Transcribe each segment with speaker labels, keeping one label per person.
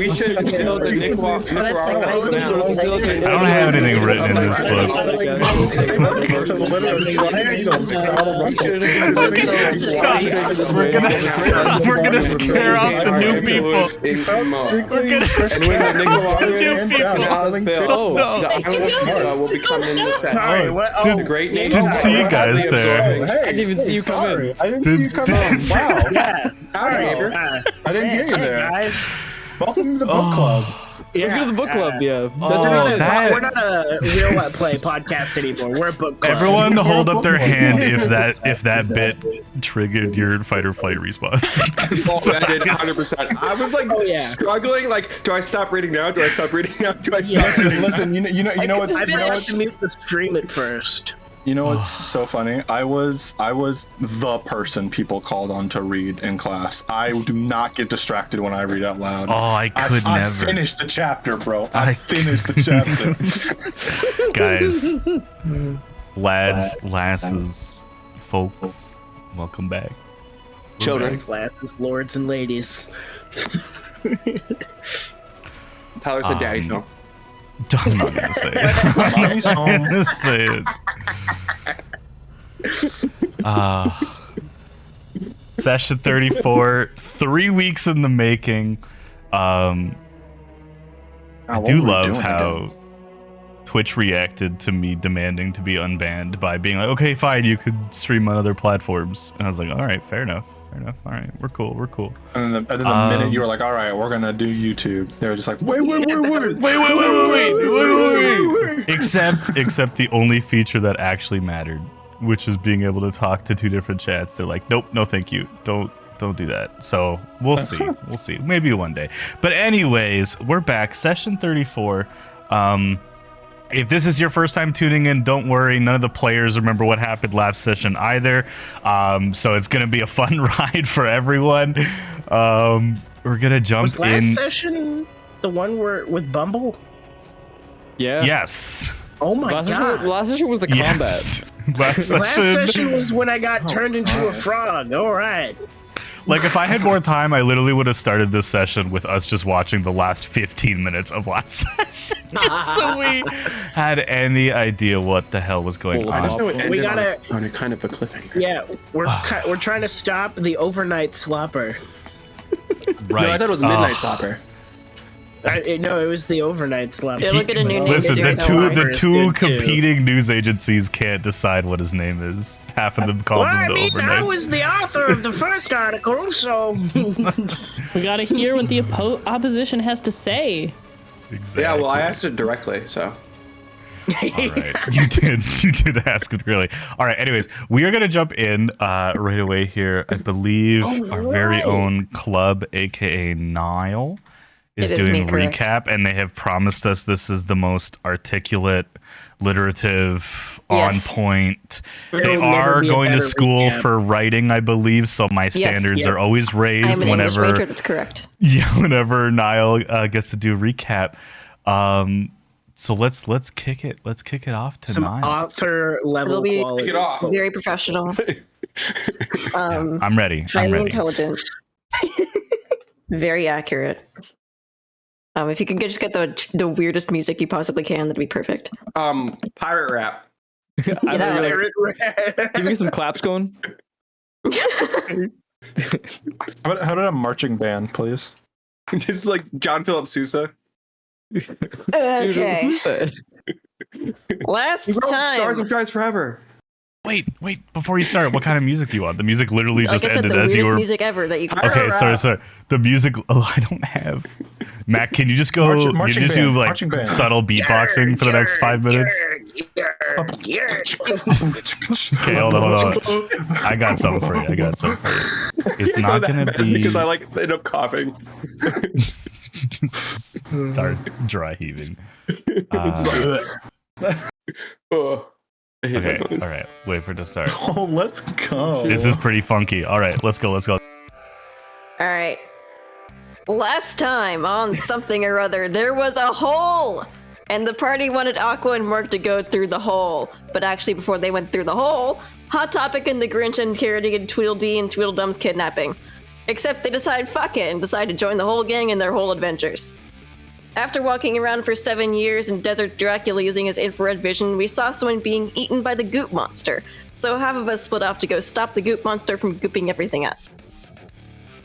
Speaker 1: We should fill the
Speaker 2: I don't have anything written in this book. We're gonna scare off the new people. We're gonna scare off the new people.
Speaker 1: Oh, the island will become in the set.
Speaker 2: Didn't see you guys there.
Speaker 3: I didn't even see you come in.
Speaker 4: I didn't see you come in. Wow.
Speaker 3: Yeah.
Speaker 1: Howdy, neighbor.
Speaker 4: I didn't hear you there.
Speaker 3: Guys.
Speaker 4: Welcome to the book club.
Speaker 3: Welcome to the book club, yeah.
Speaker 5: We're not a real Let Play podcast anymore. We're a book club.
Speaker 2: Everyone hold up their hand if that bit triggered your fight or flight response.
Speaker 1: Oh, I did 100%. I was like struggling. Like, do I stop reading now? Do I stop reading now? Do I stop?
Speaker 4: Listen, you know what's
Speaker 5: I have to mute the stream at first.
Speaker 4: You know what's so funny? I was the person people called on to read in class. I do not get distracted when I read out loud.
Speaker 2: Oh, I could never.
Speaker 4: I finished the chapter, bro. I finished the chapter.
Speaker 2: Guys, lads, lasses, folks, welcome back.
Speaker 1: Children,
Speaker 5: Lasses, lords, and ladies.
Speaker 1: Tyler said daddy's home.
Speaker 2: I'm not gonna say it.
Speaker 4: Mommy's home.
Speaker 2: I'm gonna say it. Session 34, 3 weeks in the making. I do love how Twitch reacted to me demanding to be unbanned by being like, okay, fine, you could stream on other platforms. And I was like, all right, fair enough. All right, we're cool.
Speaker 4: And then the minute you were like, all right, we're gonna do YouTube, they were just like, wait.
Speaker 2: Except the only feature that actually mattered, which is being able to talk to two different chats. They're like, nope, no thank you, don't do that. So we'll see, maybe one day. But anyways, we're back, session 34. If this is your first time tuning in, don't worry. None of the players remember what happened last session either. So it's going to be a fun ride for everyone. We're going to jump in.
Speaker 5: Was last session the one where with Bumble?
Speaker 3: Yeah.
Speaker 2: Yes.
Speaker 5: Oh my god.
Speaker 3: Last session was the combat.
Speaker 2: Yes. Last
Speaker 5: session was when I got turned into a frog. All right.
Speaker 2: Like, if I had more time, I literally would have started this session with us just watching the last 15 minutes of last session, just so we had any idea what the hell was going on.
Speaker 1: I just know it ended
Speaker 5: We gotta-
Speaker 1: on a kind of a cliffhanger.
Speaker 5: Yeah, we're trying to stop the overnight slopper.
Speaker 2: Right.
Speaker 1: No, I thought it was midnight slopper.
Speaker 5: No, it was the overnight slopper.
Speaker 6: Yeah, look at a new name.
Speaker 2: Listen, the
Speaker 5: It's
Speaker 2: two
Speaker 5: good, too.
Speaker 2: competing news agencies can't decide what his name is. Half of them call him the
Speaker 5: I
Speaker 2: overnights.
Speaker 5: was the author of the first article, so
Speaker 7: We gotta hear what the opposition has to say.
Speaker 2: Exactly.
Speaker 1: Yeah, well, I asked it directly, so.
Speaker 2: All right, you did ask it really. All right, anyways, we are gonna jump in right away here. I believe our very own club, aka Nile, is doing recap, and they have promised us this is the most articulate, literative, on point. They are going to school for writing, I believe, so my standards are always raised
Speaker 6: I'm an
Speaker 2: whenever.
Speaker 6: English major, that's correct.
Speaker 2: Yeah, whenever Nile gets to do recap. So let's kick it. Let's kick it off to
Speaker 5: some
Speaker 2: Nile.
Speaker 5: author level
Speaker 6: It'll be
Speaker 5: quality.
Speaker 1: Kick it off.
Speaker 6: very professional.
Speaker 2: I'm ready.
Speaker 6: Highly intelligent. Very accurate. If you can just get the weirdest music you possibly can, that'd be perfect.
Speaker 1: Pirate rap.
Speaker 6: Yeah, that would-
Speaker 3: Give me some claps going.
Speaker 4: How about a marching band, please?
Speaker 1: This is like John Philip Sousa.
Speaker 6: Okay.
Speaker 3: Who's that?
Speaker 6: Last
Speaker 1: He wrote Stars
Speaker 6: time.
Speaker 1: and Stripes Forever.
Speaker 2: Wait, before you start, what kind of music do you want? The music literally just
Speaker 6: Like I said,
Speaker 2: ended
Speaker 6: the
Speaker 2: as you
Speaker 6: weirdest
Speaker 2: were.
Speaker 6: music ever that you can.
Speaker 2: Okay, sorry. The music. Oh, I don't have. Matt, can you just go?
Speaker 4: Marching
Speaker 2: you just
Speaker 4: band,
Speaker 2: do like
Speaker 4: marching band.
Speaker 2: subtle beatboxing for the next 5 minutes? Okay, hold on. I got something for you. It's not gonna be
Speaker 1: because I like end up coughing.
Speaker 2: Sorry, dry heaving.
Speaker 1: Oh, I hate
Speaker 2: Okay,
Speaker 1: that noise.
Speaker 2: all right. Wait for it to start.
Speaker 4: Oh, let's go.
Speaker 2: This is pretty funky. All right, let's go.
Speaker 6: All right. Last time on something or other, there was a hole, and the party wanted Aqua and Mark to go through the hole. But actually, before they went through the hole, Hot Topic and the Grinch and Carrot and Tweedledee and Tweedledum's kidnapping. Except they decide fuck it and decide to join the whole gang in their whole adventures. After walking around for 7 years in Desert Dracula using his infrared vision, we saw someone being eaten by the goop monster, so half of us split off to go stop the goop monster from gooping everything up.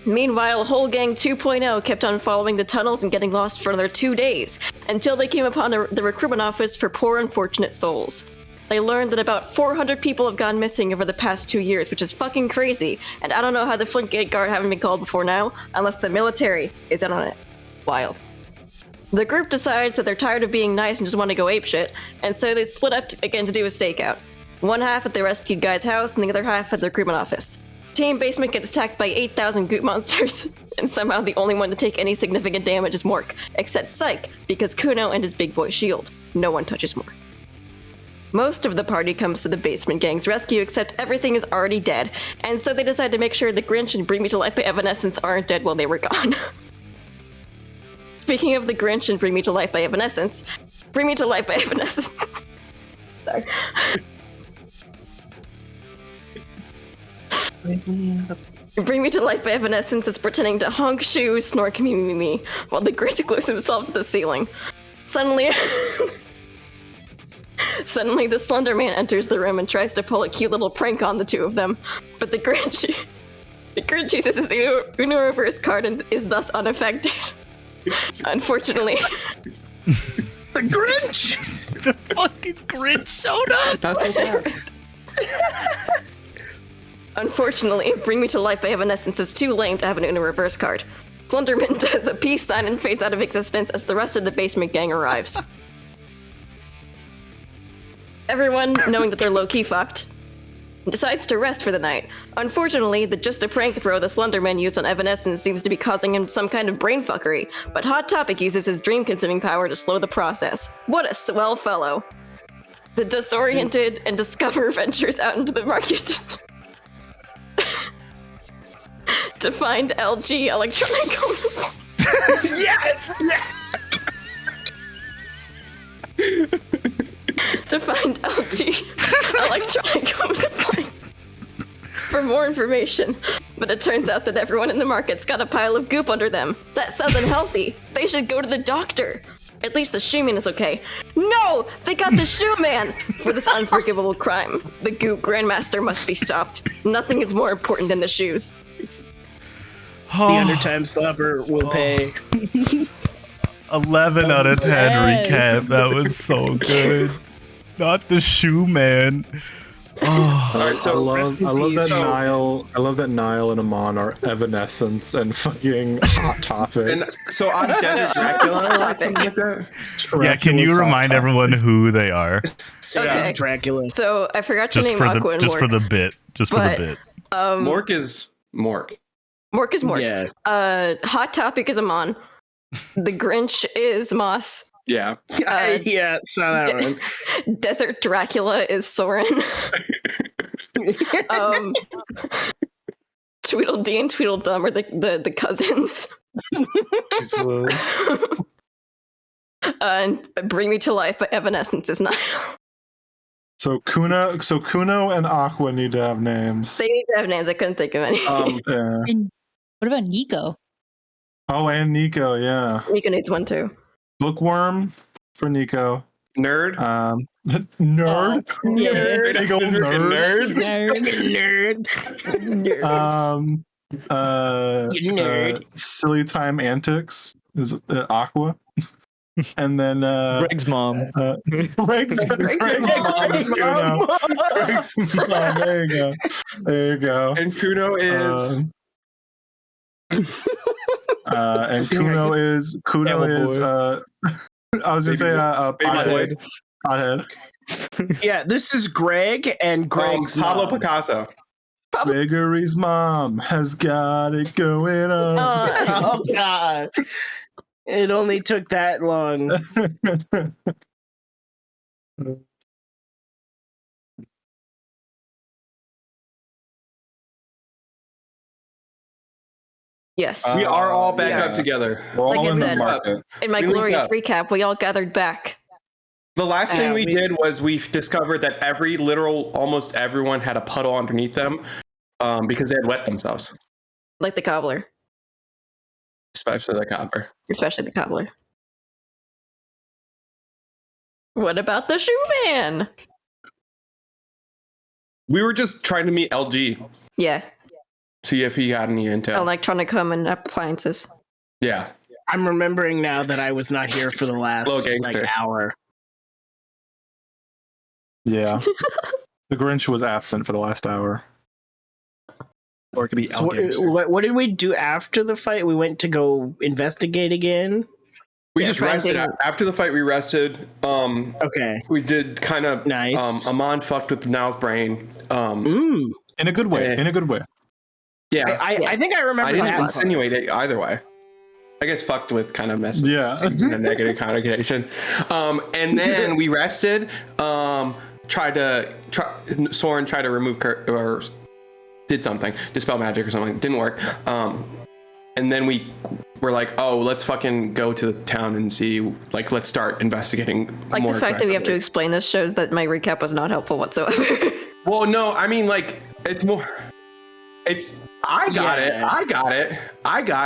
Speaker 6: Meanwhile, Whole Gang 2.0 kept on following the tunnels and getting lost for another 2 days, until they came upon the recruitment office for poor unfortunate souls. They learned that about 400 people have gone missing over the past 2 years, which is fucking crazy, and I don't know how the Flint Gate Guard haven't been called before now, unless the military is in on it. Wild. The group decides that they're tired of being nice and just want to go apeshit, and so they split up again to do a stakeout. One half at the rescued guy's house, and the other half at the recruitment office. Team Basement gets attacked by 8,000 goop monsters, and somehow the only one to take any significant damage is Mork, except Psych, because Kuno and his big boy shield. No one touches Mork. Most of the party comes to the Basement Gang's rescue, except everything is already dead, and so they decide to make sure the Grinch and Bring Me to Life by Evanescence aren't dead while they were gone. Speaking of the Grinch and Bring Me to Life by Evanescence, Bring Me to Life by Evanescence. Sorry. Bring Me to Life by Evanescence is pretending to honk, shoo, snork, me, while the Grinch glues himself to the ceiling. Suddenly, the Slender Man enters the room and tries to pull a cute little prank on the two of them, but the Grinch uses his Uno reverse card and is thus unaffected. Unfortunately,
Speaker 5: The Grinch!
Speaker 2: The fucking Grinch showed up.
Speaker 1: Not too fast.
Speaker 6: Unfortunately, Bring Me to Life by Evanescence is too lame to have an Uno reverse card. Slenderman does a peace sign and fades out of existence as the rest of the Basement Gang arrives. Everyone, knowing that they're low-key fucked, decides to rest for the night. Unfortunately, the Just a Prank bro the Slenderman used on Evanescence seems to be causing him some kind of brain fuckery, but Hot Topic uses his dream-consuming power to slow the process. What a swell fellow. The disoriented and Discover ventures out into the market to find LG electronic
Speaker 1: Yes!
Speaker 6: to find LG electronic home supplies for more information, but it turns out that everyone in the market's got a pile of goop under them. That sounds unhealthy. They should go to the doctor. At least the shoe man is okay. No! They got the shoe man! For this unforgivable crime, the goop grandmaster must be stopped. Nothing is more important than the shoes.
Speaker 5: The Undertime Slapper will pay.
Speaker 2: 11 out of 10
Speaker 7: Yes.
Speaker 2: recap. That was so good. Not the shoe man. Oh,
Speaker 1: All right, so
Speaker 4: I love that
Speaker 1: so-
Speaker 4: Niall and Amon are Evanescence and fucking Hot Topic.
Speaker 1: And so on Desert Dracula, or
Speaker 6: Topic.
Speaker 1: something like that?
Speaker 2: yeah, can you
Speaker 4: Dracula's Hot
Speaker 2: remind
Speaker 4: Topic.
Speaker 2: everyone who they are?
Speaker 6: Okay.
Speaker 5: Dracula.
Speaker 6: So I forgot to
Speaker 2: Just
Speaker 6: name
Speaker 2: for
Speaker 6: Aqua
Speaker 2: the
Speaker 6: and
Speaker 2: just
Speaker 6: Mork.
Speaker 2: for the bit. Just for the
Speaker 6: But-
Speaker 2: bit.
Speaker 1: Mork is Mork.
Speaker 6: Mork is Mork.
Speaker 5: Yeah.
Speaker 6: Hot Topic is Amon. The Grinch is Moss.
Speaker 1: Yeah.
Speaker 5: Yeah, saw that one.
Speaker 6: Desert Dracula is Soren. Tweedledee and Tweedledum are the cousins. And Bring Me to Life by Evanescence is Niall.
Speaker 4: So Kuno and Aqua need to have names.
Speaker 6: They need to have names. I couldn't think of any.
Speaker 4: Yeah.
Speaker 8: And what about Nico?
Speaker 4: Oh, and Nico, yeah.
Speaker 6: Nico needs one too.
Speaker 4: Bookworm for Nico.
Speaker 1: Nerd.
Speaker 4: Nerd.
Speaker 7: Nerd.
Speaker 4: Big old nerd.
Speaker 7: Nerd.
Speaker 5: You nerd.
Speaker 4: Silly Time Antics is Aqua. And then
Speaker 3: Greg's mom.
Speaker 4: Greg's mom is Kuno. Greg's mom. There you go. There you go.
Speaker 1: And Kuno is
Speaker 4: And Kuno is I was gonna say
Speaker 1: Baby
Speaker 4: pothead.
Speaker 5: Yeah, this is Greg and Greg's
Speaker 1: Pablo
Speaker 5: mom.
Speaker 1: Picasso.
Speaker 4: Gregory's mom has got it going on.
Speaker 5: Oh god. It only took that long.
Speaker 6: Yes.
Speaker 1: We are all back
Speaker 6: yeah.
Speaker 1: up together.
Speaker 4: We're
Speaker 6: Like
Speaker 4: all
Speaker 6: I
Speaker 4: in the
Speaker 6: said,
Speaker 4: market.
Speaker 6: In my
Speaker 1: We linked
Speaker 6: glorious
Speaker 1: up.
Speaker 6: recap, we all gathered back.
Speaker 1: The last thing we
Speaker 5: we-
Speaker 1: did was we discovered that almost everyone had a puddle underneath them because they had wet themselves.
Speaker 6: Like the cobbler.
Speaker 1: Especially the copper.
Speaker 6: Especially the cobbler. What about the shoe man?
Speaker 1: We were just trying to meet LG,
Speaker 6: Yeah,
Speaker 1: see if he got any intel.
Speaker 6: electronic home and appliances.
Speaker 1: Yeah.
Speaker 5: I'm remembering now that I was not here for the last
Speaker 1: Little gangster.
Speaker 5: hour.
Speaker 4: Yeah. The Grinch was absent for the last hour.
Speaker 1: Or it could be
Speaker 5: So what did we do after the fight? We went to go investigate again.
Speaker 1: We
Speaker 6: Yeah,
Speaker 1: just rested. After the fight, we rested.
Speaker 5: Okay.
Speaker 1: We did kind of
Speaker 5: Nice.
Speaker 1: Amon fucked with Niall's brain.
Speaker 5: Mm.
Speaker 4: In a good way.
Speaker 1: Yeah.
Speaker 4: In a good way.
Speaker 1: Yeah.
Speaker 5: I think I remember
Speaker 1: I didn't
Speaker 5: that.
Speaker 1: insinuate it either way. I guess fucked with kind of messes.
Speaker 4: Yeah.
Speaker 1: In a negative connotation. And then we rested. Soren tried to remove or did something, dispel magic or something. Didn't work. And then we were like, oh, let's fucking go to the town and see, like, let's start investigating.
Speaker 6: Like
Speaker 1: more
Speaker 6: the fact that we have to
Speaker 1: aggressively.
Speaker 6: explain this shows that my recap was not helpful whatsoever.
Speaker 1: Well, no, I mean, like, it's more. It's. I got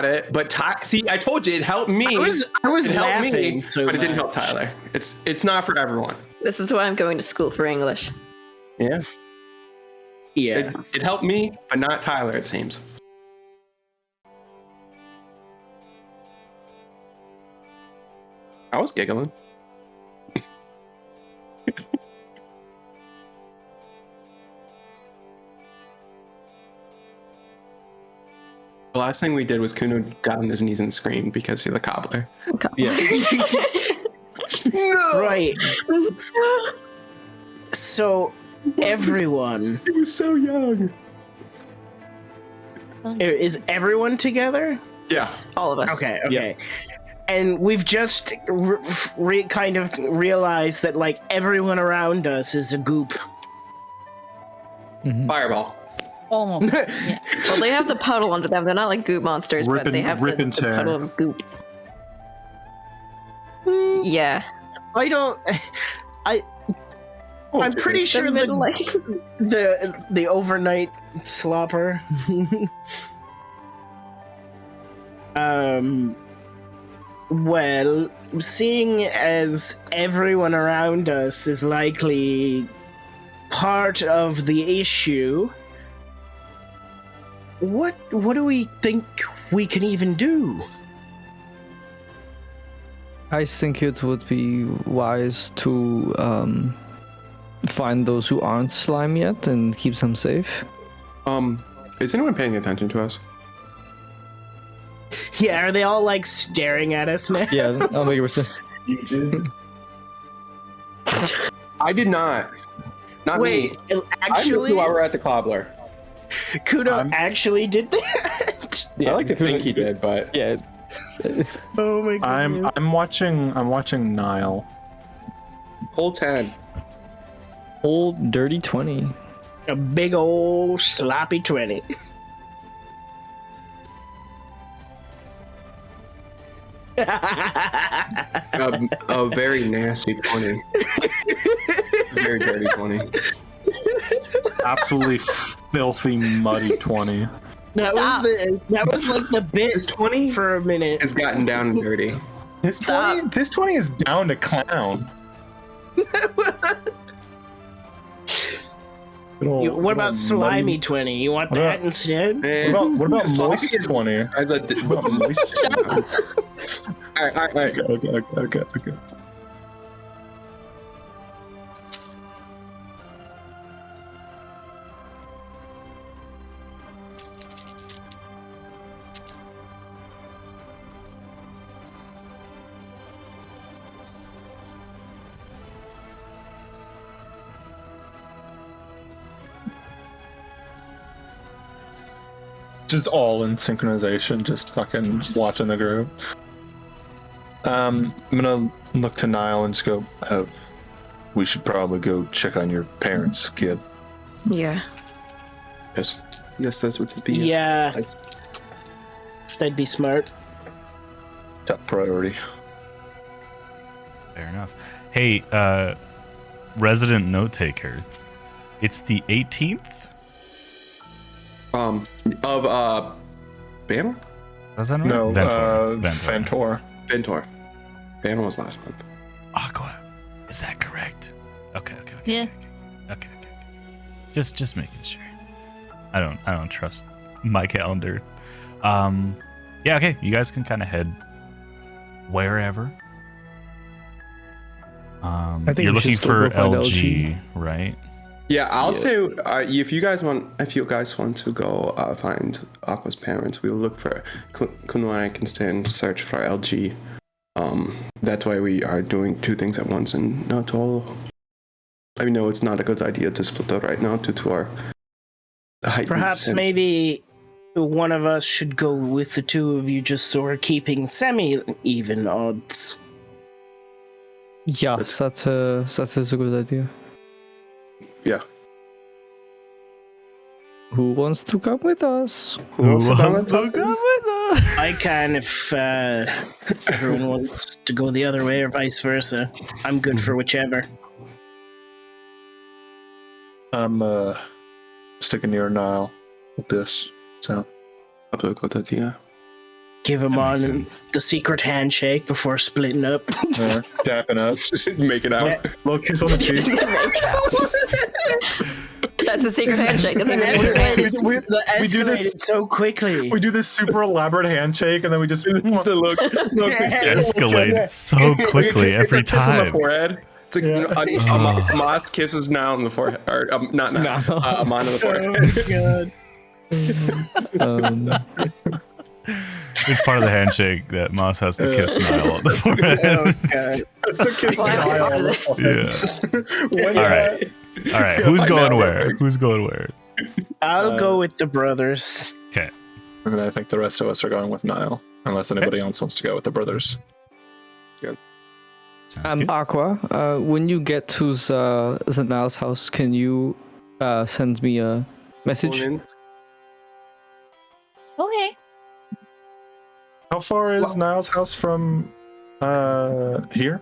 Speaker 1: it. But see, I told you it helped me.
Speaker 5: I was
Speaker 1: it helped
Speaker 5: laughing
Speaker 1: me,
Speaker 5: so
Speaker 1: but it didn't help
Speaker 5: much.
Speaker 1: Tyler. It's not for everyone.
Speaker 6: This is why I'm going to school for English.
Speaker 1: Yeah.
Speaker 5: Yeah.
Speaker 1: It helped me, but not Tyler. It seems. I was giggling. The last thing we did was Kuno got on his knees and screamed because he's the cobbler.
Speaker 3: Yeah.
Speaker 5: Right. So everyone
Speaker 1: He was so young.
Speaker 5: is everyone together?
Speaker 1: Yes.
Speaker 6: All of us.
Speaker 5: Okay. And we've just kind of realized that like everyone around us is a goop.
Speaker 1: Fireball.
Speaker 8: Almost. Yeah.
Speaker 6: Well, they have the puddle under them. They're not like goop monsters,
Speaker 4: Rip
Speaker 6: but they
Speaker 4: and-
Speaker 6: have
Speaker 4: rip
Speaker 6: the
Speaker 4: and tear.
Speaker 6: puddle of goop. Yeah.
Speaker 5: I'm pretty sure the overnight slopper. Well, seeing as everyone around us is likely part of the issue, what do we think we can even do?
Speaker 3: I think it would be wise to find those who aren't slime yet and keep them safe.
Speaker 1: Is anyone paying attention to us?
Speaker 5: Yeah, are they all like staring at us now?
Speaker 3: Yeah, I'll make a resist.
Speaker 4: You did.
Speaker 1: I did not. Not
Speaker 5: Wait,
Speaker 1: me. I
Speaker 5: actually,
Speaker 1: knew while we're at the cobbler.
Speaker 5: Kuno actually did that.
Speaker 1: I like to think he did, but
Speaker 3: Yeah.
Speaker 5: Oh my god.
Speaker 4: I'm watching Niall.
Speaker 1: whole 10.
Speaker 3: Old dirty 20.
Speaker 5: A big old sloppy 20.
Speaker 1: A very nasty 20. Very dirty 20.
Speaker 4: Absolutely filthy, muddy 20.
Speaker 5: That was like the bit
Speaker 1: This 20
Speaker 5: for a minute.
Speaker 1: has gotten down and dirty.
Speaker 4: This 20 is down to clown.
Speaker 5: What about slimy 20? You want
Speaker 4: What
Speaker 5: that
Speaker 4: about-
Speaker 5: instead?
Speaker 1: And
Speaker 4: What about
Speaker 1: Slimy
Speaker 4: moist
Speaker 1: is-
Speaker 4: 20?
Speaker 1: As a,
Speaker 4: What about moist 20?
Speaker 1: all right.
Speaker 4: Okay. Just all in synchronization, just fucking watching the group. I'm gonna look to Niall and just go, we should probably go check on your parents, kid.
Speaker 6: Yeah.
Speaker 1: Yes, that's what's the
Speaker 5: Yeah. That'd be smart.
Speaker 4: Top priority.
Speaker 2: Fair enough. Hey, resident note taker. It's the 18th?
Speaker 1: Of Banner?
Speaker 2: Was that right?
Speaker 4: No,
Speaker 2: Ventor.
Speaker 4: Ventor.
Speaker 1: Banner was last month.
Speaker 2: Aqua. Is that correct? Okay.
Speaker 8: Yeah.
Speaker 2: Okay. Just making sure. I don't trust my calendar. Yeah, okay. You guys can kind of head wherever.
Speaker 3: I think
Speaker 2: You're
Speaker 3: we should
Speaker 2: looking
Speaker 3: still
Speaker 2: for
Speaker 3: go find
Speaker 2: LG, right?
Speaker 1: Yeah, I'll say if you guys want to go find Aqua's parents, we'll look for Kuno and I can stay and search for LG. That way we are doing two things at once and not all. I know it's not a good idea to split up right now due to our height.
Speaker 5: Perhaps maybe one of us should go with the two of you just so we're keeping semi-even odds.
Speaker 3: Yes, that is a good idea.
Speaker 1: Yeah.
Speaker 3: Who wants to come with us?
Speaker 2: Who wants to come with us?
Speaker 5: I can if everyone wants to go the other way or vice versa. I'm good for whichever.
Speaker 4: I'm sticking near Nile with this. So
Speaker 1: Good idea.
Speaker 5: Give him
Speaker 2: That makes
Speaker 5: on
Speaker 2: sense.
Speaker 5: the secret handshake before splitting up.
Speaker 4: dapping up,
Speaker 1: Make it out.
Speaker 4: little kiss on the cheek.
Speaker 6: That's a secret handshake. I mean, that's
Speaker 5: The
Speaker 4: we do this-
Speaker 5: escalated so quickly.
Speaker 4: We do this super elaborate handshake, and then we just
Speaker 1: So look,
Speaker 2: Escalated so quickly every
Speaker 1: it's a kiss on the
Speaker 2: time.
Speaker 1: forehead. It's like Amos kisses now on the forehead, or not now. Amon on the forehead.
Speaker 5: Oh god.
Speaker 2: It's part of the handshake that Moss has to kiss Niall on the forehead.
Speaker 5: Oh god.
Speaker 4: Just to kiss
Speaker 6: Why
Speaker 4: Nile
Speaker 6: after
Speaker 4: on the
Speaker 6: this?
Speaker 4: forehead.
Speaker 2: All right. Who's going where? Who's going where?
Speaker 5: I'll go with the brothers.
Speaker 2: Okay.
Speaker 4: And then I think the rest of us are going with Nile, unless anybody else wants to go with the brothers.
Speaker 2: Sounds good.
Speaker 3: Aqua, when you get to Nile's house, can you send me a message?
Speaker 8: Okay.
Speaker 4: How far is Nile's house from here?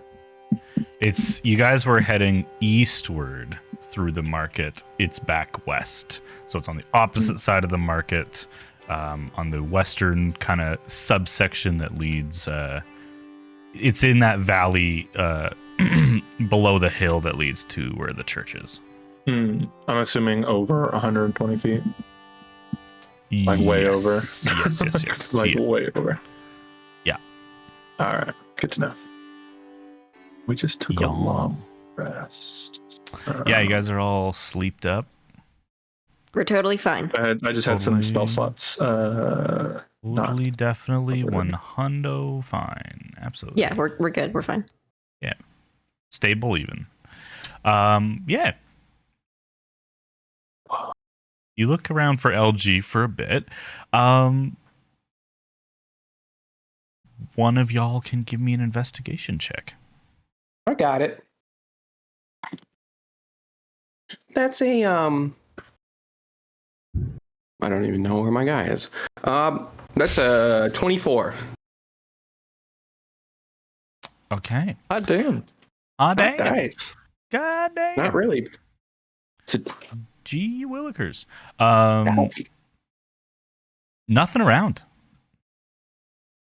Speaker 2: It's you guys were heading eastward through the market. It's back west, so it's on the opposite side of the market, on the western kind of subsection that leads. It's in that valley below the hill that leads to where the church is.
Speaker 4: I'm assuming over 120 feet. Like way over.
Speaker 2: Yes.
Speaker 4: Like
Speaker 2: Yeah.
Speaker 4: way over.
Speaker 2: Yeah.
Speaker 4: All right. Good to know. We just took
Speaker 2: Yeah.
Speaker 4: a long rest.
Speaker 2: Yeah, you guys are all sleeped up.
Speaker 6: We're totally fine.
Speaker 4: I just had some spell slots.
Speaker 2: Totally, definitely,
Speaker 4: not
Speaker 2: one hundo fine. Absolutely.
Speaker 6: Yeah, we're good. We're fine.
Speaker 2: Stable even. Yeah. You look around for LG for a bit. One of y'all can give me an investigation check.
Speaker 1: I got it. That's a I don't even know where my guy is. That's a 24.
Speaker 2: Okay.
Speaker 3: Ah, damn.
Speaker 2: Ah, damn.
Speaker 1: Nice.
Speaker 2: God damn.
Speaker 1: Not really. It's a
Speaker 2: Gee willikers. Nothing around.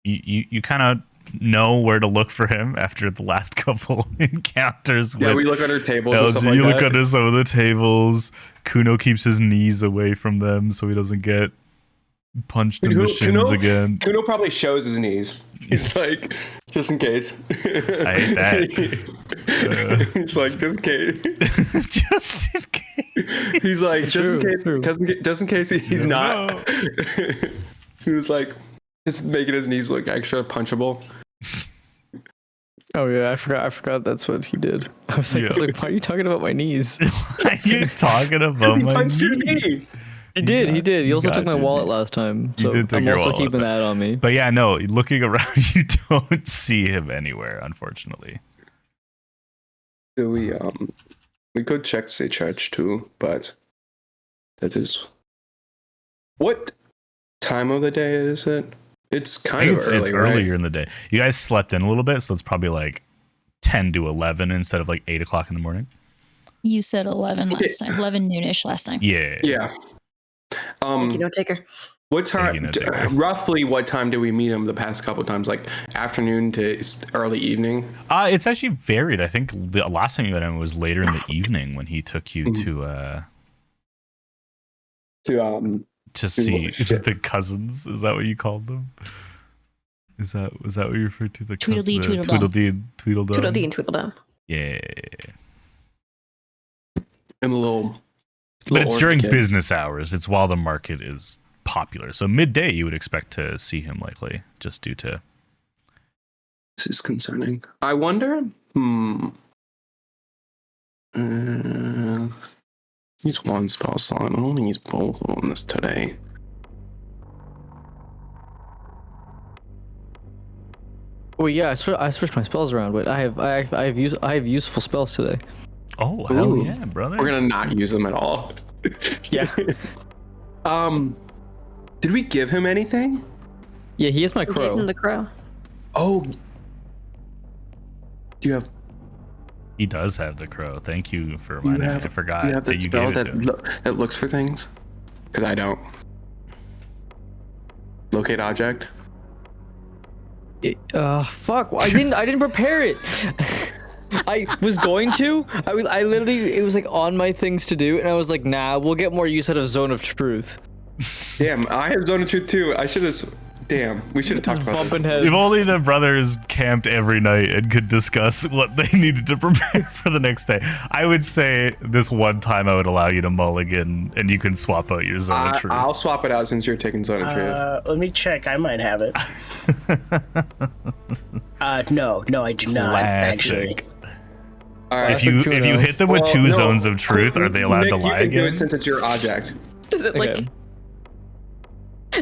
Speaker 2: You kind of know where to look for him after the last couple encounters.
Speaker 1: yeah.
Speaker 2: with
Speaker 1: We look under tables and
Speaker 2: LG.
Speaker 1: stuff like
Speaker 2: You
Speaker 1: that.
Speaker 2: look under some of the tables. Kuno keeps his knees away from them so he doesn't get punched in the shins again.
Speaker 1: Kuno probably shows his knees. He's like, just in case.
Speaker 2: I hate that.
Speaker 1: He's like, just in case.
Speaker 2: Just in case.
Speaker 1: He's like, just in case he's
Speaker 2: No.
Speaker 1: not. He was like, just making his knees look extra punchable.
Speaker 3: Oh yeah, I forgot that's what he did. I was like, why are you talking about my knees?
Speaker 2: Why are you talking about
Speaker 1: He
Speaker 2: my
Speaker 1: punched your
Speaker 2: knee?
Speaker 1: knee.
Speaker 3: He did. He also
Speaker 2: got
Speaker 3: took my
Speaker 2: you,
Speaker 3: wallet
Speaker 2: dude.
Speaker 3: last time,
Speaker 2: You
Speaker 3: so
Speaker 2: did take
Speaker 3: I'm
Speaker 2: your
Speaker 3: also
Speaker 2: wallet last
Speaker 3: keeping
Speaker 2: time.
Speaker 3: that on me.
Speaker 2: But yeah, no, looking around, you don't see him anywhere, unfortunately.
Speaker 1: So we could check the church too, but that is what time of the day is it? It's
Speaker 2: I
Speaker 1: kind
Speaker 2: think
Speaker 1: of early,
Speaker 2: it's
Speaker 1: right?
Speaker 2: earlier in the day. You guys slept in a little bit, so it's probably like 10 to 11 instead of like 8 o'clock in the morning.
Speaker 8: You said 11 last time. 11 noonish last time.
Speaker 2: Yeah.
Speaker 1: Yeah.
Speaker 6: Thank you, no taker.
Speaker 1: What's
Speaker 2: Taking it there.
Speaker 1: roughly what time do we meet him the past couple of times? Like afternoon to early evening?
Speaker 2: It's actually varied. I think the last time you met him was later in the evening when he took you to see the cousins. Is that what you called them? Was that what you referred to? The
Speaker 8: Tweedledee,
Speaker 2: cousins,
Speaker 8: Tweedledum.
Speaker 2: Tweedledum.
Speaker 6: Tweedledee and Tweedledum.
Speaker 2: Yeah.
Speaker 1: And a little
Speaker 2: But it's during
Speaker 1: kid.
Speaker 2: business hours. It's while the market is popular. So midday, you would expect to see him likely, just due to.
Speaker 1: This is concerning. I wonder. Use one spell slot. I don't use both on this today.
Speaker 3: Oh yeah, I switched my spells around. Wait, I have useful spells today.
Speaker 2: Oh hell
Speaker 1: Ooh.
Speaker 2: yeah, brother!
Speaker 1: We're gonna not use them at all.
Speaker 3: Yeah.
Speaker 1: Did we give him anything?
Speaker 3: Yeah, he is my
Speaker 6: We gave
Speaker 3: crow.
Speaker 6: him the crow.
Speaker 1: Oh. Do you have?
Speaker 2: He does have the crow. Thank you for reminding me. I forgot.
Speaker 1: Do you have
Speaker 2: that
Speaker 1: that
Speaker 2: you
Speaker 1: spell
Speaker 2: gave it
Speaker 1: that
Speaker 2: to him.
Speaker 1: that looks for things? Because I don't. Locate object.
Speaker 3: Fuck! I didn't prepare it. I was going to. I literally, it was like on my things to do, and I was like, nah, we'll get more use out of Zone of Truth.
Speaker 1: Damn, I have Zone of Truth too. I should have. Damn, we should have talked about
Speaker 3: Bumping
Speaker 1: this.
Speaker 3: heads.
Speaker 2: If only the brothers camped every night and could discuss what they needed to prepare for the next day. I would say this one time I would allow you to mulligan, and you can swap out your Zone of Truth.
Speaker 1: I'll swap it out since you're taking Zone of Truth.
Speaker 5: Let me check. I might have it. No, I do not. Actually.
Speaker 2: Classic.
Speaker 1: All right.
Speaker 2: If you hit them with
Speaker 1: Well,
Speaker 2: two
Speaker 1: no.
Speaker 2: zones of truth, are they allowed
Speaker 1: Nick,
Speaker 2: to lie
Speaker 1: you can do
Speaker 2: again?
Speaker 1: it since it's your object.
Speaker 6: Does it like?
Speaker 3: Okay.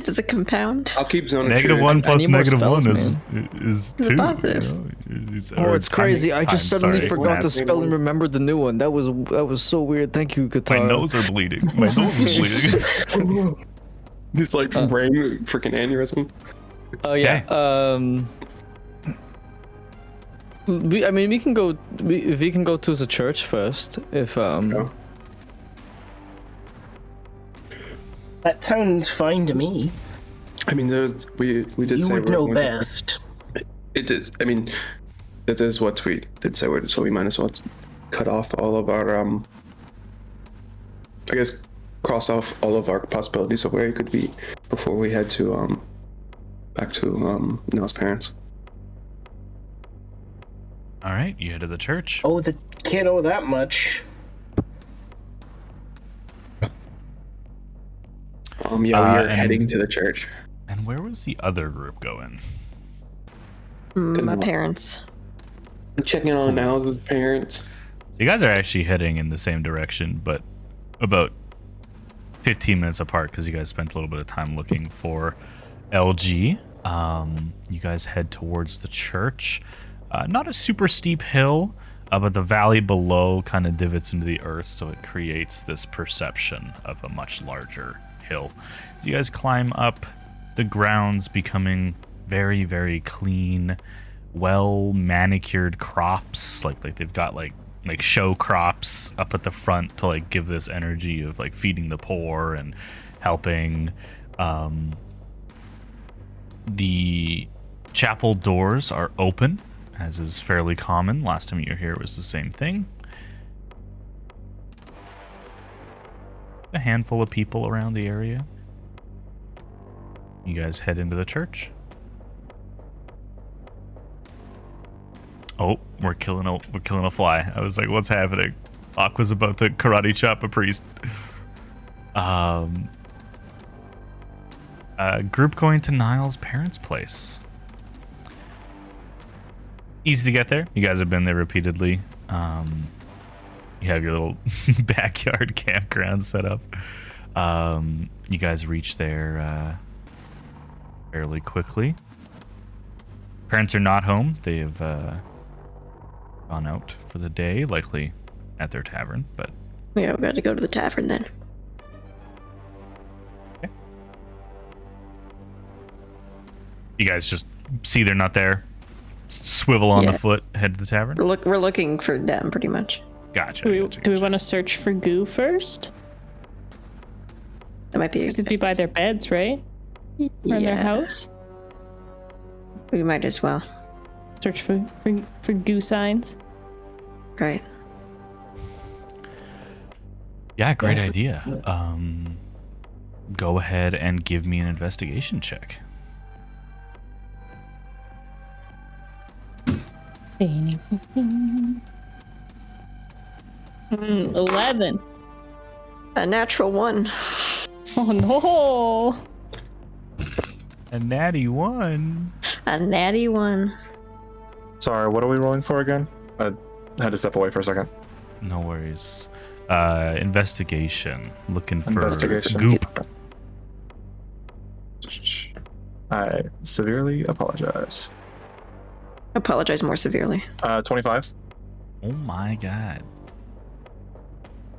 Speaker 6: Does it compound?
Speaker 1: I'll keep Zone of
Speaker 2: Negative
Speaker 1: Truth.
Speaker 2: one
Speaker 3: I
Speaker 2: plus
Speaker 3: need more
Speaker 2: negative
Speaker 3: spells,
Speaker 2: one
Speaker 3: man.
Speaker 2: is
Speaker 6: It's a
Speaker 2: 2.
Speaker 6: positive.
Speaker 3: Oh, it's crazy! I just suddenly forgot the spell and remembered the new one. That was so weird. Thank you,
Speaker 2: My
Speaker 3: Katara.
Speaker 2: nose are bleeding. My nose is bleeding.
Speaker 1: Just like brain freaking aneurysm.
Speaker 3: Oh yeah. We can go. We can go to the church first. If
Speaker 1: No.
Speaker 5: That sounds fine to me.
Speaker 1: I mean, we did
Speaker 5: You
Speaker 1: say
Speaker 5: would
Speaker 1: we're
Speaker 5: know
Speaker 1: going to-
Speaker 5: best.
Speaker 1: It is. I mean, it is what we did say. So we might as well cut off all of our I guess cross off all of our possibilities of where it could be before we head to back to Nell's parents.
Speaker 2: All right, you head to the church.
Speaker 5: Oh, the can't owe that much.
Speaker 1: Yeah, we are
Speaker 2: and-
Speaker 1: heading to the church.
Speaker 2: And where was the other group going?
Speaker 6: My parents.
Speaker 1: Checking on Nell's parents.
Speaker 2: So you guys are actually heading in the same direction, but about 15 minutes apart because you guys spent a little bit of time looking for LG. You guys head towards the church. Not a super steep hill, but the valley below kind of divots into the earth, so it creates this perception of a much larger hill. So you guys climb up the grounds, becoming very, very clean, well manicured crops. Like they've got like show crops up at the front to like give this energy of like feeding the poor and helping. The chapel doors are open, as is fairly common. Last time you were here, it was the same thing. A handful of people around the area. You guys head into the church. Oh, we're killing a fly. I was like, what's happening? Aqua's about to karate chop a priest. Group going to Niall's parents' place. Easy to get there. You guys have been there repeatedly. You have your little backyard campground set up. You guys reach there fairly quickly. Parents are not home. They have gone out for the day, likely at their tavern, but
Speaker 6: Yeah, we got to go to the tavern then.
Speaker 2: you guys just see they're not there. Swivel on the
Speaker 6: Yeah.
Speaker 2: foot, head to the tavern.
Speaker 6: We're looking for them pretty much.
Speaker 2: Gotcha.
Speaker 7: Do we want to search for goo first?
Speaker 6: That might be.
Speaker 7: Because it'd be by their beds, right? Or in their house?
Speaker 6: We might as well.
Speaker 7: Search for goo signs.
Speaker 6: Right.
Speaker 2: Yeah, great idea. Go ahead and give me an investigation check.
Speaker 7: 11.
Speaker 6: A natural 1.
Speaker 7: Oh no!
Speaker 2: A natty 1.
Speaker 6: A natty 1.
Speaker 4: Sorry, what are we rolling for again? I had to step away for a second.
Speaker 2: No worries. Investigation. Looking for
Speaker 4: Investigation.
Speaker 2: goop.
Speaker 4: I severely apologize.
Speaker 6: Apologize more severely.
Speaker 4: 25.
Speaker 2: Oh my god.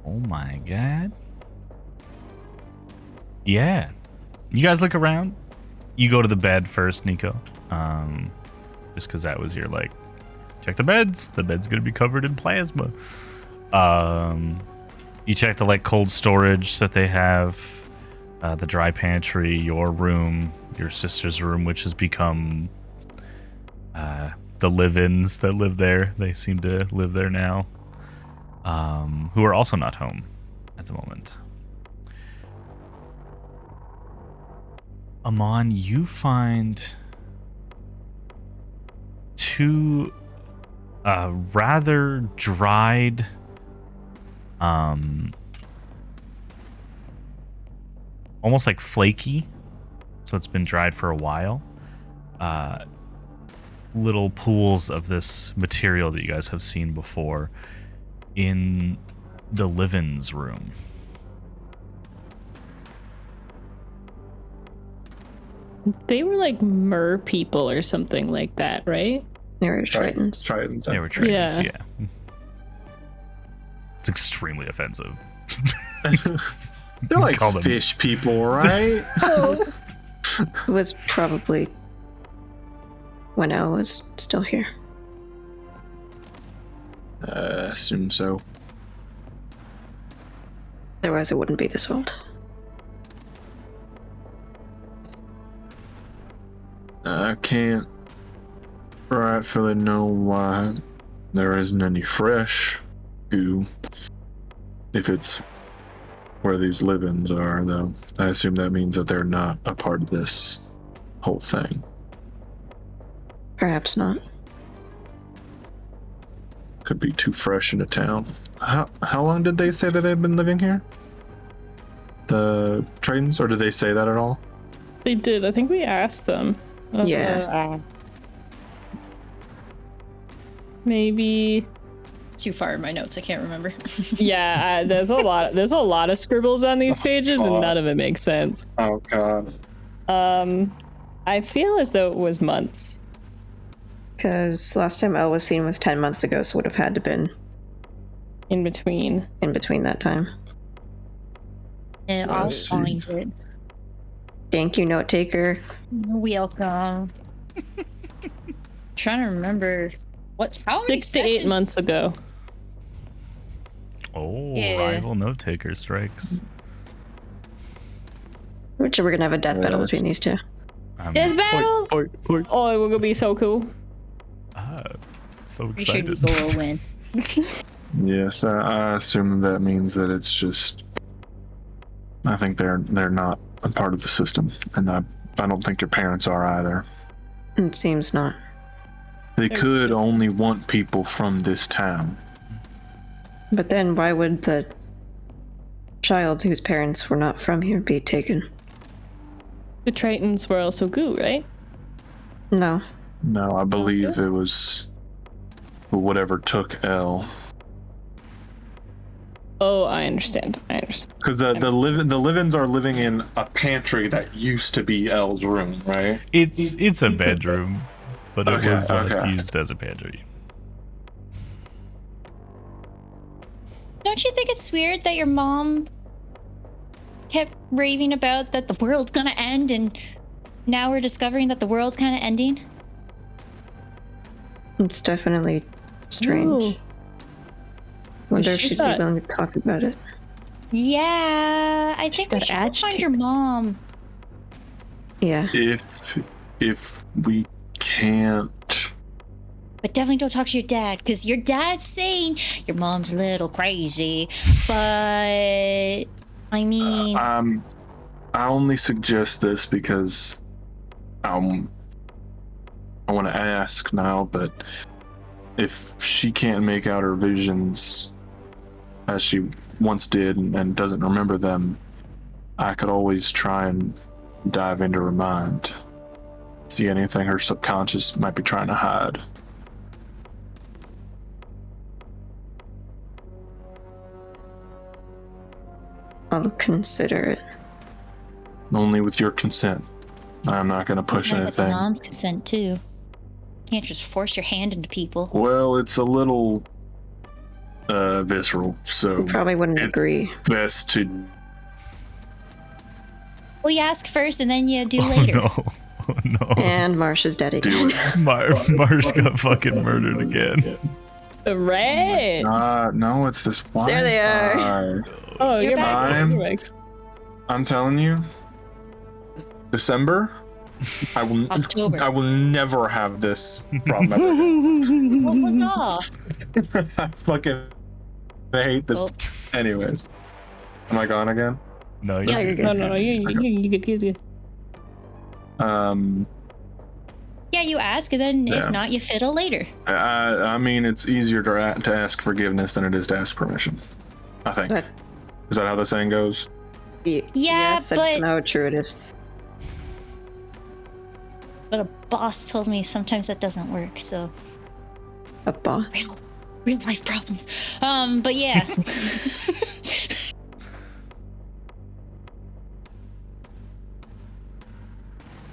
Speaker 2: Oh my god. Yeah. You guys look around. You go to the bed first, Nico. Just because that was your like, check the beds. The bed's gonna be covered in plasma. You check the like cold storage that they have, the dry pantry, your room, your sister's room, which has become the live-ins that live there. They seem to live there now. Who are also not home at the moment. Amon, you find two rather dried almost like flaky, so it's been dried for a while, little pools of this material that you guys have seen before in the live-ins room.
Speaker 7: They were like mer people or something like that, right?
Speaker 6: They were Tritons.
Speaker 4: Tritons.
Speaker 2: They were Tritons,
Speaker 7: Yeah.
Speaker 2: yeah. It's extremely offensive.
Speaker 4: They're like
Speaker 2: Call them-
Speaker 4: fish people, right?
Speaker 6: It was probably when Elle was still here.
Speaker 4: Assume so.
Speaker 6: Otherwise, it wouldn't be this old.
Speaker 4: I can't rightfully know why there isn't any fresh goo. If it's where these live-ins are, though, I assume that means that they're not a part of this whole thing.
Speaker 6: Perhaps not.
Speaker 4: Could be too fresh into town. How long did they say that they've been living here? The Tritons, or did they say that at all?
Speaker 7: They did. I think we asked them.
Speaker 6: Yeah.
Speaker 7: Maybe.
Speaker 8: Too far in my notes, I can't remember.
Speaker 7: Yeah, there's a lot of scribbles on these pages, and none of it makes sense.
Speaker 4: Oh god.
Speaker 7: I feel as though it was months.
Speaker 6: Because last time Elle was seen was 10 months ago, so would have had to been
Speaker 7: In between.
Speaker 6: in between that time.
Speaker 8: And I'll find it.
Speaker 6: Thank you, note taker.
Speaker 8: Welcome. Trying to remember how many
Speaker 7: 6 to 8
Speaker 8: sessions-
Speaker 7: months ago.
Speaker 2: Oh,
Speaker 8: Yeah.
Speaker 2: rival note taker strikes.
Speaker 6: Which we're gonna have a death battle between these two.
Speaker 7: Death battle! Oh, it will gonna be so cool.
Speaker 2: So
Speaker 8: We should
Speaker 2: excited.
Speaker 8: go a win.
Speaker 4: Yes, I assume that means that it's just. I think they're not a part of the system, and I don't think your parents are either.
Speaker 6: It seems not.
Speaker 4: They could only want people from this town.
Speaker 6: But then why would the child whose parents were not from here be taken?
Speaker 7: The Tritons were also goo, right?
Speaker 6: No.
Speaker 4: No, I believe it was whatever took Elle.
Speaker 7: Oh, I understand.
Speaker 4: Because the live-ins are living in a pantry that used to be Elle's room, right?
Speaker 2: It's a bedroom, but it
Speaker 4: Okay,
Speaker 2: was last
Speaker 4: okay.
Speaker 2: used as a pantry.
Speaker 8: Don't you think it's weird that your mom kept raving about that the world's gonna end, and now we're discovering that the world's kind of ending?
Speaker 6: It's definitely strange.
Speaker 7: Ooh.
Speaker 6: Wonder if
Speaker 7: She
Speaker 6: she'd be
Speaker 7: thought-
Speaker 6: willing to talk about it.
Speaker 8: Yeah, I think we
Speaker 7: got
Speaker 8: should go find your mom.
Speaker 6: Yeah.
Speaker 4: If we can't.
Speaker 8: But definitely don't talk to your dad, because your dad's saying your mom's a little crazy. But I mean,
Speaker 4: I only suggest this because I want to ask now, but if she can't make out her visions as she once did and doesn't remember them, I could always try and dive into her mind, see anything her subconscious might be trying to hide.
Speaker 6: I'll consider it.
Speaker 4: Only with your consent. I'm not going to push
Speaker 8: with the
Speaker 4: anything.
Speaker 8: mom's consent too. Can't just force your hand into people.
Speaker 4: Well, it's a little visceral, so
Speaker 6: You probably wouldn't
Speaker 4: it's
Speaker 6: agree.
Speaker 4: best to.
Speaker 8: Well, you ask first and then you do later.
Speaker 2: Oh no.
Speaker 6: And Marsh is dead
Speaker 4: Do
Speaker 6: again.
Speaker 4: it.
Speaker 2: Marsh got fucking murdered again.
Speaker 7: Right.
Speaker 4: No, it's this Wi-Fi.
Speaker 6: There they are.
Speaker 7: Oh,
Speaker 8: You're
Speaker 7: you're
Speaker 8: back.
Speaker 7: back. You're back.
Speaker 4: I'm telling you, December, I will never have this problem ever again.
Speaker 8: What was off?
Speaker 4: I fucking hate this.
Speaker 8: Oh.
Speaker 4: Anyways, am I gone again?
Speaker 2: No,
Speaker 6: Yeah, you're good.
Speaker 7: No, you good.
Speaker 8: Yeah, you ask, and then
Speaker 4: Yeah.
Speaker 8: if not, you fiddle later.
Speaker 4: I mean, it's easier to ask forgiveness than it is to ask permission. I think.
Speaker 6: But-
Speaker 4: Is that how the saying goes?
Speaker 6: Yes, I just
Speaker 8: but-
Speaker 6: don't know how true it is.
Speaker 8: But a boss told me sometimes that doesn't work, so
Speaker 6: A boss.
Speaker 8: real life problems. But yeah.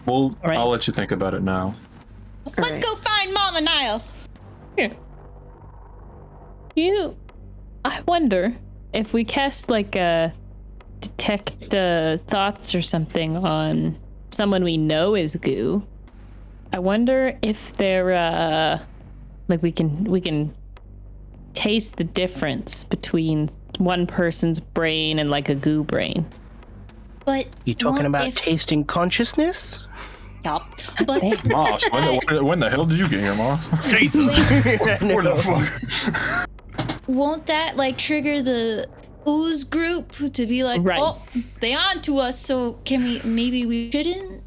Speaker 4: Well,
Speaker 7: All right.
Speaker 4: I'll let you think about it now.
Speaker 8: Let's
Speaker 6: Alright.
Speaker 8: go find Mama Nile.
Speaker 7: Here. I wonder if we cast like a detect thoughts or something on someone we know is goo. I wonder if they're like we can taste the difference between one person's brain and like a goo brain.
Speaker 8: But
Speaker 5: You talking
Speaker 8: what
Speaker 5: about
Speaker 8: if-
Speaker 5: tasting consciousness?
Speaker 8: Yup. But
Speaker 4: Moss, when the hell did you get here, Moss?
Speaker 2: Jesus.
Speaker 4: Where the fuck?
Speaker 8: won't that like trigger the ooze group to be like,
Speaker 7: Right.
Speaker 8: oh, they on to us, so maybe we shouldn't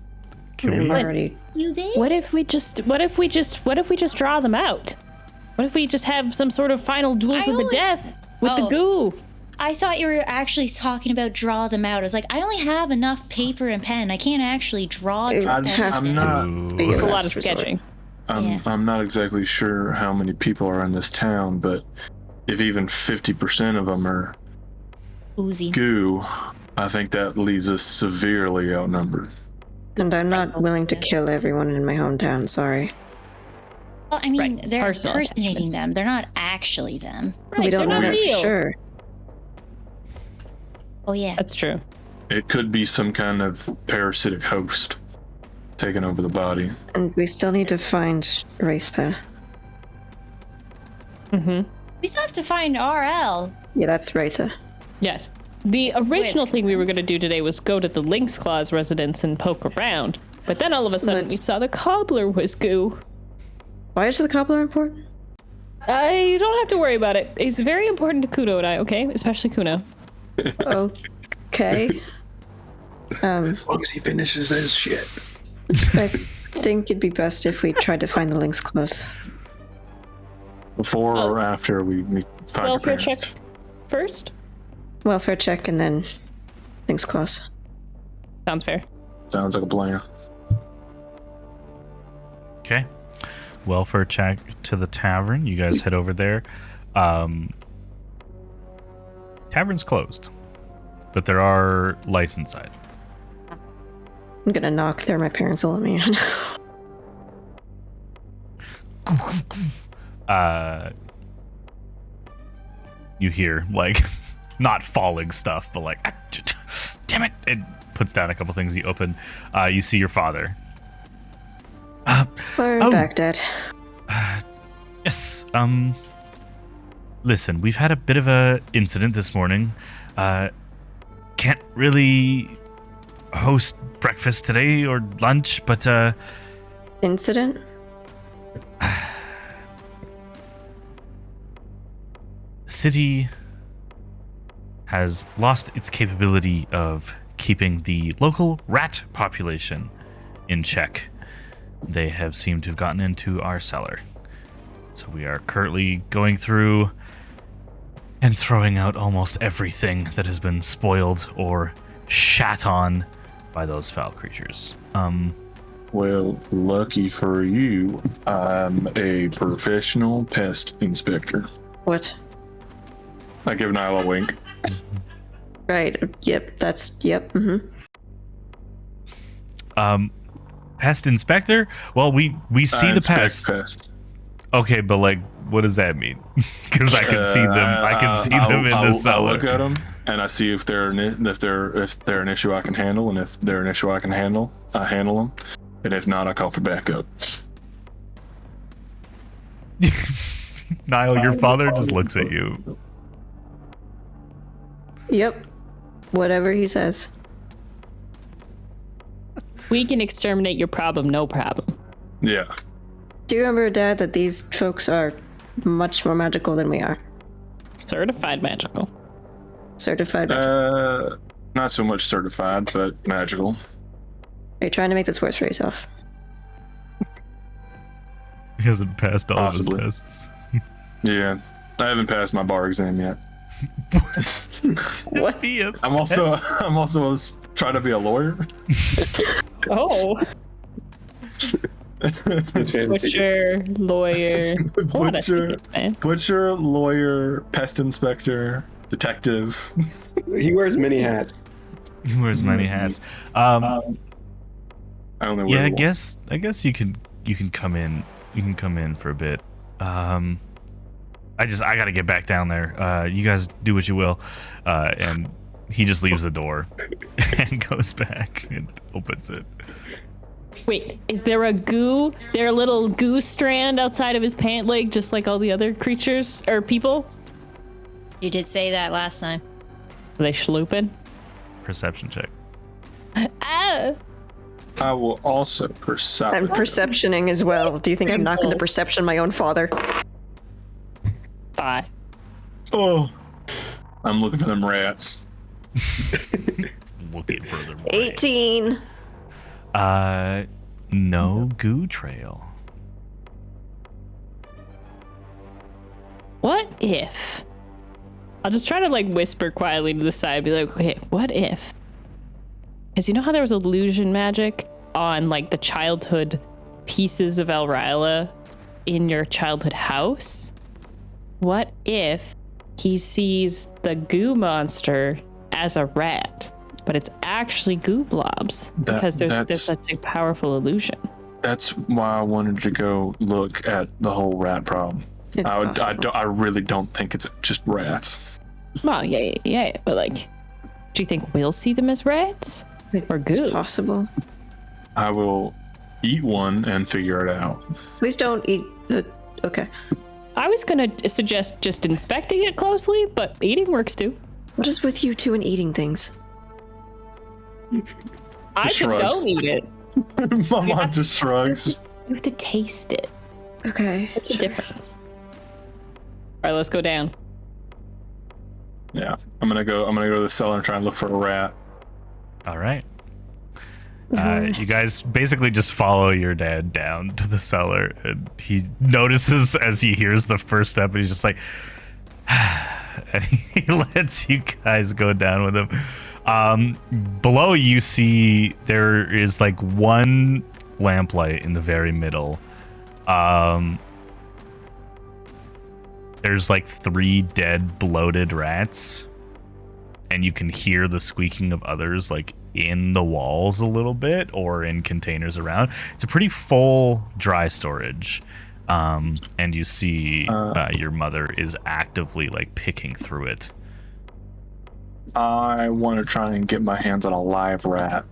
Speaker 2: Can we?
Speaker 6: Already.
Speaker 8: do that?
Speaker 7: What if we just draw them out? What if we just have some sort of final duel
Speaker 8: I
Speaker 7: to the
Speaker 8: only-
Speaker 7: death with the
Speaker 8: Oh.
Speaker 7: goo?
Speaker 8: I thought you were actually talking about draw them out. I was like, I only have enough paper and pen. I can't actually draw.
Speaker 6: It would
Speaker 4: I'm
Speaker 6: have
Speaker 8: anything.
Speaker 4: not-
Speaker 6: to be
Speaker 7: It's a lot
Speaker 6: last
Speaker 7: of
Speaker 6: resort.
Speaker 7: sketching.
Speaker 8: Yeah.
Speaker 4: I'm not exactly sure how many people are in this town, but if even 50% of them are
Speaker 8: Oozy.
Speaker 4: goo, I think that leaves us severely outnumbered.
Speaker 6: And I'm not willing to kill everyone in my hometown, sorry.
Speaker 8: Well, I mean, they're
Speaker 7: Personal
Speaker 8: impersonating
Speaker 7: attachments.
Speaker 8: them. They're not actually them.
Speaker 6: We don't
Speaker 7: they're
Speaker 6: know
Speaker 7: not
Speaker 6: that
Speaker 7: real.
Speaker 6: for sure.
Speaker 8: Oh yeah.
Speaker 7: That's true.
Speaker 4: It could be some kind of parasitic host taking over the body.
Speaker 6: And we still need to find Raitha.
Speaker 7: Mm-hmm.
Speaker 8: We still have to find RL.
Speaker 6: Yeah, that's Raitha.
Speaker 7: Yes. The
Speaker 8: It's a
Speaker 7: original
Speaker 8: whisk,
Speaker 7: thing we
Speaker 8: isn't
Speaker 7: were
Speaker 8: it?
Speaker 7: going to do today was go to the Lynx Claws residence and poke around. But then all of a sudden we
Speaker 6: Let's-
Speaker 7: saw the cobbler was goo.
Speaker 6: Why is the cobbler important?
Speaker 7: You don't have to worry about it. It's very important to Kuno and I, okay? Especially Kuno.
Speaker 6: Okay.
Speaker 4: As long as he finishes his shit.
Speaker 6: I think it'd be best if we tried to find the Lynx Claws.
Speaker 4: Before or after we find your
Speaker 7: Welfare
Speaker 4: parents.
Speaker 7: check first?
Speaker 6: Welfare check and then Lynx Claws.
Speaker 7: Sounds fair.
Speaker 4: Sounds like a plan.
Speaker 2: Okay. Welfare check to the tavern. You guys head over there. Tavern's closed, but there are lights inside.
Speaker 6: I'm gonna knock there. My parents will let me in.
Speaker 2: You hear like not falling stuff, but like, damn it! It puts down a couple things. You open. You see your father.
Speaker 6: We're
Speaker 2: Oh.
Speaker 6: back, Dad.
Speaker 2: Yes. Listen, we've had a bit of a incident this morning. Can't really host breakfast today or lunch, but
Speaker 6: Incident?
Speaker 2: city has lost its capability of keeping the local rat population in check. They have seemed to have gotten into our cellar. So we are currently going through and throwing out almost everything that has been spoiled or shat on by those foul creatures.
Speaker 4: Well, lucky for you, I'm a professional pest inspector.
Speaker 6: What?
Speaker 4: I give Nyla a wink.
Speaker 6: Right. Yep. Yep.
Speaker 2: Pest inspector? Well, we see the
Speaker 4: inspect
Speaker 2: pests.
Speaker 4: pests.
Speaker 2: Okay, but like, what does that mean? Because I can see them. I can see them in the cellar.
Speaker 4: I'll look at them and I see if they're an issue I can handle, and if they're an issue I can handle, I handle them, and if not, I call for backup.
Speaker 2: Niall, your father just looks at you.
Speaker 6: Yep. Whatever he says.
Speaker 7: We can exterminate your problem, no problem.
Speaker 4: Yeah.
Speaker 6: Do you remember, Dad, that these folks are much more magical than we are?
Speaker 7: Certified magical.
Speaker 6: Certified.
Speaker 4: Not so much certified, but magical.
Speaker 6: Are you trying to make this worse for yourself?
Speaker 2: He hasn't passed all
Speaker 4: Possibly.
Speaker 2: of his tests.
Speaker 4: Yeah. I haven't passed my bar exam yet.
Speaker 6: What?
Speaker 4: I'm also trying to be a lawyer.
Speaker 7: Oh. Butcher, lawyer.
Speaker 4: Butcher, lawyer, pest inspector, detective.
Speaker 1: He wears many hats.
Speaker 2: He wears many hats.
Speaker 4: I only wear
Speaker 2: Yeah, I
Speaker 4: one.
Speaker 2: guess you can come in. You can come in for a bit. I gotta get back down there. You guys do what you will. And he just leaves the door and goes back and opens it.
Speaker 7: Wait, is there a little goo strand outside of his pant leg, just like all the other creatures or people?
Speaker 8: You did say that last time.
Speaker 7: Are they schlooping?
Speaker 2: Perception check.
Speaker 7: Ah!
Speaker 4: I will also percept.
Speaker 6: I'm perceptioning as well. Do you think I'm not going to perception my own father?
Speaker 7: 5.
Speaker 4: Oh, I'm looking for them rats.
Speaker 2: Looking for the
Speaker 6: 18.
Speaker 2: No goo trail.
Speaker 7: What if? I'll just try to like whisper quietly to the side, be like, okay, what if? Because you know how there was illusion magic on like the childhood pieces of Elryla in your childhood house? What if he sees the goo monster as a rat, but it's actually goo blobs because there's such a powerful illusion?
Speaker 4: That's why I wanted to go look at the whole rat problem. I really don't think it's just rats.
Speaker 7: Well, yeah, but like, do you think we'll see them as rats or goo?
Speaker 6: It's possible.
Speaker 4: I will eat one and figure it out.
Speaker 6: Please don't eat the... Okay.
Speaker 7: I was gonna suggest just inspecting it closely, but eating works too.
Speaker 6: What is with you two and eating things?
Speaker 7: I can go
Speaker 4: shrugs.
Speaker 7: eat it.
Speaker 4: My mom just shrugs.
Speaker 7: You have to taste it.
Speaker 6: Okay.
Speaker 7: What's the difference? All right, let's go down.
Speaker 4: Yeah, I'm gonna go to the cellar and try and look for a rat.
Speaker 2: All right. You guys basically just follow your dad down to the cellar, and he notices as he hears the first step, and he's just like, and he lets you guys go down with him. Below you see there is like one lamplight in the very middle. There's like 3 dead bloated rats, and you can hear the squeaking of others like in the walls a little bit or in containers around. It's a pretty full dry storage. And you see your mother is actively like picking through it.
Speaker 4: I want to try and get my hands on a live rat.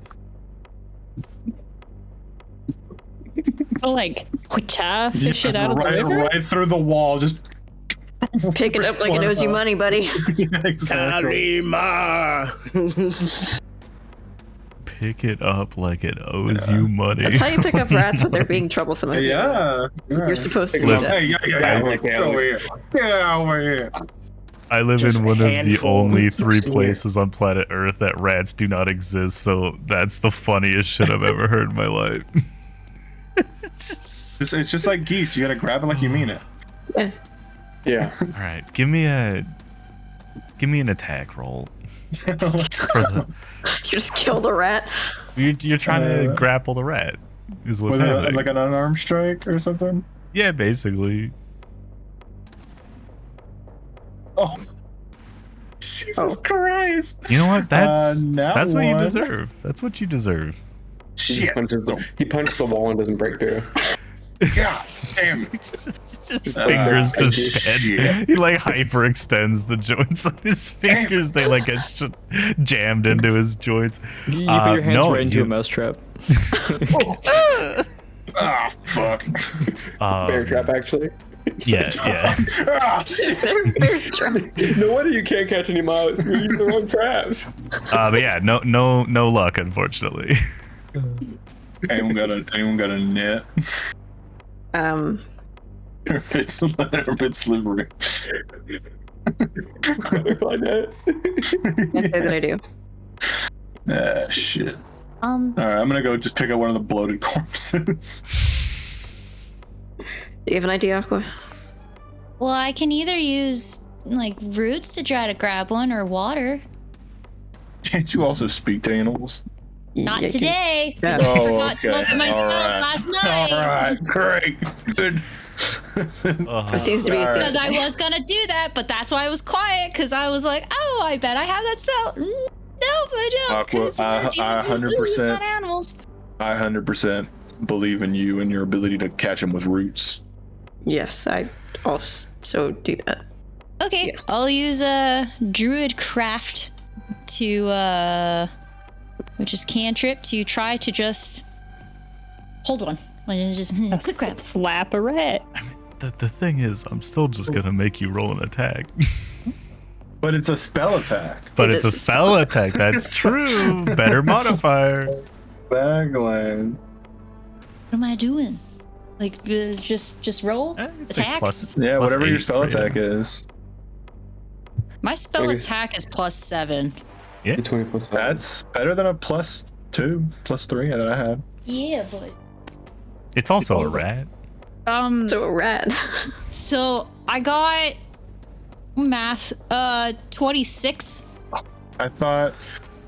Speaker 7: Oh, like, fish it out of the river?
Speaker 4: Right through the wall, just
Speaker 6: Pick it up like it owes you money, buddy.
Speaker 4: exactly.
Speaker 5: Karima!
Speaker 2: Pick it up like it owes you money.
Speaker 6: That's how you pick up rats when they're being troublesome.
Speaker 4: Yeah.
Speaker 6: You're supposed to do
Speaker 2: Listen,
Speaker 6: that.
Speaker 4: Hey, get over here. Get over here.
Speaker 2: I live
Speaker 5: Just
Speaker 2: in one of the
Speaker 5: handful.
Speaker 2: only 3
Speaker 4: Swear.
Speaker 2: places on planet Earth that rats do not exist, so that's the funniest shit I've ever heard in my life.
Speaker 4: It's just like geese. You gotta grab it like you mean it.
Speaker 1: Yeah.
Speaker 2: All right, give me an attack roll. For the,
Speaker 6: You just killed a rat.
Speaker 2: you're trying to grapple the rat, is what's
Speaker 4: With
Speaker 2: happening.
Speaker 4: like an unarmed strike or something.
Speaker 2: Yeah, basically.
Speaker 4: Oh. Jesus Christ.
Speaker 2: You know what? That's
Speaker 4: nat
Speaker 2: what you
Speaker 4: one.
Speaker 2: deserve. That's what you deserve.
Speaker 1: He punches the wall and doesn't break through.
Speaker 4: God damn it.
Speaker 2: His fingers just bend.
Speaker 4: shit.
Speaker 2: He like hyperextends the joints on his fingers. They like get jammed into his joints.
Speaker 3: You put your hands
Speaker 2: no,
Speaker 3: right into
Speaker 2: you-
Speaker 3: a mousetrap.
Speaker 4: Ah, fuck.
Speaker 1: Bear trap, actually.
Speaker 2: Yeah, yeah.
Speaker 4: Ah, shit.
Speaker 6: Bear trap.
Speaker 1: No wonder you can't catch any mouse. You use the wrong traps.
Speaker 2: But yeah, no luck, unfortunately.
Speaker 4: Anyone got a net? It's slippery.
Speaker 1: Butterfly net.
Speaker 6: Can't say that I do.
Speaker 4: Ah, shit. Alright, I'm gonna go just pick up one of the bloated corpses.
Speaker 6: Do you have an idea, Aqua?
Speaker 8: Well, I can either use like roots to try to grab one or water.
Speaker 4: Can't you also speak to animals?
Speaker 8: Not
Speaker 6: Yeah,
Speaker 8: today, because
Speaker 6: Yeah.
Speaker 8: I
Speaker 4: Oh,
Speaker 8: forgot to
Speaker 4: okay.
Speaker 8: look at my spells
Speaker 4: Alright.
Speaker 8: last night.
Speaker 4: Alright, great. Good.
Speaker 6: It seems to be a
Speaker 4: Alright.
Speaker 8: Because I was gonna do that, but that's why I was quiet. Because I was like, "Oh, I bet I have that spell." Nope, I don't.
Speaker 4: Aqua,
Speaker 8: 'Cause we're
Speaker 4: I
Speaker 8: dealing with ooze,
Speaker 4: 100%.
Speaker 8: not animals.
Speaker 4: I 100% believe in you and your ability to catch them with roots.
Speaker 6: Yes, I also do that.
Speaker 8: Okay,
Speaker 6: Yes.
Speaker 8: I'll use a druid craft to which is cantrip to try to just hold one. Just quick grab.
Speaker 7: Slap a rat.
Speaker 2: The thing is, I'm still just gonna make you roll an attack.
Speaker 4: But it's a spell attack.
Speaker 2: But
Speaker 6: It
Speaker 2: it's a
Speaker 6: is a
Speaker 2: spell attack. That's true. Better modifier.
Speaker 4: Bagland.
Speaker 8: What am I doing? Like just roll
Speaker 2: It's like
Speaker 8: attack.
Speaker 4: Yeah,
Speaker 2: plus
Speaker 4: whatever your
Speaker 2: 8
Speaker 4: spell
Speaker 2: for you.
Speaker 4: attack is.
Speaker 8: My spell
Speaker 1: Maybe-
Speaker 8: attack is +7.
Speaker 1: Between plus five.
Speaker 4: That's better than a +2, +3 that I had.
Speaker 8: Yeah, but
Speaker 2: It's also a rat.
Speaker 6: So a rat.
Speaker 8: so I got math 26.
Speaker 4: I thought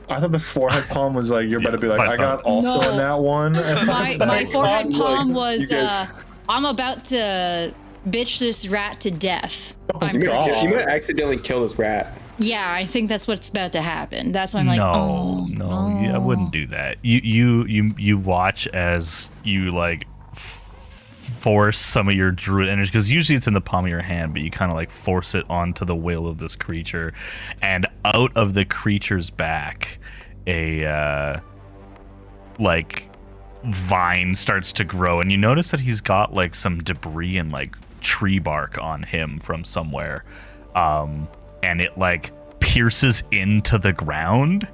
Speaker 4: the forehead palm was like you're about to be like
Speaker 2: I
Speaker 4: I got
Speaker 2: thought-
Speaker 4: also
Speaker 8: No.
Speaker 4: in that one. And I
Speaker 8: My
Speaker 4: was
Speaker 8: my
Speaker 4: like,
Speaker 8: forehead
Speaker 4: like,
Speaker 8: palm
Speaker 4: you
Speaker 8: was
Speaker 4: guys-
Speaker 8: I'm about to bitch this rat to death. I'm
Speaker 1: You
Speaker 8: pretty
Speaker 1: might,
Speaker 8: sure.
Speaker 1: you might accidentally kill this rat.
Speaker 8: Yeah, I think that's what's about to happen. That's why I'm like,
Speaker 2: no,
Speaker 8: oh,
Speaker 2: I wouldn't do that. You watch as you like force some of your druid energy, because usually it's in the palm of your hand, but you kind of like force it onto the will of this creature, and out of the creature's back, a like vine starts to grow, and you notice that he's got like some debris and like tree bark on him from somewhere, and it like pierces into the ground,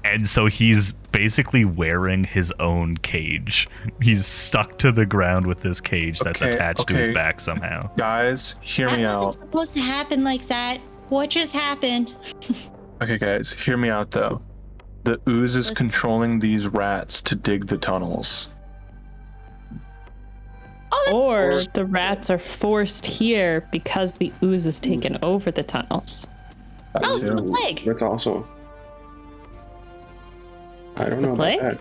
Speaker 2: and so he's basically wearing his own cage. He's stuck to the ground with this cage that's
Speaker 4: Okay,
Speaker 2: attached to his
Speaker 4: okay.
Speaker 2: back somehow.
Speaker 4: Guys, hear
Speaker 8: that
Speaker 4: me
Speaker 8: wasn't
Speaker 4: out.
Speaker 8: supposed to happen like that. What just happened?
Speaker 4: Okay, guys, hear me out though. The ooze is
Speaker 8: Listen.
Speaker 4: controlling these rats to dig the tunnels.
Speaker 7: Or the rats are forced here because the ooze has taken over the tunnels.
Speaker 8: Oh, so the plague.
Speaker 1: That's also. I don't know about
Speaker 7: plague?
Speaker 1: that.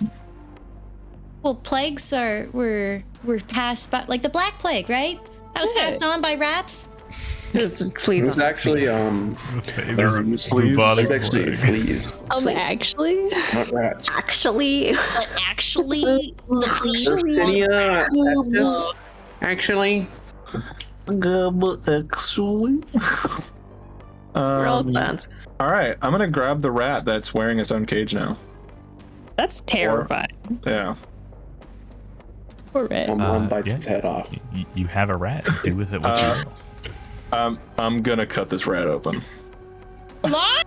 Speaker 8: Well, plagues were passed by, like the Black Plague, right? That was
Speaker 7: Yeah.
Speaker 8: passed on by rats.
Speaker 6: Just
Speaker 1: It
Speaker 6: please.
Speaker 1: was actually
Speaker 2: Famous
Speaker 4: Please.
Speaker 2: bubonic
Speaker 1: It's actually
Speaker 2: plague.
Speaker 1: fleas,
Speaker 7: Actually,
Speaker 1: not rats.
Speaker 6: Actually,
Speaker 8: But actually, the flea.
Speaker 1: Yersinia pestis, actually.
Speaker 6: we're all
Speaker 4: Um,
Speaker 6: plants.
Speaker 4: all right, I'm gonna grab the rat that's wearing its own cage now.
Speaker 7: that's terrifying.
Speaker 4: Yeah.
Speaker 7: Poor rat.
Speaker 1: My mom bites
Speaker 2: yeah.
Speaker 1: its head off.
Speaker 2: You have a rat. Do with it what you will.
Speaker 4: I'm gonna cut this rat open.
Speaker 8: What?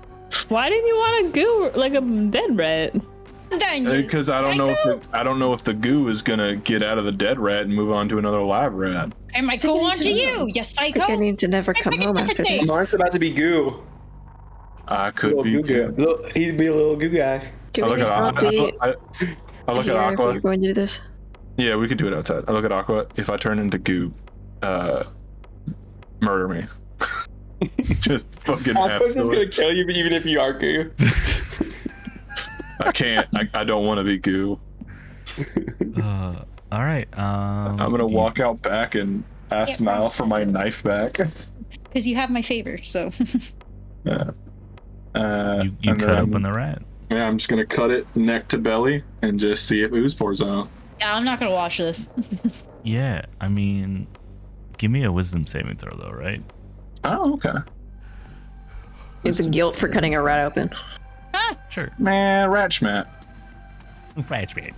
Speaker 7: Why didn't you want to goo like a dead rat?
Speaker 8: Then you
Speaker 4: Because I don't know if the goo is gonna get out of the dead rat and move on to another live rat.
Speaker 8: I might go on to you, you psycho.
Speaker 6: I need to never come home after this.
Speaker 1: Mark's about to be goo.
Speaker 4: I could be goo.
Speaker 1: He'd be a little goo guy.
Speaker 6: Can
Speaker 4: I
Speaker 6: we
Speaker 4: look
Speaker 6: just
Speaker 4: at
Speaker 6: not be
Speaker 4: I look
Speaker 6: here
Speaker 4: at
Speaker 6: if we're
Speaker 4: Aqua.
Speaker 6: going to do this?
Speaker 4: Yeah, we could do it outside. I look at Aqua. If I turn into goo, murder me. Just fucking
Speaker 1: Aqua's just
Speaker 4: absolutely.
Speaker 1: gonna kill you even if you are goo.
Speaker 4: I can't. I don't want to be goo.
Speaker 2: All right.
Speaker 4: I'm gonna walk out back and ask Niall for my knife back.
Speaker 8: Because you have my favor, so.
Speaker 4: Yeah.
Speaker 2: You
Speaker 4: and
Speaker 2: cut
Speaker 4: then,
Speaker 2: open the rat.
Speaker 4: Yeah, I'm just gonna cut it neck to belly and just see if ooze pours out.
Speaker 8: Yeah, I'm not gonna watch this.
Speaker 2: Yeah, I mean, give me a wisdom saving throw though, right?
Speaker 4: Oh, okay.
Speaker 6: It's guilt for cutting a rat open.
Speaker 2: Sure.
Speaker 4: Man, rat schmat.
Speaker 2: Rat schmat.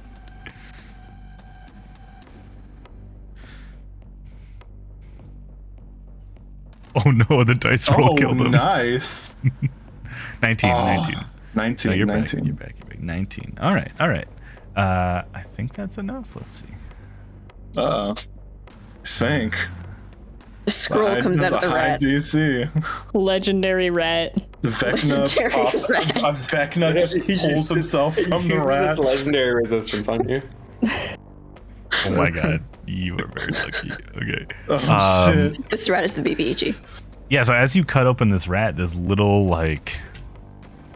Speaker 2: Oh no, the dice roll killed him.
Speaker 4: Nice.
Speaker 2: 19.
Speaker 4: Oh,
Speaker 2: 19.
Speaker 4: 19.
Speaker 2: No, you're
Speaker 4: 19.
Speaker 2: back. You're back. 19. All right. I think that's enough. Let's see.
Speaker 4: I think.
Speaker 6: A scroll comes out of the rat.
Speaker 4: DC.
Speaker 7: Legendary rat.
Speaker 6: Legendary rat.
Speaker 4: A Vecna just pulls himself from the rat.
Speaker 1: Legendary resistance on you.
Speaker 2: Oh my god. You are very lucky. Okay.
Speaker 4: Oh, shit.
Speaker 6: This rat is the BBEG.
Speaker 2: Yeah, so as you cut open this rat, this little, like,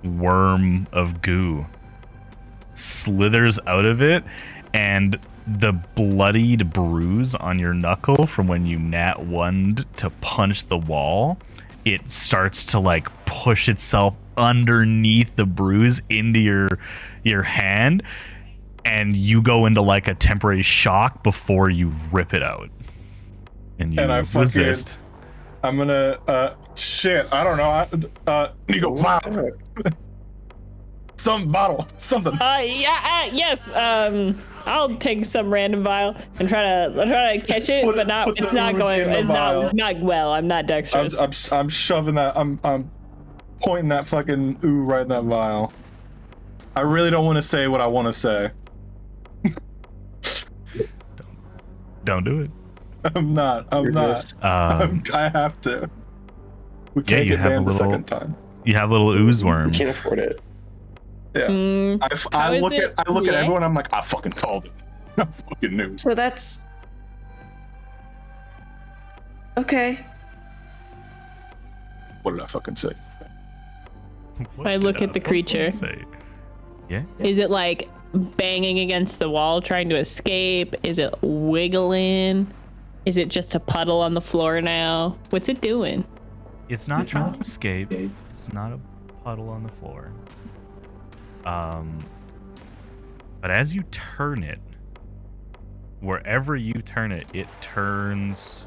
Speaker 2: worm of goo slithers out of it, and the bloodied bruise on your knuckle from when you nat 1'd to punch the wall, it starts to, like, push itself underneath the bruise into your hand, and you go into, like, a temporary shock before you rip it out. And you
Speaker 4: And I
Speaker 2: resist.
Speaker 4: I'm gonna, shit, I don't know. You go, wow. Some bottle, something.
Speaker 7: Yes. I'll take some random vial and try to catch it, but not. It's not going. It's not well. I'm not dexterous.
Speaker 4: I'm shoving that. I'm pointing that fucking ooh right in that vial. I really don't want to say what I want to say.
Speaker 2: Don't do it.
Speaker 4: I'm not. I have to. We can't get banned a second time.
Speaker 2: You have a little ooze worm.
Speaker 1: Can't afford it.
Speaker 4: Yeah. I look at
Speaker 7: Yeah.
Speaker 4: everyone. I'm like, I fucking called it. I fucking knew.
Speaker 6: So that's okay.
Speaker 4: What did I fucking say?
Speaker 7: I look at the creature.
Speaker 2: Yeah.
Speaker 7: Is it like banging against the wall trying to escape? Is it wiggling? Is it just a puddle on the floor now? What's it doing?
Speaker 2: It's not trying to escape. It's not a puddle on the floor. But as you turn it, wherever you turn it, it turns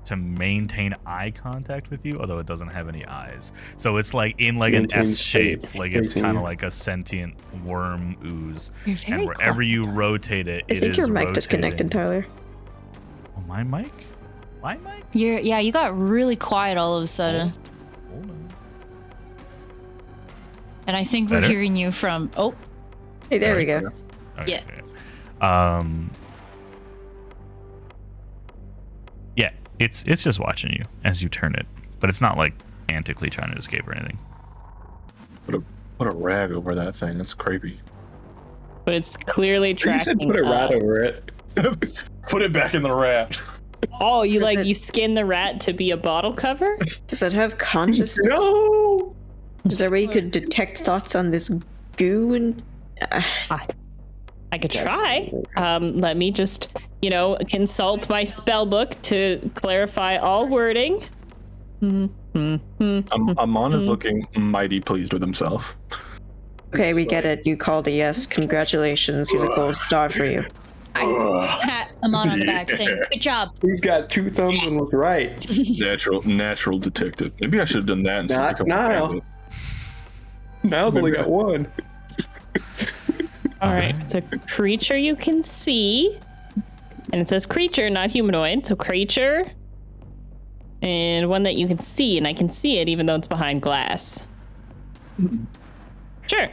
Speaker 2: to maintain eye contact with you, although it doesn't have any eyes. So it's like in like an S shape, like it's kind of like a sentient worm ooze.
Speaker 8: You're very
Speaker 2: And wherever you rotate it,
Speaker 6: I think your mic disconnected, Tyler.
Speaker 2: Oh, my mic? My mic?
Speaker 8: You got really quiet all of a sudden.
Speaker 2: Hold on.
Speaker 8: And I think we're
Speaker 2: Better?
Speaker 8: hearing you from
Speaker 6: Hey, there we go.
Speaker 2: Okay.
Speaker 8: Yeah.
Speaker 2: Yeah, it's just watching you as you turn it, but it's not like antically trying to escape or anything.
Speaker 4: Put a rag over that thing. That's creepy.
Speaker 7: But it's clearly
Speaker 1: You
Speaker 7: tracking.
Speaker 1: said put a rat
Speaker 7: us.
Speaker 1: over it.
Speaker 4: Put it back in the rat.
Speaker 7: Oh, you
Speaker 6: Does
Speaker 7: like
Speaker 6: it-
Speaker 7: you skin the rat to be a bottle cover?
Speaker 6: Does it have consciousness?
Speaker 1: No.
Speaker 6: Is there a way you could detect thoughts on this goo and?
Speaker 7: I could try. Let me just, consult my spell book to clarify all wording.
Speaker 4: Amon is looking mighty pleased with himself.
Speaker 6: Okay, we get it. You called a yes. Congratulations. Here's a gold star for you.
Speaker 8: I pat Amon on the back saying, "Good job."
Speaker 1: He's got 2 thumbs and was right.
Speaker 4: Natural detective. Maybe I should have done that instead
Speaker 1: Not
Speaker 4: of becoming a
Speaker 1: Niall.
Speaker 4: bandit.
Speaker 1: Niall's only got 1.
Speaker 7: All right, the creature you can see, and it says creature, not humanoid. So creature, and one that you can see, and I can see it even though it's behind glass. Sure.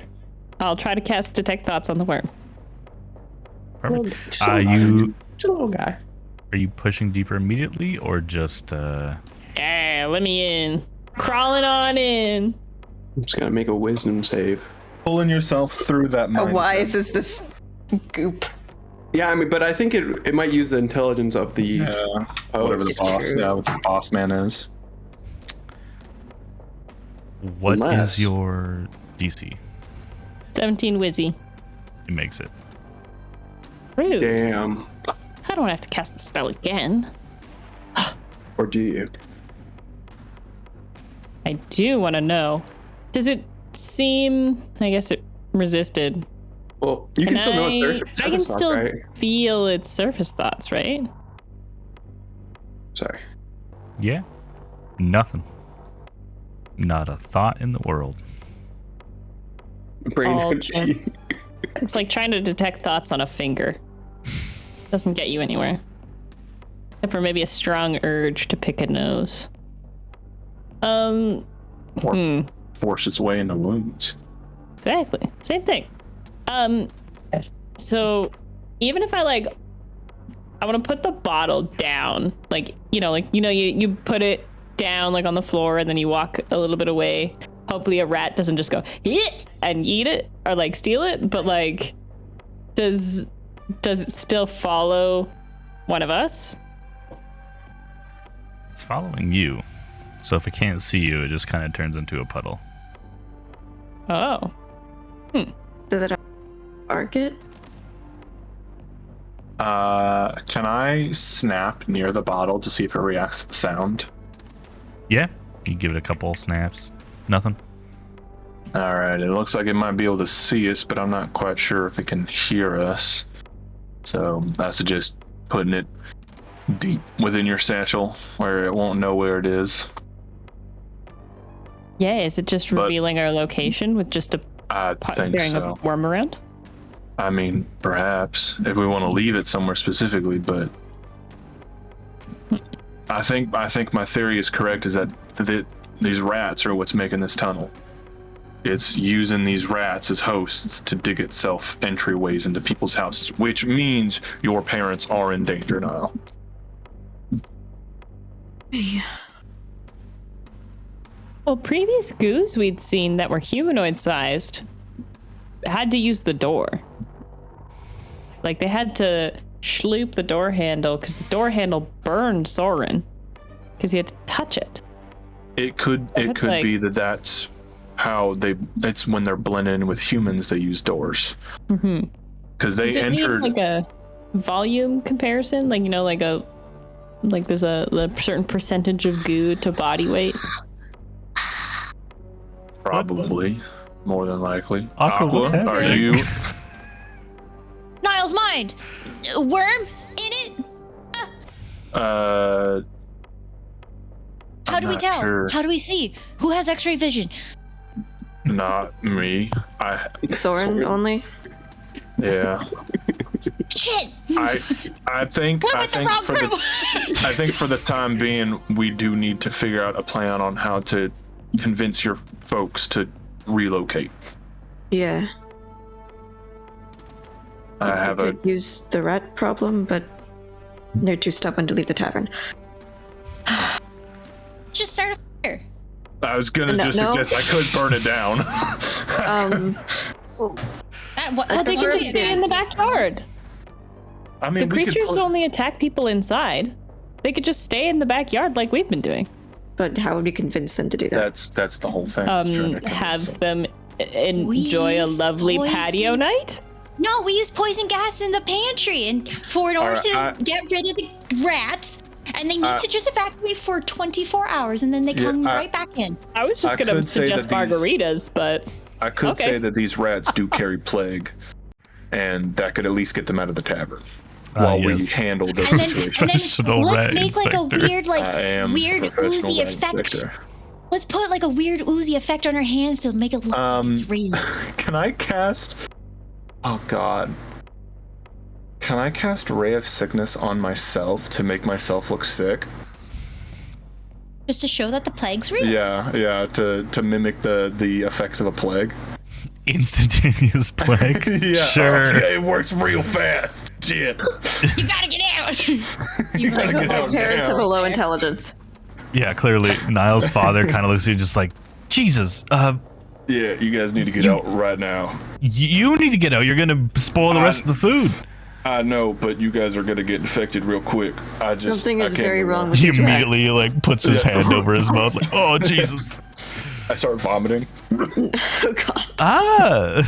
Speaker 7: I'll try to cast Detect Thoughts on the worm.
Speaker 2: Perfect.
Speaker 1: Just a little guy.
Speaker 2: Are you pushing deeper immediately or just
Speaker 7: Yeah, let me in. Crawling on in.
Speaker 1: I'm just gonna make a wisdom save.
Speaker 4: Pulling yourself through that
Speaker 6: How
Speaker 4: mind.
Speaker 6: wise is this goop?
Speaker 1: Yeah, I mean, but I think it might use the intelligence of the
Speaker 4: Whatever the
Speaker 1: host.
Speaker 4: boss, what the boss man is.
Speaker 2: what
Speaker 1: Unless-
Speaker 2: is your DC?
Speaker 7: 17 Wizzy.
Speaker 2: It makes it.
Speaker 7: Rude.
Speaker 1: Damn.
Speaker 7: I don't have to cast the spell again.
Speaker 1: Or do you?
Speaker 7: I do want to know. Does it seem? I guess it resisted.
Speaker 1: Well, you can still know it's surface
Speaker 7: I can
Speaker 1: thought,
Speaker 7: still
Speaker 1: right?
Speaker 7: feel its surface thoughts, right?
Speaker 1: Sorry.
Speaker 2: Yeah. Nothing. Not a thought in the world.
Speaker 1: Brain
Speaker 7: All
Speaker 1: empty.
Speaker 7: just- It's like trying to detect thoughts on a finger. Doesn't get you anywhere. Except for maybe a strong urge to pick a nose.
Speaker 4: Force its way into wounds.
Speaker 7: Exactly. Same thing. So even if I want to put the bottle down, you put it down like on the floor and then you walk a little bit away. Hopefully a rat doesn't just go and eat it or like steal it, but like does it still follow one of us?
Speaker 2: It's following you. So if it can't see you, it just kind of turns into a puddle.
Speaker 7: Oh.
Speaker 6: Does it have a target?
Speaker 4: Can I snap near the bottle to see if it reacts to the sound?
Speaker 2: Yeah. You give it a couple snaps. Nothing.
Speaker 4: Alright, it looks like it might be able to see us, but I'm not quite sure if it can hear us. So I suggest putting it deep within your satchel where it won't know where it is.
Speaker 7: Yeah, is it just
Speaker 4: But-
Speaker 7: revealing our location with just a
Speaker 4: I think
Speaker 7: carrying
Speaker 4: so.
Speaker 7: a worm around?
Speaker 4: I mean, perhaps if we want to leave it somewhere specifically, but I think my theory is correct. Is that these rats are what's making this tunnel. It's using these rats as hosts to dig itself entryways into people's houses, which means your parents are in danger now.
Speaker 7: Well, previous goos we'd seen that were humanoid sized had to use the door. Like they had to schloop the door handle because the door handle burned Soren because he had to touch it.
Speaker 4: It could
Speaker 7: like-
Speaker 4: be that's how it's when they're blending in with humans they use doors.
Speaker 7: Mm-hmm.
Speaker 4: Because they
Speaker 7: Does it
Speaker 4: entered.
Speaker 7: need like a volume comparison? Like, there's a certain percentage of goo to body weight?
Speaker 4: Probably, more than likely.
Speaker 2: Aqua, what's
Speaker 4: are
Speaker 2: happening?
Speaker 4: you?
Speaker 8: Niles' mind. Worm in it. How do we
Speaker 4: not
Speaker 8: tell?
Speaker 4: sure.
Speaker 8: How do we see? Who has X-ray vision?
Speaker 4: Not me.
Speaker 6: Soren only?
Speaker 4: Yeah.
Speaker 8: Shit.
Speaker 4: I think
Speaker 8: We're
Speaker 4: I
Speaker 8: with the
Speaker 4: think
Speaker 8: wrong
Speaker 4: for
Speaker 8: group.
Speaker 4: I think for the time being we do need to figure out a plan on how to convince your folks to relocate.
Speaker 6: Yeah.
Speaker 4: I have a
Speaker 6: could use the rat problem, but they're too stubborn to leave the tavern.
Speaker 8: Just start a fire.
Speaker 4: I was gonna
Speaker 6: No,
Speaker 4: just
Speaker 6: no.
Speaker 4: suggest I could burn it down.
Speaker 8: That's
Speaker 7: They
Speaker 8: a
Speaker 7: can
Speaker 8: good
Speaker 7: just stay in the backyard.
Speaker 4: I mean,
Speaker 7: The
Speaker 4: we could
Speaker 7: creatures
Speaker 4: put-
Speaker 7: only attack people inside. They could just stay in the backyard like we've been doing.
Speaker 6: But how would we convince them to do that?
Speaker 4: That's the whole thing. is trying to convince
Speaker 7: Have
Speaker 4: them.
Speaker 7: them enjoy a
Speaker 8: use
Speaker 7: lovely
Speaker 8: poison.
Speaker 7: patio night?
Speaker 8: No, we use poison gas in the pantry, and in order
Speaker 4: Alright,
Speaker 8: to get rid of the rats, and they need to just evacuate for 24 hours, and then they come right back in.
Speaker 7: I was just
Speaker 4: I
Speaker 7: gonna
Speaker 4: could say
Speaker 7: suggest
Speaker 4: that these-
Speaker 7: margaritas, but
Speaker 4: I could
Speaker 7: okay.
Speaker 4: say that these rats do carry plague, and that could at least get them out of the tavern while we
Speaker 2: yes.
Speaker 4: handle the
Speaker 8: And then,
Speaker 4: situation.
Speaker 2: Professional
Speaker 8: let's
Speaker 2: rat
Speaker 8: make like a
Speaker 2: inspector.
Speaker 8: weird,
Speaker 4: I am
Speaker 8: weird
Speaker 4: professional
Speaker 8: oozy
Speaker 4: rat
Speaker 8: effect.
Speaker 4: inspector.
Speaker 8: Let's put like a weird oozy effect on our hands to make it look like it's real.
Speaker 4: Can I cast? Oh God. Can I cast Ray of Sickness on myself to make myself look sick?
Speaker 8: Just to show that the plague's real.
Speaker 4: Yeah, to mimic the effects of a plague.
Speaker 2: Instantaneous plague. Sure.
Speaker 4: Okay, it works real fast. Shit.
Speaker 8: You gotta get out.
Speaker 4: You gotta get out
Speaker 6: Parents of a
Speaker 4: now.
Speaker 6: low intelligence.
Speaker 2: Yeah, clearly Niall's father kind of looks at you just like, Jesus,
Speaker 4: Yeah, you guys need to get out right now.
Speaker 2: you need to get out. You're gonna spoil the rest of the food.
Speaker 4: I know, but you guys are gonna get infected real quick.
Speaker 6: Something is
Speaker 4: I can't
Speaker 6: very
Speaker 4: do
Speaker 6: wrong
Speaker 4: that.
Speaker 6: with
Speaker 2: He
Speaker 6: these rats.
Speaker 2: immediately like puts his hand over his mouth like, oh Jesus.
Speaker 4: I start vomiting.
Speaker 6: Oh god.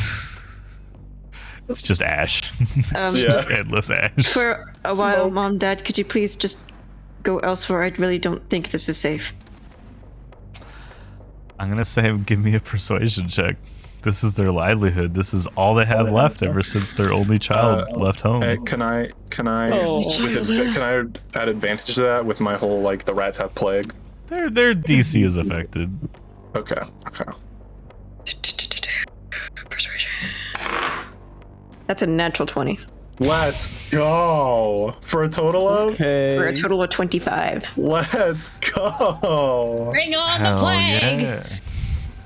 Speaker 2: It's just ash. It's
Speaker 4: Yeah.
Speaker 2: just endless ash.
Speaker 6: For a while, Mom, Dad, could you please just go elsewhere? I really don't think this is safe.
Speaker 2: I'm gonna say give me a persuasion check. This is their livelihood. This is all they have left ever since their only child left home.
Speaker 4: Hey, can I add advantage to that with my whole like the rats have plague?
Speaker 2: Their DC is affected.
Speaker 4: Okay.
Speaker 6: Persuasion. That's a natural 20.
Speaker 4: Let's go for a total of.
Speaker 6: For a
Speaker 3: Okay.
Speaker 6: total of 25.
Speaker 4: Let's go.
Speaker 8: Bring on the
Speaker 2: Hell
Speaker 8: plague.
Speaker 2: yeah.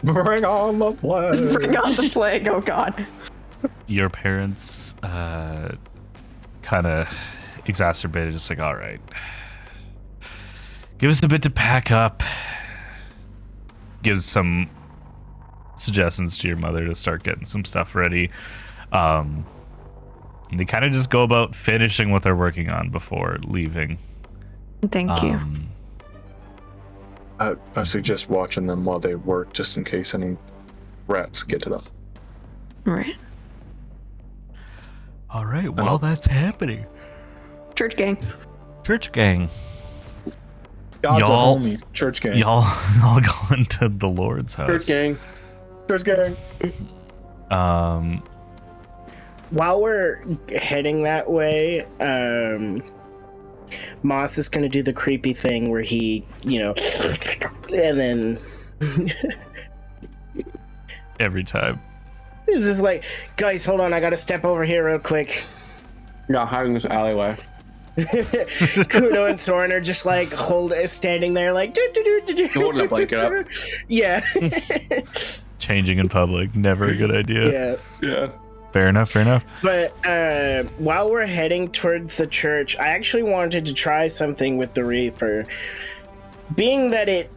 Speaker 4: Bring on the plague.
Speaker 6: Bring on the plague, oh god.
Speaker 2: Your parents kind of exacerbated, just like, all right, give us a bit to pack up. Gives some suggestions to your mother to start getting some stuff ready. They kind of just go about finishing what they're working on before leaving.
Speaker 6: Thank you.
Speaker 4: I suggest watching them while they work, just in case any rats get to them.
Speaker 6: Right.
Speaker 2: All right, while that's happening,
Speaker 6: Church gang.
Speaker 2: church gang,
Speaker 4: God's
Speaker 2: Y'all-
Speaker 4: a homie. Church gang.
Speaker 2: y'all all going to the Lord's house.
Speaker 1: Church gang.
Speaker 5: While we're heading that way, Moss is gonna do the creepy thing where he, and then
Speaker 2: Every time.
Speaker 5: it's just like, guys, hold on, I gotta step over here real quick.
Speaker 1: Yeah, hiding this alleyway.
Speaker 5: Kuno and Soren are just like standing there like do.
Speaker 1: Holding a blanket up.
Speaker 5: Yeah.
Speaker 2: Changing in public, never a good idea.
Speaker 5: Yeah.
Speaker 4: Yeah.
Speaker 2: Fair enough.
Speaker 5: But while we're heading towards the church, I actually wanted to try something with the Reaper. Being that it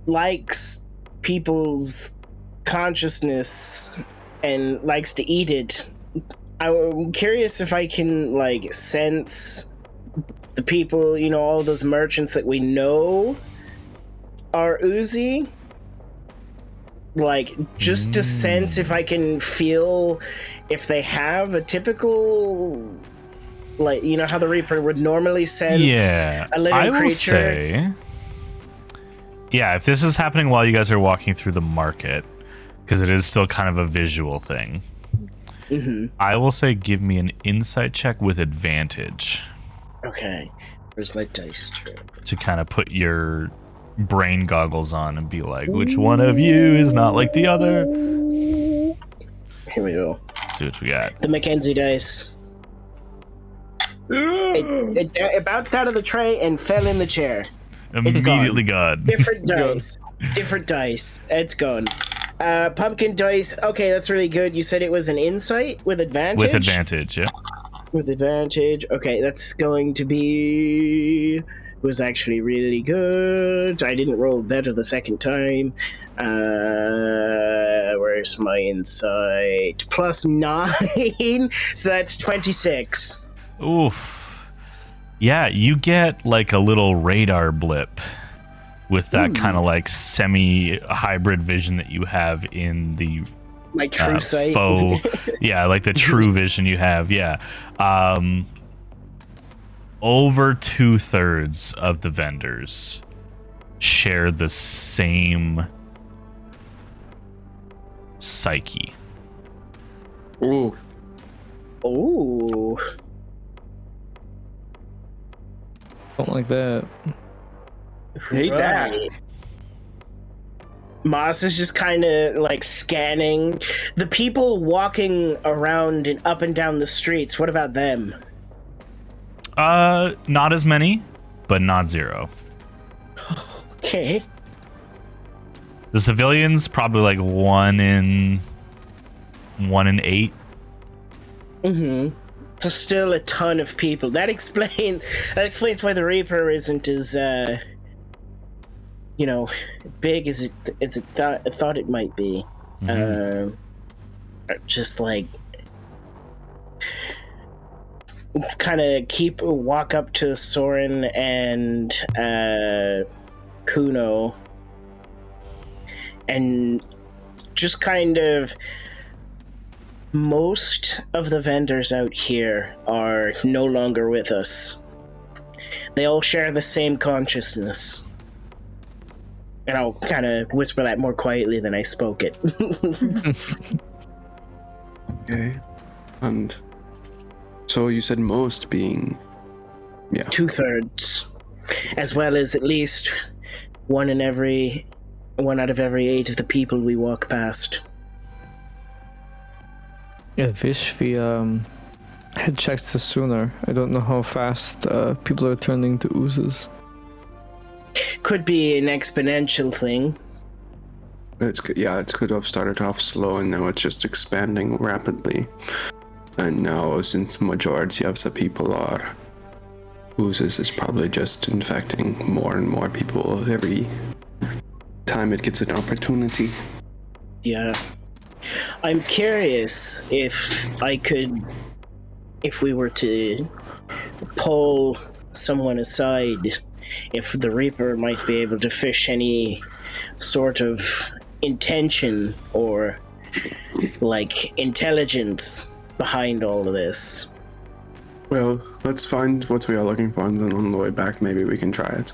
Speaker 5: likes people's consciousness and likes to eat it, I'm curious if I can like sense the people, all those merchants that we know are Uzi. Like, just to sense if I can feel if they have a typical, like, how the Reaper would normally sense a living
Speaker 2: I will
Speaker 5: creature.
Speaker 2: say, yeah, if this is happening while you guys are walking through the market, because it is still kind of a visual thing, I will say give me an insight check with advantage
Speaker 5: Okay, where's my dice tray?
Speaker 2: to kind of put your brain goggles on and be like, which one of you is not like the other?
Speaker 5: Here we go.
Speaker 2: Let's see what we got.
Speaker 5: The Mackenzie dice. It bounced out of the tray and fell in the chair.
Speaker 2: Immediately gone.
Speaker 5: Different dice. Different dice. It's gone. Pumpkin dice. Okay, that's really good. You said it was an insight with advantage?
Speaker 2: With advantage, yeah.
Speaker 5: With advantage. Okay, that's going to be... was actually really good. I didn't roll better the second time. Where's my insight? +9. So that's 26.
Speaker 2: Oof. Yeah, you get like a little radar blip with that kind of like semi-hybrid vision that you have in the
Speaker 5: My true sight.
Speaker 2: faux, yeah, like the true vision you have. Yeah. Over 2/3 of the vendors share the same psyche.
Speaker 1: Ooh.
Speaker 5: Ooh.
Speaker 3: Don't like that.
Speaker 1: Hate that.
Speaker 5: Moss is just kind of like scanning the people walking around and up and down the streets. What about them?
Speaker 2: Not as many, but not zero.
Speaker 5: Okay.
Speaker 2: The civilians, probably like 1 in 1 in 8.
Speaker 5: Mm-hmm. So still a ton of people. That explains why the Reaper isn't as big as it thought it might be. Just like kind of walk up to Soren and Kuno and just kind of, most of the vendors out here are no longer with us. They all share the same consciousness. And I'll kind of whisper that more quietly than I spoke it.
Speaker 1: Okay. And so you said most being,
Speaker 5: 2/3, as well as at least one out of every 8 of the people we walk past.
Speaker 3: Yeah, wish we had checked this sooner. I don't know how fast people are turning to oozes.
Speaker 5: Could be an exponential thing.
Speaker 1: It's could have started off slow and now it's just expanding rapidly. And now, since majority of the people are oozes, is probably just infecting more and more people every time it gets an opportunity.
Speaker 5: Yeah. I'm curious if we were to pull someone aside, if the Reaper might be able to fish any sort of intention or like intelligence behind all of this.
Speaker 1: Well, let's find what we are looking for, and then on the way back, maybe we can try it.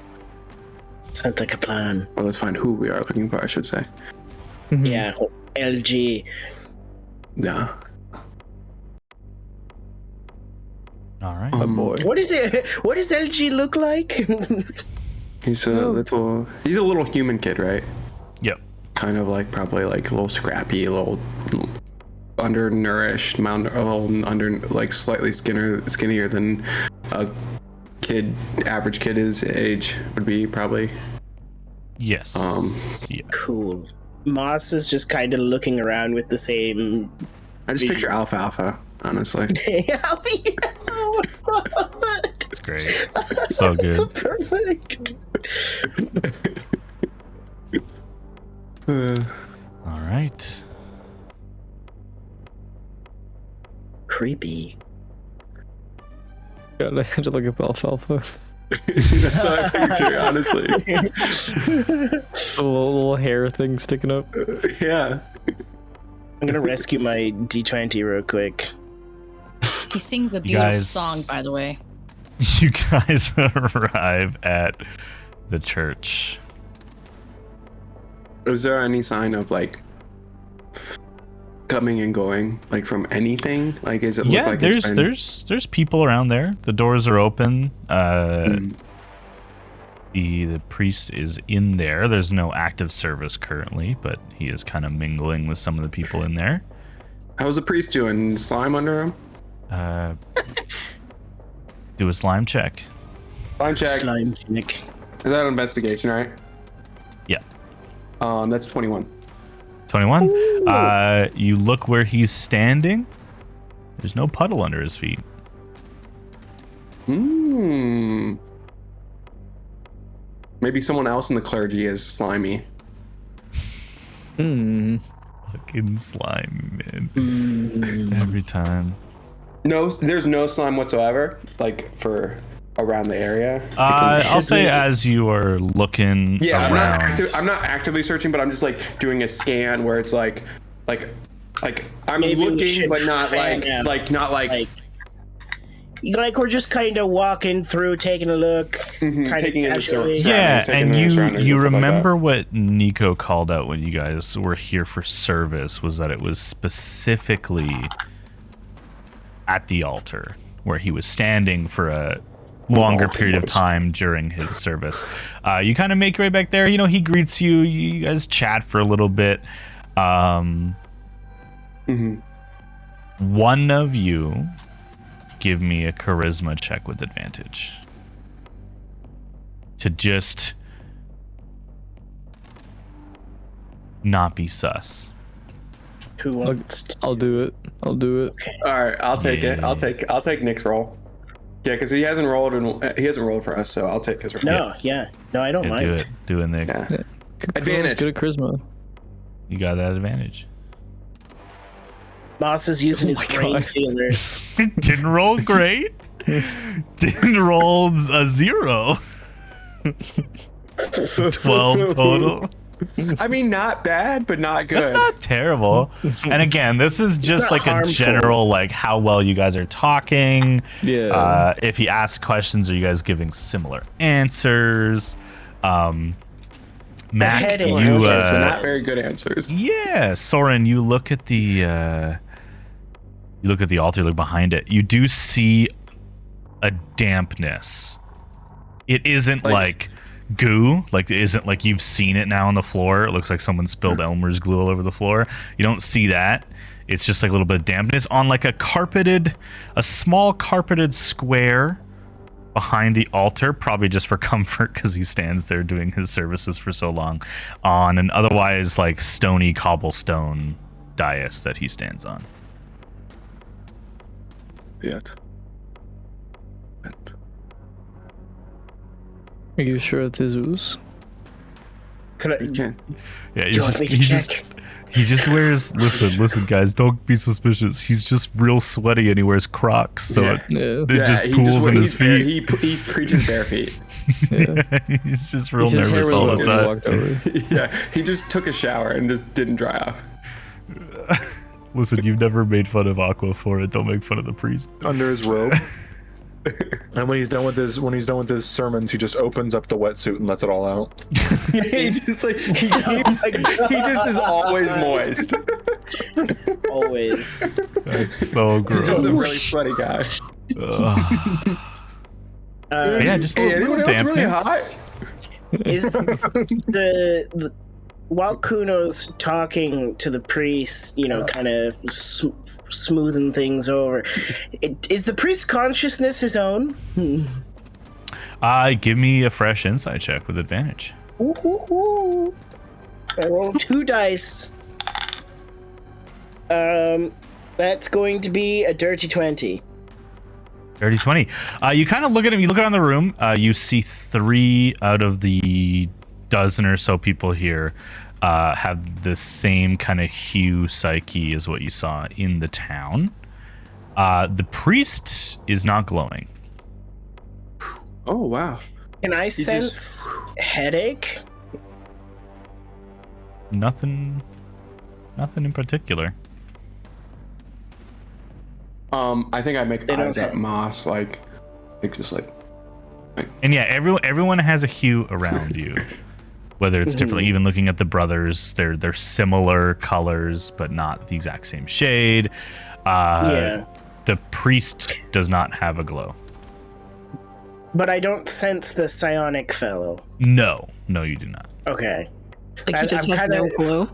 Speaker 5: Sounds like a plan.
Speaker 1: Well, let's find who we are looking for, I should say.
Speaker 5: Yeah, LG.
Speaker 1: Yeah.
Speaker 2: All right.
Speaker 3: Boy.
Speaker 5: What is it? What does LG look like?
Speaker 1: He's a little human kid, right?
Speaker 2: Yep.
Speaker 1: Kind of like, probably like a little scrappy, a little undernourished, like slightly skinnier than a average kid his age would be, probably.
Speaker 2: Yes. Yeah.
Speaker 5: Cool. Moss is just kind of looking around with the same.
Speaker 1: I just picture Alfalfa, honestly.
Speaker 2: It's great. So good.
Speaker 5: Perfect.
Speaker 2: All right.
Speaker 5: Creepy.
Speaker 3: Yeah, I have to look up alfalfa.
Speaker 1: That's what I picture, honestly.
Speaker 3: A little hair thing sticking up.
Speaker 1: Yeah.
Speaker 5: I'm gonna rescue my D20 real quick.
Speaker 8: He sings a beautiful
Speaker 2: guys-
Speaker 8: song, by the way.
Speaker 2: You guys arrive at the church.
Speaker 1: Is there any sign of like coming and going, like from anything? Like, is it look like
Speaker 2: there's people around there. The doors are open. The priest is in there. There's no active service currently, but he is kind of mingling with some of the people in there.
Speaker 1: How's the priest doing? Slime under him?
Speaker 2: Do a slime check.
Speaker 1: Slime check.
Speaker 5: Slime check.
Speaker 1: Is that an investigation, right?
Speaker 2: Yeah.
Speaker 1: That's 21.
Speaker 2: 21. You look where he's standing. There's no puddle under his feet.
Speaker 1: Maybe someone else in the clergy is slimy.
Speaker 2: Fucking slime, man. Every time.
Speaker 1: No, there's no slime whatsoever, like for around the area.
Speaker 2: I'll say as you are looking around.
Speaker 1: I'm not actively searching, but I'm just like doing a scan where it's like I'm
Speaker 5: Maybe we
Speaker 1: looking,
Speaker 5: should
Speaker 1: but not
Speaker 5: fan out. Like we're just kind of walking through, taking a look, kind
Speaker 1: taking in
Speaker 5: of
Speaker 1: the
Speaker 5: casually.
Speaker 2: Yeah, and you
Speaker 1: surroundings and stuff like
Speaker 2: remember what Nico called out when you guys were here for service was that it was specifically at the altar where he was standing for a longer period of time during his service. You kind of make your way back there. You know, he greets you. You guys chat for a little bit. One of you give me a charisma check with advantage to just not be sus.
Speaker 5: Who wants?
Speaker 3: I'll do it. I'll do it.
Speaker 1: All right, I'll take it. I'll take Nick's roll. Yeah, because he hasn't rolled for us, so I'll take his roll.
Speaker 5: No, no, I don't mind.
Speaker 2: Do it, Nick.
Speaker 1: Yeah. Advantage.
Speaker 3: Good at charisma.
Speaker 2: You got that advantage.
Speaker 5: Moss is using his brain feelers.
Speaker 2: Didn't roll great. Didn't roll a 0. 12 total.
Speaker 1: I mean, not bad, but not good.
Speaker 2: That's not terrible. And again, this is just like
Speaker 5: harmful.
Speaker 2: a general, like how well you guys are talking.
Speaker 3: Yeah.
Speaker 2: If he asks questions, are you guys giving similar answers? Mac,
Speaker 5: headache.
Speaker 2: you
Speaker 1: answers, but not very good answers.
Speaker 2: yeah, Soren, you look at the altar, you look behind it. You do see a dampness. It isn't like goo, like it isn't like you've seen it now on the floor. It looks like someone spilled Elmer's glue all over the floor. You don't see that. It's just like a little bit of dampness on like a small carpeted square behind the altar, probably just for comfort because he stands there doing his services for so long, on an otherwise like stony cobblestone dais that he stands on.
Speaker 4: Yet.
Speaker 3: Are you sure it's Zeus?
Speaker 5: Could I?
Speaker 1: You can.
Speaker 2: Yeah,
Speaker 5: Do you want me to check?
Speaker 2: he just wears. Listen, guys, don't be suspicious. He's just real sweaty and he wears Crocs, so
Speaker 1: Yeah.
Speaker 2: it
Speaker 3: Yeah.
Speaker 2: just pools in his feet.
Speaker 1: He preaches bare feet.
Speaker 2: He's just real
Speaker 3: His hair
Speaker 2: nervous
Speaker 3: was
Speaker 2: all
Speaker 3: wet
Speaker 2: the
Speaker 3: when he
Speaker 2: time.
Speaker 3: walked over.
Speaker 1: Yeah, he just took a shower and just didn't dry off.
Speaker 2: Listen, you've never made fun of Aqua for it. Don't make fun of the priest.
Speaker 4: Under his robe. And when he's done with his sermons, he just opens up the wetsuit and lets it all out.
Speaker 1: He's just like he just is always moist.
Speaker 5: Always.
Speaker 2: That's so
Speaker 1: He's
Speaker 2: gross.
Speaker 1: just a really sweaty guy.
Speaker 2: Ugh. Yeah, just a
Speaker 1: Hey,
Speaker 2: little
Speaker 1: anyone else really
Speaker 2: dampness.
Speaker 1: hot?
Speaker 5: Is the while Kuno's talking to the priest, kind of smoothing things over, is the priest's consciousness his own?
Speaker 2: Give me a fresh insight check with advantage.
Speaker 5: Ooh. I roll 2 dice. That's going to be a dirty 20.
Speaker 2: Dirty 20. You kind of look at him. You look around the room. You see 3 out of the dozen or so people here have the same kind of hue psyche as what you saw in the town. The priest is not glowing.
Speaker 1: Oh wow.
Speaker 5: Can I sense headache?
Speaker 2: Nothing in particular.
Speaker 1: I think I make
Speaker 5: They don't
Speaker 1: eyes at
Speaker 5: have-
Speaker 1: Moss, like just like.
Speaker 2: And yeah, everyone has a hue around you. Whether it's different, even looking at the brothers, they're similar colors, but not the exact same shade.
Speaker 5: Yeah.
Speaker 2: The priest does not have a glow.
Speaker 5: But I don't sense the psionic fellow.
Speaker 2: No, you do not.
Speaker 5: Okay.
Speaker 6: Like he just
Speaker 5: I'm
Speaker 6: has no
Speaker 5: kinda-
Speaker 6: glow.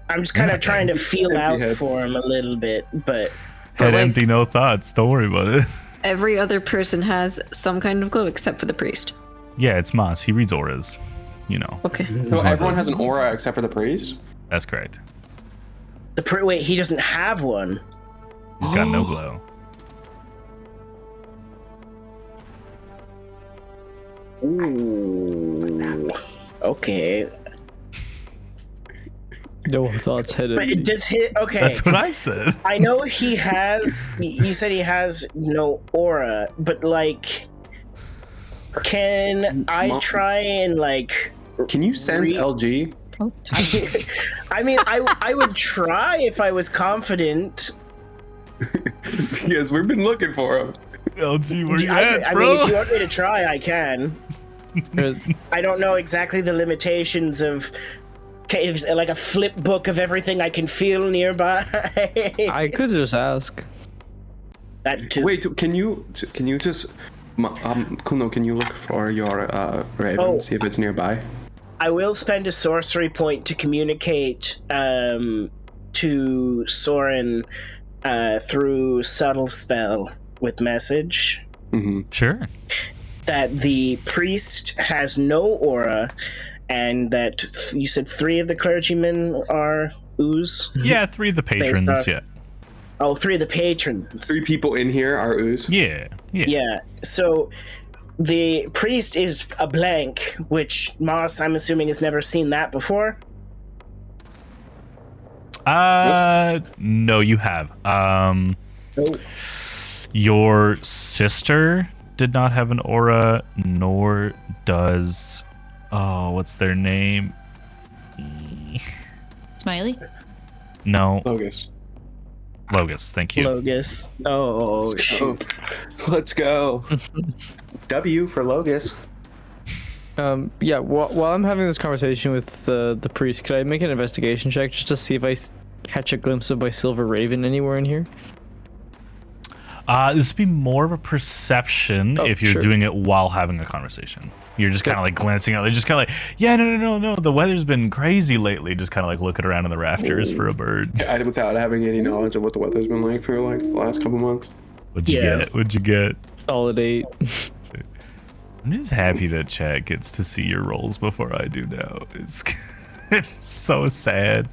Speaker 5: I'm just kind of trying to feel
Speaker 1: Empty
Speaker 5: out
Speaker 1: head.
Speaker 5: for him a little bit, but
Speaker 2: Head
Speaker 6: like-
Speaker 2: empty, no thoughts. Don't worry about it.
Speaker 6: Every other person has some kind of glow except for the priest.
Speaker 2: Yeah, it's Moss. He reads auras.
Speaker 6: Okay.
Speaker 1: So everyone has an aura except for the priest.
Speaker 2: That's correct.
Speaker 5: wait, he doesn't have one.
Speaker 2: He's got no glow.
Speaker 5: Ooh. Okay.
Speaker 3: No thoughts headed.
Speaker 5: But does he? Okay.
Speaker 2: That's what I said.
Speaker 5: I know he has. You said he has no aura, but like, can I
Speaker 1: Mom-
Speaker 5: try and like?
Speaker 1: Can you sense LG?
Speaker 8: Oh,
Speaker 5: I mean, I would try if I was confident.
Speaker 1: Yes, we've been looking for him.
Speaker 2: LG, where you
Speaker 5: I
Speaker 2: at,
Speaker 5: mean, if
Speaker 2: bro?
Speaker 5: you want me to try, I can. I don't know exactly the limitations of. If like a flip book of everything I can feel nearby.
Speaker 3: I could just ask.
Speaker 5: That too.
Speaker 1: Wait, can you just, Kuno? Can you look for your raven?
Speaker 5: Oh.
Speaker 1: See if it's nearby.
Speaker 5: I will spend a sorcery point to communicate to Soren through subtle spell with message
Speaker 1: Mm-hmm.
Speaker 2: Sure.
Speaker 5: that the priest has no aura, and that you said 3 of the clergymen are ooze?
Speaker 2: Yeah, 3 of the patrons.
Speaker 5: off-
Speaker 2: Yeah.
Speaker 5: Oh, 3 of the patrons.
Speaker 1: 3 people in here are ooze.
Speaker 2: Yeah.
Speaker 5: Yeah. So the priest is a blank, which Moss, I'm assuming, has never seen that before.
Speaker 2: No, you have.
Speaker 5: Oh.
Speaker 2: Your sister did not have an aura, nor does what's their name?
Speaker 8: Smiley?
Speaker 2: No,
Speaker 1: Logus.
Speaker 2: Logus, thank you.
Speaker 5: Logus. Oh,
Speaker 1: Oh, let's go. W for Logus.
Speaker 3: Yeah. While I'm having this conversation with the priest, could I make an investigation check just to see if I catch a glimpse of my silver raven anywhere in here?
Speaker 2: This would be more of a perception if you're
Speaker 3: sure.
Speaker 2: doing it while having a conversation. You're just kind of like glancing out. They're just kind of like, yeah, no. The weather's been crazy lately. Just kind of like looking around in the rafters for a bird.
Speaker 1: Without having any knowledge of what the weather's been like for like the last couple months.
Speaker 2: What'd you get? What'd you get?
Speaker 3: Solid 8.
Speaker 2: I'm just happy that chat gets to see your rolls before I do now. It's so sad.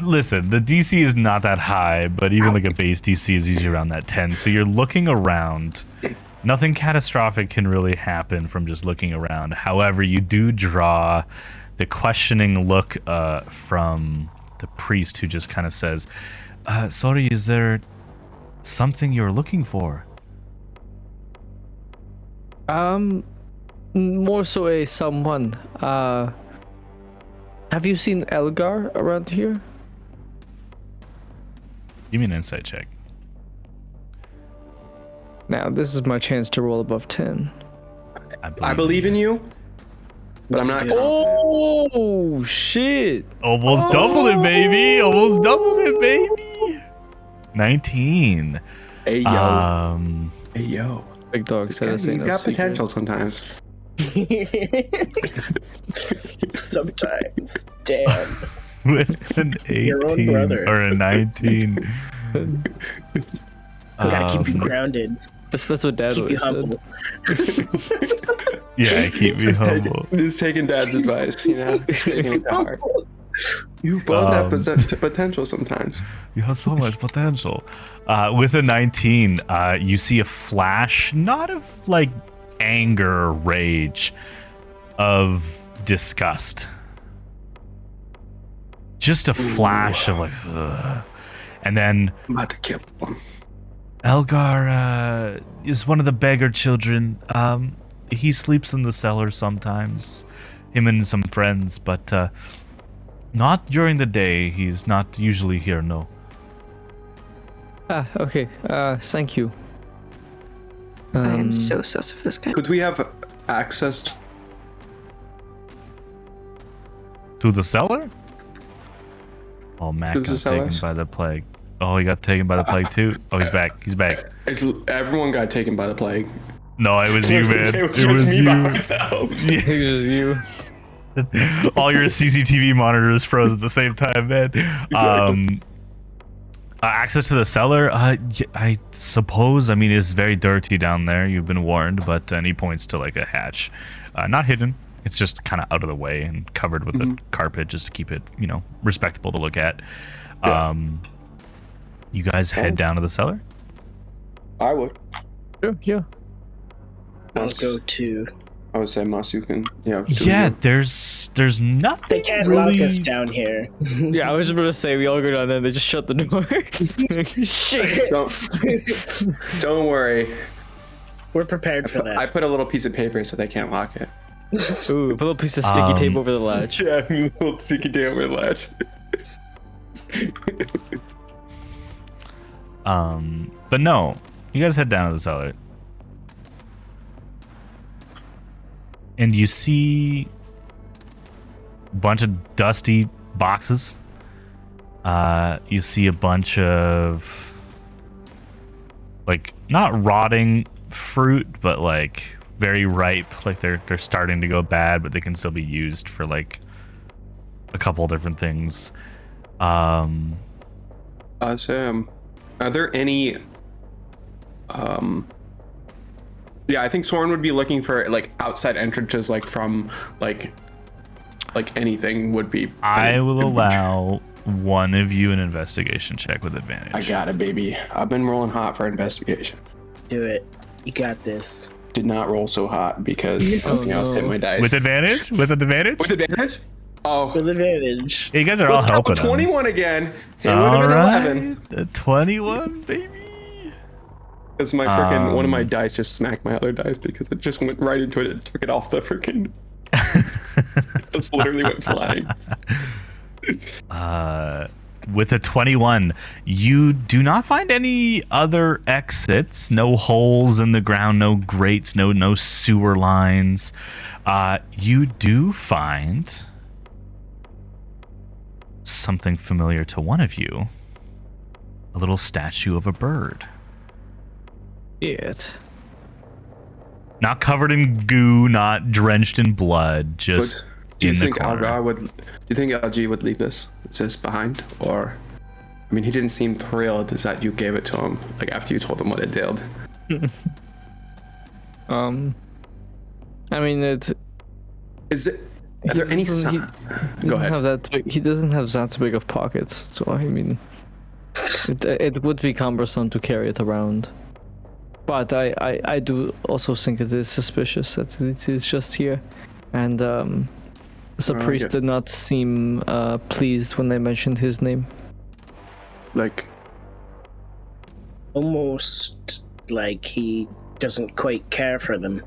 Speaker 2: Listen, the DC is not that high, but even like a base DC is usually around that 10. So you're looking around. Nothing catastrophic can really happen from just looking around. However, you do draw the questioning look from the priest, who just kind of says, sorry, is there something you're looking for?
Speaker 3: More so a someone. Have you seen Elgar around here?
Speaker 2: Give me an insight check.
Speaker 3: Now, this is my chance to roll above 10.
Speaker 1: I believe in you, but I'm not confident.
Speaker 3: Oh, shit.
Speaker 2: Almost doubled it, baby. Almost doubled it, baby. 19.
Speaker 1: Hey, yo. Hey, yo.
Speaker 3: Big dog
Speaker 1: This
Speaker 3: said
Speaker 1: guy,
Speaker 3: this ain't
Speaker 1: he's
Speaker 3: no
Speaker 1: got
Speaker 3: secret.
Speaker 1: potential sometimes.
Speaker 5: Sometimes. Damn.
Speaker 2: With an
Speaker 5: Your own
Speaker 2: 18
Speaker 5: brother.
Speaker 2: or a 19.
Speaker 5: Gotta keep you grounded.
Speaker 3: That's what Dad
Speaker 5: Keep you
Speaker 3: always said.
Speaker 5: humble.
Speaker 2: Yeah, keep me humble.
Speaker 1: Just taking Dad's advice, you know? Just taking it to heart. You both have potential sometimes.
Speaker 2: You have so much potential. With a 19, you see a flash, not of like anger or rage, of disgust. Just a flash of like, ugh. And then
Speaker 1: I'm about to kill him.
Speaker 2: Elgar is one of the beggar children. He sleeps in the cellar sometimes, him and some friends, but not during the day. He's not usually here, no.
Speaker 3: Okay. Thank you.
Speaker 6: I am so sus of this guy.
Speaker 1: Could we have access
Speaker 2: To the cellar? Oh, Matt
Speaker 1: To the
Speaker 2: got taken
Speaker 1: cellars?
Speaker 2: by the plague. Oh, he got taken by the plague too? Oh, he's back. He's back.
Speaker 1: Everyone got taken by the plague.
Speaker 2: No, it was you, man.
Speaker 1: It was just me by myself.
Speaker 3: It was you.
Speaker 2: All your CCTV monitors froze at the same time, man. Access to the cellar? I suppose. I mean, it's very dirty down there. You've been warned, but and he points to like a hatch. Not hidden. It's just kind of out of the way and covered with a carpet just to keep it, you know, respectable to look at.
Speaker 1: Yeah.
Speaker 2: You guys head down to the cellar?
Speaker 1: I would.
Speaker 3: Sure, yeah.
Speaker 5: I'll go to.
Speaker 1: I would say Masu can. Yeah.
Speaker 2: There's nothing.
Speaker 5: They can't
Speaker 2: really...
Speaker 5: lock us down here.
Speaker 3: Yeah, I was just about to say we all go down there and they just shut the door. Shit.
Speaker 1: Don't worry.
Speaker 5: We're prepared for that.
Speaker 1: I put a little piece of paper so they can't lock it.
Speaker 3: Ooh, put a little piece of sticky tape over the latch.
Speaker 1: Yeah, a little sticky tape over the latch.
Speaker 2: But no, you guys head down to the cellar. And you see a bunch of dusty boxes. You see a bunch of like not rotting fruit, but like very ripe, like they're starting to go bad, but they can still be used for like a couple different things.
Speaker 1: Sam, are there any yeah, I think Soren would be looking for like outside entrances, like from like like anything would be.
Speaker 2: I will allow one of you an investigation check with advantage.
Speaker 1: I got it, baby. I've been rolling hot for investigation.
Speaker 5: Do it. You got this.
Speaker 1: Did not roll so hot because something else hit my dice.
Speaker 2: With advantage? With advantage?
Speaker 1: With advantage? Oh.
Speaker 5: With advantage.
Speaker 2: You guys are
Speaker 1: Let's
Speaker 2: all helping
Speaker 1: go
Speaker 2: him.
Speaker 1: 21 again. It would
Speaker 2: All
Speaker 1: have been
Speaker 2: right.
Speaker 1: 11.
Speaker 2: The 21, baby.
Speaker 1: Because my freaking one of my dice just smacked my other dice because it just went right into it and took it off the freaking. It just literally went flying.
Speaker 2: With a 21, you do not find any other exits. No holes in the ground, no grates, no sewer lines. You do find something familiar to one of you. A little statue of a bird.
Speaker 3: Shit.
Speaker 2: Not covered in goo, not drenched in blood, just
Speaker 1: Do you
Speaker 2: in the
Speaker 1: think
Speaker 2: corner.
Speaker 1: do you think LG would leave this just behind, or? I mean, he didn't seem thrilled that you gave it to him, like after you told him what it did.
Speaker 3: I mean, it.
Speaker 1: Is it? Are there any
Speaker 3: doesn't-
Speaker 1: signs?
Speaker 3: he
Speaker 1: Go
Speaker 3: doesn't
Speaker 1: ahead.
Speaker 3: have that big, he doesn't have that big of pockets, so I mean, it would be cumbersome to carry it around. But I do also think it is suspicious that it is just here, and the priest
Speaker 1: yeah.
Speaker 3: did not seem pleased when I mentioned his name.
Speaker 1: Like,
Speaker 5: Almost like he doesn't quite care for them.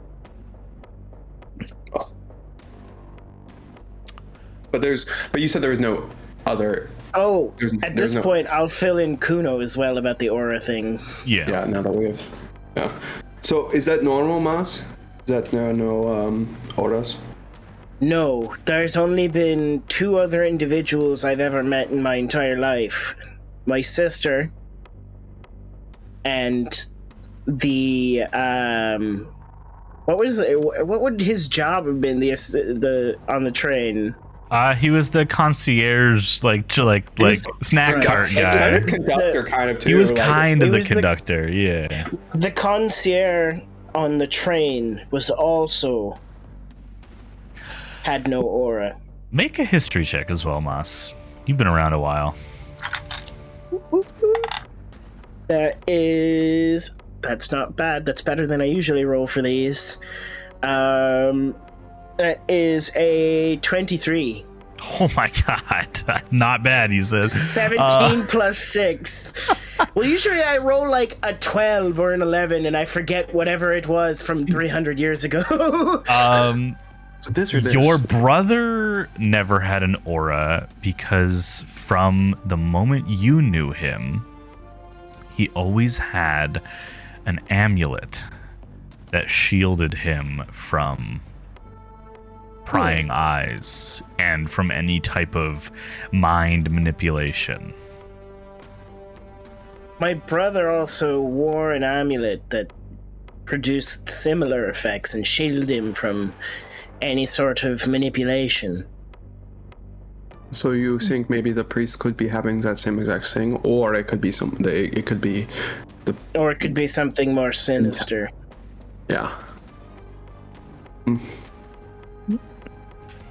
Speaker 1: but you said there was no other.
Speaker 5: Oh,
Speaker 1: There's-
Speaker 5: at
Speaker 1: there's
Speaker 5: this
Speaker 1: no-
Speaker 5: point, I'll fill in Kuno as well about the aura thing.
Speaker 2: Yeah.
Speaker 1: Yeah, now that we have. Yeah. So is that normal, Mas? Is that no auras?
Speaker 5: No, there's only been 2 other individuals I've ever met in my entire life. My sister and the what would his job have been, the on the train?
Speaker 2: He was the concierge, like
Speaker 1: was-
Speaker 2: snack
Speaker 5: Right.
Speaker 2: cart
Speaker 1: Kind
Speaker 2: guy.
Speaker 1: of conductor, kind of too.
Speaker 2: He was
Speaker 1: like-
Speaker 2: kind of
Speaker 5: He
Speaker 2: the
Speaker 5: was the-
Speaker 2: conductor, yeah.
Speaker 5: The concierge on the train was also had no aura.
Speaker 2: Make a history check as well, Moss. You've been around a while.
Speaker 5: That's not bad. That's better than I usually roll for these. That is a 23.
Speaker 2: Oh my god, not bad, he says.
Speaker 5: 17 plus 6. Well, usually I roll like a 12 or an 11 and I forget whatever it was from 300 years ago.
Speaker 1: So this or this?
Speaker 2: Your brother never had an aura because from the moment you knew him, he always had an amulet that shielded him from prying eyes and from any type of mind manipulation.
Speaker 5: My brother also wore an amulet that produced similar effects and shielded him from any sort of manipulation.
Speaker 1: So you think maybe the priest could be having that same exact thing, or it could be it could be
Speaker 5: Or it could be something more sinister.
Speaker 1: yeah.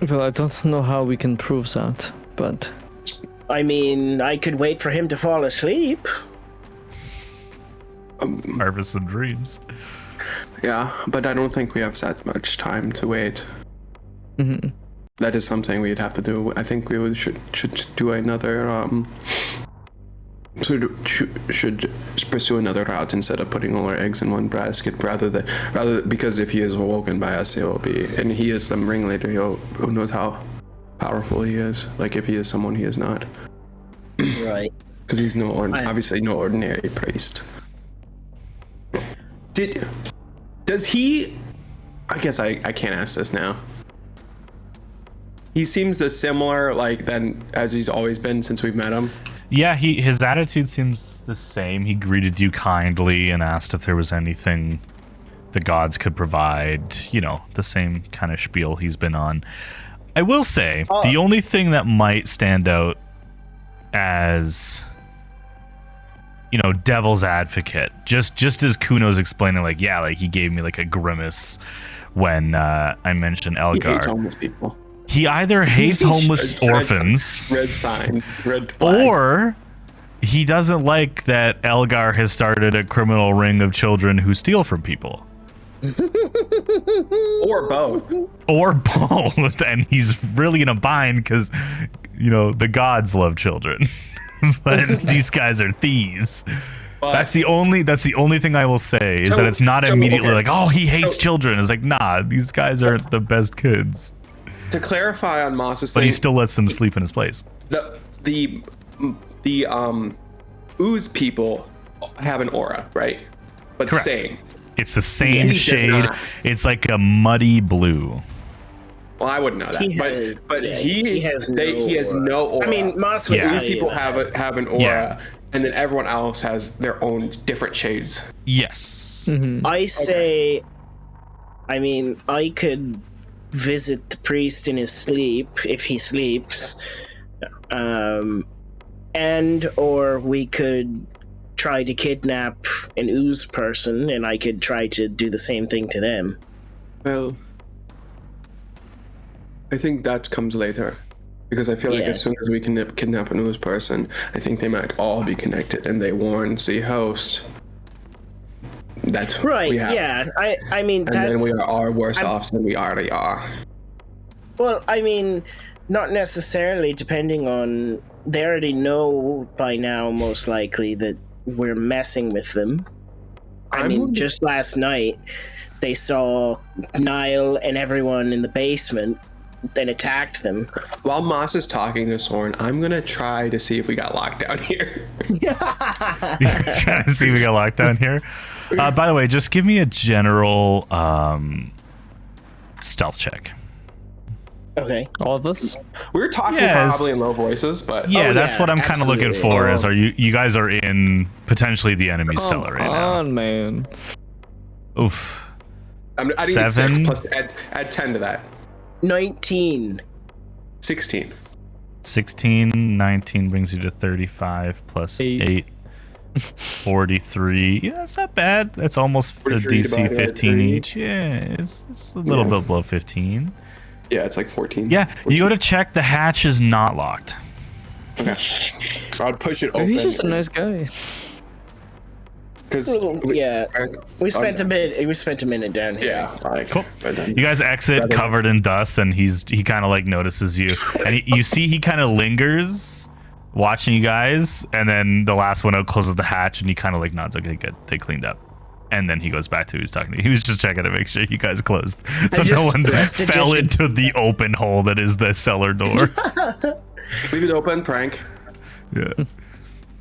Speaker 3: Well, I don't know how we can prove that, but
Speaker 5: I mean, I could wait for him to fall asleep.
Speaker 2: Harvest some dreams.
Speaker 1: Yeah, but I don't think we have that much time to wait.
Speaker 3: mhm.
Speaker 1: That is something we'd have to do. I think we should do another should pursue another route instead of putting all our eggs in one basket, rather because if he is awoken by us, he'll be, and he is the ringleader. Who knows how powerful he is? Like if he is someone he is not,
Speaker 5: Right.
Speaker 1: because he's obviously no ordinary priest. Does he? I guess I can't ask this now. He seems as similar as he's always been since we've met him.
Speaker 2: Yeah, his attitude seems the same. He greeted you kindly and asked if there was anything the gods could provide. You know, the same kind of spiel he's been on. I will say, the only thing that might stand out as, devil's advocate, just as Kuno's explaining, he gave me a grimace when I mentioned
Speaker 1: He hates
Speaker 2: Elgar.
Speaker 1: homeless people.
Speaker 2: He either hates homeless orphans,
Speaker 1: Red sign. Red flag.
Speaker 2: or he doesn't like that Elgar has started a criminal ring of children who steal from people.
Speaker 1: Or both.
Speaker 2: Or both. And he's really in a bind because, the gods love children. But these guys are thieves.
Speaker 1: But
Speaker 2: That's the only thing I will say is that it's not immediately like, oh, he hates children. It's like, nah, these guys aren't the best kids.
Speaker 1: to clarify on Moss's
Speaker 2: But
Speaker 1: thing,
Speaker 2: he still lets them sleep in his place.
Speaker 1: the ooze people have an aura, right? But
Speaker 2: Correct.
Speaker 1: same.
Speaker 2: It's the same
Speaker 1: He does
Speaker 2: shade.
Speaker 1: not.
Speaker 2: It's like a muddy blue.
Speaker 1: Well, I wouldn't know that,
Speaker 5: He has-
Speaker 1: but
Speaker 5: yeah,
Speaker 1: he has
Speaker 5: no
Speaker 1: no aura.
Speaker 5: I mean, Moss would
Speaker 2: Yeah.
Speaker 5: tell
Speaker 1: These
Speaker 5: you
Speaker 1: people
Speaker 5: that.
Speaker 1: have an aura,
Speaker 2: Yeah.
Speaker 1: and then everyone else has their own different shades.
Speaker 2: Yes.
Speaker 5: I say, I mean, I could visit the priest in his sleep if he sleeps, and or we could try to kidnap an ooze person, and I could try to do the same thing to them.
Speaker 1: Well, I think that comes later, because I feel like
Speaker 5: Yeah.
Speaker 1: as soon as we can kidnap an ooze person, I think they might all be connected, and they warn the host. That's
Speaker 5: Right?
Speaker 1: we have.
Speaker 5: Yeah. I mean,
Speaker 1: And
Speaker 5: that's
Speaker 1: then we are worse
Speaker 5: I'm-
Speaker 1: off than we already are.
Speaker 5: well. I mean, not necessarily. Depending on, they already know by now, most likely, that we're messing with them. I mean, just last night, they saw Niall and everyone in the basement, then attacked them.
Speaker 1: While Moss is talking to Soren, I'm gonna try to see if we got locked down here.
Speaker 2: Trying to see if we got locked down here. By the way, just give me a general stealth check.
Speaker 5: Okay.
Speaker 3: All of us?
Speaker 1: We were talking
Speaker 2: Yes.
Speaker 1: probably in low voices, but
Speaker 2: Yeah,
Speaker 5: Oh,
Speaker 2: that's
Speaker 5: yeah,
Speaker 2: what I'm kind of looking
Speaker 5: absolutely.
Speaker 2: for. Is are you guys are in potentially the enemy's cellar right
Speaker 3: Come
Speaker 2: now?
Speaker 3: on, man.
Speaker 2: Oof.
Speaker 1: I didn't get 6
Speaker 2: 7.
Speaker 1: plus add 10 to that.
Speaker 5: 19.
Speaker 1: 16.
Speaker 2: 16, 19 brings you to 35 plus 8. 43. Yeah, that's not bad. That's almost a
Speaker 1: 43
Speaker 2: DC
Speaker 1: divided by
Speaker 2: 15
Speaker 1: 3.
Speaker 2: each. Yeah, it's a little bit below 15.
Speaker 1: Yeah, it's like 14.
Speaker 2: Yeah, you go to check. The hatch is not locked.
Speaker 1: Okay. I'd push it open.
Speaker 3: He's just a nice guy.
Speaker 1: Because
Speaker 5: Yeah. We spent a bit. We spent a minute down here.
Speaker 1: Yeah. Like,
Speaker 2: Cool.
Speaker 1: but then-
Speaker 2: You guys exit covered in dust, and he kind of like notices you, and you see he kind of lingers, watching you guys, and then the last one out closes the hatch, and he kind of like nods. Okay, good, they cleaned up, and then he goes back to who he's talking to. He was just checking to make sure you guys closed, so no
Speaker 5: just
Speaker 2: one
Speaker 5: pressed it
Speaker 2: fell
Speaker 5: just-
Speaker 2: into the open hole that is the cellar door.
Speaker 1: Leave it open, prank.
Speaker 2: Yeah,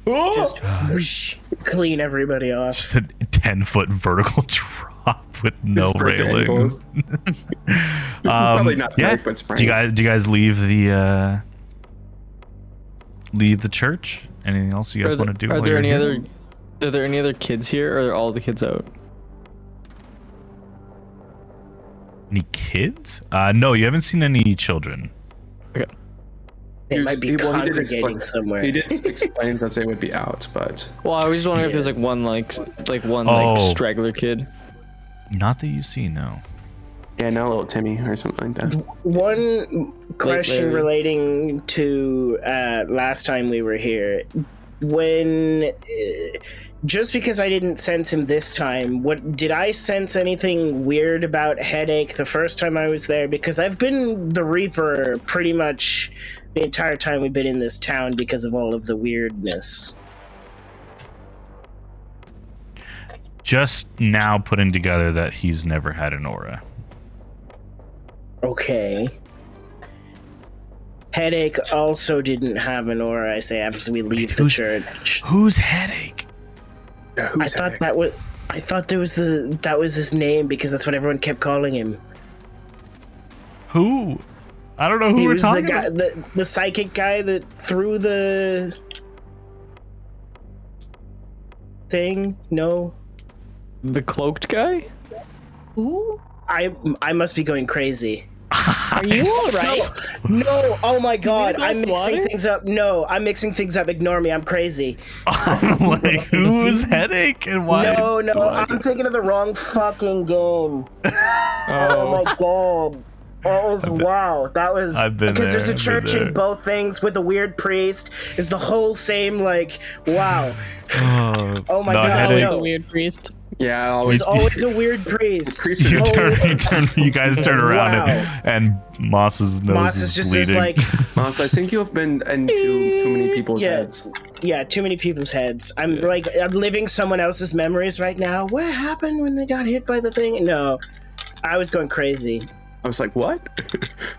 Speaker 5: Just whoosh, clean everybody off.
Speaker 2: just a 10-foot vertical drop with no
Speaker 1: Just break the
Speaker 2: railings.
Speaker 1: ankles. Probably not
Speaker 2: Yeah.
Speaker 1: prank, but sprank.
Speaker 2: Do you guys leave the church? Anything else you guys want to do?
Speaker 3: Are
Speaker 2: while
Speaker 3: there
Speaker 2: you're
Speaker 3: any
Speaker 2: here?
Speaker 3: Are there any other kids here, or are all the kids out?
Speaker 2: Any kids? No, you haven't seen any children.
Speaker 3: Okay.
Speaker 5: They
Speaker 1: He
Speaker 5: might
Speaker 1: was-
Speaker 5: be
Speaker 1: he- well, he did
Speaker 5: congregating
Speaker 1: explain-
Speaker 5: somewhere.
Speaker 1: He did explain that they would be out, but
Speaker 3: Well, I was just wondering if there's like one
Speaker 2: Oh.
Speaker 3: straggler kid.
Speaker 2: Not that you see, no.
Speaker 1: yeah, no little Timmy or something like that.
Speaker 5: One question
Speaker 3: Larry.
Speaker 5: relating to last time we were here. When just because I didn't sense him this time, what did I sense anything weird about Headache the first time I was there? Because I've been the Reaper pretty much the entire time we've been in this town because of all of the weirdness.
Speaker 2: Just now putting together that he's never had an aura.
Speaker 5: Okay. Headache also didn't have an aura, I say, after we leave the
Speaker 2: who's-
Speaker 5: church.
Speaker 2: Who's Headache?
Speaker 1: Yeah,
Speaker 5: I
Speaker 1: who's
Speaker 5: thought
Speaker 1: Headache?
Speaker 5: that was his name because that's what everyone kept calling him.
Speaker 2: Who? I don't know who
Speaker 5: He
Speaker 2: we're
Speaker 5: was the
Speaker 2: talking
Speaker 5: guy,
Speaker 2: about.
Speaker 5: the psychic guy that threw the thing. No,
Speaker 3: The cloaked guy?
Speaker 8: Ooh.
Speaker 5: I must be going crazy.
Speaker 7: Are you all right?
Speaker 5: No, oh my god,
Speaker 7: glass
Speaker 5: I'm
Speaker 7: of
Speaker 5: mixing
Speaker 7: water?
Speaker 5: things up. No, I'm mixing things up. Ignore me. I'm crazy.
Speaker 2: I'm like, who's Headache and why?
Speaker 5: No,
Speaker 2: why-
Speaker 5: I'm thinking of the wrong fucking game. Oh my god. Wow. That was
Speaker 2: I've been
Speaker 5: because there's a
Speaker 2: there, I've been
Speaker 5: church in
Speaker 2: there.
Speaker 5: both things with a weird priest. Is the whole same like wow? Oh my
Speaker 2: No, I
Speaker 5: god!
Speaker 2: had
Speaker 7: Always
Speaker 2: a-
Speaker 7: a weird priest.
Speaker 1: Yeah, always.
Speaker 5: There's always a weird priest.
Speaker 1: Priest
Speaker 2: You
Speaker 1: is-
Speaker 2: you guys turn around
Speaker 5: Wow.
Speaker 2: and Moss's nose
Speaker 5: Moss
Speaker 2: is
Speaker 5: is just
Speaker 2: bleeding.
Speaker 5: like
Speaker 1: Moss, I think you have been into too many people's
Speaker 5: Yeah.
Speaker 1: heads.
Speaker 5: yeah, too many people's heads. I'm living someone else's memories right now. What happened when they got hit by the thing? No, I was going crazy.
Speaker 1: I was like, what?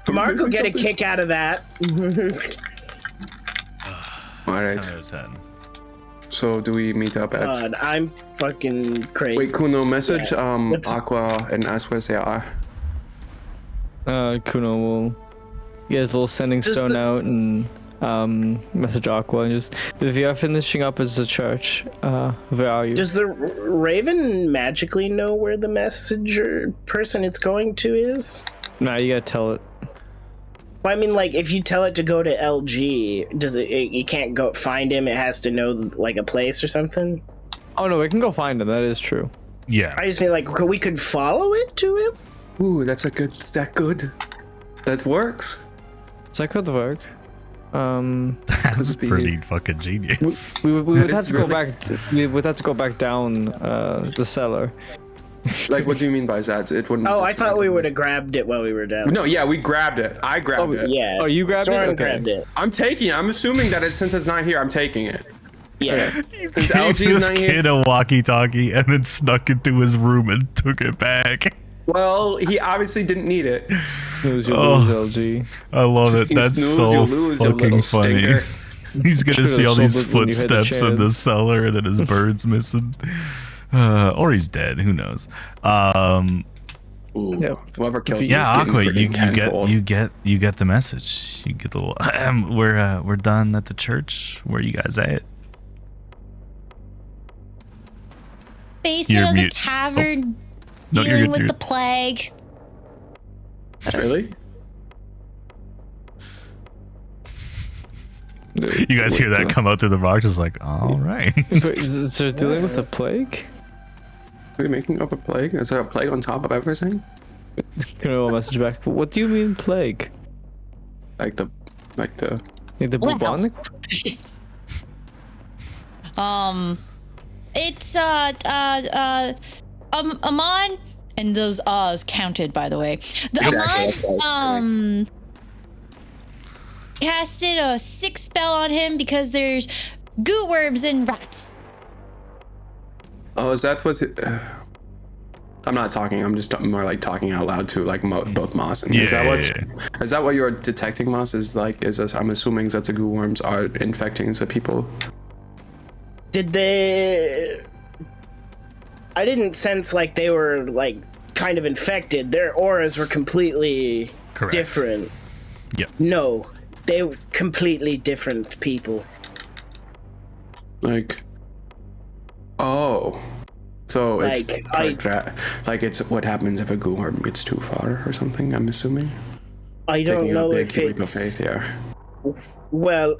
Speaker 5: Mark will get a kick out of that.
Speaker 1: All right.
Speaker 2: 10 out of 10.
Speaker 1: So do we meet up at?
Speaker 5: God, I'm fucking crazy.
Speaker 1: Wait, Kuno, message
Speaker 5: Let's-
Speaker 1: Aqua and ask where they are.
Speaker 3: Kuno will get his little sending
Speaker 5: Just
Speaker 3: stone
Speaker 5: the-
Speaker 3: out and message Aqua and just if you are finishing up as the church, where are you?
Speaker 5: Does the Raven magically know where the messenger person it's going to is?
Speaker 3: Nah, you gotta tell it.
Speaker 5: Well, I mean, like, if you tell it to go to LG, does it? You can't go find him. It has to know like a place or something.
Speaker 3: Oh no, we can go find him. That is true.
Speaker 2: Yeah.
Speaker 5: I just mean like we could follow it to him.
Speaker 1: Ooh, that's a good. Is that good? That works.
Speaker 3: So that could work.
Speaker 2: That's pretty fucking genius.
Speaker 3: We would
Speaker 1: That
Speaker 3: have
Speaker 1: is
Speaker 3: to go
Speaker 1: really-
Speaker 3: back. We would have to go back down the cellar.
Speaker 1: Like, what do you mean by that? It wouldn't.
Speaker 5: Oh, I
Speaker 1: just
Speaker 5: thought we
Speaker 1: randomly-
Speaker 5: would have grabbed it while we were down.
Speaker 1: No, yeah, we grabbed it. I grabbed it.
Speaker 5: Yeah.
Speaker 3: Oh, you grabbed it?
Speaker 5: Soren
Speaker 3: Okay.
Speaker 5: grabbed it.
Speaker 1: I'm taking it. I'm assuming that since it's not here, I'm taking it.
Speaker 5: Yeah.
Speaker 1: Since
Speaker 2: Gave
Speaker 1: LG's
Speaker 2: this
Speaker 1: not
Speaker 2: kid
Speaker 1: here.
Speaker 2: a walkie-talkie and then snuck into his room and took it back.
Speaker 1: Well, he obviously didn't need it.
Speaker 3: Snooze, you
Speaker 2: Oh.
Speaker 3: lose, LG.
Speaker 2: I love it.
Speaker 1: You
Speaker 2: That's
Speaker 1: snooze,
Speaker 2: so
Speaker 1: you lose, you
Speaker 2: fucking
Speaker 1: little
Speaker 2: funny.
Speaker 1: stinker.
Speaker 2: He's gonna
Speaker 3: Should've
Speaker 2: see all these
Speaker 3: sold it when you had the
Speaker 2: footsteps in the
Speaker 3: chance.
Speaker 2: cellar and then his bird's missing. Or he's dead. Who knows?
Speaker 1: Ooh,
Speaker 3: Yep.
Speaker 1: whoever kills
Speaker 2: Yeah,
Speaker 1: me is
Speaker 2: Aqua,
Speaker 1: getting freaking tenfold.
Speaker 2: you get the message. You get the little, we're done at the church. Where you guys at?
Speaker 8: Basement
Speaker 2: You're
Speaker 8: of the
Speaker 2: mute.
Speaker 8: tavern,
Speaker 2: No, you're
Speaker 8: dealing
Speaker 2: good,
Speaker 8: with
Speaker 2: you're
Speaker 8: the plague.
Speaker 1: Really?
Speaker 2: You guys hear that come out through the rock? Just like, all right.
Speaker 3: But is it dealing with a plague?
Speaker 1: Are you making up a plague? Is there a plague on top of everything?
Speaker 3: Kuno will message back. What do you mean plague?
Speaker 1: Like the
Speaker 3: Like the
Speaker 8: Wow.
Speaker 3: bubonic?
Speaker 8: It's Amon, and those ahs counted, by the way. The
Speaker 1: Exactly.
Speaker 8: Amon casted a sick spell on him because there's goo worms and rats.
Speaker 1: Oh, is that what? I'm not talking. I'm just more like talking out loud to like both Moss and. Is that what? Is that what you're detecting, Moss? Is like? I'm assuming that the goo worms are infecting the people.
Speaker 5: Did they? I didn't sense like they were like kind of infected. Their auras were completely
Speaker 2: Correct.
Speaker 5: different.
Speaker 2: Yep.
Speaker 5: No, they were completely different people.
Speaker 1: Like. Oh. So
Speaker 5: Like,
Speaker 1: it's like it's what happens if a goo worm gets too far or something. I'm assuming.
Speaker 5: I don't
Speaker 1: Taking
Speaker 5: know
Speaker 1: a big
Speaker 5: if
Speaker 1: leap of
Speaker 5: it's
Speaker 1: faith here.
Speaker 5: well.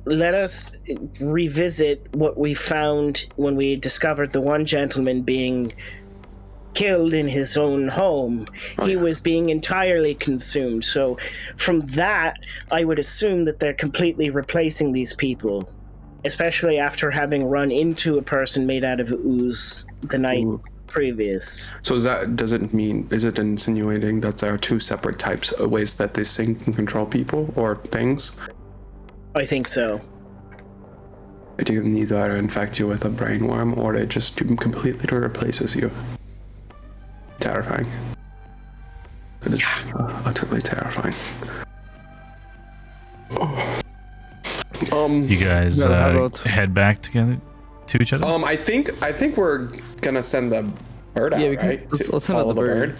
Speaker 5: Let us revisit what we found when we discovered the one gentleman being killed in his own home. He was being entirely consumed. So, from that, I would assume that they're completely replacing these people, especially after having run into a person made out of ooze the night
Speaker 1: Ooh.
Speaker 5: previous.
Speaker 1: So is it insinuating that there are two separate types of ways that this thing can control people or things?
Speaker 5: I think so.
Speaker 1: It can either infect you with a brain worm or it just completely replaces you. Terrifying. It is utterly terrifying.
Speaker 2: You guys
Speaker 3: Yeah, how about-
Speaker 2: head back together to each other.
Speaker 1: I think we're gonna send the bird out,
Speaker 3: Yeah, we can-
Speaker 1: right?
Speaker 3: let's send out
Speaker 1: Follow
Speaker 3: the bird.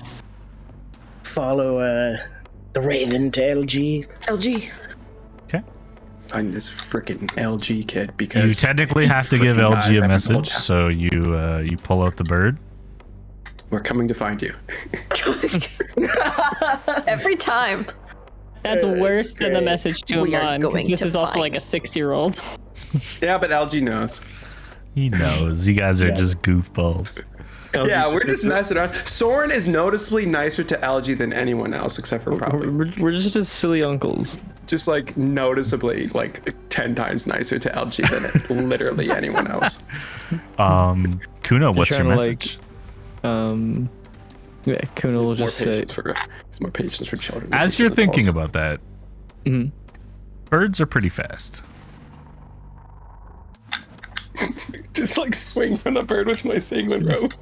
Speaker 5: Follow the Raven to LG. LG.
Speaker 2: Okay.
Speaker 1: Find this freaking LG kid
Speaker 2: You
Speaker 1: because
Speaker 2: technically have to give
Speaker 1: freaking guys
Speaker 2: LG a
Speaker 1: haven't
Speaker 2: message,
Speaker 1: told ya.
Speaker 2: so you pull out the bird.
Speaker 1: we're coming to find you.
Speaker 6: Every time.
Speaker 7: That's worse than the
Speaker 5: Okay.
Speaker 7: message to
Speaker 6: We are
Speaker 7: Amon, because
Speaker 6: going
Speaker 7: this
Speaker 6: to
Speaker 7: is also
Speaker 6: find-
Speaker 7: like a 6-year-old.
Speaker 1: Yeah, but LG knows.
Speaker 2: He knows. You guys are just goofballs.
Speaker 1: Yeah, we're just messing around. Soren is noticeably nicer to Algie than anyone else, except for probably.
Speaker 3: We're just his silly uncles.
Speaker 1: Just like noticeably like 10 times nicer to Algie than literally anyone else.
Speaker 2: Kuno, what's your
Speaker 3: trying to,
Speaker 2: message?
Speaker 3: Yeah, Kuno will just say.
Speaker 1: It's more patience for children.
Speaker 2: As you're thinking about that,
Speaker 3: Mhm.
Speaker 2: birds are pretty fast.
Speaker 1: Just like swing from the bird with my sequin rope.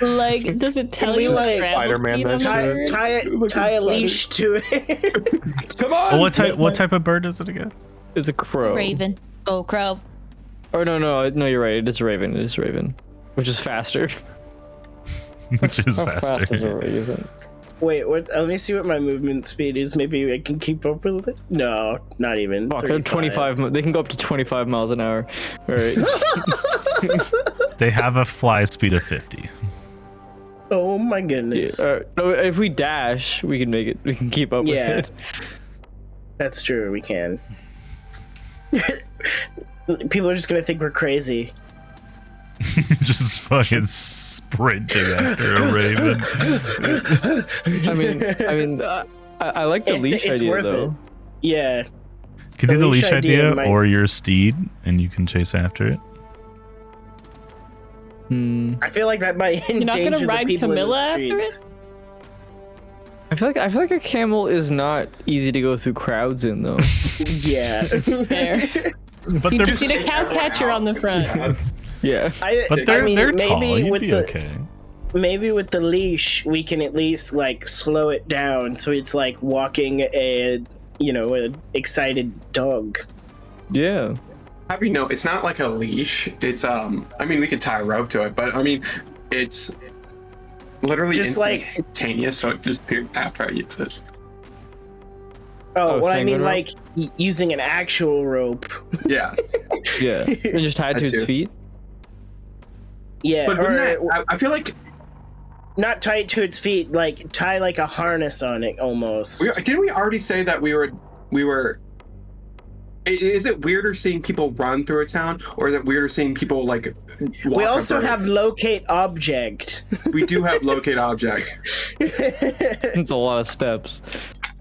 Speaker 7: Like, does it tell you
Speaker 5: like
Speaker 7: travel
Speaker 4: Spider-Man
Speaker 7: speed
Speaker 4: that
Speaker 7: on
Speaker 4: shit?
Speaker 7: bird?
Speaker 5: Tie a leash to it.
Speaker 1: Come on.
Speaker 2: Well, what type of bird is it again?
Speaker 3: It's a crow.
Speaker 8: Raven. Oh, crow.
Speaker 3: Or no, you're right. It is a raven. It is a raven, which is faster.
Speaker 2: Which is
Speaker 3: How fast is a
Speaker 2: faster.
Speaker 3: raven?
Speaker 5: Wait, what? Let me see what my movement speed is. Maybe I can keep up with it. No, not even.
Speaker 3: Fuck, they're 25. They can go up to 25 miles an hour. All right.
Speaker 2: They have a fly speed of 50.
Speaker 5: Oh my goodness.
Speaker 3: No, if we dash, we can make it. We can keep up
Speaker 5: Yeah.
Speaker 3: with it.
Speaker 5: That's true. We can. People are just gonna think we're crazy.
Speaker 2: Just fucking sprinting after a raven.
Speaker 3: I like the leash
Speaker 5: It's
Speaker 3: idea
Speaker 5: worth
Speaker 3: though.
Speaker 5: it. Yeah.
Speaker 2: Could do the leash idea
Speaker 5: might-
Speaker 2: or your steed, and you can chase after it.
Speaker 5: I feel like that might
Speaker 7: You're not
Speaker 5: endanger
Speaker 7: gonna ride
Speaker 5: the people
Speaker 7: Camilla
Speaker 5: in the
Speaker 7: after it?
Speaker 5: streets.
Speaker 3: I feel like a camel is not easy to go through crowds in though.
Speaker 5: Yeah.
Speaker 7: Fair.
Speaker 2: But
Speaker 7: You
Speaker 2: they're
Speaker 7: just need a cowcatcher on the front.
Speaker 3: Yeah.
Speaker 2: but they're
Speaker 5: maybe
Speaker 2: tall. You'd
Speaker 5: with
Speaker 2: be
Speaker 5: the
Speaker 2: okay.
Speaker 5: maybe with the leash we can at least like slow it down so it's like walking an excited dog.
Speaker 3: Yeah.
Speaker 1: Have you know, it's not like a leash. It's I mean, we could tie a rope to it, but I mean, it's literally
Speaker 5: Just like-
Speaker 1: instantaneous, so it disappears after I use it.
Speaker 5: Oh, well, I
Speaker 3: sanguine
Speaker 5: mean,
Speaker 3: rope?
Speaker 5: like using an actual rope.
Speaker 1: Yeah,
Speaker 3: Yeah. And just tie it to
Speaker 1: That
Speaker 3: its
Speaker 1: too.
Speaker 3: feet.
Speaker 5: Yeah,
Speaker 1: but
Speaker 5: or
Speaker 1: wouldn't that, I feel like
Speaker 5: not tie it to its feet, like tie like a harness on it almost.
Speaker 1: didn't we already say that we were? Is it weirder seeing people run through a town, or is it weirder seeing people like walk
Speaker 5: We
Speaker 1: a
Speaker 5: also
Speaker 1: bird?
Speaker 5: have locate object.
Speaker 1: We do have locate object.
Speaker 3: It's a lot of steps.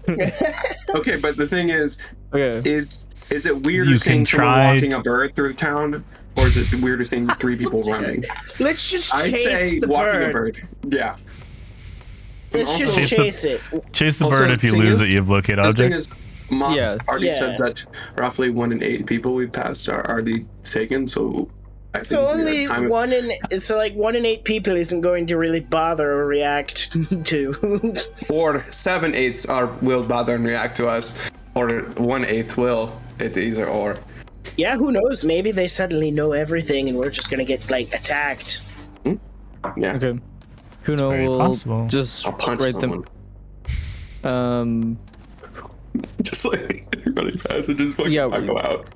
Speaker 1: Okay, but the thing is
Speaker 3: Okay.
Speaker 1: is it weirder
Speaker 2: You
Speaker 1: seeing
Speaker 2: can
Speaker 1: someone
Speaker 2: try-
Speaker 1: walking a bird through town, or is it weirder seeing 3 people running?
Speaker 5: Let's just
Speaker 1: I'd
Speaker 5: chase
Speaker 1: say
Speaker 5: the
Speaker 1: walking
Speaker 5: bird.
Speaker 1: a bird. Yeah.
Speaker 5: Let's
Speaker 1: Also-
Speaker 5: just
Speaker 2: Chase the-
Speaker 5: chase it.
Speaker 2: Chase the
Speaker 1: Also,
Speaker 2: bird if you
Speaker 1: the thing
Speaker 2: lose
Speaker 1: is-
Speaker 2: it. You have locate
Speaker 1: This thing
Speaker 2: object.
Speaker 1: is, Moss
Speaker 3: Yeah.
Speaker 1: already
Speaker 5: Yeah.
Speaker 1: said that roughly 1 in 8 people we've passed are the taken, so I think
Speaker 5: So
Speaker 1: we are
Speaker 5: only
Speaker 1: time-
Speaker 5: 1 in 8 people isn't going to really bother or react to.
Speaker 1: or 7/8 will bother and react to us, or 1/8 will. It's either or.
Speaker 5: Yeah, who knows? Maybe they suddenly know everything and we're just gonna get like attacked.
Speaker 1: Yeah.
Speaker 3: Okay. Kuno
Speaker 2: very
Speaker 3: will
Speaker 2: possible.
Speaker 3: just
Speaker 1: I'll punch
Speaker 3: write
Speaker 1: someone.
Speaker 3: them.
Speaker 1: Just like running fast and just fucking
Speaker 3: Yeah,
Speaker 1: go out.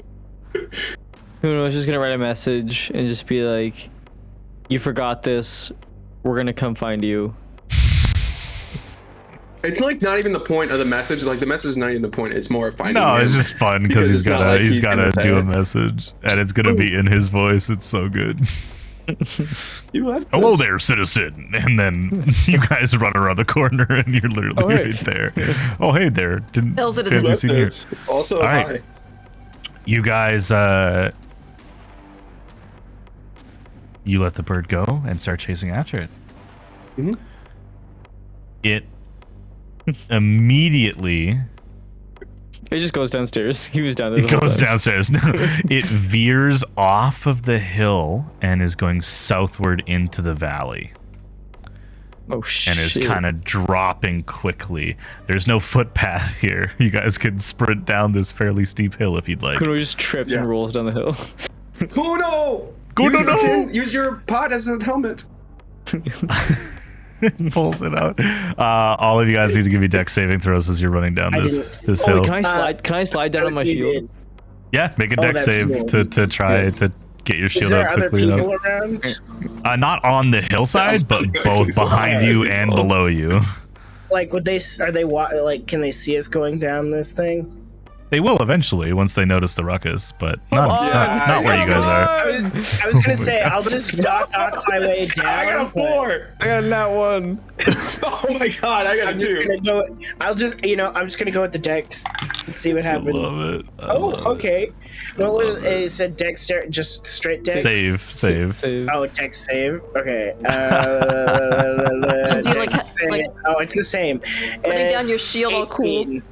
Speaker 3: Kuno's just gonna write a message and just be like, "You forgot this. We're gonna come find you."
Speaker 1: It's like not even the point of the message. Like the message is not even the point. It's more finding
Speaker 2: No,
Speaker 1: him.
Speaker 2: it's just fun because
Speaker 1: Because
Speaker 2: he's
Speaker 1: it's not
Speaker 2: gotta
Speaker 1: like
Speaker 2: he's
Speaker 1: he's
Speaker 2: gotta
Speaker 1: gonna say
Speaker 2: do a
Speaker 1: it.
Speaker 2: message, and it's gonna be in his voice. It's so good.
Speaker 1: You left
Speaker 2: Hello
Speaker 1: us.
Speaker 2: there, citizen. And then you guys run around the corner, and you're literally
Speaker 3: Oh, hey.
Speaker 2: right there. Oh, hey there. Didn't
Speaker 6: Hell, citizen.
Speaker 2: fancy
Speaker 1: Left
Speaker 2: seeing you.
Speaker 1: us. Also,
Speaker 2: All right.
Speaker 1: hi.
Speaker 2: You guys, you let the bird go and start chasing after it.
Speaker 1: Mhm.
Speaker 2: It immediately
Speaker 3: It just goes downstairs. He was down there.
Speaker 2: it
Speaker 3: the whole
Speaker 2: goes
Speaker 3: time.
Speaker 2: downstairs. No, it veers off of the hill and is going southward into the valley.
Speaker 3: Oh shit!
Speaker 2: And is kind of dropping quickly. There's no footpath here. You guys can sprint down this fairly steep hill if you'd like.
Speaker 3: Kuno just trips
Speaker 1: Yeah.
Speaker 3: and rolls down the hill.
Speaker 1: Kuno!
Speaker 2: Kuno, no!
Speaker 1: Use your pot as a helmet.
Speaker 2: Pulls it out. All of you guys need to give me dex saving throws as you're running down
Speaker 5: I
Speaker 2: this
Speaker 5: didn't-
Speaker 2: hill.
Speaker 3: Can I slide? Can I slide down on my
Speaker 5: You
Speaker 3: shield?
Speaker 5: did.
Speaker 2: Yeah, make a
Speaker 5: Oh,
Speaker 2: dex
Speaker 5: that's
Speaker 2: save
Speaker 5: cool.
Speaker 2: to try to get your
Speaker 5: Is
Speaker 2: shield
Speaker 5: there
Speaker 2: up
Speaker 5: other
Speaker 2: quickly
Speaker 5: people
Speaker 2: enough.
Speaker 5: around?
Speaker 2: Not on the hillside, but both behind you and below you.
Speaker 5: Like, would they? Are they? Like, can they see us going down this thing?
Speaker 2: They will eventually once they notice the ruckus, but not where you guys are.
Speaker 5: I was gonna say I'll just knock my way down.
Speaker 1: I got a 4.
Speaker 3: I got that one.
Speaker 1: Oh my god, I got a 2.
Speaker 5: I'm just gonna go with the dex and see what happens.
Speaker 2: Love it.
Speaker 5: Okay. What was it? Said dex, just straight dex.
Speaker 2: Save.
Speaker 5: Oh, dex save. Okay.
Speaker 6: So do you
Speaker 5: dex save. Oh, it's the same.
Speaker 6: Putting down your shield all cool.
Speaker 5: 18.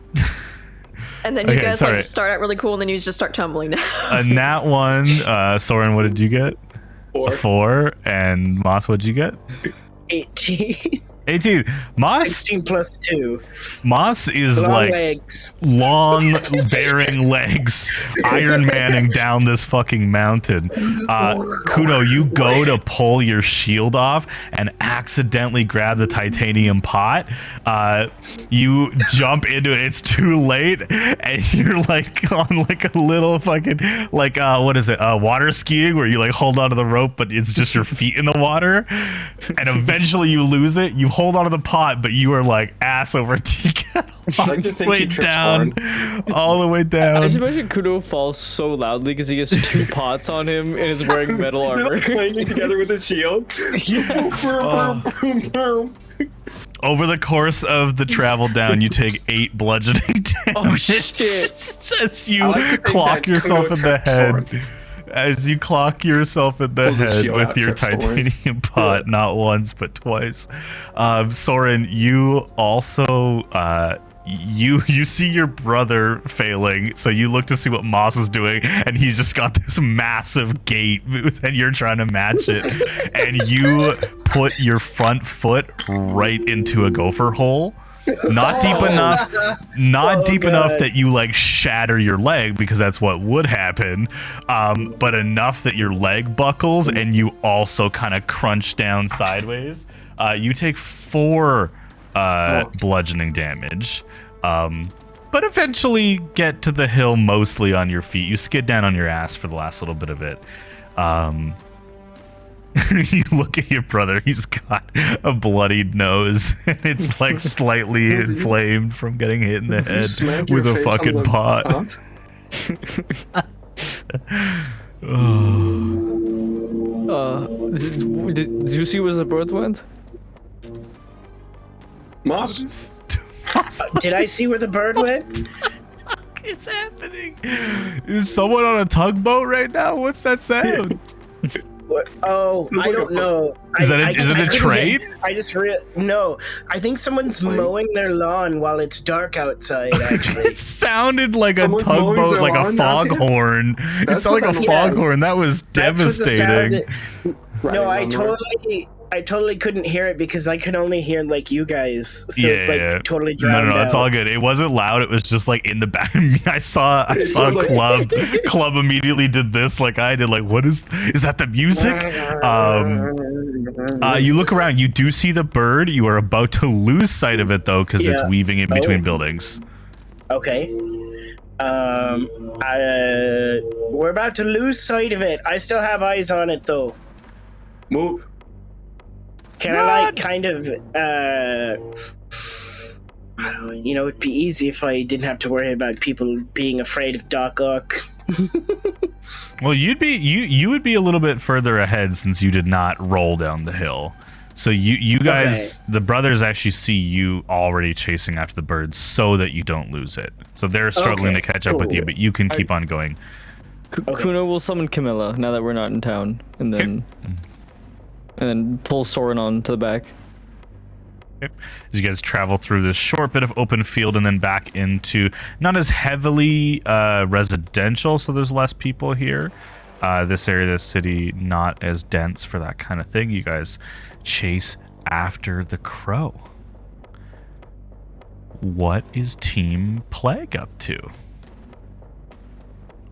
Speaker 6: And then you
Speaker 2: Okay,
Speaker 6: guys
Speaker 2: sorry.
Speaker 6: like start out really cool, and then you just start tumbling down.
Speaker 2: A nat 1. Soren, what did you get?
Speaker 1: 4.
Speaker 2: 4. And Moss, what did you get?
Speaker 5: 18.
Speaker 2: 18. Moss
Speaker 5: 16 plus 2.
Speaker 2: Moss is
Speaker 5: Long
Speaker 2: like
Speaker 5: legs.
Speaker 2: long bearing legs Iron Manning down this fucking mountain. Kuno, you go to pull your shield off and accidentally grab the titanium pot. You jump into it, it's too late, and you're like on like a little fucking like what is it, water skiing, where you like hold onto the rope but it's just your feet in the water, and eventually you lose it. You hold onto the pot, but you are like ass over tea kettle all
Speaker 1: like to
Speaker 2: the
Speaker 1: think
Speaker 2: way
Speaker 1: he trips
Speaker 2: down, all the way
Speaker 3: I
Speaker 2: down.
Speaker 3: just imagine Kuno falls so loudly because he has 2 pots on him and is wearing metal armor.
Speaker 1: Clanging together with his shield.
Speaker 2: Over the course of the travel down, you take 8 bludgeoning damage.
Speaker 3: Oh shit!
Speaker 2: As you
Speaker 1: like to think
Speaker 2: clock
Speaker 1: that
Speaker 2: yourself
Speaker 1: Kuno
Speaker 2: in the
Speaker 1: trips
Speaker 2: head.
Speaker 1: Soren.
Speaker 2: As you clock yourself in the
Speaker 1: Pulls his
Speaker 2: head
Speaker 1: shield
Speaker 2: with
Speaker 1: out,
Speaker 2: your
Speaker 1: trips Soren.
Speaker 2: titanium pot, not once but twice. Soren, you also you see your brother failing, so you look to see what Moss is doing, and he's just got this massive gate, and you're trying to match it, and you put your front foot right into a gopher hole. Not deep enough, enough that you like shatter your leg, because that's what would happen, but enough that your leg buckles and you also kind of crunch down sideways. You take 4 bludgeoning damage, but eventually get to the hill mostly on your feet. You skid down on your ass for the last little bit of it. You look at your brother, he's got a bloodied nose, and it's like slightly inflamed from getting hit in the head with a fucking pot.
Speaker 3: Did you see where the bird went?
Speaker 1: Moss?
Speaker 5: Did I see where the bird went?
Speaker 2: It's happening. Is someone on a tugboat right now? What's that sound?
Speaker 5: What? Oh, I don't know.
Speaker 2: Is it a train?
Speaker 5: I just no. I think someone's mowing their lawn while it's dark outside. Actually,
Speaker 2: It sounded like
Speaker 1: Someone's
Speaker 2: a
Speaker 1: mowing
Speaker 2: tugboat,
Speaker 1: their
Speaker 2: like a
Speaker 1: lawn down here?
Speaker 2: foghorn. It
Speaker 1: That's
Speaker 2: sounded like
Speaker 1: what
Speaker 2: a
Speaker 1: I'm-
Speaker 2: foghorn. That was
Speaker 5: That's what the sound
Speaker 2: devastating.
Speaker 5: No,
Speaker 1: Right,
Speaker 5: I totally couldn't hear it because I could only hear like you guys. So it's like
Speaker 2: Yeah.
Speaker 5: totally drowned
Speaker 2: No,
Speaker 5: out.
Speaker 2: it's all good. It wasn't loud. It was just like in the back of me. I saw
Speaker 1: sounds like-
Speaker 2: Club immediately did this like I did. Like, what is that the music? You look around. You do see the bird. You are about to lose sight of it though, because it's
Speaker 5: Yeah.
Speaker 2: weaving in between
Speaker 5: Oh.
Speaker 2: buildings.
Speaker 5: Okay. We're about to lose sight of it. I still have eyes on it though.
Speaker 1: Move.
Speaker 5: Can I like kind of it'd be easy if I didn't have to worry about people being afraid of Doc Ock.
Speaker 2: Well, you would be a little bit further ahead since you did not roll down the hill. So you guys, the brothers actually see you already chasing after the birds so that you don't lose it. So they're struggling
Speaker 5: Okay,
Speaker 2: to catch up with you,
Speaker 5: cool.
Speaker 2: but you can keep on going.
Speaker 3: Kuno will summon Camilla now that we're not in town, and then pull Soren on to the back.
Speaker 2: As you guys travel through this short bit of open field and then back into not as heavily residential, so there's less people here. This area of the city not as dense for that kind of thing. You guys chase after the crow. What is Team Plague up to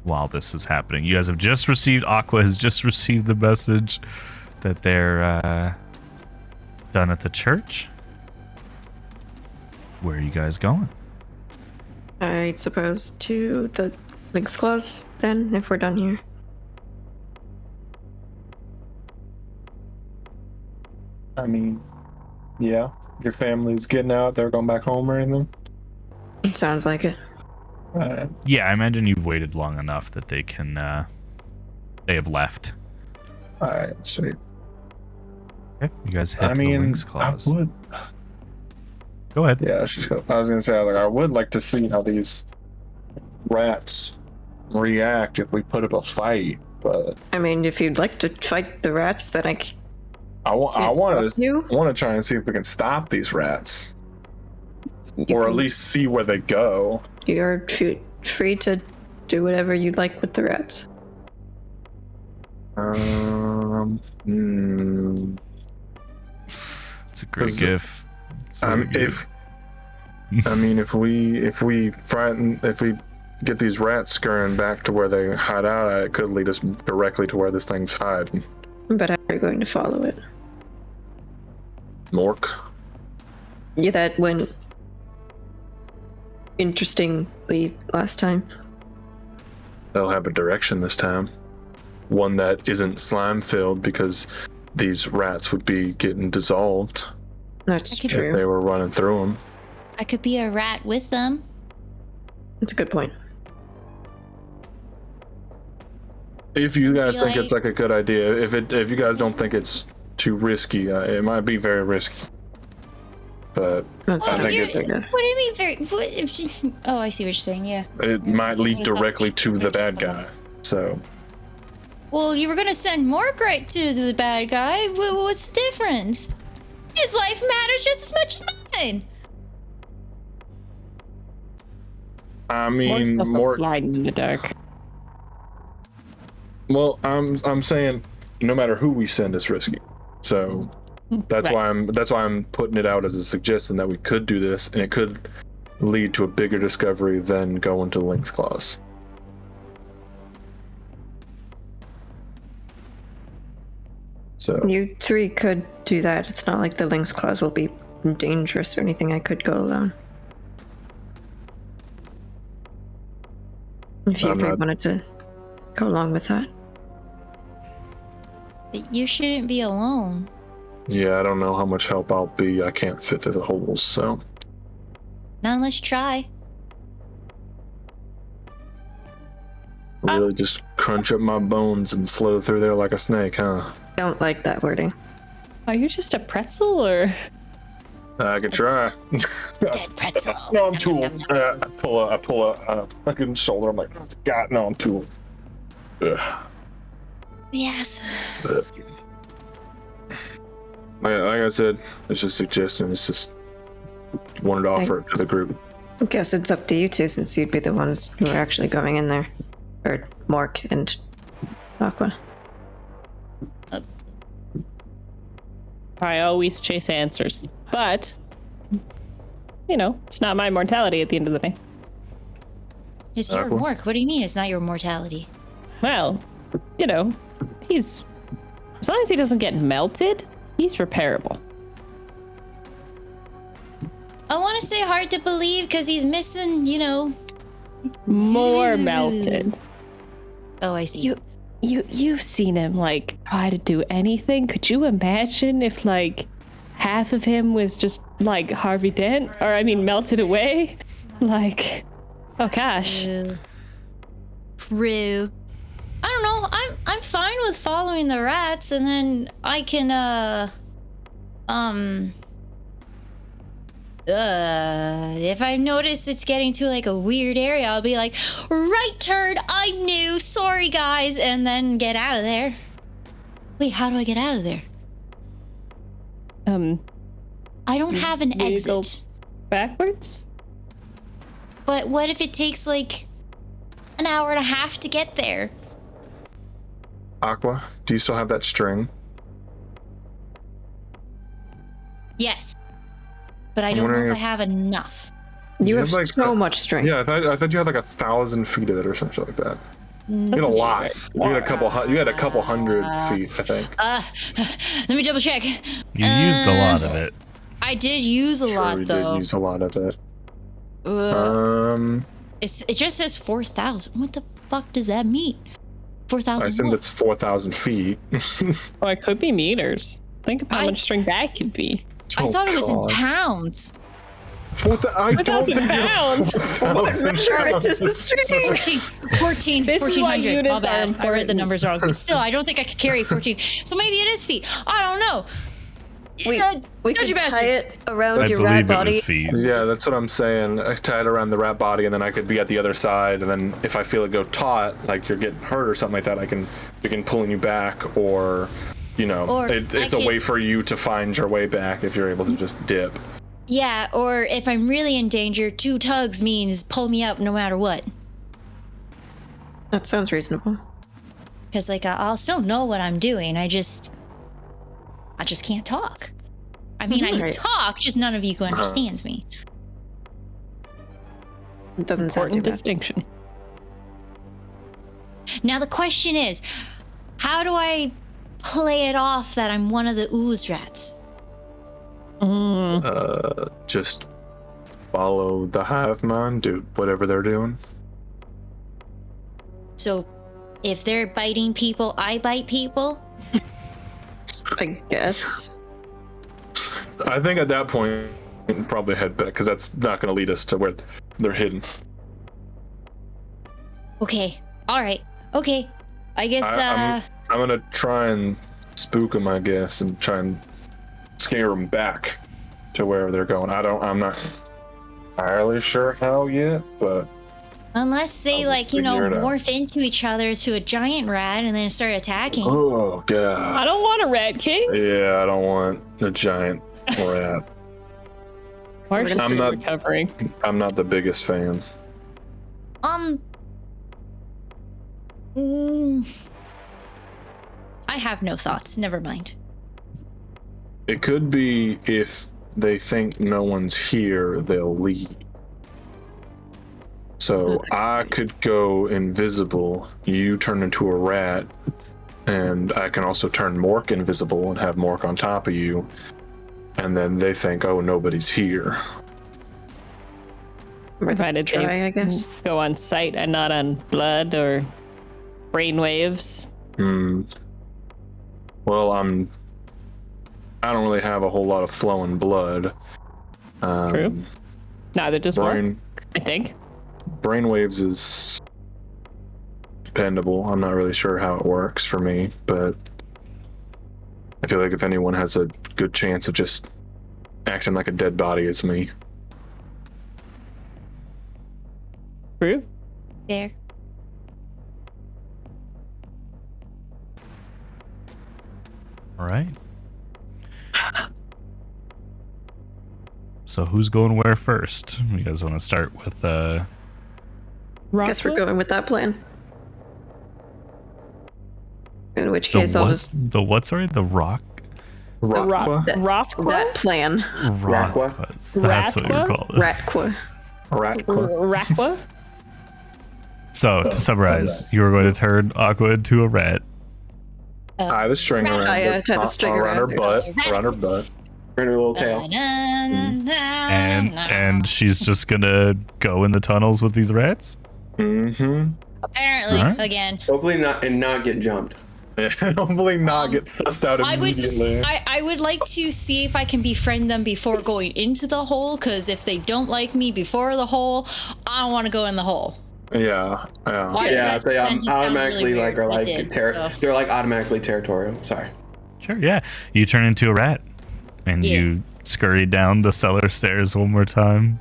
Speaker 2: while this is happening? You guys have just received, Aqua has just received the message that they're done at the church. Where are you guys going?
Speaker 6: I suppose to the Link's Claws then, if we're done here.
Speaker 9: I mean, yeah. Your family's getting out. They're going back home or anything?
Speaker 6: Sounds like it.
Speaker 2: Yeah, I imagine you've waited long enough that they can. They have left.
Speaker 4: Alright, sweet.
Speaker 2: Okay, you guys head
Speaker 4: I
Speaker 2: to the
Speaker 4: mean,
Speaker 2: Lynx
Speaker 4: I
Speaker 2: Claws.
Speaker 4: would.
Speaker 2: Go ahead.
Speaker 4: Yeah, I was gonna say, like, I would like to see how these rats react if we put up a fight, but
Speaker 6: I mean, if you'd like to fight the rats, then
Speaker 4: I want
Speaker 6: you.
Speaker 4: to try and see if we can stop these rats,
Speaker 6: You
Speaker 4: or at
Speaker 6: can-
Speaker 4: least see where they go.
Speaker 6: You're free to do whatever you'd like with the rats.
Speaker 2: It's a great
Speaker 4: Is-
Speaker 2: gif. It's really good.
Speaker 4: if we get these rats scurrying back to where they hide out, it could lead us directly to where this thing's hiding.
Speaker 6: But how are you going to follow it?
Speaker 4: Mork.
Speaker 6: Yeah, that went interestingly last time.
Speaker 4: They'll have a direction this time. One that isn't slime filled, because these rats would be getting dissolved
Speaker 6: That's
Speaker 8: I could-
Speaker 4: if they
Speaker 6: true.
Speaker 4: were running through them.
Speaker 8: I could be a rat with them.
Speaker 6: That's a good point.
Speaker 4: If you guys think
Speaker 8: Like-
Speaker 4: it's like a good idea, if you guys don't think it's too risky, it might be very risky. But
Speaker 6: That's
Speaker 4: I
Speaker 6: a
Speaker 4: think
Speaker 6: good
Speaker 4: it's-
Speaker 6: idea.
Speaker 8: What do you mean very? Oh, I see what you're saying. Yeah.
Speaker 4: it might lead directly to the bad guy. So
Speaker 8: Well, you were gonna send Mork right to the bad guy. What's the difference? His life matters just as much as mine.
Speaker 4: I mean,
Speaker 7: Mork's
Speaker 4: more.
Speaker 7: blind in the dark.
Speaker 4: Well, I'm saying no matter who we send, it's risky. So that's
Speaker 7: Right.
Speaker 4: why I'm putting it out as a suggestion that we could do this, and it could lead to a bigger discovery than going to Lynx Claws. So
Speaker 6: You three could do that. It's not like the Lynx Claws will be dangerous or anything. I could go alone. If you
Speaker 4: I'm
Speaker 6: three
Speaker 4: not-
Speaker 6: wanted to go along with that.
Speaker 8: But you shouldn't be alone.
Speaker 4: yeah, I don't know how much help I'll be. I can't fit through the holes, so
Speaker 8: Not unless you try.
Speaker 4: really just crunch up my bones and slither through there like a snake, huh?
Speaker 6: Don't like that wording.
Speaker 7: Are you just a pretzel or?
Speaker 4: I could try.
Speaker 8: Dead pretzel.
Speaker 4: No, I'm too. I pull a fucking shoulder. I'm like, God, no, I'm too. Ugh.
Speaker 8: Yes.
Speaker 4: Like I said, it's just a suggestion. It's just wanted to offer it to the group.
Speaker 6: I guess it's up to you two since you'd be the ones who are actually going in there. Or Mork and Aqua.
Speaker 7: I always chase answers, but you know, it's not my mortality at the end of the day.
Speaker 8: It's your
Speaker 4: Aqua?
Speaker 8: Mork. What do you mean it's not your mortality?
Speaker 7: Well, you know, he's as long as he doesn't get melted, he's repairable.
Speaker 8: I want to say hard to believe because he's missing,
Speaker 7: More melted.
Speaker 8: Oh, I see.
Speaker 7: You've seen him like try to do anything. Could you imagine if like half of him was just like Harvey Dent, or I mean melted away? Like, oh gosh.
Speaker 8: True. I don't know. I'm fine with following the rats, and then I can if I notice it's getting to like a weird area, I'll be like, right turn, I'm new, sorry guys, and then get out of there. Wait, how do I get out of there? I don't have an
Speaker 7: you go-
Speaker 8: exit.
Speaker 7: Backwards?
Speaker 8: But what if it takes like an hour and a half to get there?
Speaker 4: Aqua, do you still have that string?
Speaker 8: Yes. But I don't know
Speaker 4: wondering
Speaker 8: if I
Speaker 4: if-
Speaker 8: have enough.
Speaker 6: You
Speaker 4: have,
Speaker 6: have
Speaker 4: like,
Speaker 6: so much strength.
Speaker 4: Yeah, I thought you had like 1,000 feet of it or something like that. You had a
Speaker 7: Doesn't-
Speaker 4: lot. You had a couple hundred feet, I think.
Speaker 8: Let me double check.
Speaker 2: You used a lot of it.
Speaker 8: I did use a
Speaker 4: Sure,
Speaker 8: lot
Speaker 4: we
Speaker 8: though.
Speaker 4: did use a lot of it.
Speaker 8: It just says 4,000. What the fuck does that mean?
Speaker 4: I
Speaker 8: 4,000
Speaker 4: assume
Speaker 8: what?
Speaker 4: that's 4,000 feet.
Speaker 7: Oh, it could be meters. Think of how
Speaker 8: I-
Speaker 7: much string that could be.
Speaker 8: I
Speaker 4: Oh,
Speaker 8: thought it was in
Speaker 4: God.
Speaker 8: pounds.
Speaker 4: I don't think
Speaker 7: 4,000 pounds.
Speaker 4: 4,000 pounds.
Speaker 6: Just the string.
Speaker 8: 14,
Speaker 7: This is why
Speaker 8: 1400.
Speaker 7: units
Speaker 8: My
Speaker 7: are
Speaker 8: bad. I read the
Speaker 7: important.
Speaker 8: numbers wrong. But still, I don't think I could carry 14. So maybe it is feet. I don't know.
Speaker 6: We could tie it around
Speaker 2: I
Speaker 6: your rat
Speaker 2: believe it
Speaker 6: body.
Speaker 2: was feet.
Speaker 4: Yeah, that's what I'm saying. I tie it around the rat body, and then I could be at the other side. And then if I feel it go taut, like you're getting hurt or something like that, we can pulling you back, or
Speaker 8: Or
Speaker 4: it's a way for you to find your way back if you're able to just dip.
Speaker 8: Yeah, or if I'm really in danger, 2 tugs means pull me up no matter what.
Speaker 6: That sounds reasonable.
Speaker 8: Because I'll still know what I'm doing. I just can't talk. I mean, I can
Speaker 6: Right.
Speaker 8: talk, just none of you who understands me.
Speaker 6: It doesn't sound too
Speaker 7: Important
Speaker 6: bad.
Speaker 7: distinction.
Speaker 8: Now the question is, how do I play it off that I'm one of the ooze rats?
Speaker 4: Just follow the hive mind, do whatever they're doing.
Speaker 8: So, if they're biting people, I bite people?
Speaker 6: I guess.
Speaker 4: I think at that point, probably head back, because that's not going to lead us to where they're hidden.
Speaker 8: Okay, alright, okay. I guess,
Speaker 4: I'm gonna try and spook them, I guess, and try and scare them back to wherever they're going. I'm not entirely sure how yet, but
Speaker 8: unless they,
Speaker 4: I'll figure it out.
Speaker 8: morph into each other to a giant rat and then start attacking.
Speaker 4: oh god,
Speaker 7: I don't want a rat king.
Speaker 4: yeah, I don't want a giant rat.
Speaker 7: Marsh is
Speaker 4: I'm
Speaker 7: still
Speaker 4: not-
Speaker 7: recovering.
Speaker 4: I'm not the biggest fan.
Speaker 8: I have no thoughts, never mind.
Speaker 4: It could be if they think no one's here, they'll leave. So I could go invisible, you turn into a rat, and I can also turn Mork invisible and have Mork on top of you. And then they think, oh, nobody's here.
Speaker 7: Provided
Speaker 6: Try,
Speaker 7: they
Speaker 6: I guess.
Speaker 7: go on sight and not on blood or brain waves.
Speaker 4: Well, I don't really have a whole lot of flowing blood.
Speaker 7: True. Neither does Mark,
Speaker 4: Brain
Speaker 7: I think.
Speaker 4: brainwaves is dependable. I'm not really sure how it works for me, but I feel like if anyone has a good chance of just acting like a dead body, it's me.
Speaker 7: True.
Speaker 8: There.
Speaker 2: All right. So who's going where first? You guys want to start with
Speaker 6: Guess we're
Speaker 7: Rockwood?
Speaker 6: going with that plan. In which
Speaker 2: the
Speaker 6: case, I'll
Speaker 2: what?
Speaker 6: just
Speaker 2: The what? Sorry, the rock.
Speaker 4: Rockwa?
Speaker 7: Rothqua?
Speaker 6: that plan.
Speaker 2: Rothquas. That's what you're
Speaker 7: Rathqua?
Speaker 2: called.
Speaker 6: Ratqua.
Speaker 4: Ratqua?
Speaker 7: Rakwa?
Speaker 2: So to summarize, you were going to turn Aqua into a rat.
Speaker 4: Tie the string around,
Speaker 6: tie the string
Speaker 4: around her
Speaker 6: around
Speaker 4: butt. Around her butt.
Speaker 1: Her little tail.
Speaker 2: And she's just gonna go in the tunnels with these rats.
Speaker 4: Mm-hmm.
Speaker 8: Apparently,
Speaker 2: Alright.
Speaker 8: again.
Speaker 1: Hopefully not get jumped.
Speaker 4: Hopefully not get sussed out immediately.
Speaker 8: I would like to see if I can befriend them before going into the hole, because if they don't like me before the hole, I don't want to go in the hole.
Speaker 4: Yeah.
Speaker 8: Why does
Speaker 1: Yeah,
Speaker 8: that
Speaker 1: they
Speaker 8: sentence sound
Speaker 1: automatically
Speaker 8: really
Speaker 1: like
Speaker 8: weird?
Speaker 1: are
Speaker 8: It
Speaker 1: like
Speaker 8: did, so.
Speaker 1: they're like automatically territorial. Sorry.
Speaker 2: Sure, yeah. You turn into a rat, and
Speaker 8: Yeah.
Speaker 2: you scurry down the cellar stairs one more time.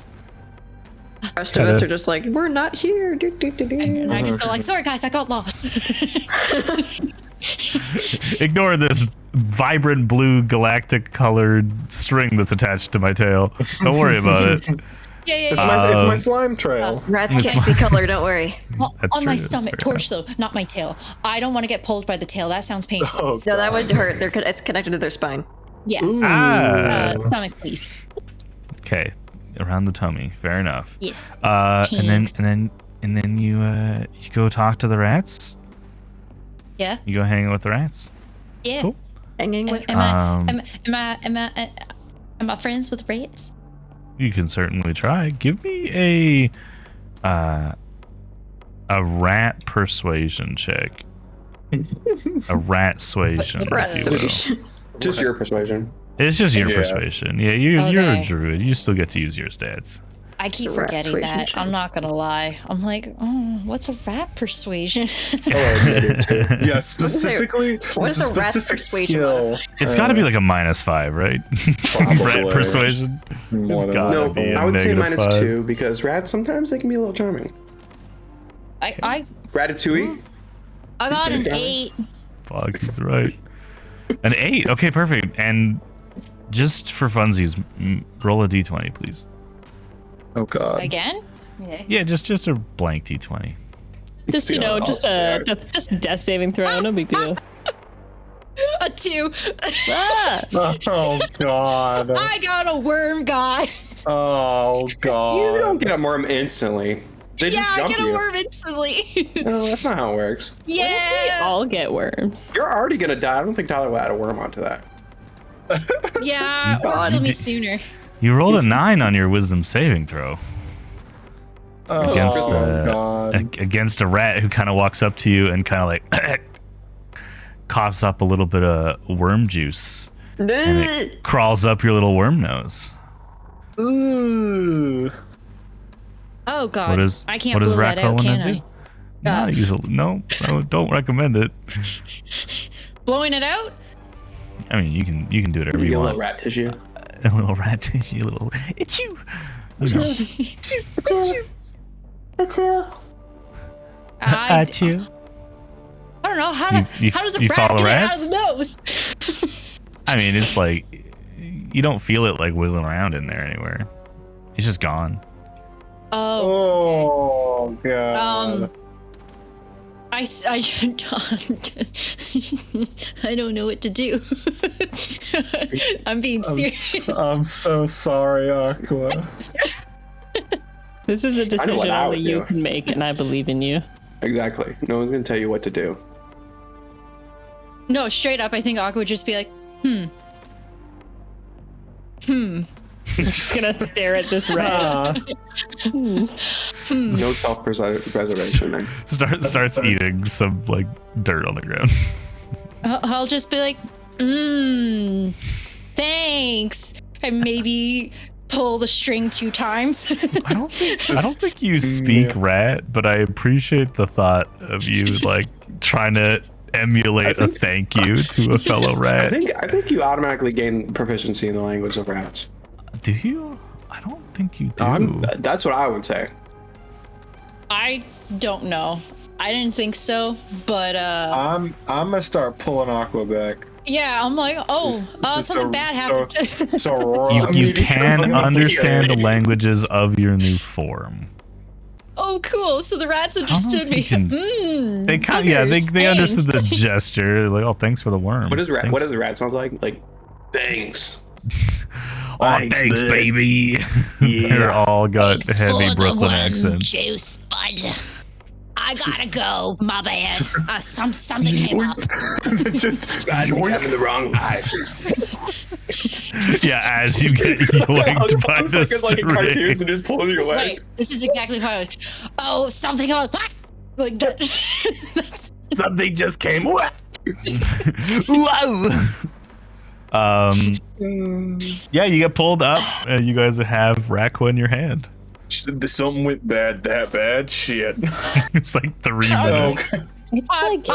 Speaker 6: The rest of us are just like, we're not here. Do, do, do, do.
Speaker 8: And I just go like, sorry guys, I got lost.
Speaker 2: Ignore this vibrant blue galactic colored string that's attached to my tail. Don't worry about it.
Speaker 8: yeah.
Speaker 4: It's my slime trail.
Speaker 6: Rats can't see color, don't worry.
Speaker 8: Well,
Speaker 2: That's
Speaker 8: on
Speaker 2: true,
Speaker 8: my
Speaker 2: that's
Speaker 8: stomach,
Speaker 2: fair
Speaker 8: torso, not my tail. I don't want to get pulled by the tail. That sounds painful.
Speaker 4: Oh,
Speaker 6: No, that would hurt. It's connected to their spine.
Speaker 8: Yes.
Speaker 2: Ah.
Speaker 8: Stomach, please.
Speaker 2: Okay, around the tummy. Fair enough.
Speaker 8: Yeah.
Speaker 2: And
Speaker 8: Thanks.
Speaker 2: then you go talk to the rats.
Speaker 8: Yeah.
Speaker 2: You go hang out with the rats.
Speaker 8: Yeah.
Speaker 2: Cool.
Speaker 6: Hanging with
Speaker 8: Am I friends with rats?
Speaker 2: You can certainly try. Give me a rat persuasion check. A rat suasion.
Speaker 8: What's
Speaker 6: rat
Speaker 8: that?
Speaker 2: if you will.
Speaker 6: solution.
Speaker 1: Just your persuasion.
Speaker 2: It's just your
Speaker 4: Yeah.
Speaker 2: persuasion. Yeah, you're a
Speaker 8: Okay.
Speaker 2: druid. You still get to use your stats.
Speaker 8: I keep
Speaker 6: It's a rat
Speaker 8: forgetting
Speaker 6: persuasion
Speaker 8: that.
Speaker 6: check.
Speaker 8: I'm not gonna lie. I'm like, oh, what's a rat persuasion?
Speaker 4: Yeah, specifically,
Speaker 6: what is a rat
Speaker 4: specific
Speaker 6: persuasion
Speaker 4: skill.
Speaker 2: It's got to be like a -5, right?
Speaker 4: Probably.
Speaker 2: Rat persuasion.
Speaker 4: More than
Speaker 2: gotta
Speaker 1: No,
Speaker 2: be a
Speaker 1: I would say
Speaker 2: -5.
Speaker 1: -2 because rats sometimes they can be a little charming.
Speaker 8: I
Speaker 1: Ratatouille.
Speaker 8: got an
Speaker 1: Okay.
Speaker 8: 8.
Speaker 2: Fuck, he's right. An 8. Okay, perfect. And just for funsies, roll a d20, please.
Speaker 4: Oh god.
Speaker 8: Again? Yeah.
Speaker 2: Yeah, just a blank d20.
Speaker 7: Just just a death saving throw, no big deal.
Speaker 8: A 2.
Speaker 7: Ah!
Speaker 4: Oh god.
Speaker 8: I got a worm, guys.
Speaker 4: Oh god.
Speaker 1: You don't get a worm instantly. They
Speaker 8: Yeah,
Speaker 1: just
Speaker 8: I
Speaker 1: jump
Speaker 8: get a
Speaker 1: you.
Speaker 8: worm instantly.
Speaker 1: No, that's not how it works.
Speaker 7: We
Speaker 8: Yeah.
Speaker 7: all get worms.
Speaker 1: You're already gonna die. I don't think Tyler will add a worm onto that.
Speaker 8: Yeah, or kill me sooner.
Speaker 2: You rolled a 9 on your wisdom saving throw
Speaker 4: Oh
Speaker 2: against
Speaker 4: god.
Speaker 2: against a rat who kind of walks up to you and kind of like coughs up a little bit of worm juice and it crawls up your little worm nose.
Speaker 4: Ooh.
Speaker 8: Oh god.
Speaker 2: What is
Speaker 8: I can't
Speaker 2: what does
Speaker 8: blow
Speaker 2: rat
Speaker 8: that out,
Speaker 2: crawling
Speaker 8: can
Speaker 2: do?
Speaker 8: I?
Speaker 2: Not easily. No, don't recommend it.
Speaker 8: Blowing it out?
Speaker 2: I mean, you can do whatever you
Speaker 1: Yellow
Speaker 2: want.
Speaker 1: rat tissue.
Speaker 2: A little rat tissue, little. It's you. You know.
Speaker 8: I
Speaker 2: you.
Speaker 8: don't know how
Speaker 2: You-
Speaker 8: how does a
Speaker 2: you
Speaker 8: rat
Speaker 2: follow
Speaker 8: get
Speaker 2: rats?
Speaker 8: out of the nose?
Speaker 2: I mean, it's like you don't feel it like wiggling around in there anywhere. It's just gone.
Speaker 8: Oh.
Speaker 4: Oh god.
Speaker 8: I don't know what to do. I'm being serious.
Speaker 4: I'm so sorry, Aqua.
Speaker 7: This is a
Speaker 1: know
Speaker 7: decision
Speaker 1: what I
Speaker 7: only
Speaker 1: would
Speaker 7: you
Speaker 1: do.
Speaker 7: can make, and I believe in you.
Speaker 1: Exactly. No one's gonna tell you what to do.
Speaker 8: No, straight up, I think Aqua would just be like,
Speaker 7: Just gonna stare at this rat.
Speaker 1: No self-preservation. Then.
Speaker 2: Starts eating some like dirt on the ground.
Speaker 8: I'll just be like, thanks. And maybe pull the string 2 times.
Speaker 2: I don't think you speak rat, but I appreciate the thought of you like trying to emulate a thank you to a fellow rat.
Speaker 1: I think you automatically gain proficiency in the language of rats.
Speaker 2: Do you? I don't think you do.
Speaker 1: That's what I would say.
Speaker 8: I don't know. I didn't think so, but
Speaker 4: I'm gonna start pulling Aqua back.
Speaker 8: yeah, I'm like,
Speaker 4: Just
Speaker 8: something
Speaker 4: so-
Speaker 8: bad happened.
Speaker 4: So
Speaker 2: You can understand the languages of your new form.
Speaker 8: Oh, cool. So the rats understood me.
Speaker 2: you can- They kind they
Speaker 8: boogers,
Speaker 2: understood the
Speaker 8: thanks.
Speaker 2: gesture. Like, oh, thanks for the worm.
Speaker 1: What does
Speaker 2: Thanks.
Speaker 1: what does the rat sound like? Like, thanks.
Speaker 2: Oh, thanks, baby. They're all got
Speaker 8: Thanks
Speaker 2: heavy
Speaker 8: for the
Speaker 2: Brooklyn
Speaker 8: worm
Speaker 2: accents.
Speaker 8: juice, bud. I gotta go. My bad. Something came up.
Speaker 4: just
Speaker 1: You're having the wrong life.
Speaker 2: Yeah, as you get yoinked by the string.
Speaker 1: and just pulling your leg.
Speaker 8: Right. This is exactly how. Something else. Like that's.
Speaker 4: something just came.
Speaker 2: Yeah, you get pulled up, and you guys have Rakwa in your hand.
Speaker 4: Something went bad. That bad shit.
Speaker 2: It's like 3 minutes.
Speaker 7: It's like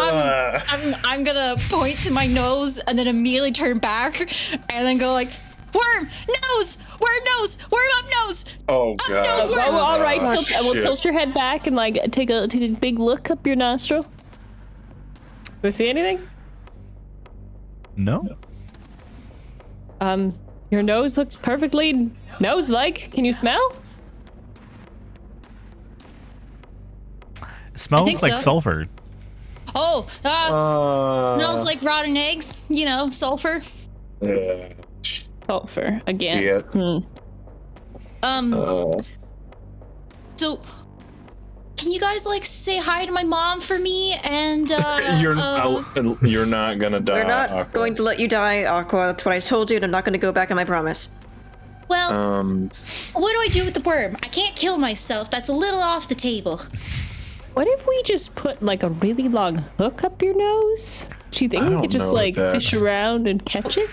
Speaker 8: I'm gonna point to my nose and then immediately turn back and then go like, worm nose, worm up nose.
Speaker 4: Oh
Speaker 8: Up
Speaker 4: god.
Speaker 8: nose, worm.
Speaker 7: oh, all right.
Speaker 4: Oh,
Speaker 7: We'll
Speaker 4: shit.
Speaker 7: tilt your head back and like take a big look up your nostril. Do we see anything?
Speaker 2: No.
Speaker 7: Your nose looks perfectly nose-like. Can you smell?
Speaker 2: It smells
Speaker 8: think
Speaker 2: like
Speaker 8: so.
Speaker 2: sulfur.
Speaker 8: Oh, smells like rotten eggs. You know, sulfur.
Speaker 7: Sulfur again.
Speaker 4: Yeah.
Speaker 8: So, can you guys like say hi to my mom for me? And
Speaker 4: You're not gonna die.
Speaker 6: We're not
Speaker 4: Aqua.
Speaker 6: going to let you die, Aqua. That's what I told you, and I'm not going to go back on my promise.
Speaker 8: well,
Speaker 4: Oh.
Speaker 8: what do I do with the worm? I can't kill myself. That's a little off the table.
Speaker 7: What if we just put like a really long hook up your nose? Do you think
Speaker 4: I
Speaker 7: we
Speaker 4: don't
Speaker 7: could just
Speaker 4: know
Speaker 7: like
Speaker 4: if
Speaker 7: fish
Speaker 4: that's-
Speaker 7: around and catch it?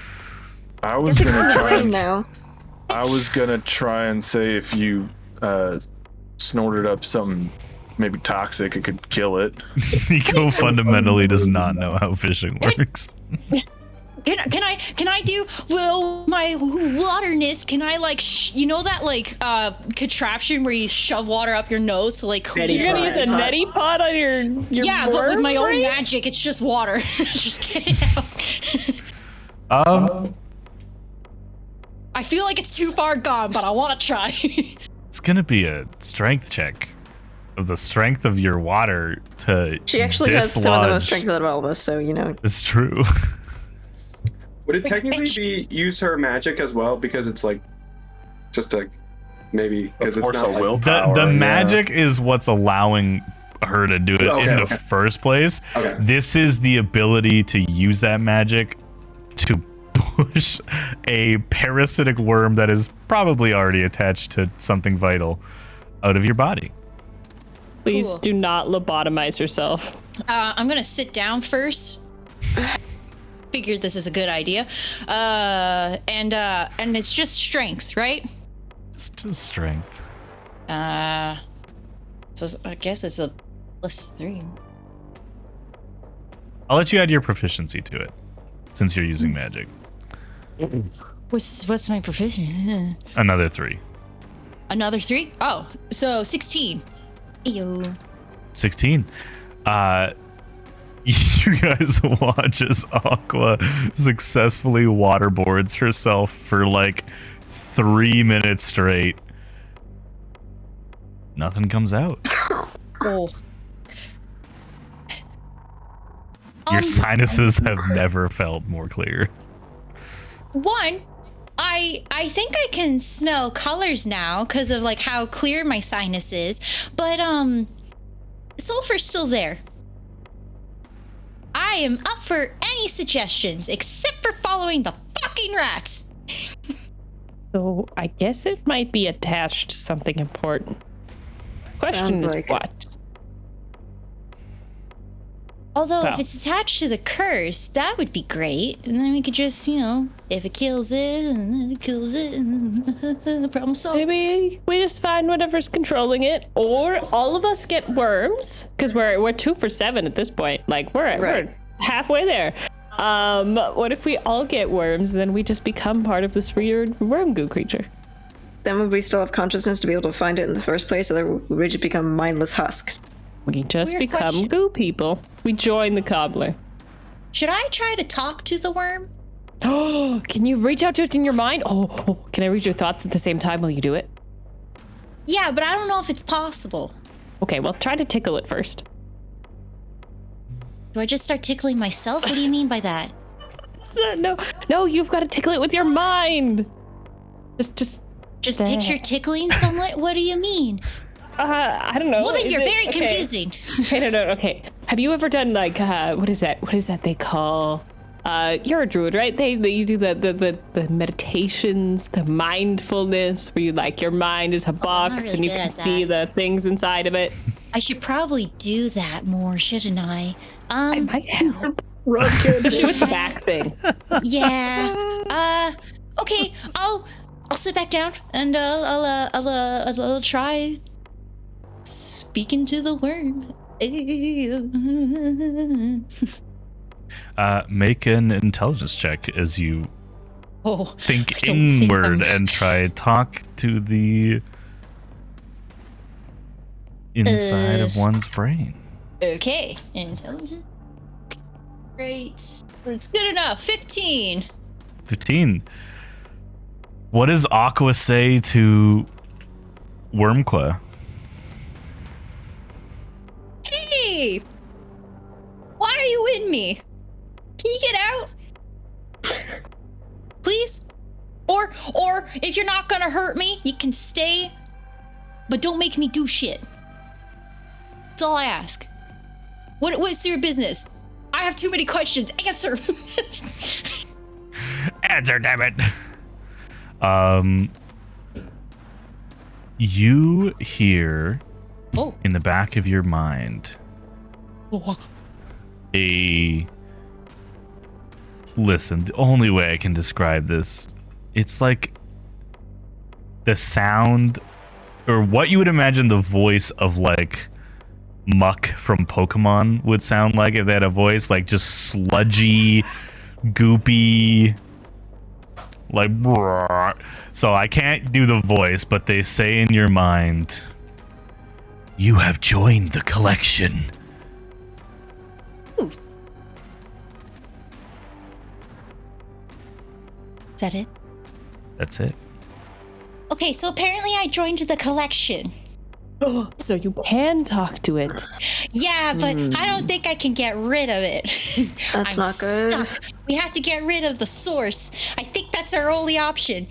Speaker 4: I was
Speaker 6: It's
Speaker 4: gonna try
Speaker 6: rain
Speaker 4: and
Speaker 6: now.
Speaker 4: I was gonna try and say if you snorted up something maybe toxic, it could kill it.
Speaker 2: Nico fundamentally does not know how fishing works.
Speaker 8: Can I do my waterness? Can I like you know that like contraption where you shove water up your nose to like clean
Speaker 5: Neti
Speaker 7: You're gonna
Speaker 5: pot.
Speaker 7: use a neti pot on your
Speaker 8: yeah, but with my
Speaker 7: worm
Speaker 8: own
Speaker 7: brain?
Speaker 8: magic, it's just water. Just kidding. I feel like it's too far gone, but I want to try.
Speaker 2: It's gonna be a strength check of the strength of your water to
Speaker 6: She actually has some of the most
Speaker 2: dislodge-
Speaker 6: strength out of all of us, so you know.
Speaker 2: It's true.
Speaker 1: Would it technically be use her magic as well? Because it's like just a maybe because it's
Speaker 4: Force
Speaker 1: not
Speaker 4: of
Speaker 1: like,
Speaker 4: willpower.
Speaker 2: The
Speaker 4: yeah.
Speaker 2: magic is what's allowing her to do it
Speaker 1: Okay,
Speaker 2: in the
Speaker 1: okay.
Speaker 2: first place.
Speaker 1: Okay.
Speaker 2: This is the ability to use that magic to push a parasitic worm that is probably already attached to something vital out of your body.
Speaker 7: Please
Speaker 8: Cool.
Speaker 7: do not lobotomize yourself.
Speaker 8: I'm gonna sit down first. Figured this is a good idea. And it's just strength, right?
Speaker 2: Just strength.
Speaker 8: So I guess it's a +3.
Speaker 2: I'll let you add your proficiency to it, since you're using magic.
Speaker 8: What's my proficiency?
Speaker 2: Another 3.
Speaker 8: Another 3? Oh, so 16. Ew.
Speaker 2: 16. You guys watch as Aqua successfully waterboards herself for like 3 minutes straight. Nothing comes out.
Speaker 8: Oh.
Speaker 2: Your sinuses have never felt more clear.
Speaker 8: One, I think I can smell colors now because of like how clear my sinus is, but sulfur's still there. I am up for any suggestions except for following the fucking rats.
Speaker 7: So I guess it might be attached to something important. Question
Speaker 6: Sounds
Speaker 7: is
Speaker 6: like it.
Speaker 7: what?
Speaker 8: Although
Speaker 7: Wow.
Speaker 8: if it's attached to the curse, that would be great. And then we could just, you know, if it kills it, and then it kills it, and problem solved.
Speaker 7: Maybe we just find whatever's controlling it, or all of us get worms, because we're 2 for 7 at this point. Like we're
Speaker 6: Right.
Speaker 7: halfway there. What if we all get worms, and then we just become part of this weird worm goo creature?
Speaker 6: Then would we still have consciousness to be able to find it in the first place, or would we just become mindless husks?
Speaker 7: We just
Speaker 8: Weird
Speaker 7: become
Speaker 8: question.
Speaker 7: goo people. We join the cobbler.
Speaker 8: Should I try to talk to the worm?
Speaker 7: Oh, can you reach out to it in your mind? Oh, can I read your thoughts at the same time while you do it?
Speaker 8: Yeah, but I don't know if it's possible.
Speaker 7: Okay, well, try to tickle it first.
Speaker 8: Do I just start tickling myself? What do you mean by that?
Speaker 7: No, you've got to tickle it with your mind. Just
Speaker 8: Picture tickling someone? What do you mean?
Speaker 7: I don't know.
Speaker 8: Well,
Speaker 7: Is
Speaker 8: you're
Speaker 7: it-
Speaker 8: very
Speaker 7: okay.
Speaker 8: confusing.
Speaker 7: Okay, no. Okay. Have you ever done like what is that? What is that they call? You're a druid, right? You do the meditations, the mindfulness, where you like your mind is a box
Speaker 8: really
Speaker 7: and you
Speaker 8: good
Speaker 7: can
Speaker 8: at
Speaker 7: see the things inside of it.
Speaker 8: I should probably do that more, shouldn't I?
Speaker 7: I might help. Especially with the back thing.
Speaker 8: Yeah. Okay. I'll sit back down and I'll try speaking to the worm.
Speaker 2: Make an intelligence check as you
Speaker 8: Oh,
Speaker 2: think
Speaker 8: I don't think
Speaker 2: inward
Speaker 8: I'm-
Speaker 2: and try talk to the inside of one's brain.
Speaker 8: okay. Intelligence. Great. It's good enough. 15.
Speaker 2: 15. What does Aqua say to Wormqua?
Speaker 8: Hey! Why are you in me? Can you get out? Please? Or if you're not gonna hurt me, you can stay, but don't make me do shit. That's all I ask. What's your business? I have too many questions. Answer.
Speaker 2: Answer, damn it. You hear
Speaker 8: Oh.
Speaker 2: in the back of your mind
Speaker 8: Oh.
Speaker 2: a Listen, the only way I can describe this, it's like the sound, or what you would imagine the voice of like Muck from Pokemon would sound like if they had a voice, like just sludgy, goopy, like brrr. So I can't do the voice, but they say in your mind, you have joined the collection.
Speaker 8: Ooh. Is that it?
Speaker 2: That's it.
Speaker 8: Okay, so apparently I joined the collection.
Speaker 7: Oh, so you can talk to it.
Speaker 8: Yeah, but I don't think I can get rid of it.
Speaker 6: That's not good.
Speaker 8: Stuck. We have to get rid of the source. I think that's our only option.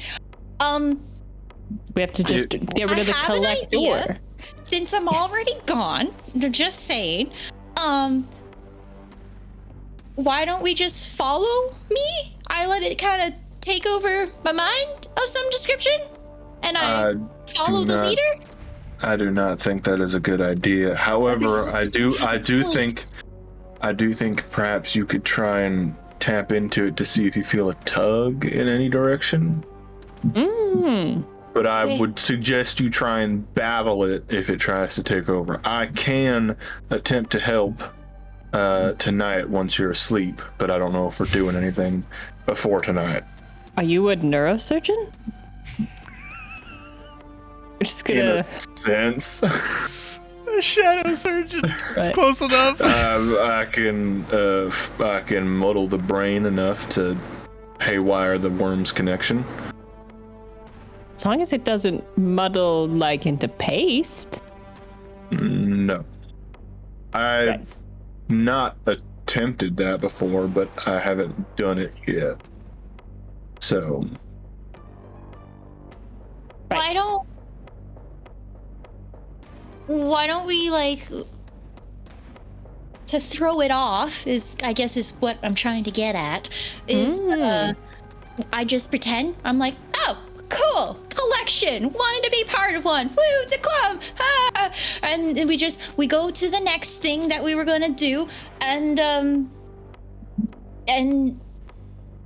Speaker 7: We have to just get rid of the
Speaker 8: I have an
Speaker 7: collector.
Speaker 8: idea. Since I'm already gone, just saying, why don't we just follow me? I let it kind of take over my mind of some description, and I follow the leader.
Speaker 4: I do not think that is a good idea. However, I do think perhaps you could try and tap into it to see if you feel a tug in any direction. But I would suggest you try and battle it if it tries to take over. I can attempt to help tonight once you're asleep, but I don't know if we're doing anything before tonight.
Speaker 7: Are you a neurosurgeon? We're just gonna...
Speaker 4: In a sense.
Speaker 2: A shadow surgeon. It's
Speaker 7: Right.
Speaker 2: close enough.
Speaker 4: I can muddle the brain enough to haywire the worm's connection.
Speaker 7: As long as it doesn't muddle like into paste.
Speaker 4: No. I've not attempted that before, but I haven't done it yet. So.
Speaker 8: Why don't we, like, to throw it off is what I'm trying to get at, is I just pretend I'm like, oh, cool, collection, wanted to be part of one, woo, it's a club, and we go to the next thing that we were gonna do, and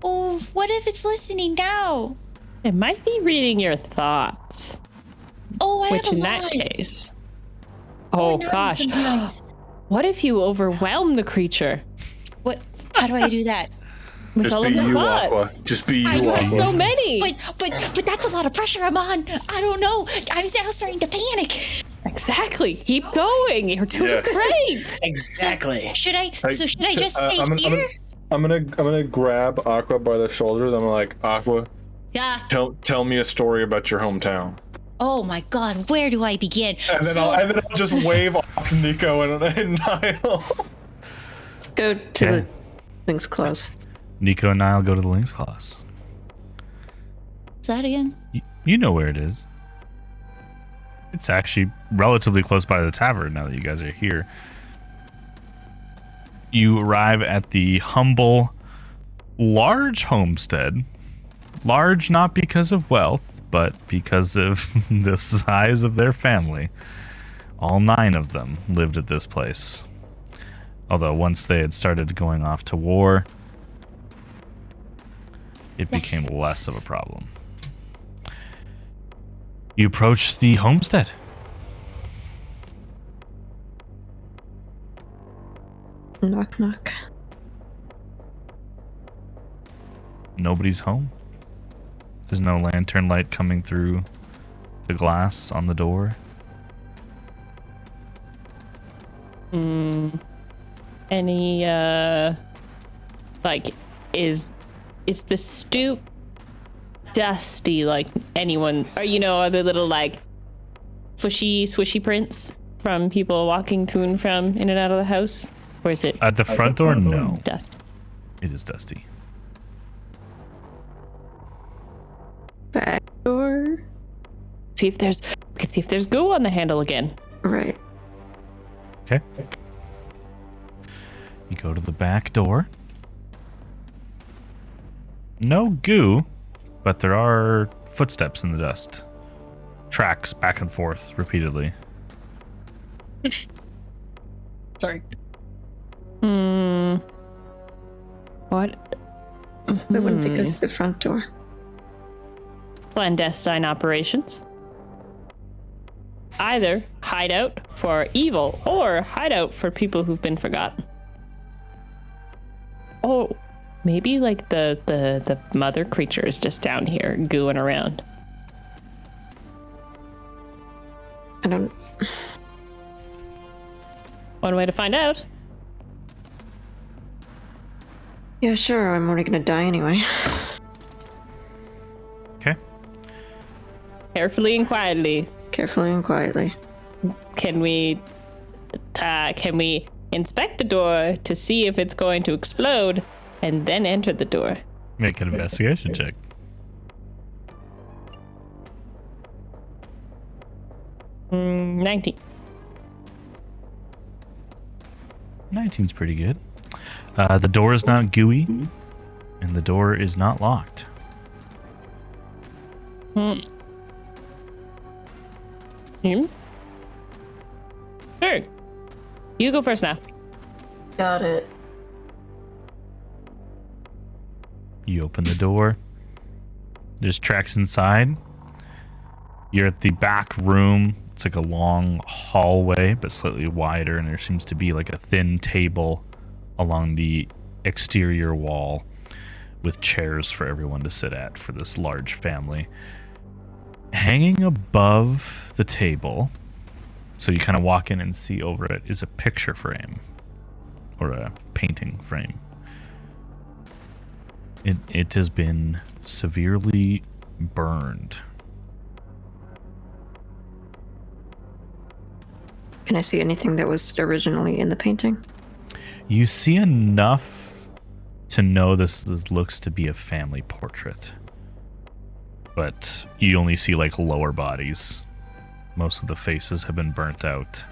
Speaker 8: what if it's listening now?
Speaker 7: It might be reading your thoughts.
Speaker 8: Oh, I
Speaker 7: Which
Speaker 8: have a
Speaker 7: in that
Speaker 8: line.
Speaker 7: case... Oh
Speaker 8: no,
Speaker 7: gosh.
Speaker 8: sometimes.
Speaker 7: What if you overwhelm the creature?
Speaker 8: What? How do I do that?
Speaker 7: With
Speaker 4: Just
Speaker 7: all
Speaker 4: be
Speaker 7: of your
Speaker 4: you,
Speaker 7: thoughts?
Speaker 4: Aqua. Just be you,
Speaker 7: There's
Speaker 4: Aqua.
Speaker 7: so many.
Speaker 8: But that's a lot of pressure I'm on. I don't know. I'm now starting to panic.
Speaker 7: Exactly. Keep going. You're doing
Speaker 4: Yes.
Speaker 7: great.
Speaker 5: Exactly.
Speaker 8: Should I just stay here?
Speaker 4: I'm gonna grab Aqua by the shoulders. I'm like, Aqua,
Speaker 8: Yeah.
Speaker 4: tell me a story about your hometown.
Speaker 8: Oh my God, where do I begin?
Speaker 4: And then I'll just wave off Nico and Niall.
Speaker 6: Go to the Lynx Claws.
Speaker 2: Nico and Niall go to the Lynx Claws.
Speaker 8: Is that again?
Speaker 2: You know where it is. It's actually relatively close by the tavern now that you guys are here. You arrive at the humble, large homestead. Large not because of wealth, but because of the size of their family. All 9 of them lived at this place. Although once they had started going off to war, it became less of a problem. You approach the homestead.
Speaker 6: Knock, knock.
Speaker 2: Nobody's home. There's no lantern light coming through the glass on the door.
Speaker 7: Any like is the stoop dusty like anyone, or are the little like swishy prints from people walking to and from in and out of the house? Or is it
Speaker 2: At the front door? No.
Speaker 7: dust?
Speaker 2: It is dusty.
Speaker 6: Back door.
Speaker 7: We can see if there's goo on the handle again.
Speaker 6: Right.
Speaker 2: Okay. You go to the back door. No goo, but there are footsteps in the dust. Tracks back and forth repeatedly.
Speaker 8: Sorry.
Speaker 7: What?
Speaker 6: Why wouldn't they go through the front door?
Speaker 7: Clandestine operations. Either hideout for evil or hideout for people who've been forgotten. Oh, maybe like the mother creature is just down here gooing around.
Speaker 6: I don't...
Speaker 7: One way to find out.
Speaker 6: Yeah, sure, I'm already gonna die anyway.
Speaker 2: Okay.
Speaker 7: Carefully and quietly.
Speaker 6: Carefully and quietly.
Speaker 7: Can we inspect the door to see if it's going to explode and then enter the door?
Speaker 2: Make an investigation check.
Speaker 7: Mm, 19.
Speaker 2: 19's pretty good. The door is not gooey, and the door is not locked.
Speaker 7: Hmm. Sure. You go first now.
Speaker 6: Got it.
Speaker 2: You open the door. There's tracks inside. You're at the back room. It's like a long hallway, but slightly wider, and there seems to be like a thin table along the exterior wall with chairs for everyone to sit at for this large family. Hanging above the table, so you kind of walk in and see over it, is a picture frame or a painting frame. It has been severely burned.
Speaker 6: Can I see anything that was originally in the painting?
Speaker 2: You see enough to know this looks to be a family portrait. But you only see like lower bodies. Most of the faces have been burnt out.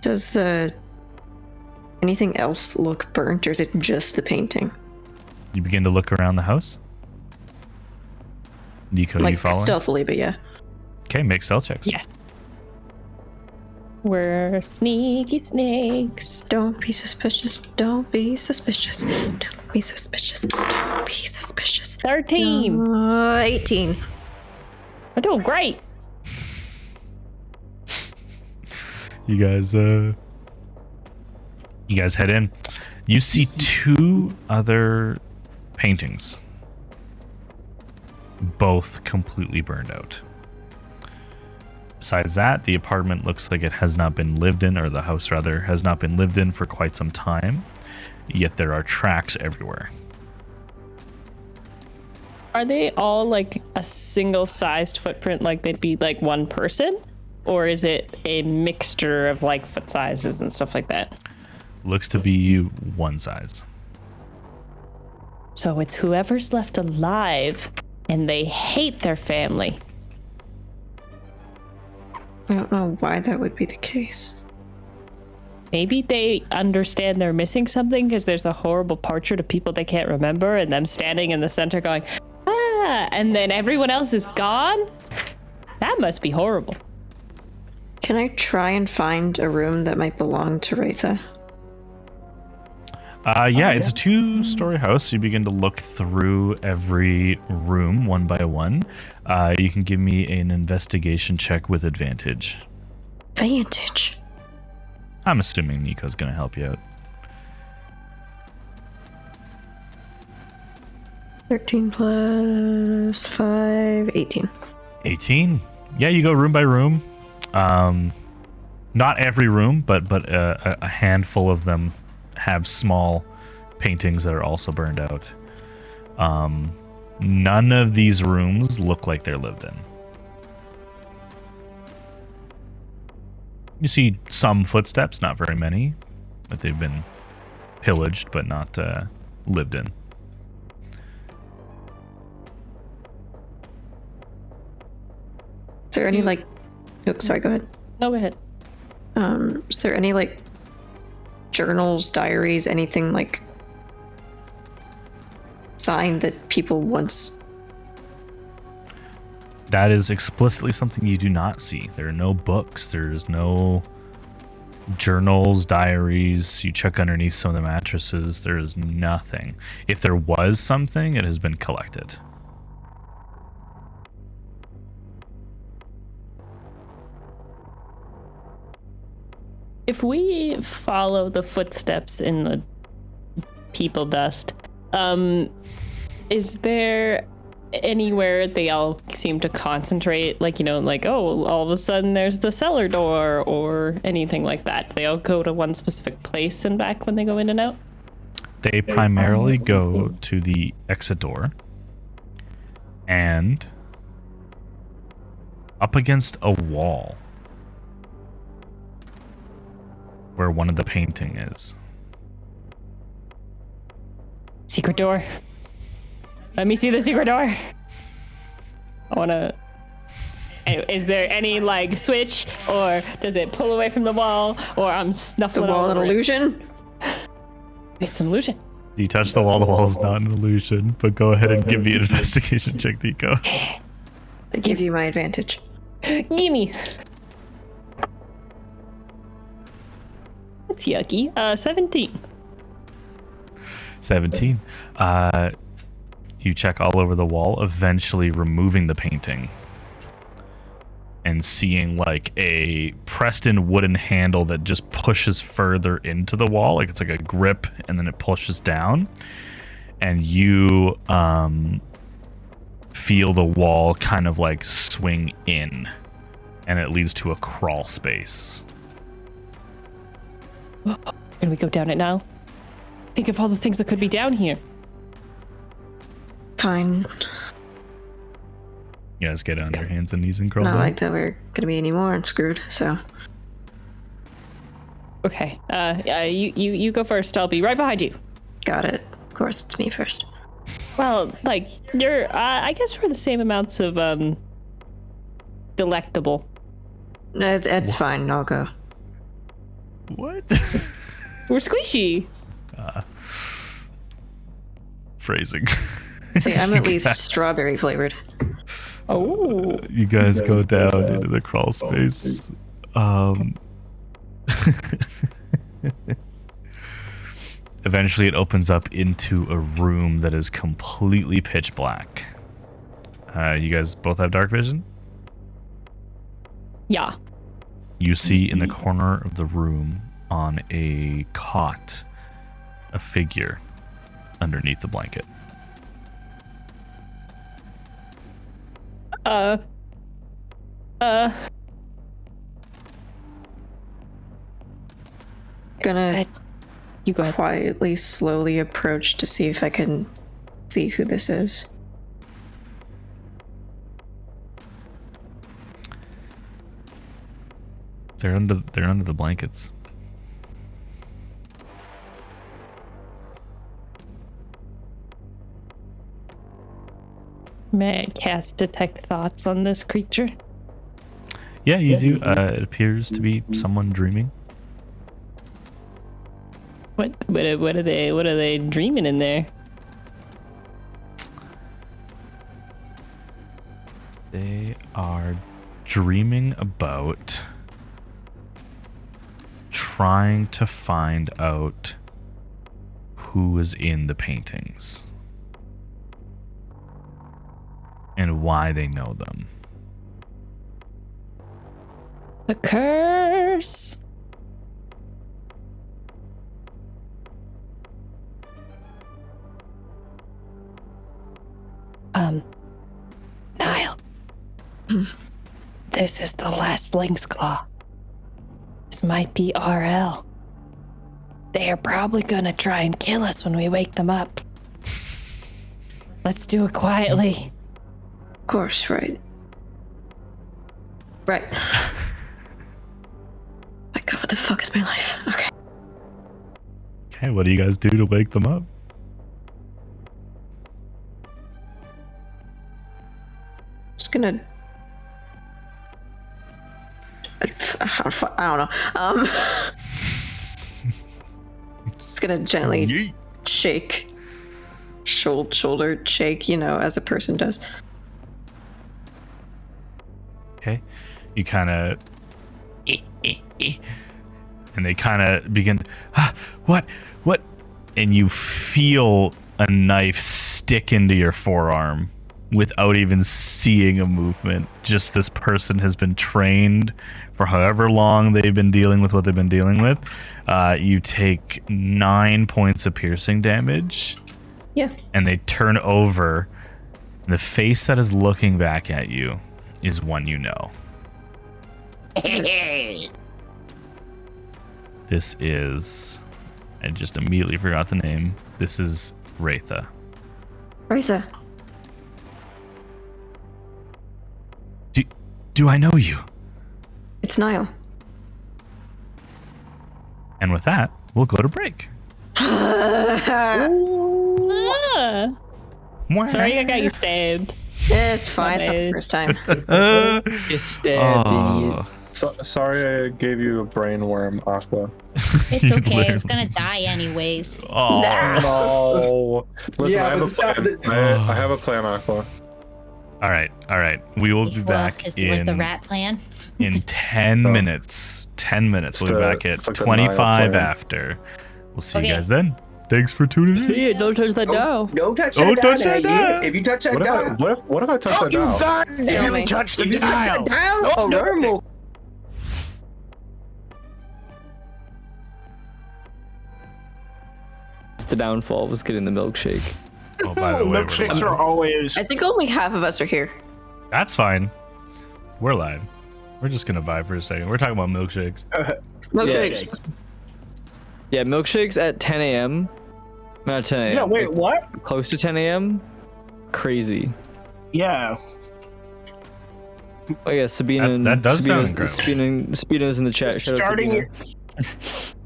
Speaker 6: Does anything else look burnt, or is it just the painting?
Speaker 2: You begin to look around the house. Nico,
Speaker 6: Like
Speaker 2: you following?
Speaker 6: stealthily, but yeah.
Speaker 2: Okay, make stealth checks.
Speaker 7: Yeah. We're sneaky snakes.
Speaker 6: Don't be suspicious. Don't be suspicious. Don't be suspicious. Don't be suspicious.
Speaker 7: 13.
Speaker 6: 18.
Speaker 7: We're doing great.
Speaker 2: You guys head in. You see two other paintings, both completely burned out. Besides that, the apartment looks like it has not been lived in, or the house rather, has not been lived in for quite some time, yet there are tracks everywhere.
Speaker 7: Are they all like a single-sized footprint, like they'd be like one person? Or is it a mixture of like foot sizes and stuff like that?
Speaker 2: Looks to be one size.
Speaker 7: So it's whoever's left alive and they hate their family.
Speaker 6: I don't know why that would be the case.
Speaker 7: Maybe they understand they're missing something because there's a horrible portrait of people they can't remember and them standing in the center going, ah, and then everyone else is gone? That must be horrible.
Speaker 6: Can I try and find a room that might belong to Raitha?
Speaker 2: Yeah, it's a 2-story house. You begin to look through every room one by one. You can give me an investigation check with advantage.
Speaker 6: Advantage?
Speaker 2: I'm assuming Nico's going to help you out.
Speaker 6: 13 plus 5, 18.
Speaker 2: 18. Yeah, you go room by room. Not every room, but a handful of them have small paintings that are also burned out. None of these rooms look like they're lived in. You see some footsteps, not very many, but they've been pillaged, but not lived in.
Speaker 6: Is there any like... Oh, sorry, go ahead.
Speaker 7: No, go ahead.
Speaker 6: Is there any like journals, diaries, anything like signed that people once...
Speaker 2: That is explicitly something you do not see. There are no books. There's no journals, diaries. You check underneath some of the mattresses. There is nothing. If there was something, it has been collected.
Speaker 7: If we follow the footsteps in the people dust, is there anywhere they all seem to concentrate? Like, you know, like, oh, all of a sudden there's the cellar door or anything like that. They all go to one specific place and back when they go in and out?
Speaker 2: They primarily go to the exit door and up against a wall where one of the painting is.
Speaker 7: Secret door. Let me see the secret door. I wanna... Is there any, like, switch? Or does it pull away from the wall? Or I'm snuffling
Speaker 6: The wall an
Speaker 7: over it?
Speaker 6: illusion?
Speaker 7: It's an illusion.
Speaker 2: You touch the wall is not an illusion, but go ahead and give me an investigation check, Nico.
Speaker 6: I give you my advantage.
Speaker 7: Gimme. That's yucky. 17.
Speaker 2: 17. You check all over the wall, eventually removing the painting and seeing like a pressed in wooden handle that just pushes further into the wall. Like it's like a grip and then it pushes down. And you feel the wall kind of like swing in and it leads to a crawl space.
Speaker 7: Can we go down it now? Think of all the things that could be down here.
Speaker 6: Fine.
Speaker 2: You guys get on your hands and knees and crawl
Speaker 6: Not
Speaker 2: down.
Speaker 6: like that we're gonna be any more screwed, so.
Speaker 7: Okay. You go first. I'll be right behind you.
Speaker 6: Got it. Of course, it's me first.
Speaker 7: Well, like you're. I guess we're the same amounts of delectable.
Speaker 6: No, it's fine. I'll go.
Speaker 2: What?
Speaker 7: We're squishy.
Speaker 2: Phrasing.
Speaker 6: See, I'm at least strawberry flavored.
Speaker 7: Oh.
Speaker 2: You guys go down into the crawl space. Eventually it opens up into a room that is completely pitch black. You guys both have dark vision?
Speaker 7: Yeah.
Speaker 2: You see in the corner of the room on a cot a figure underneath the blanket.
Speaker 6: Gonna
Speaker 7: You go ahead.
Speaker 6: quietly, slowly approach to see if I can see who this is.
Speaker 2: They're under the blankets.
Speaker 7: May I cast detect thoughts on this creature?
Speaker 2: Yeah, you do. It appears to be someone dreaming.
Speaker 7: What are they dreaming in there?
Speaker 2: They are dreaming about trying to find out who is in the paintings and why they know them.
Speaker 7: The curse. Niall. This is the last Lynx Claw. This might be RL. They are probably gonna try and kill us when we wake them up. Let's do it quietly.
Speaker 6: Of course, right. Right. My god, what the fuck is my life? Okay.
Speaker 2: Okay, what do you guys do to wake them up?
Speaker 6: Just gonna... I don't know. Just gonna gently shake. Shoulder shake, you know, as a person does.
Speaker 2: Okay, you kind of and they kind of begin, what? And you feel a knife stick into your forearm without even seeing a movement. Just this person has been trained for however long they've been dealing with what they've been dealing with. You take 9 points of piercing damage.
Speaker 6: Yeah.
Speaker 2: And they turn over. And the face that is looking back at you is one you know. This is... I just immediately forgot the name. This is Wraitha.
Speaker 6: Wraitha.
Speaker 2: Do I know you?
Speaker 6: It's Niall.
Speaker 2: And with that, we'll go to break.
Speaker 7: Ah. Sorry, I got you stabbed.
Speaker 6: It's fine. It's not the first time.
Speaker 3: You stabbed, idiot.
Speaker 4: Sorry I gave you a brain worm, Aqua.
Speaker 8: It's okay. I was gonna die anyways.
Speaker 2: Oh.
Speaker 4: No. Listen,
Speaker 1: Yeah,
Speaker 4: I have
Speaker 1: but
Speaker 4: a plan. I have a plan, Aqua.
Speaker 2: All right. We will be back
Speaker 8: Is like the rat plan.
Speaker 2: in 10 minutes. 10 minutes. We'll be back at
Speaker 4: it's like the
Speaker 2: 25
Speaker 4: Nile plan.
Speaker 2: after. We'll see
Speaker 8: Okay.
Speaker 2: you guys then. Thanks for tuning in.
Speaker 3: See, don't touch that dial.
Speaker 1: Don't touch
Speaker 2: Don't
Speaker 1: that
Speaker 2: touch
Speaker 1: dial.
Speaker 2: that dial.
Speaker 1: If you touch that
Speaker 4: What
Speaker 1: dial,
Speaker 4: if I touch that dial?
Speaker 6: Kill me.
Speaker 5: touch
Speaker 1: if you touch that dial, oh, normal.
Speaker 3: The downfall was getting the milkshake.
Speaker 2: Oh, by the way, we're
Speaker 5: Milkshakes
Speaker 2: live.
Speaker 5: are always.
Speaker 6: I think only half of us are here.
Speaker 2: That's fine. We're live. We're just gonna vibe for a second. We're talking about milkshakes.
Speaker 6: Milkshakes.
Speaker 3: Yeah, milkshakes at 10 a.m. Not 10 a.m.
Speaker 5: No, wait, what?
Speaker 3: Close to 10 a.m. Crazy.
Speaker 5: Yeah.
Speaker 3: Oh yeah, Sabina.
Speaker 2: That does sound incredible.
Speaker 3: Sabina's in the chat. Shout out
Speaker 5: Starting
Speaker 3: Sabina.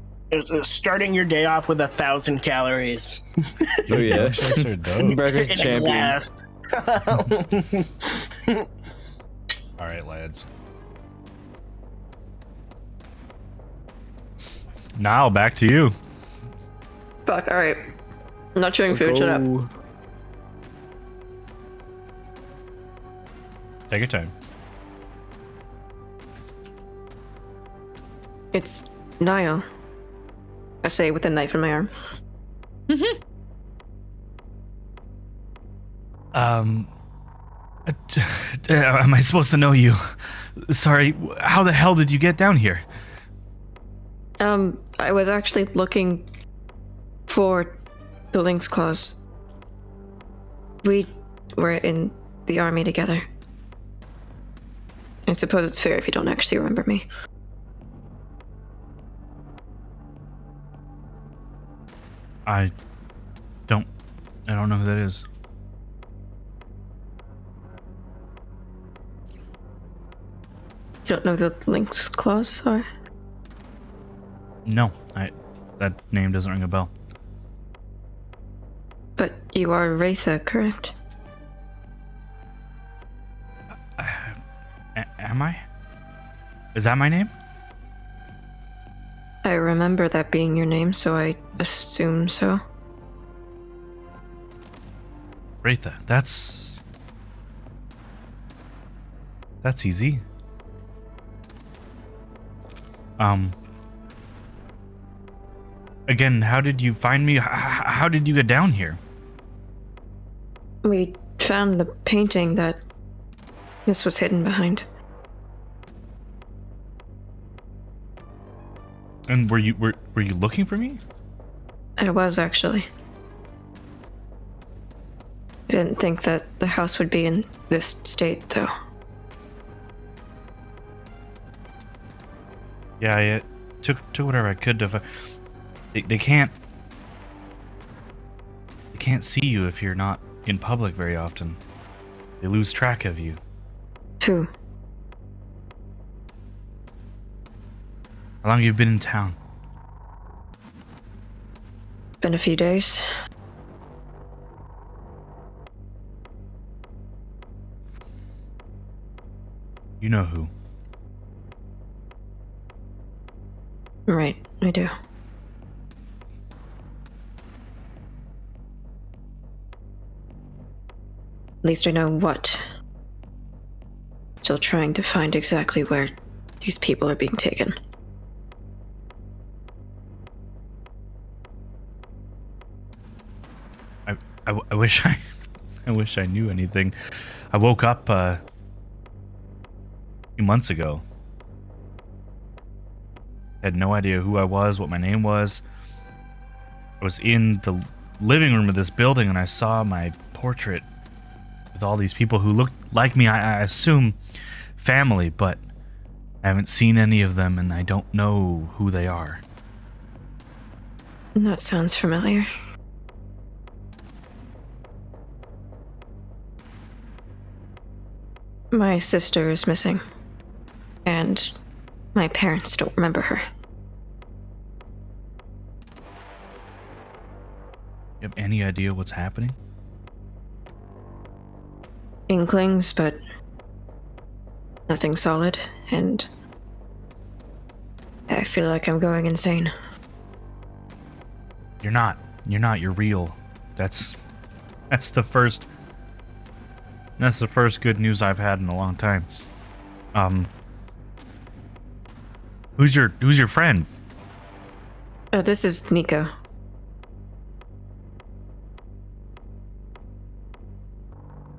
Speaker 5: starting your day off with 1,000 calories.
Speaker 3: Oh yeah.
Speaker 2: Milkshakes are dope.
Speaker 3: Breakfast
Speaker 5: In a
Speaker 3: champions.
Speaker 5: glass.
Speaker 2: All right, lads. Now back to you.
Speaker 6: Fuck, alright. I'm not chewing food, shut up.
Speaker 3: Go.
Speaker 2: Take your time.
Speaker 6: It's Niall. I say with a knife in my arm.
Speaker 2: Am I supposed to know you? Sorry, how the hell did you get down here?
Speaker 6: I was actually looking for the Lynx Claws. We were in the army together. I suppose it's fair if you don't actually remember me.
Speaker 2: I don't know who that is.
Speaker 6: You don't know who the Lynx Claws are?
Speaker 2: No, that name doesn't ring a bell.
Speaker 6: But you are Wraitha, correct?
Speaker 2: Am I? Is that my name?
Speaker 6: I remember that being your name, so I assume so.
Speaker 2: Wraitha, that's easy. Again, how did you find me? How did you get down here?
Speaker 6: We found the painting that this was hidden behind.
Speaker 2: And were you looking for me?
Speaker 6: I was, actually. I didn't think that the house would be in this state, though.
Speaker 2: Yeah, I took whatever I could to. They can't see you if you're not in public very often. They lose track of you.
Speaker 6: Who?
Speaker 2: How long have you been in town?
Speaker 6: Been a few days.
Speaker 2: You know who.
Speaker 6: Right, I do. At least I know what. Still trying to find exactly where these people are being taken.
Speaker 2: I wish I wish I knew anything. I woke up a few months ago. Had no idea who I was, what my name was. I was in the living room of this building and I saw my portrait with all these people who looked like me. I assume family, but I haven't seen any of them and I don't know who they are.
Speaker 6: That sounds familiar. My sister is missing, and my parents don't remember her.
Speaker 2: You have any idea what's happening?
Speaker 6: Inklings, but nothing solid, and I feel like I'm going insane.
Speaker 2: You're not. You're real. That's the first good news I've had in a long time. Who's your friend?
Speaker 6: This is Nico.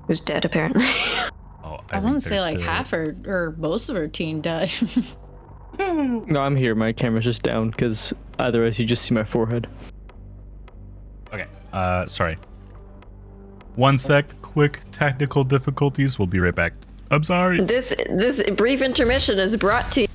Speaker 6: Who's dead, apparently.
Speaker 2: Oh,
Speaker 8: I want to say like half or most of her team died.
Speaker 3: No, I'm here. My camera's just down because otherwise you just see my forehead.
Speaker 2: Okay. Sorry. One sec. Quick technical difficulties. We'll be right back. I'm sorry.
Speaker 6: This brief intermission is brought to you.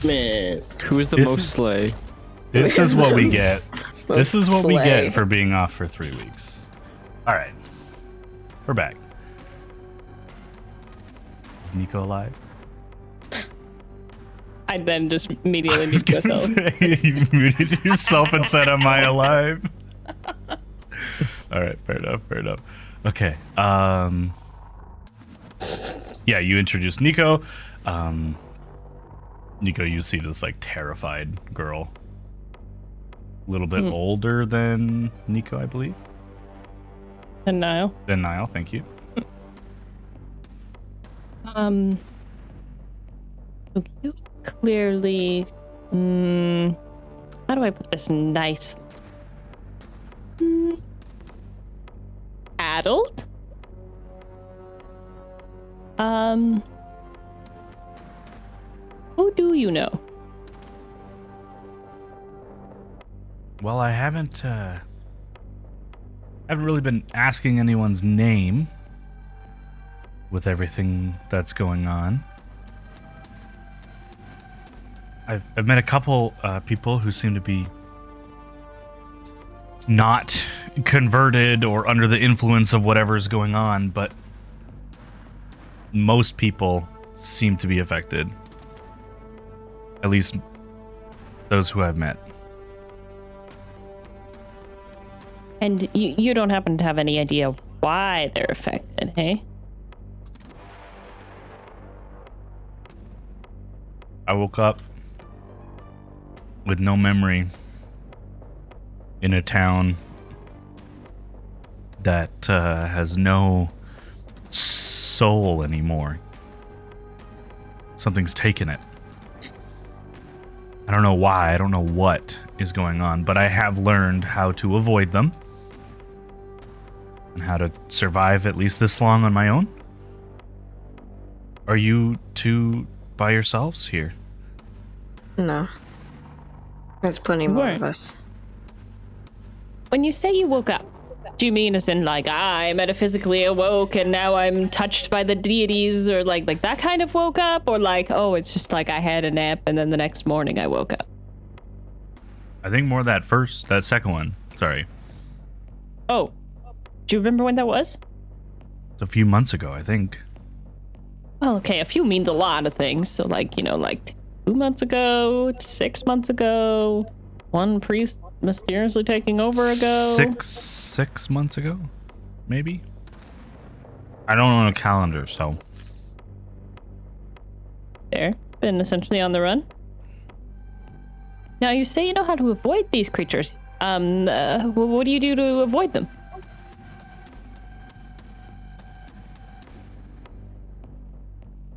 Speaker 5: Man,
Speaker 3: Who is the
Speaker 2: This
Speaker 3: most
Speaker 2: is-
Speaker 3: slay?
Speaker 2: This is what we get. This is what we
Speaker 6: Slay.
Speaker 2: get for being off for 3 weeks. All right. We're back. Is Nico alive?
Speaker 7: I then just immediately mute myself.
Speaker 2: You muted yourself and said, "Am I alive?" All right, fair enough. Okay. Yeah, you introduced Nico. Nico, you see this like terrified girl, a little bit older than Nico, I believe.
Speaker 7: And Niall.
Speaker 2: Than Niall, thank you.
Speaker 7: So you clearly, how do I put this nice? Adult? Who do you know?
Speaker 2: Well, I haven't really been asking anyone's name with everything that's going on. I've met a couple people who seem to be not converted or under the influence of whatever's going on, but most people seem to be affected. At least those who I've met.
Speaker 7: And you don't happen to have any idea why they're affected, hey?
Speaker 2: I woke up with no memory in a town that has no soul anymore. Something's taken it. I don't know why, I don't know what is going on, but I have learned how to avoid them and how to survive at least this long on my own. Are you two by yourselves here.
Speaker 6: No. There's plenty more of us.
Speaker 7: When you say you woke up, do you mean as in like I metaphysically awoke and now I'm touched by the deities, or like that kind of woke up, or like, oh, it's just like I had a nap and then the next morning I woke up?
Speaker 2: I think more that second one. Sorry.
Speaker 7: Oh, do you remember when that was?
Speaker 2: It's a few months ago, I think.
Speaker 7: Well, okay, a few means a lot of things. So like, you know, like 2 months ago, 6 months ago, one priest mysteriously taking over ago.
Speaker 2: Six months ago, maybe. I don't own a calendar, so.
Speaker 7: There, been essentially on the run. Now you say you know how to avoid these creatures. What do you do to avoid them?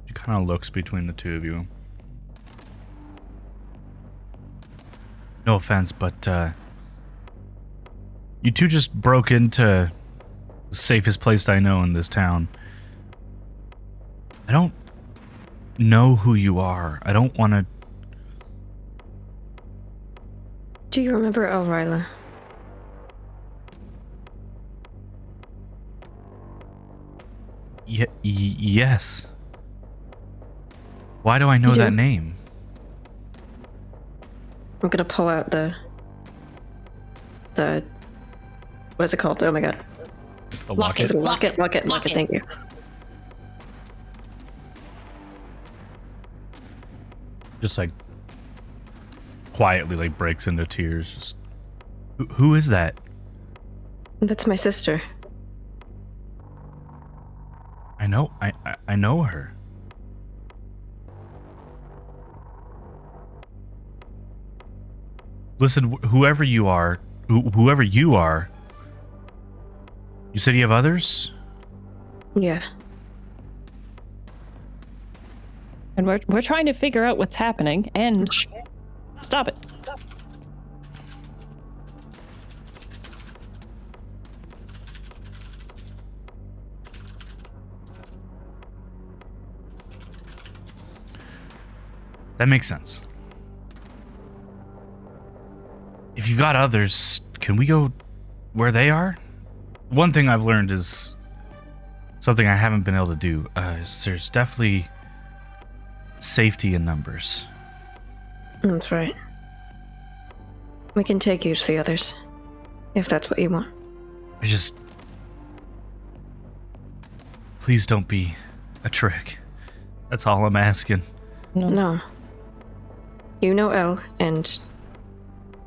Speaker 2: She kind of looks between the two of you. No offense, but you two just broke into the safest place I know in this town. I don't know who you are. I don't want to.
Speaker 6: Do you remember Elryla?
Speaker 2: Yes. Why do I know that name?
Speaker 6: I'm gonna pull out the what's it called? Oh my god.
Speaker 2: A locket?
Speaker 6: Locket, thank you.
Speaker 2: Just like quietly like breaks into tears. Just who is that?
Speaker 6: That's my sister.
Speaker 2: I know her. Listen, whoever you are, you said you have others?
Speaker 6: Yeah.
Speaker 7: And we're trying to figure out what's happening and stop it.
Speaker 2: That makes sense. If you've got others, can we go where they are? One thing I've learned is something I haven't been able to do. There's definitely safety in numbers.
Speaker 6: That's right. We can take you to the others, if that's what you want.
Speaker 2: Please don't be a trick. That's all I'm asking.
Speaker 6: No. You know Elle, and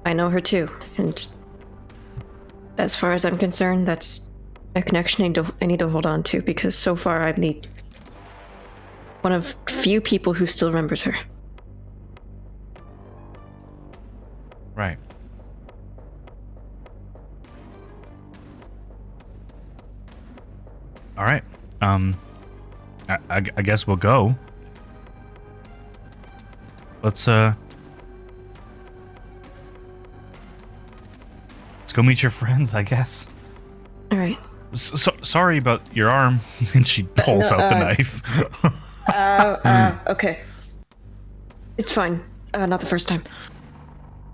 Speaker 6: I know her too, and as far as I'm concerned, that's a connection I need to hold on to, because so far I'm the one of few people who still remembers her.
Speaker 2: Right. All right. I guess we'll go. Let's go meet your friends, I guess.
Speaker 6: All right.
Speaker 2: Sorry about your arm. And she pulls out the knife.
Speaker 6: Okay. It's fine. Not the first time.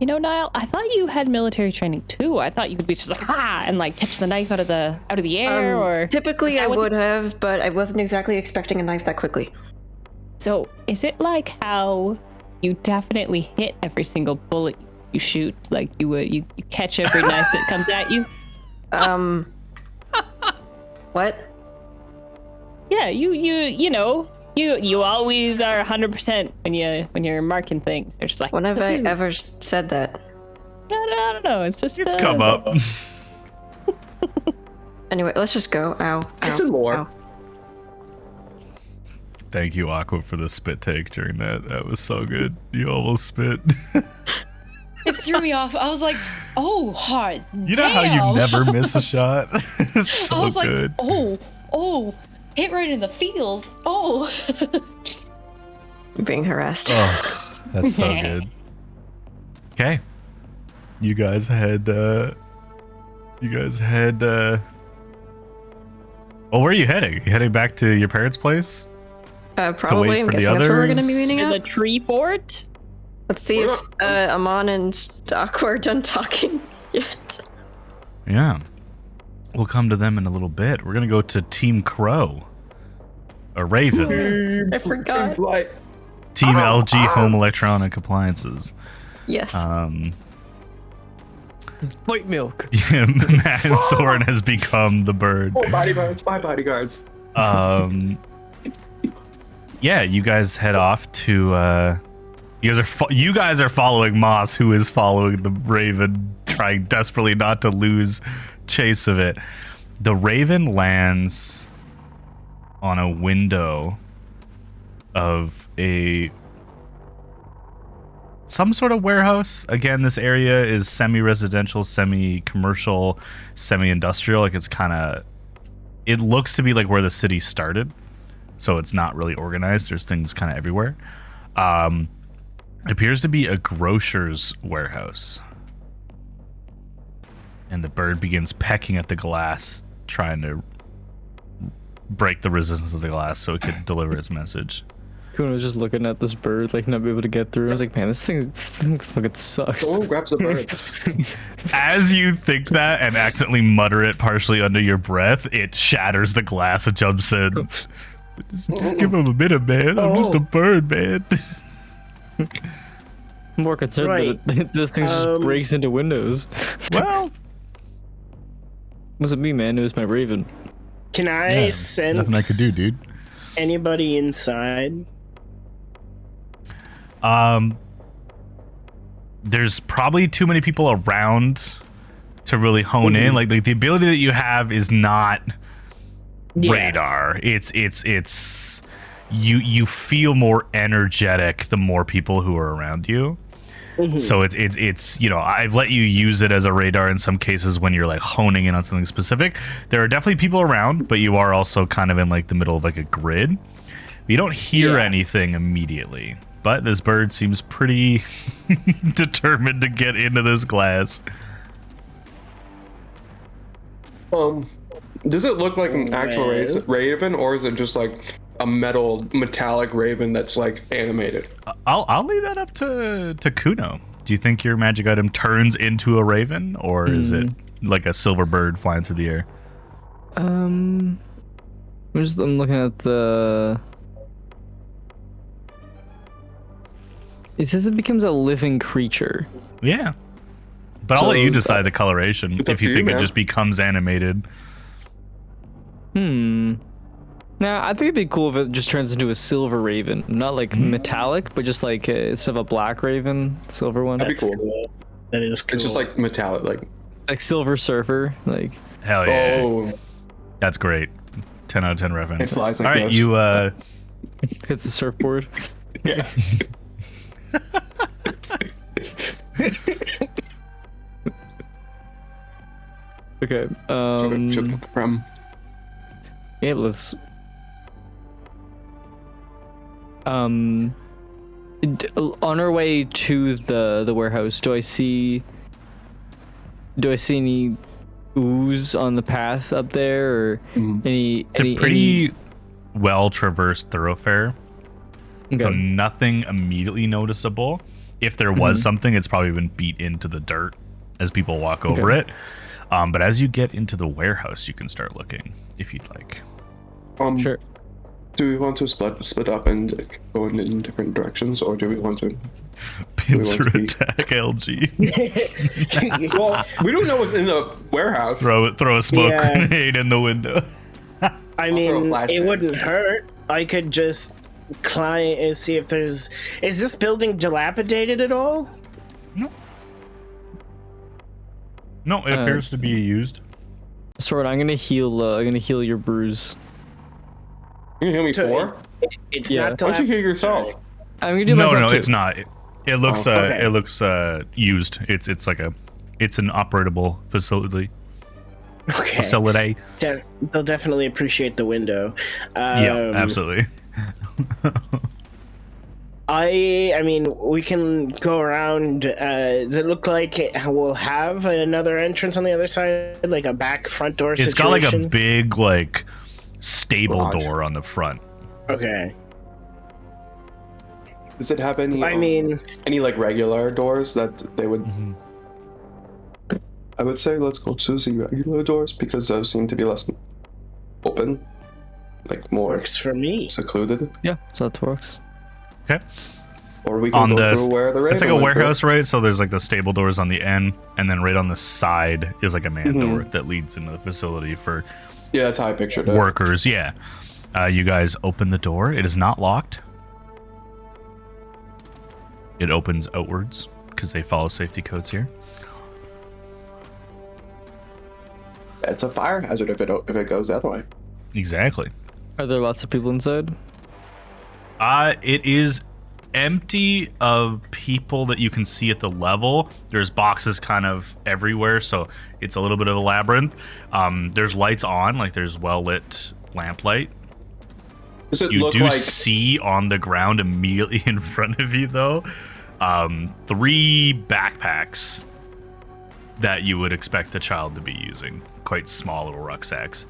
Speaker 7: You know, Niall, I thought you had military training too. I thought you could be just like, and like catch the knife out of the air, or
Speaker 6: typically I would have, but I wasn't exactly expecting a knife that quickly.
Speaker 7: So is it like how you definitely hit every single bullet you shoot, like you catch every knife that comes at you?
Speaker 6: What?
Speaker 7: Yeah, you know, you always are 100% when you're marking things. You're just like,
Speaker 6: when have I ever said that?
Speaker 7: I don't know. It's just
Speaker 2: it's come up.
Speaker 6: Anyway, let's just go. Ow.
Speaker 1: It's a lore.
Speaker 6: Ow.
Speaker 2: Thank you, Aqua, for the spit take during that. That was so good. You almost spit.
Speaker 8: It threw me off. I was like, oh, hard.
Speaker 2: You know how you never miss a shot? It's so
Speaker 8: I was
Speaker 2: good.
Speaker 8: like, oh, hit right in the feels. Oh.
Speaker 6: I'm being harassed.
Speaker 2: Oh, that's so good. Okay. You guys head, well, where are you heading? You heading back to your parents' place?
Speaker 6: Probably. I'm
Speaker 2: for the
Speaker 6: guessing that's where we're going to be
Speaker 2: others.
Speaker 6: meeting
Speaker 7: In the
Speaker 6: at.
Speaker 7: tree fort?
Speaker 6: Let's see if Amon and Doc are done talking yet.
Speaker 2: Yeah. We'll come to them in a little bit. We're going to go to Team Crow. A Raven.
Speaker 6: I forgot.
Speaker 2: Team LG Home Electronic Appliances.
Speaker 6: Yes.
Speaker 3: White milk.
Speaker 2: Man, Soren has become the bird.
Speaker 1: Oh, bodyguards, my bodyguards.
Speaker 2: Yeah, you guys head off to. You guys are following Moss, who is following the Raven, trying desperately not to lose chase of it. The Raven lands on a window of some sort of warehouse. Again, this area is semi-residential, semi-commercial, semi-industrial. Like it looks to be like where the city started, so it's not really organized. There's things kind of everywhere. It appears to be a grocer's warehouse, and the bird begins pecking at the glass, trying to break the resistance of the glass so it could deliver its message.
Speaker 3: Kuno was just looking at this bird, like not be able to get through. I was like, man, this thing fucking sucks.
Speaker 1: Someone grabs the bird.
Speaker 2: As you think that and accidentally mutter it partially under your breath, it shatters the glass and jumps in. Just give him a minute, man. I'm just a bird, man.
Speaker 3: I'm more concerned that this thing just breaks into windows.
Speaker 2: Well,
Speaker 3: wasn't me, man. It was my Raven.
Speaker 5: Can I sense
Speaker 2: nothing I could do, dude.
Speaker 5: Anybody inside?
Speaker 2: There's probably too many people around to really hone in. Like the ability that you have is not radar. It's you feel more energetic the more people who are around you. So it's I've let you use it as a radar in some cases when you're like honing in on something specific. There are definitely people around, but you are also kind of in like the middle of like a grid. You don't hear anything immediately, but this bird seems pretty determined to get into this glass.
Speaker 1: Does it look like an actual raven, or is it just like a metallic raven that's like animated?
Speaker 2: I'll leave that up to Kuno. Do you think your magic item turns into a raven, or is it like a silver bird flying through the air?
Speaker 3: I'm looking at the. It says it becomes a living creature.
Speaker 2: Yeah, but I'll let you decide the coloration if you think it
Speaker 1: man.
Speaker 2: just becomes animated.
Speaker 3: Nah, I think it'd be cool if it just turns into a silver raven. Not like metallic, but just like instead of a black raven, silver one.
Speaker 1: That'd be cool.
Speaker 5: That is cool.
Speaker 1: It's just like metallic,
Speaker 3: like silver surfer. Like
Speaker 2: Hell yeah.
Speaker 1: Oh,
Speaker 2: That's great. 10 out of 10 reference.
Speaker 1: It flies like
Speaker 2: All right,
Speaker 1: this.
Speaker 2: you
Speaker 3: hits the surfboard.
Speaker 1: yeah.
Speaker 3: Okay.
Speaker 1: From
Speaker 3: Yeah, let's. On our way to the warehouse, do I see any ooze on the path up there, or
Speaker 2: It's a pretty well traversed thoroughfare. So nothing immediately noticeable. If there was something, it's probably been beat into the dirt as people walk over it. But as you get into the warehouse, you can start looking if you'd like.
Speaker 3: Sure.
Speaker 1: Do we want to split up and go in different directions, or do we want to
Speaker 2: Pincer attack LG.
Speaker 1: Well, we don't know what's in the warehouse.
Speaker 2: Throw a smoke grenade in the window.
Speaker 5: I mean, it wouldn't hurt. I could just climb and see if there's. Is this building dilapidated at all?
Speaker 2: No, it appears to be used.
Speaker 3: Sword, I'm gonna heal your bruise.
Speaker 1: You heal me for?
Speaker 5: It's
Speaker 3: Yeah.
Speaker 5: not
Speaker 1: Why don't you heal
Speaker 5: dilapidated.
Speaker 1: yourself?
Speaker 3: I'm gonna do
Speaker 2: No,
Speaker 3: myself too.
Speaker 2: it's not. It looks
Speaker 5: okay.
Speaker 2: it looks used. It's an operable facility.
Speaker 5: Okay.
Speaker 2: Facility.
Speaker 5: They'll definitely appreciate the window.
Speaker 2: Yeah, absolutely.
Speaker 5: I mean, we can go around. Does it look like we'll have another entrance on the other side, like a back front door
Speaker 2: It's
Speaker 5: situation?
Speaker 2: got like a big like stable
Speaker 1: Garage.
Speaker 2: door on the front.
Speaker 5: Okay.
Speaker 1: Does it have any?
Speaker 5: I mean,
Speaker 1: any like regular doors that they would? I would say let's go to the regular doors because those seem to be less open, like more
Speaker 5: works for me.
Speaker 1: secluded.
Speaker 3: Yeah, so that works.
Speaker 2: Okay.
Speaker 1: Or we can go through where the
Speaker 2: It's like
Speaker 1: Raven
Speaker 2: a
Speaker 1: went
Speaker 2: warehouse, right? So there's like the stable doors on the end, and then right on the side is like a man door that leads into the facility for
Speaker 1: through. Yeah, that's how I pictured it.
Speaker 2: workers. Yeah. You guys open the door. It is not locked. It opens outwards because they follow safety codes here.
Speaker 1: It's a fire hazard if it goes that way.
Speaker 2: Exactly.
Speaker 3: Are there lots of people inside?
Speaker 2: It is empty of people that you can see at the level. There's boxes kind of everywhere, so it's a little bit of a labyrinth. There's lights on, like there's well-lit lamplight.
Speaker 1: Does it
Speaker 2: You
Speaker 1: look
Speaker 2: do
Speaker 1: like?
Speaker 2: see on the ground immediately in front of you, though, 3 backpacks that you would expect a child to be using. Quite small little rucksacks.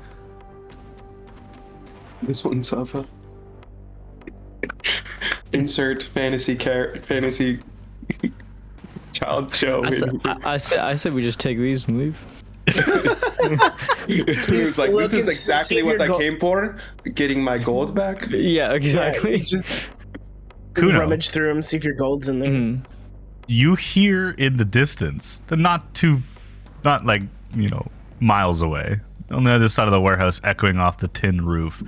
Speaker 1: This one's of a insert fantasy child show.
Speaker 3: I said we just take these and leave.
Speaker 1: He was like, "This is exactly what I came for. Getting my gold back."
Speaker 3: Yeah, exactly.
Speaker 5: Just
Speaker 2: Kuno.
Speaker 5: rummage through them, see if your gold's in there.
Speaker 3: Mhm.
Speaker 2: You hear in the distance, not like, miles away, on the other side of the warehouse, echoing off the tin roof,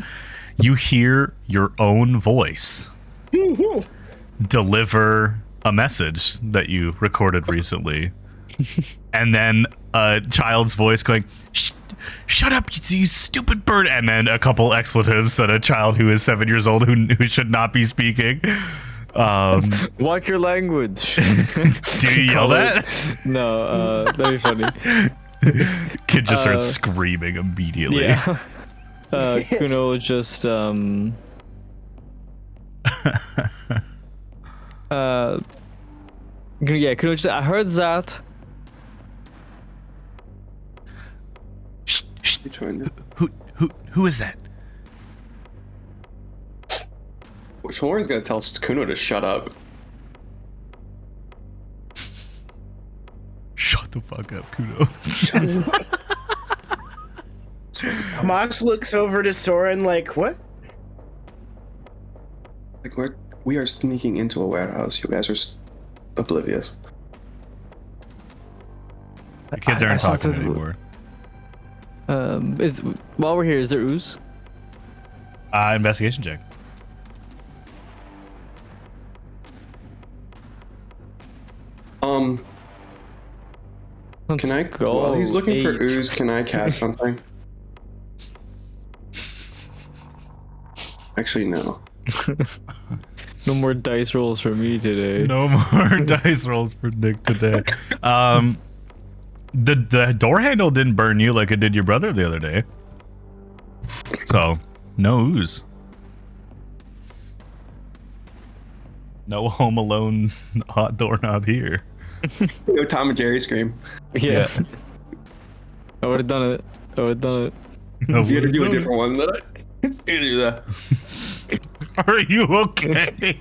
Speaker 2: you hear your own voice deliver a message that you recorded recently. And then a child's voice going, shut up, you stupid bird. And then a couple expletives that a child who is 7 years old who should not be speaking.
Speaker 3: Watch your language.
Speaker 2: Do you yell that?
Speaker 3: No, that'd be funny.
Speaker 2: Kid just starts screaming immediately.
Speaker 3: Yeah. Kuno just yeah, Kuno just, I heard that.
Speaker 2: Shh. Who is that?
Speaker 1: Shore's gonna tell Kuno to shut up.
Speaker 2: Shut the fuck up, Kuno.
Speaker 5: Mox looks over to Soren like, what?
Speaker 1: Like we are sneaking into a warehouse. You guys are oblivious.
Speaker 2: The kids aren't talking anymore.
Speaker 3: While we're here, is there ooze?
Speaker 2: Investigation check.
Speaker 1: Can I go? While he's looking for ooze, can I cast something? Actually, no.
Speaker 3: No more dice rolls for me today.
Speaker 2: No more dice rolls for Nick today. The door handle didn't burn you like it did your brother the other day. So, no ooze. No Home Alone hot doorknob here.
Speaker 1: No Tom and Jerry scream.
Speaker 3: Yeah. I would have done it.
Speaker 1: You gotta do a different one. You do that.
Speaker 2: Are you okay?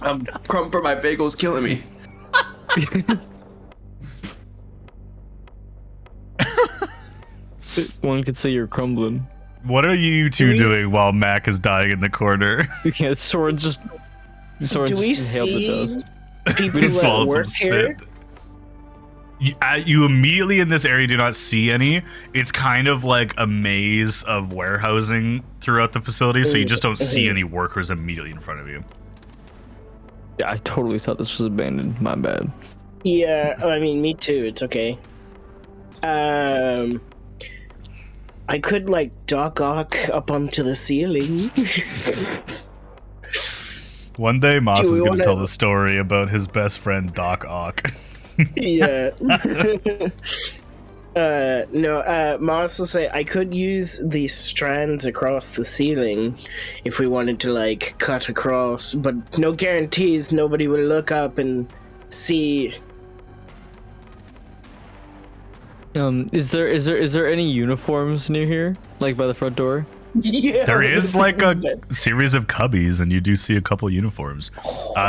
Speaker 1: I'm crumb for my bagels killing me.
Speaker 3: One could say you're crumbling.
Speaker 2: What are you two doing while Mac is dying in the corner?
Speaker 3: Yeah, Soren just
Speaker 5: Do we
Speaker 3: inhaled the
Speaker 5: see
Speaker 3: dust.
Speaker 5: people that
Speaker 2: Swallowed
Speaker 5: work
Speaker 2: some
Speaker 5: here?
Speaker 2: spit. You immediately in this area do not see any. It's kind of like a maze of warehousing throughout the facility, so you just don't see any workers immediately in front of you.
Speaker 3: Yeah, I totally thought this was abandoned. My bad.
Speaker 5: Yeah, I mean, me too. It's okay. I could like Doc Ock up onto the ceiling.
Speaker 2: One day, Moss
Speaker 5: Do we
Speaker 2: is going to
Speaker 5: wanna-
Speaker 2: tell the story about his best friend Doc Ock.
Speaker 5: Yeah. Moss will say I could use these strands across the ceiling if we wanted to like cut across, but no guarantees. Nobody will look up and see.
Speaker 3: Is there any uniforms near here, like by the front door?
Speaker 5: Yeah,
Speaker 2: There is like a series of cubbies, and you do see a couple uniforms.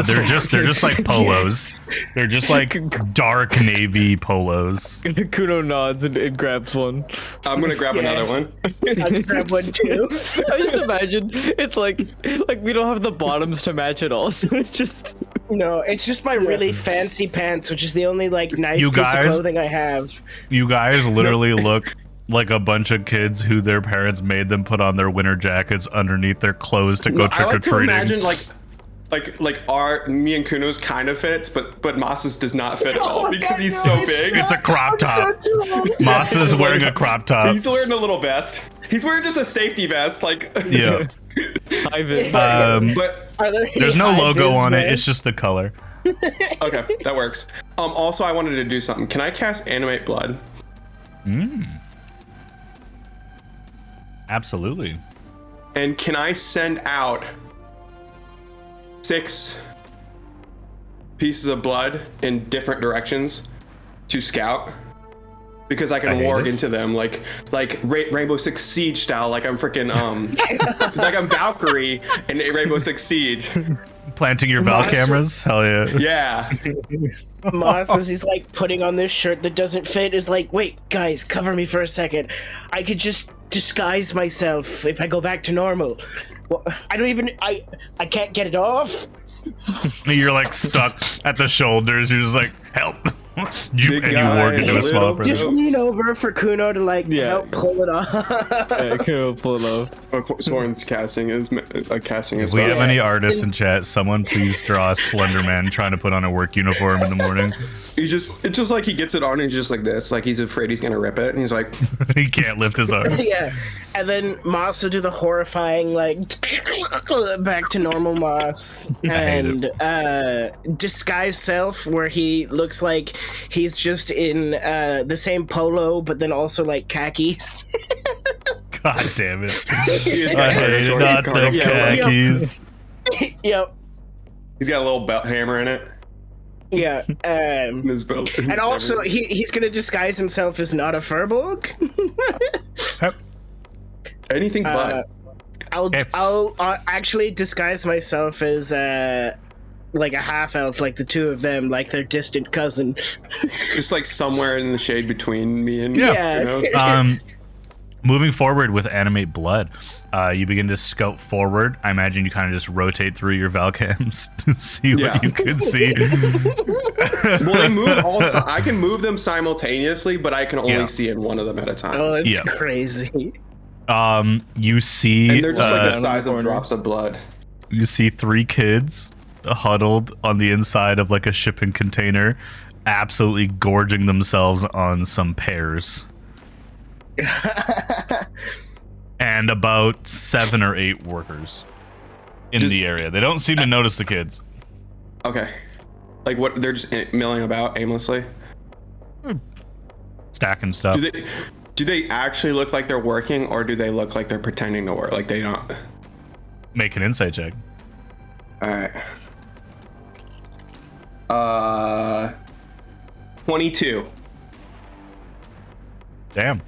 Speaker 2: They're just like polos. They're just like dark navy polos.
Speaker 3: Kuno nods and grabs one.
Speaker 1: I'm gonna grab another one.
Speaker 5: I'll grab one too.
Speaker 3: I just imagine it's like we don't have the bottoms to match at all, so it's just.
Speaker 5: No, it's just my really fancy pants, which is the only like nice
Speaker 2: You
Speaker 5: piece
Speaker 2: guys-
Speaker 5: of clothing I have.
Speaker 2: You guys literally look like a bunch of kids who their parents made them put on their winter jackets underneath their clothes to go
Speaker 1: I
Speaker 2: trick or
Speaker 1: like to
Speaker 2: treating.
Speaker 1: imagine like our me and Kuno's kind of fits, but Moss's does not fit at all because he's so big.
Speaker 2: It's a crop top. Moss is wearing a crop top.
Speaker 1: He's wearing a little vest. He's wearing just a safety vest, like.
Speaker 2: Yeah.
Speaker 1: But
Speaker 2: There's no logo on it. It's just the color.
Speaker 1: okay, that works. Also, I wanted to do something. Can I cast Animate Blood?
Speaker 2: Absolutely.
Speaker 1: And can I send out 6 pieces of blood in different directions to scout? Because I can warg into them like Rainbow Six Siege style, like I'm freaking like I'm Valkyrie in Rainbow Six Siege.
Speaker 2: Planting your Val cameras? Hell yeah.
Speaker 1: Yeah.
Speaker 5: Moss, as he's like putting on this shirt that doesn't fit, is like, wait, guys, cover me for a second. I could just disguise myself if I go back to normal. Well, I can't get it off.
Speaker 2: You're like stuck at the shoulders. You're just like, help. You
Speaker 1: Big
Speaker 2: and you
Speaker 1: guy,
Speaker 2: warg into a
Speaker 1: little
Speaker 2: small
Speaker 1: bit.
Speaker 5: Just
Speaker 2: person.
Speaker 5: lean over for Kuno to like help pull it off.
Speaker 3: Yeah, Kuno pull it off.
Speaker 1: Soren's casting is casting as
Speaker 2: If we
Speaker 1: well.
Speaker 2: have any artists in chat, someone please draw a Slender Man trying to put on a work uniform in the morning.
Speaker 1: It's just like he gets it on and he's just like this, like he's afraid he's gonna rip it, and he's like,
Speaker 2: He can't lift his arms.
Speaker 5: Yeah, and then Moss will do the horrifying like back to normal Moss, and disguise self where he looks like he's just in the same polo but then also like khakis.
Speaker 2: God damn it.
Speaker 1: he has got
Speaker 2: I hate
Speaker 1: Jordan
Speaker 2: not
Speaker 1: Carter.
Speaker 2: the khakis.
Speaker 5: Yep.
Speaker 1: He's got a little belt hammer in it.
Speaker 5: Yeah.
Speaker 1: In his belt.
Speaker 5: And also he's gonna disguise himself as not a furbolg.
Speaker 1: Anything but.
Speaker 5: I'll actually disguise myself as like a half elf, like the two of them, like their distant cousin.
Speaker 1: Just like somewhere in the shade between me and
Speaker 5: Yeah.
Speaker 1: you know?
Speaker 2: Moving forward with Animate Blood, you begin to scout forward. I imagine you kind of just rotate through your Valcams to see what you can see.
Speaker 1: Well, they move I can move them simultaneously, but I can only see in one of them at a time.
Speaker 5: Oh, that's
Speaker 2: Yeah.
Speaker 5: crazy.
Speaker 2: You see,
Speaker 1: And they're just like the size of drops of blood.
Speaker 2: you see 3 kids huddled on the inside of like a shipping container, absolutely gorging themselves on some pears. And about 7 or 8 workers in the area. They don't seem to notice the kids.
Speaker 1: Okay. Like what? They're just milling about aimlessly.
Speaker 2: Stacking stuff.
Speaker 1: Do they actually look like they're working, or do they look like they're pretending to work? Like they don't.
Speaker 2: Make an insight check.
Speaker 1: All right. 22.
Speaker 2: Damn.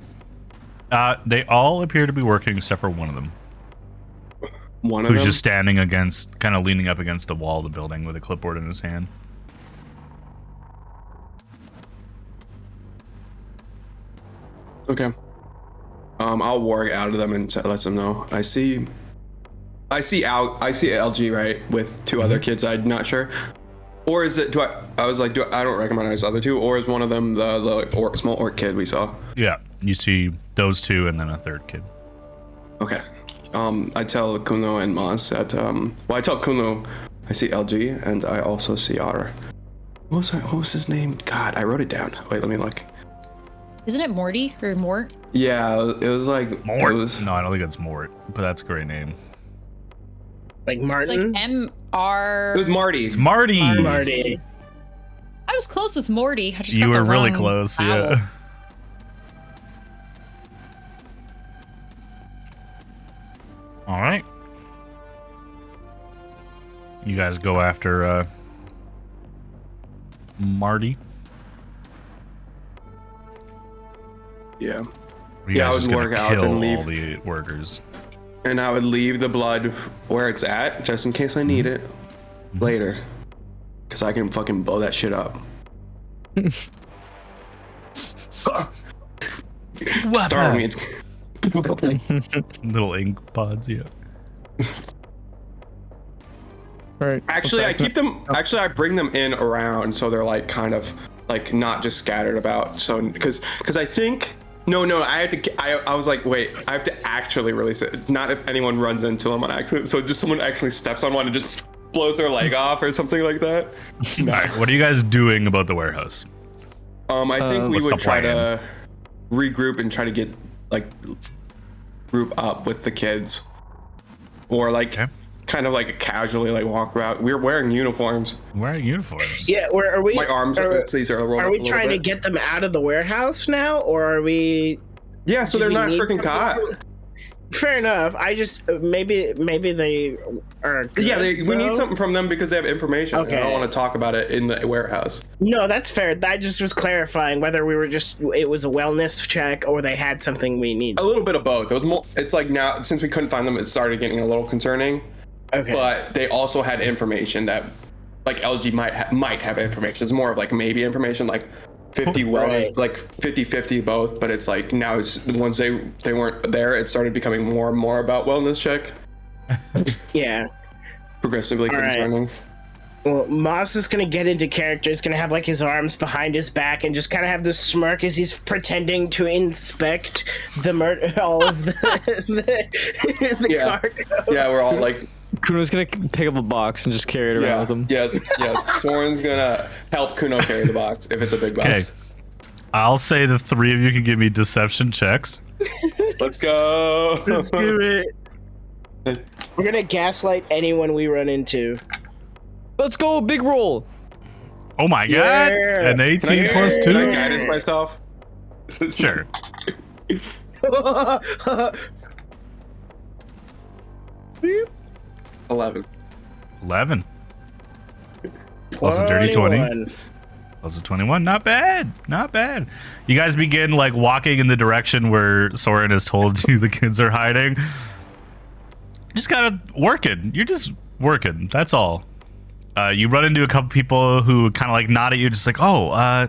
Speaker 2: They all appear to be working except for one of them,
Speaker 1: One of
Speaker 2: who's
Speaker 1: them.
Speaker 2: just standing against, kind of leaning up against the wall of the building with a clipboard in his hand.
Speaker 1: Okay. I'll warg out of them and let them know. I see LG, right, with 2 other kids. I'm not sure. Or is it? I don't recognize the other 2. Or is one of them the small orc kid we saw?
Speaker 2: Yeah, you see those 2 and then a 3rd kid.
Speaker 1: Okay. I tell Kuno and Maz that. I tell Kuno I see LG and I also see Otter. What was his name? God, I wrote it down. Wait, let me look.
Speaker 8: Isn't it Morty or Mort?
Speaker 1: Yeah, it was like
Speaker 2: Mort?
Speaker 1: it was-
Speaker 2: No, I don't think it's Mort, but that's a great name.
Speaker 5: Like
Speaker 8: It's
Speaker 5: Martin.
Speaker 8: like M-R...
Speaker 1: It was Marty.
Speaker 2: It's Marty.
Speaker 5: Marty.
Speaker 8: I was close with Morty. I just
Speaker 2: You
Speaker 8: got the
Speaker 2: were really
Speaker 8: wrong
Speaker 2: close,
Speaker 8: vowel.
Speaker 2: yeah. All right. You guys go after Marty.
Speaker 1: Yeah.
Speaker 2: Or you
Speaker 1: Yeah, I
Speaker 2: guys
Speaker 1: would
Speaker 2: just gonna
Speaker 1: work out
Speaker 2: kill
Speaker 1: and leave.
Speaker 2: all the workers.
Speaker 1: And I would leave the blood where it's at, just in case I need it later. Because I can fucking blow that shit up. Star means.
Speaker 2: Little ink pods, yeah.
Speaker 3: All right.
Speaker 1: Actually, I keep them. Actually, I bring them in around, so they're like kind of like not just scattered about. So because I think no, I had to. I was like, wait, I have to actually release it. Not if anyone runs into them on accident. So just someone actually steps on one and just blows their leg off or something like that.
Speaker 2: All right, what are you guys doing about the warehouse?
Speaker 1: I think we
Speaker 2: What's
Speaker 1: would
Speaker 2: the
Speaker 1: try
Speaker 2: plan?
Speaker 1: to regroup and try to get like group up with the kids, or like kind of like casually like walk about. We're wearing uniforms.
Speaker 2: Wearing uniforms.
Speaker 5: Yeah, are we?
Speaker 1: My arms sleeves are rolled
Speaker 5: Are
Speaker 1: up
Speaker 5: we
Speaker 1: a little
Speaker 5: trying to
Speaker 1: bit.
Speaker 5: get them out of the warehouse now, or are we?
Speaker 1: Yeah, so
Speaker 5: do
Speaker 1: they're
Speaker 5: we
Speaker 1: not
Speaker 5: need
Speaker 1: freaking
Speaker 5: them?
Speaker 1: caught.
Speaker 5: Fair enough. I just maybe they are. Good,
Speaker 1: Yeah, we
Speaker 5: though.
Speaker 1: need something from them because they have information.
Speaker 5: Okay.
Speaker 1: I don't want to talk about it in the warehouse.
Speaker 5: No, that's fair. I just was clarifying whether we were it was a wellness check or they had something we need.
Speaker 1: A little bit of both. It was more. It's like now since we couldn't find them, it started getting a little concerning.
Speaker 5: Okay.
Speaker 1: But they also had information that, like LG might have information. It's more of like maybe information, like 50
Speaker 5: Right.
Speaker 1: like 50-50 both. But it's like now it's once they weren't there, it started becoming more and more about wellness check.
Speaker 5: Yeah.
Speaker 1: Progressively
Speaker 5: All right.
Speaker 1: concerning.
Speaker 5: Well, Moss is gonna get into character. He's gonna have like his arms behind his back and just kind of have this smirk as he's pretending to inspect all of the
Speaker 1: Yeah.
Speaker 5: cargo.
Speaker 1: Yeah, we're all like.
Speaker 3: Kuno's gonna pick up a box and just carry it around
Speaker 1: Yeah,
Speaker 3: with him.
Speaker 1: yes, yeah. Soren's gonna help Kuno carry the box if it's a big box.
Speaker 2: Okay. I'll say the three of you can give me deception checks.
Speaker 1: Let's go.
Speaker 5: Let's do it. We're gonna gaslight anyone we run into.
Speaker 3: Let's go, big roll.
Speaker 2: Oh my god!
Speaker 5: Yeah.
Speaker 2: An 18 plus
Speaker 1: Can I
Speaker 2: 2?
Speaker 1: guidance myself?
Speaker 2: Sure.
Speaker 1: 11.
Speaker 2: 11. Plus a dirty 20.
Speaker 5: 21.
Speaker 2: Plus a 21. Not bad. Not bad. You guys begin like walking in the direction where Soren has told you the kids are hiding. Just kind of working. You're just working. That's all. You run into a couple people who kind of like nod at you, just like, oh, I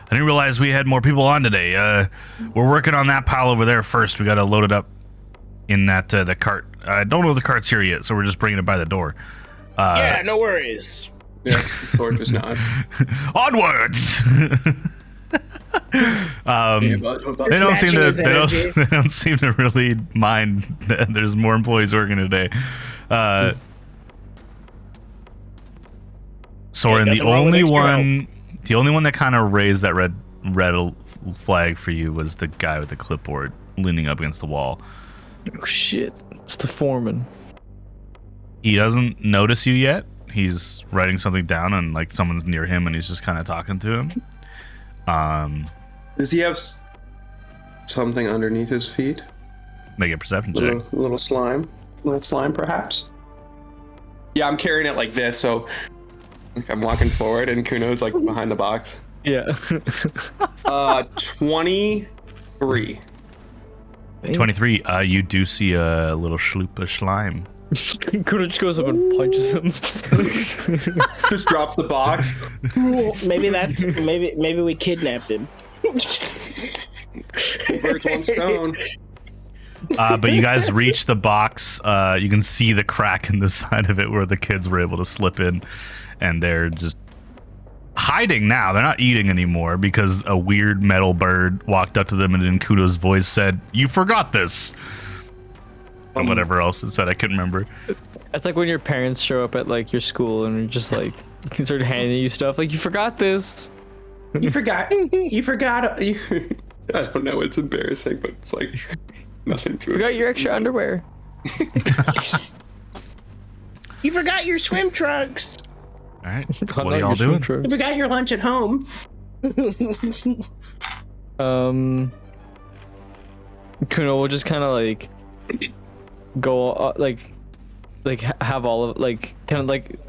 Speaker 2: didn't realize we had more people on today. We're working on that pile over there first. We got to load it up in that the cart. I don't know if the cart's here yet, so we're just bringing it by the door.
Speaker 5: Yeah, no worries.
Speaker 1: Yeah, Soren just nods.
Speaker 2: Onwards. They don't seem
Speaker 5: matching
Speaker 2: to.
Speaker 5: his energy.
Speaker 2: They don't seem to really mind that there's more employees working today. Soren,
Speaker 5: Hey,
Speaker 2: the
Speaker 5: nothing wrong with
Speaker 2: only
Speaker 5: extra
Speaker 2: one that kind of raised that red flag for you was the guy with the clipboard leaning up against the wall.
Speaker 3: Oh shit! It's the foreman.
Speaker 2: He doesn't notice you yet. He's writing something down, and like someone's near him, and he's just kind of talking to him.
Speaker 1: Does he have something underneath his feet?
Speaker 2: Make a perception check.
Speaker 1: Little slime? Little slime, perhaps? Yeah, I'm carrying it like this, so like, I'm walking forward, and Kuno's like behind the box.
Speaker 3: Yeah.
Speaker 1: 23.
Speaker 2: 23. You do see a little schloop of slime.
Speaker 3: Kuno just goes up and punches him.
Speaker 1: Just drops the box.
Speaker 5: Maybe we kidnapped him.
Speaker 1: Birds, one stone.
Speaker 2: But you guys reach the box. You can see the crack in the side of it where the kids were able to slip in, and they're just hiding now. They're not eating anymore because a weird metal bird walked up to them and in Kuno's voice said, "You forgot this." Or whatever else it said, I couldn't remember.
Speaker 3: It's like when your parents show up at like your school and you're just like, you start handing you stuff like, you forgot this.
Speaker 1: You forgot. You forgot. I don't know. It's embarrassing, but it's like nothing to it.
Speaker 3: Forgot your extra underwear.
Speaker 5: You forgot your swim trunks.
Speaker 2: All right,
Speaker 3: I'm
Speaker 2: what are
Speaker 3: not
Speaker 2: y'all
Speaker 3: your swim
Speaker 2: doing?
Speaker 3: trunks.
Speaker 1: forgot your lunch at home.
Speaker 3: Kuno will just kind of like go have all of like kind of like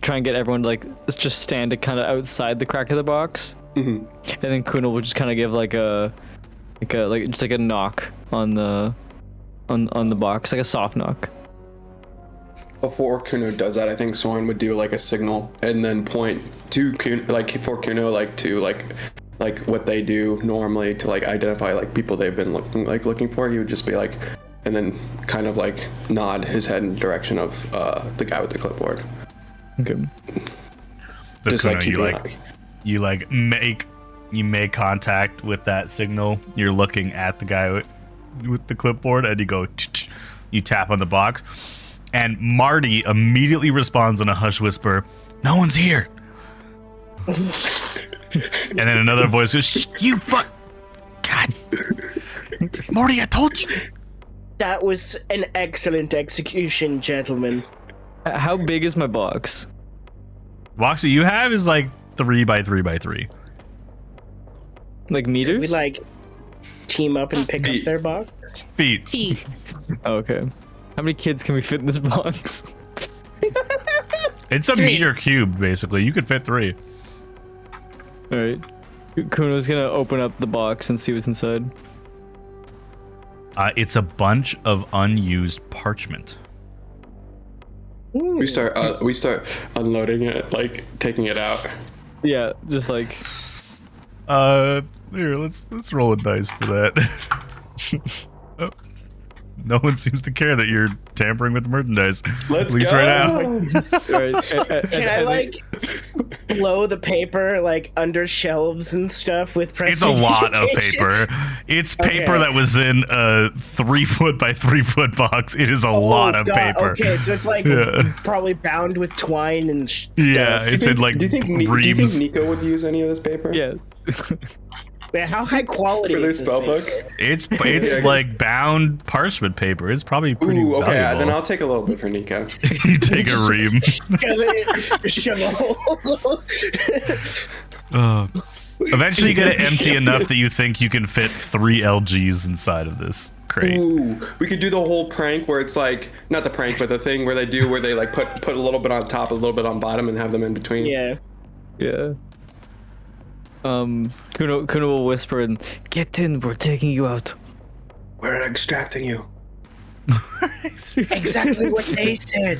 Speaker 3: try and get everyone to like just stand to kind of outside the crack of the box, and then Kuno will just kind of give like a knock on the on the box, like a soft knock.
Speaker 1: Before Kuno does that, I think Soren would do like a signal and then point to Kuno, like for Kuno, like to like what they do normally to like identify like people they've been looking for. He would just be like, and then kind of like nod his head in the direction of the guy with the clipboard.
Speaker 3: Okay.
Speaker 2: So
Speaker 1: Just
Speaker 2: Kuno,
Speaker 1: like
Speaker 2: you make contact with that signal. You're looking at the guy with the clipboard, and you go, you tap on the box, and Marty immediately responds in a hush whisper, "No one's here." And then another voice goes, "Shh, you fuck, God, Marty, I told you."
Speaker 5: That was an excellent execution, gentlemen.
Speaker 3: How big is my box?
Speaker 2: Box that you have is like 3 by 3 by 3.
Speaker 3: Like meters?
Speaker 5: We like team up and pick up their box.
Speaker 2: Feet.
Speaker 8: Feet.
Speaker 3: Oh, okay. How many kids can we fit in this box?
Speaker 2: It's a
Speaker 8: 3.
Speaker 2: meter cubed, basically. You could fit 3.
Speaker 3: All right. Kuno's gonna open up the box and see what's inside.
Speaker 2: It's a bunch of unused parchment.
Speaker 1: we start unloading it, like taking it out.
Speaker 3: Yeah, just like
Speaker 2: Here, let's roll a dice for that. Oh, no one seems to care that you're tampering with merchandise.
Speaker 1: Let's
Speaker 2: At least
Speaker 1: go.
Speaker 2: right now.
Speaker 3: all right.
Speaker 5: Can I like blow the paper like under shelves and stuff with
Speaker 2: It's a lot of
Speaker 5: prestidigitation?
Speaker 2: paper. It's paper
Speaker 5: Okay.
Speaker 2: that was in a 3 foot by 3 foot box. It is a lot of
Speaker 5: God,
Speaker 2: paper.
Speaker 5: Okay, so it's like
Speaker 2: Yeah.
Speaker 5: probably bound with twine and stuff.
Speaker 2: Yeah, it's in like
Speaker 1: do you think
Speaker 2: reams.
Speaker 1: Nico would use any of this paper?
Speaker 3: Yeah.
Speaker 5: Man, how high quality
Speaker 1: For
Speaker 5: is
Speaker 1: this
Speaker 5: this
Speaker 1: spell
Speaker 5: paper?
Speaker 1: book?
Speaker 2: It's
Speaker 1: Yeah.
Speaker 2: like bound parchment paper. It's probably pretty
Speaker 1: Ooh, okay.
Speaker 2: valuable.
Speaker 1: Then I'll take a little bit for Nico.
Speaker 2: You take a ream.
Speaker 5: Shove a hole.
Speaker 2: Eventually, you get it empty enough that you think you can fit 3 LGs inside of this crate.
Speaker 1: Ooh, we could do the whole prank where it's like not the prank, but the thing where they like put a little bit on top, a little bit on bottom, and have them in between.
Speaker 5: Yeah.
Speaker 3: Yeah. Kuno will whisper and get in. We're taking you out.
Speaker 1: We're extracting you.
Speaker 5: Exactly what they said.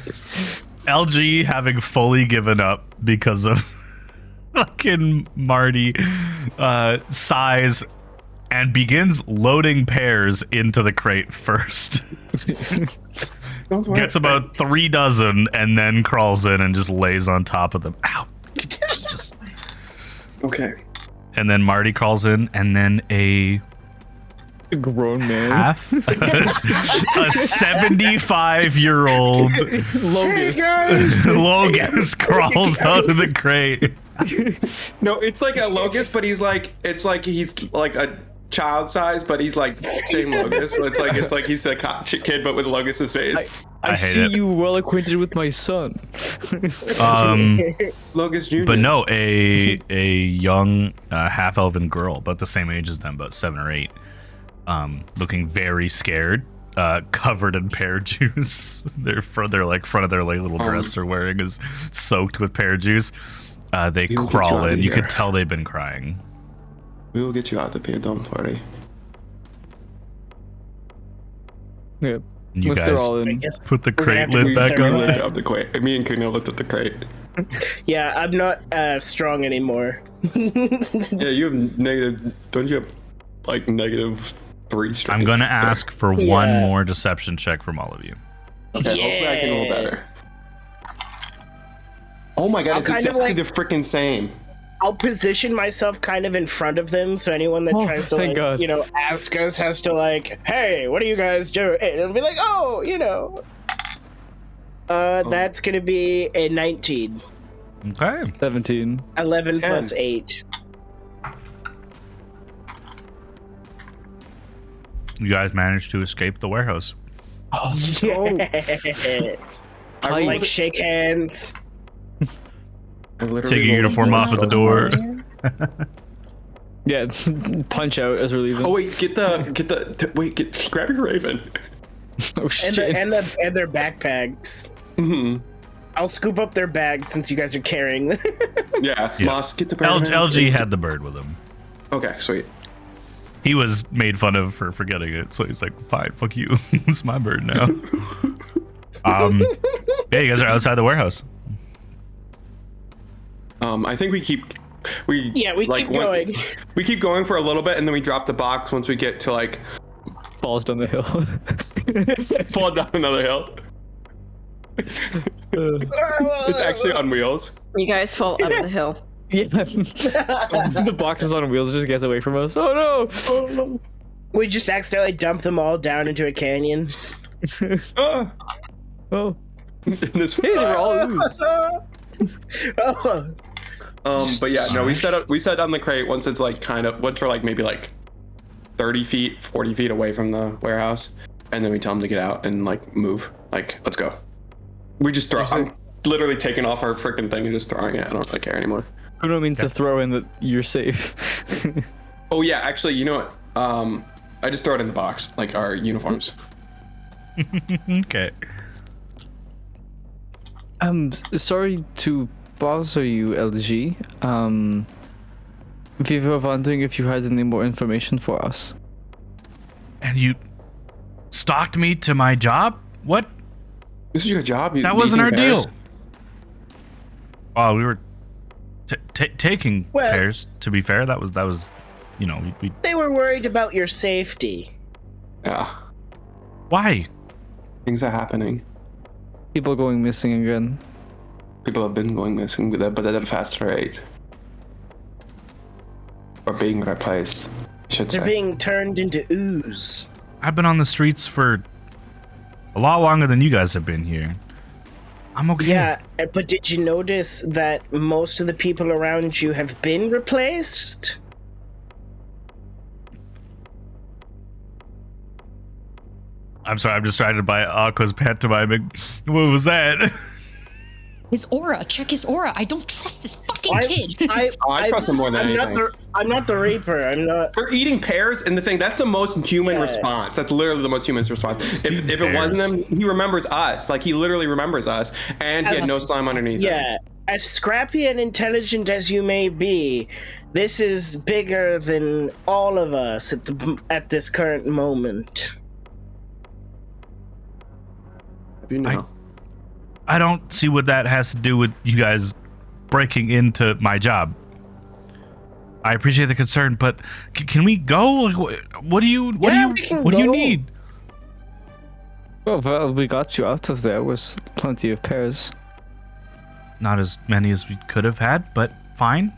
Speaker 2: LG having fully given up because of fucking Marty sighs and begins loading pears into the crate first.
Speaker 1: Don't worry.
Speaker 2: Gets about 3 dozen and then crawls in and just lays on top of them. Ow. Jesus.
Speaker 1: Okay.
Speaker 2: And then Marty crawls in, and then a
Speaker 3: Grown man.
Speaker 2: half, a 75-year-old
Speaker 3: Logus.
Speaker 2: Logos crawls out of the crate.
Speaker 1: No, it's like a locust, but he's like he's like a child size, but he's like same locust. So it's like he's a kid, but with Logus's face.
Speaker 3: I
Speaker 2: hate
Speaker 3: see
Speaker 2: it.
Speaker 3: you well acquainted with my son.
Speaker 1: Locust Jr.
Speaker 2: But no, a young half-elven girl, about the same age as them, about 7 or 8, looking very scared, covered in pear juice. Their front of their like little dress they're wearing is soaked with pear juice. They
Speaker 1: We will get you
Speaker 2: crawl
Speaker 1: out
Speaker 2: in.
Speaker 1: of
Speaker 2: You
Speaker 1: here.
Speaker 2: could tell they've been crying.
Speaker 1: We will get you out of here. Don't worry.
Speaker 3: Yeah.
Speaker 2: You
Speaker 3: Once they're
Speaker 2: guys
Speaker 3: all in.
Speaker 5: Guess
Speaker 2: put the
Speaker 5: we're gonna
Speaker 2: crate
Speaker 5: have to
Speaker 2: lid
Speaker 5: move
Speaker 2: back
Speaker 5: their
Speaker 2: on.
Speaker 1: Looked up the crate. Me and Kuno looked at the crate.
Speaker 5: Yeah, I'm not strong anymore.
Speaker 1: Yeah, you have negative. Don't you have like -3 strength?
Speaker 2: I'm gonna ask for
Speaker 5: Yeah.
Speaker 2: one more deception check from all of you.
Speaker 1: Okay, hopefully I can roll better. Oh my god,
Speaker 5: I'll
Speaker 1: it's
Speaker 5: kind of
Speaker 1: exactly
Speaker 5: like-
Speaker 1: the freaking same.
Speaker 5: I'll position myself kind of in front of them, so anyone that tries to,
Speaker 3: thank
Speaker 5: like,
Speaker 3: God.
Speaker 5: you know, ask us has to like, hey, what do you guys do? And it'll be like, oh, you know. That's gonna be a 19.
Speaker 2: Okay.
Speaker 3: 17.
Speaker 5: 11
Speaker 1: 10.
Speaker 5: plus 8.
Speaker 2: You guys managed to escape the warehouse.
Speaker 5: Yeah.
Speaker 1: I
Speaker 5: Like, shake hands.
Speaker 2: Take your uniform off at the door.
Speaker 3: Yeah, punch out as we're leaving.
Speaker 1: Oh wait, grab your raven.
Speaker 3: Oh,
Speaker 5: And,
Speaker 3: shit.
Speaker 5: and their backpacks.
Speaker 1: Mhm.
Speaker 5: I'll scoop up their bags since you guys are carrying them.
Speaker 1: Yeah,
Speaker 2: Yeah.
Speaker 1: Moss, get the bird.
Speaker 2: LG had the bird with him.
Speaker 1: Okay, sweet.
Speaker 2: He was made fun of for forgetting it, so he's like, fine, fuck you. It's my bird now. Yeah, you guys are outside the warehouse.
Speaker 1: I think we keep
Speaker 5: keep going.
Speaker 1: We keep going for a little bit, and then we drop the box once we get to like
Speaker 3: Falls down the hill.
Speaker 1: falls down another hill. It's actually on wheels.
Speaker 6: You guys fall out of the hill.
Speaker 3: Yeah. The box is on wheels, just gets away from us. Oh no!
Speaker 5: We just accidentally dump them all down into a canyon.
Speaker 1: Ah.
Speaker 3: Oh.
Speaker 1: This
Speaker 3: Hey, they were all ooze.
Speaker 1: But yeah, no, we set down the crate once it's like once we're like maybe like 30 feet, 40 feet away from the warehouse, and then we tell them to get out and like move. Like, let's go. We just throw. I'm literally taking off our freaking thing and just throwing it. I don't really care anymore.
Speaker 3: Kuno means to throw in that you're safe.
Speaker 1: Oh yeah, actually, you know what? I just throw it in the box, like our uniforms.
Speaker 2: Okay.
Speaker 3: Sorry to bother you, LG. We were wondering if you had any more information for us.
Speaker 2: And you stalked me to my job? What?
Speaker 1: This is your job.
Speaker 2: That wasn't our deal. Well, we were taking pairs. To be fair, that was, you know, we.
Speaker 5: They were worried about your safety.
Speaker 1: Yeah.
Speaker 2: Why?
Speaker 1: Things are happening.
Speaker 3: People going missing again.
Speaker 1: People have been going missing, but at a faster rate. Or being replaced, I should say.
Speaker 5: They're being turned into ooze.
Speaker 2: I've been on the streets for a lot longer than you guys have been here. I'm okay.
Speaker 5: Yeah, but did you notice that most of the people around you have been replaced?
Speaker 2: I'm sorry, I'm distracted by Aqua's pantomiming. What was that?
Speaker 8: His aura. Check his aura. I don't trust this fucking kid.
Speaker 1: I trust him more than anything.
Speaker 5: I'm not the Reaper. I'm not.
Speaker 1: We're eating pears, and the thing, that's the most human response. That's literally the most human response. If it wasn't him, he remembers us. Like, he literally remembers us. And he had no slime underneath him.
Speaker 5: Yeah. As scrappy and intelligent as you may be, this is bigger than all of us at this current moment.
Speaker 1: You know.
Speaker 2: I don't see what that has to do with you guys breaking into my job. I appreciate the concern, but can we go? What do you need?
Speaker 3: Well, we got you out of there with plenty of pairs.
Speaker 2: Not as many as we could have had, but fine.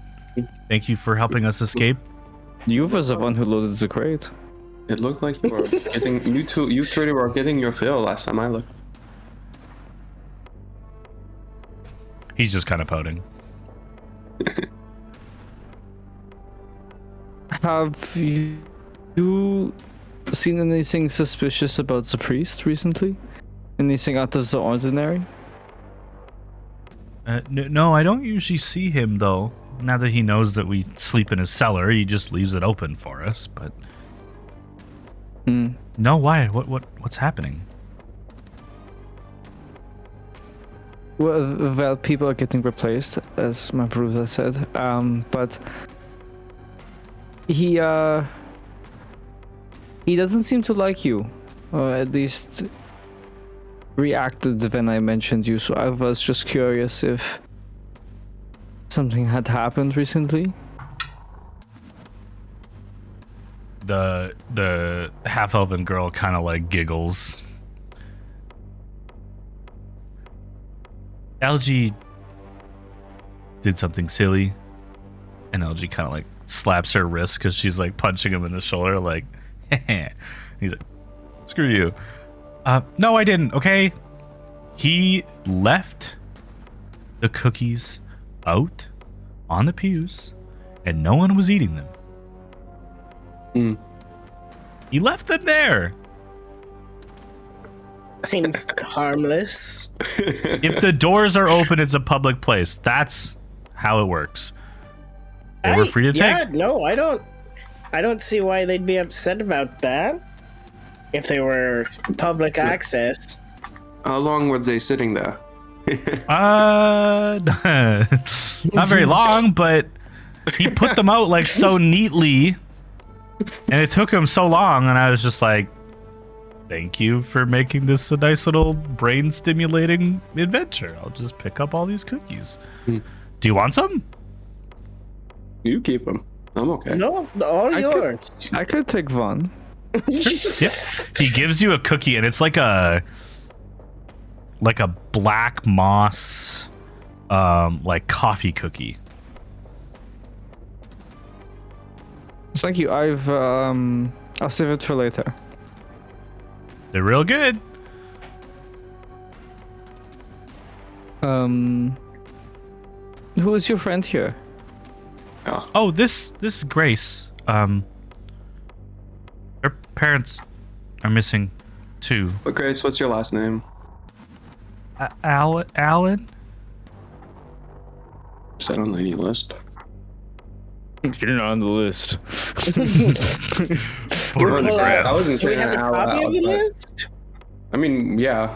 Speaker 2: Thank you for helping us escape.
Speaker 3: You was the one who loaded the crate.
Speaker 1: It looked like you were getting you three were getting your fill last time I looked.
Speaker 2: He's just kind of pouting.
Speaker 3: Have you seen anything suspicious about the priest recently? Anything out of the ordinary?
Speaker 2: No, I don't usually see him, though. Now that he knows that we sleep in his cellar, he just leaves it open for us, but... No, why? What's happening?
Speaker 3: Well, people are getting replaced, as my brother said. But he doesn't seem to like you, or at least reacted when I mentioned you. So I was just curious if something had happened recently.
Speaker 2: The half-elven girl kind of like giggles. LG did something silly, and LG kind of like slaps her wrist because she's like punching him in the shoulder, like, heh. He's like, screw you. No, I didn't, okay? He left the cookies out on the pews, and no one was eating them. He left them there.
Speaker 5: Seems harmless.
Speaker 2: If the doors are open, it's a public place. That's how it works. They were free to take.
Speaker 5: Yeah, no, I don't see why they'd be upset about that. If they were public access.
Speaker 1: How long were they sitting there?
Speaker 2: Not very long, but he put them out like so neatly And it took him so long, and I was just like, thank you for making this a nice little brain-stimulating adventure. I'll just pick up all these cookies. Do you want some?
Speaker 1: You keep them. I'm okay.
Speaker 5: No, all yours.
Speaker 3: I could take one.
Speaker 2: Yeah. He gives you a cookie, and it's like a black moss, like coffee cookie.
Speaker 3: Thank you. I'll save it for later.
Speaker 2: They're real good.
Speaker 3: Who is your friend here?
Speaker 2: Oh, this is Grace. Her parents are missing too.
Speaker 1: But Grace, what's your last name?
Speaker 2: Alan?
Speaker 1: Is that on any list?
Speaker 3: You're not on the list.
Speaker 1: I wasn't
Speaker 5: Do we
Speaker 1: sure.
Speaker 5: have a copy of the list?
Speaker 1: I mean, yeah.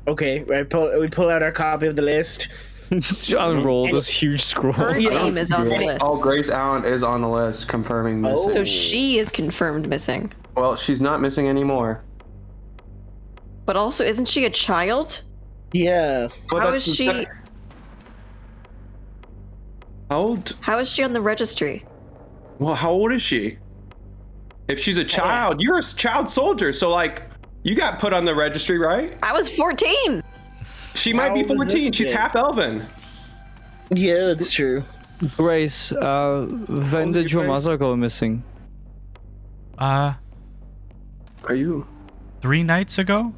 Speaker 5: Okay, we pull out our copy of the list.
Speaker 3: Unroll this huge scroll.
Speaker 6: Her name is on the list.
Speaker 1: Oh, Grace Allen is on the list, confirming missing.
Speaker 6: So she is confirmed missing.
Speaker 1: Well, she's not missing anymore.
Speaker 6: But also, isn't she a child?
Speaker 5: Yeah.
Speaker 1: Well,
Speaker 6: How
Speaker 1: that's
Speaker 6: is
Speaker 1: the-
Speaker 6: she?
Speaker 1: How old?
Speaker 6: How is she on the registry?
Speaker 1: Well, how old is she? If she's a child, you're a child soldier, so like, you got put on the registry, right?
Speaker 6: I was 14.
Speaker 1: She might
Speaker 5: How
Speaker 1: be
Speaker 5: old is
Speaker 1: 14.
Speaker 5: this
Speaker 1: She's
Speaker 5: kid?
Speaker 1: half elven.
Speaker 5: Yeah, that's true.
Speaker 3: Grace, when did your mother go missing?
Speaker 1: Are you
Speaker 2: 3 nights ago?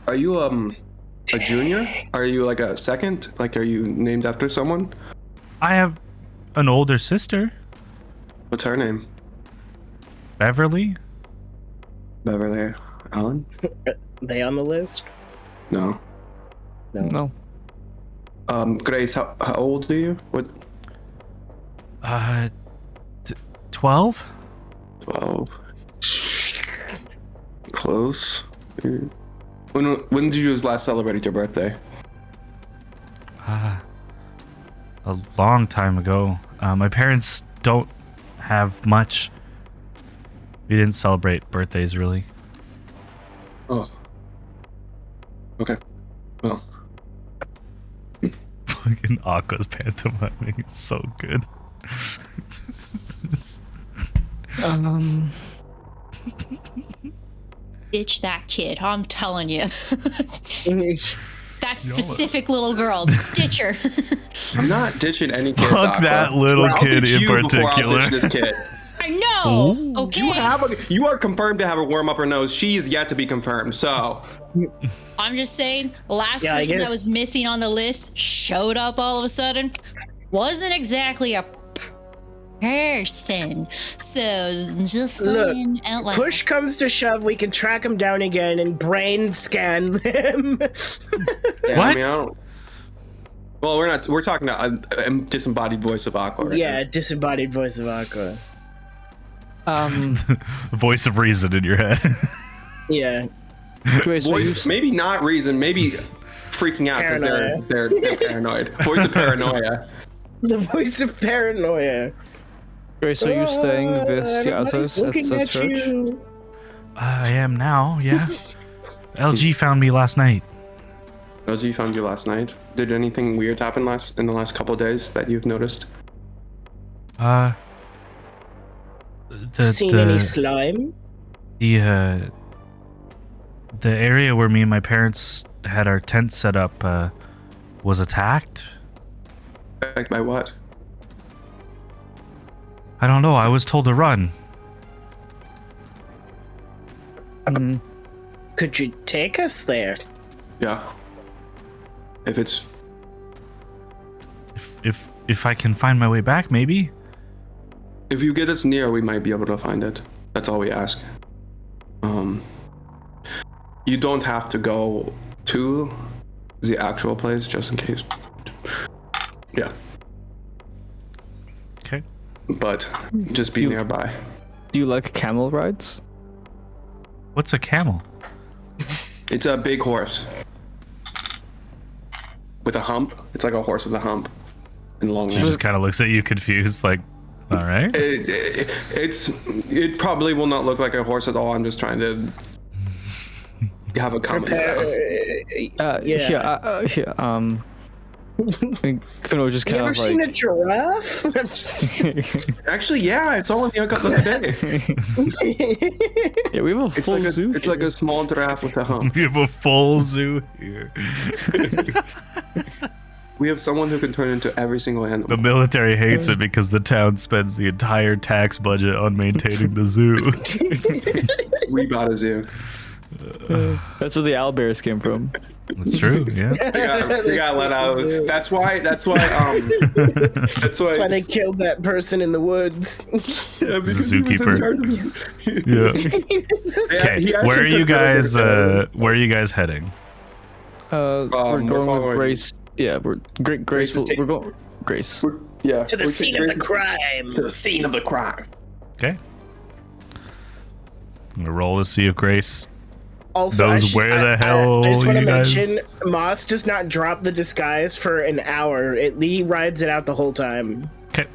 Speaker 1: a junior? Are you like a second? Like, are you named after someone?
Speaker 2: I have an older sister,
Speaker 1: What's her name?
Speaker 2: Beverly.
Speaker 1: Beverly Allen?
Speaker 5: They on the list?
Speaker 1: No.
Speaker 3: No.
Speaker 1: Grace, how old are you? What?
Speaker 2: 12?
Speaker 1: 12. Close. When did you last celebrate your birthday?
Speaker 2: A long time ago. My parents don't have much. We didn't celebrate birthdays really.
Speaker 1: Oh. Okay. Well.
Speaker 2: Fucking Aqua's pantomiming is so good.
Speaker 8: Ditch that kid, I'm telling you. That specific little girl, ditch her.
Speaker 1: I'm not ditching any kids.
Speaker 2: Fuck
Speaker 1: Aqua.
Speaker 2: that little
Speaker 1: I'll
Speaker 2: kid
Speaker 1: ditch
Speaker 2: in
Speaker 1: you before I'll
Speaker 2: particular.
Speaker 1: ditch this kid.
Speaker 8: I know. Okay.
Speaker 1: You are confirmed to have a worm up her nose. She is yet to be confirmed. So
Speaker 8: I'm just saying, the last
Speaker 5: Yeah, I
Speaker 8: person that
Speaker 5: guess-
Speaker 8: was missing on the list showed up all of a sudden. Wasn't exactly a person. So just saying out loud.
Speaker 5: Push comes to shove, we can track them down again and brain scan them.
Speaker 1: yeah,
Speaker 2: What?
Speaker 1: I mean, I don't. Well, we're not. We're talking about a disembodied voice of Aqua. Right
Speaker 5: Yeah, disembodied voice of Aqua.
Speaker 2: Voice of reason in your head.
Speaker 5: Yeah.
Speaker 3: Grace,
Speaker 1: now.
Speaker 3: are you
Speaker 1: Voice, maybe not reason. Maybe freaking out because they're paranoid. Voice of paranoia.
Speaker 5: The voice of paranoia.
Speaker 3: Grace, are you staying with the
Speaker 5: Everybody's
Speaker 3: others at
Speaker 5: looking
Speaker 3: the
Speaker 5: at
Speaker 3: church?
Speaker 5: you.
Speaker 2: I am now, yeah. LG found me last night.
Speaker 1: LG found you last night. Did anything weird happen in the last couple of days that you've noticed?
Speaker 5: Seen any slime?
Speaker 2: The area where me and my parents had our tent set up was attacked.
Speaker 1: Like by what?
Speaker 2: I don't know. I was told to run.
Speaker 5: Could you take us there?
Speaker 1: Yeah. If it's
Speaker 2: If I can find my way back, maybe.
Speaker 1: if you get us near, we might be able to find it. That's all we ask. You don't have to go to the actual place, just in case. Yeah.
Speaker 2: Okay.
Speaker 1: But just be nearby.
Speaker 3: Do you like camel rides?
Speaker 2: What's a camel?
Speaker 1: It's a big horse with a hump. It's like a horse with a hump and long
Speaker 2: She
Speaker 1: neck.
Speaker 2: just kind of looks at you confused, like All right.
Speaker 1: It probably will not look like a horse at all. I'm just trying to have a comment.
Speaker 3: Kuno just
Speaker 5: You
Speaker 3: kind
Speaker 5: ever
Speaker 3: of
Speaker 5: seen
Speaker 3: like.
Speaker 5: a giraffe?
Speaker 1: Actually, yeah, I saw one the other day.
Speaker 3: Yeah, we have a full zoo.
Speaker 1: It's like a small giraffe with a hump.
Speaker 2: We have a full zoo here.
Speaker 1: We have someone who can turn into every single animal.
Speaker 2: The military hates it because the town spends the entire tax budget on maintaining the zoo.
Speaker 1: We bought a zoo.
Speaker 3: That's where the owlbears came from.
Speaker 2: That's true. Yeah.
Speaker 1: They got let out. That's why. That's why
Speaker 5: they killed that person in the woods.
Speaker 1: Yeah, because he was in
Speaker 2: Zookeeper.
Speaker 1: charge of the-
Speaker 2: Yeah.
Speaker 1: Yeah, he
Speaker 2: Okay.
Speaker 1: actually
Speaker 2: Where are you
Speaker 1: took over
Speaker 2: guys?
Speaker 1: the-
Speaker 2: Where are you guys heading?
Speaker 3: We're going
Speaker 1: following-
Speaker 3: with Grace. Yeah, Grace.
Speaker 1: Grace is
Speaker 3: We're going Grace.
Speaker 1: Yeah.
Speaker 5: To the scene of the crime.
Speaker 1: To the scene of the crime.
Speaker 2: Okay. I'm gonna roll to see if Grace
Speaker 5: Also,
Speaker 2: knows where the hell
Speaker 5: I just want to
Speaker 2: you guys.
Speaker 5: mention, Moss does not drop the disguise for an hour. He rides it out the whole time.
Speaker 2: Okay.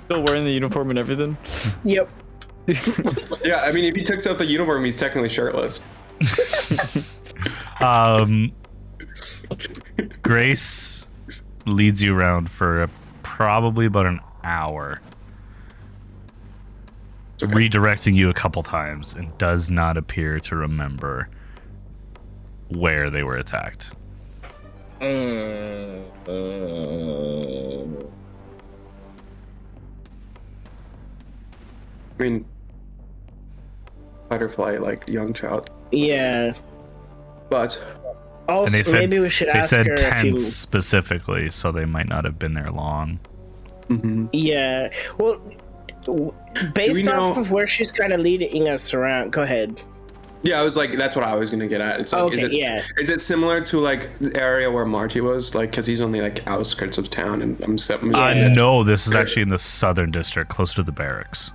Speaker 3: Still wearing the uniform and everything.
Speaker 5: Yep.
Speaker 1: Yeah, I mean, if he takes off the uniform, he's technically shirtless.
Speaker 2: Grace leads you around for probably about an hour, redirecting you a couple times, and does not appear to remember where they were attacked.
Speaker 1: I mean, butterfly, like young child.
Speaker 5: Yeah.
Speaker 1: But
Speaker 2: And
Speaker 5: Also,
Speaker 2: they said,
Speaker 5: maybe we should
Speaker 2: they
Speaker 5: ask
Speaker 2: said
Speaker 5: her if you.
Speaker 2: tents specifically, so they might not have been there long.
Speaker 5: Yeah. Well, based
Speaker 1: know-
Speaker 5: off of where she's kind of leading us around. Go ahead.
Speaker 1: yeah, I was like, that's what I was gonna get at. It's like,
Speaker 5: Okay,
Speaker 1: is it similar to like the area where Marty was, like, because he's only like outskirts of town, and I'm stepping.
Speaker 2: No, this is actually in the southern district, close to the barracks.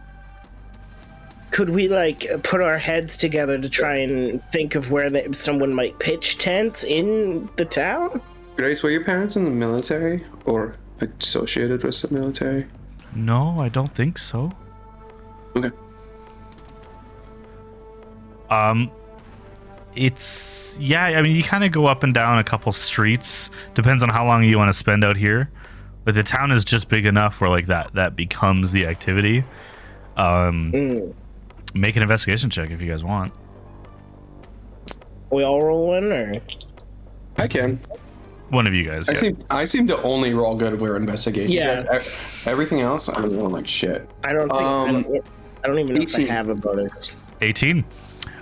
Speaker 5: Could we like put our heads together to try and think of where someone might pitch tents in the town?
Speaker 1: Grace, were your parents in the military or associated with the military?
Speaker 2: No, I don't think so.
Speaker 1: Okay.
Speaker 2: It's I mean, you kind of go up and down a couple streets. Depends on how long you want to spend out here. But the town is just big enough where like that becomes the activity. Make an investigation check if you guys want.
Speaker 5: We all roll one, or
Speaker 1: I can.
Speaker 2: One of you guys.
Speaker 1: I seem to only roll good where investigation.
Speaker 5: Yeah.
Speaker 1: checks. Everything else, I'm rolling like shit.
Speaker 5: I don't think I don't even know if I
Speaker 1: 18.
Speaker 5: have a bonus.
Speaker 2: 18. You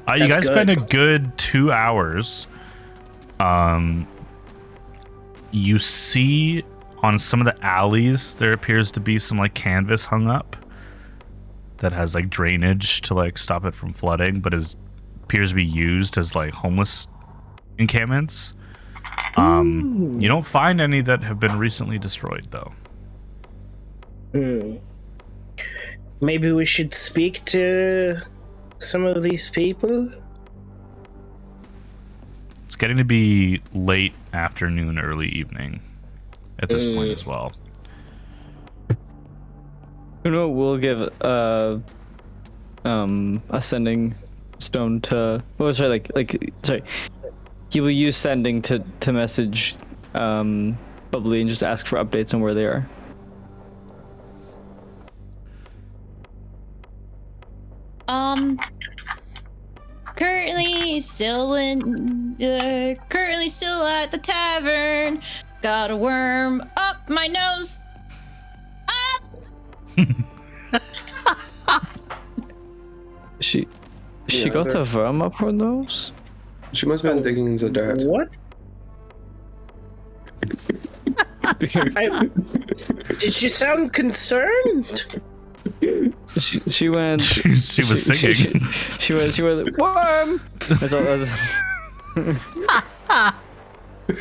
Speaker 5: That's
Speaker 2: guys
Speaker 5: good.
Speaker 2: spend a good 2 hours. You see on some of the alleys there appears to be some like canvas hung up that has like drainage to like stop it from flooding, but appears to be used as like homeless encampments. You don't find any that have been recently destroyed though.
Speaker 5: Maybe we should speak to some of these people.
Speaker 2: It's getting to be late afternoon, early evening at this point as well.
Speaker 3: Kuno will give a sending stone to. Well, sorry, sorry. He will use sending to message Bubbly and just ask for updates on where they are.
Speaker 8: Currently still at the tavern. Got a worm up my nose.
Speaker 3: She
Speaker 1: Yeah,
Speaker 3: got
Speaker 1: they're-
Speaker 3: a worm up her nose?
Speaker 1: She must have been digging in the dirt.
Speaker 5: What? Did she sound concerned?
Speaker 3: She went.
Speaker 2: She was singing.
Speaker 3: She went worm. That's all.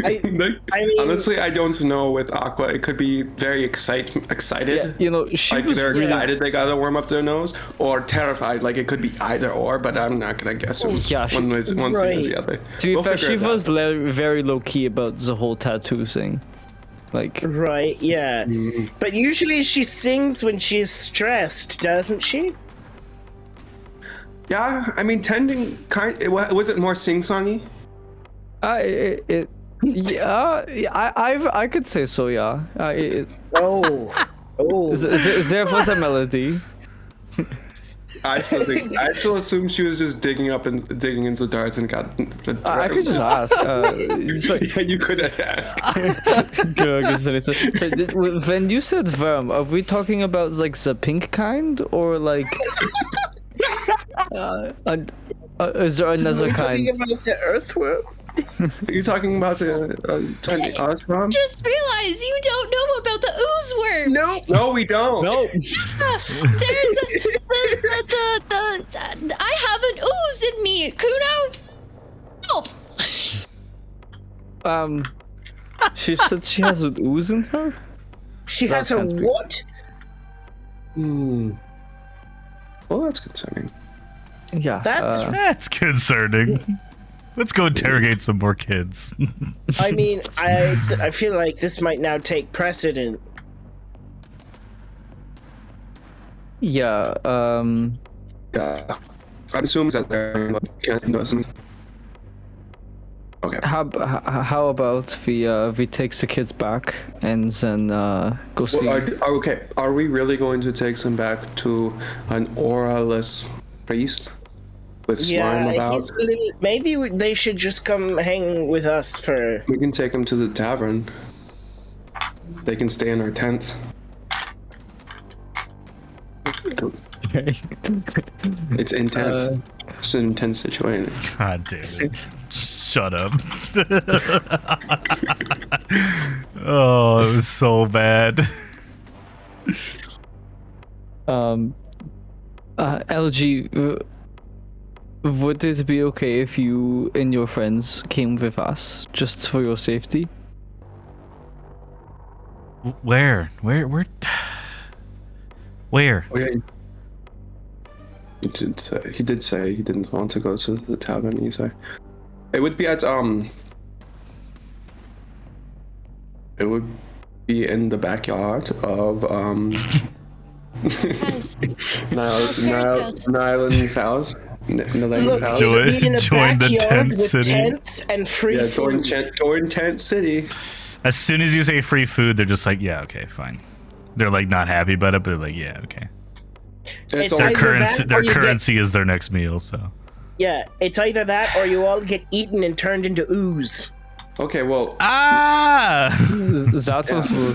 Speaker 5: I mean,
Speaker 1: Honestly, I don't know with Aqua. It could be very excited.
Speaker 3: Yeah, you know, she
Speaker 1: Like
Speaker 3: was
Speaker 1: they're
Speaker 3: really-
Speaker 1: excited they got a worm up their nose, or terrified. Like it could be either or, but I'm not gonna guess.
Speaker 3: yeah, she-
Speaker 1: one thing or the other.
Speaker 3: To be
Speaker 1: We'll
Speaker 3: fair,
Speaker 1: figure
Speaker 3: she
Speaker 1: it out.
Speaker 3: was very low key about the whole tattoo thing. Like,
Speaker 5: Right, yeah. But usually she sings when she's stressed, doesn't she?
Speaker 1: Yeah, I mean, tending was it more sing-songy?
Speaker 3: I could say so. Yeah.
Speaker 5: Oh.
Speaker 3: There was a melody.
Speaker 1: I still assume she was just digging into darts and got.
Speaker 3: I could just ask.
Speaker 1: You could ask.
Speaker 3: When you said worm, are we talking about like the pink kind or like? Is there another kind?
Speaker 5: Talking about the earthworm.
Speaker 1: Are you talking about the tiny Osram?
Speaker 8: Just realized you don't know about the ooze worm.
Speaker 1: No, we don't.
Speaker 3: No.
Speaker 8: There's I have an ooze in me, Kuno. Oh.
Speaker 3: She said she has an ooze in her.
Speaker 5: She has a what?
Speaker 1: Well, that's concerning.
Speaker 3: Yeah.
Speaker 2: That's concerning. Let's go interrogate some more kids.
Speaker 5: I mean, I feel like this might now take precedent.
Speaker 3: Yeah.
Speaker 1: Yeah. I'm assuming that there can't know some. Okay.
Speaker 3: How about we take the kids back and then go see?
Speaker 1: Okay. Are we really going to take them back to an auraless priest with slime about?
Speaker 5: Maybe they should just come hang with us for.
Speaker 1: We can take them to the tavern. They can stay in our tent. It's intense. It's an intense situation.
Speaker 2: God damn it. Shut up. Oh, it was so bad.
Speaker 3: LG, would it be okay if you and your friends came with us, just for your safety?
Speaker 2: Where?
Speaker 1: Oh, yeah. He did say he didn't want to go to the tavern. He said it would be at it would be in the backyard of Nyland's house.
Speaker 5: Look,
Speaker 1: house.
Speaker 2: Join the tent city.
Speaker 5: Tents and free food.
Speaker 1: Join tent city.
Speaker 2: As soon as you say free food, they're just like, yeah, okay, fine. They're like not happy about it, but they're like, yeah, okay.
Speaker 5: It's
Speaker 2: Their
Speaker 5: either
Speaker 2: currency is their next meal, so.
Speaker 5: Yeah, it's either that or you all get eaten and turned into ooze.
Speaker 1: Okay, well.
Speaker 3: That's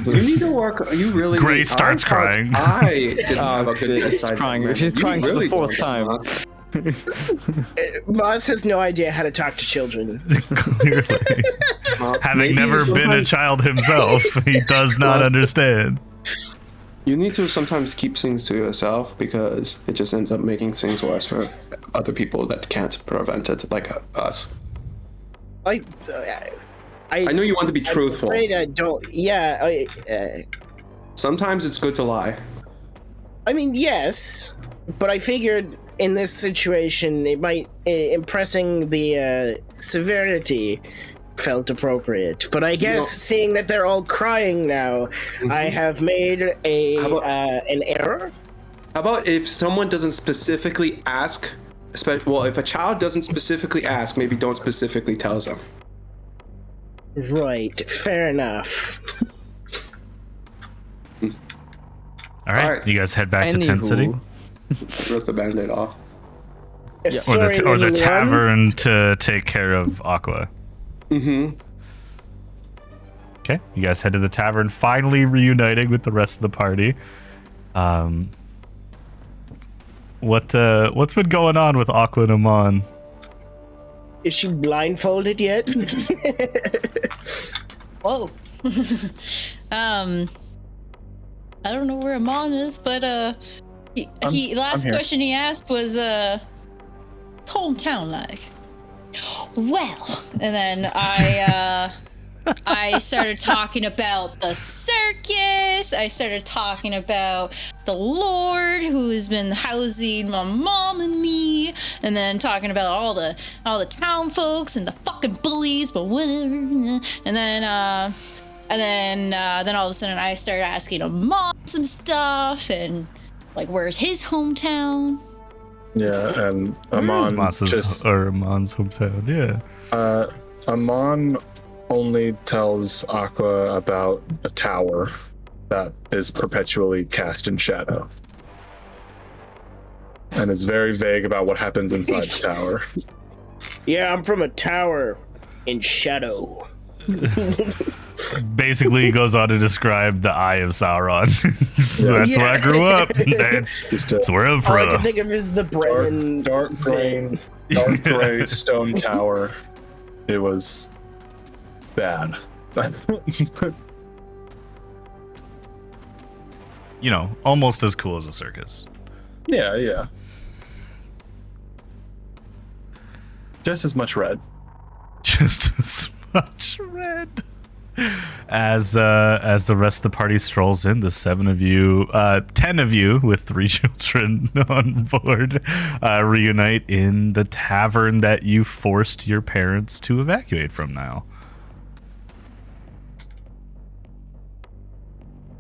Speaker 1: you need to work. You really.
Speaker 2: Grace starts crying.
Speaker 1: I didn't have a good
Speaker 3: she's crying. She's crying for the fourth time.
Speaker 5: Moz has no idea how to talk to children.
Speaker 2: Clearly. Having never been a child himself, he does not understand.
Speaker 1: You need to sometimes keep things to yourself because it just ends up making things worse for other people that can't prevent it, like us.
Speaker 5: I
Speaker 1: know you want to be truthful.
Speaker 5: I'm afraid I don't. Yeah.
Speaker 1: Sometimes it's good to lie.
Speaker 5: I mean, yes, but I figured in this situation, it might impressing the severity felt appropriate. But I guess seeing that they're all crying now, I have made an error.
Speaker 1: How about if someone doesn't specifically ask? Well, if a child doesn't specifically ask, maybe don't specifically tell them.
Speaker 5: Right. Fair enough.
Speaker 2: All right, you guys head back to Tent City.
Speaker 1: Rip the band-aid off.
Speaker 2: Or the tavern to take care of Aqua. Okay, you guys head to the tavern, finally reuniting with the rest of the party. What's been going on with Aqua and Amon?
Speaker 5: Is she blindfolded yet?
Speaker 8: Whoa. I don't know where Amon is, but last question he asked was hometown like. Well, and then I started talking about the circus. I started talking about the Lord who has been housing my mom and me, and then talking about all the town folks and the fucking bullies, but whatever. And then And then all of a sudden I started asking him Mom some stuff and like where's his hometown?
Speaker 4: Yeah, and
Speaker 2: Where's
Speaker 4: Amon just
Speaker 2: Amon's hometown. Yeah.
Speaker 4: Amon only tells Aqua about a tower that is perpetually cast in shadow. And is very vague about what happens inside the tower.
Speaker 5: Yeah, I'm from a tower in shadow.
Speaker 2: Basically, he goes on to describe the Eye of Sauron. So that's where I grew up. That's where I'm
Speaker 5: All
Speaker 2: from.
Speaker 5: I can think of is the Brennan.
Speaker 4: Dark gray stone tower. It was bad.
Speaker 2: You know, almost as cool as a circus.
Speaker 4: Yeah. Just as much red.
Speaker 2: Just as much red. As the rest of the party strolls in, the 7 of you, 10 of you with 3 children on board, reunite in the tavern that you forced your parents to evacuate from now.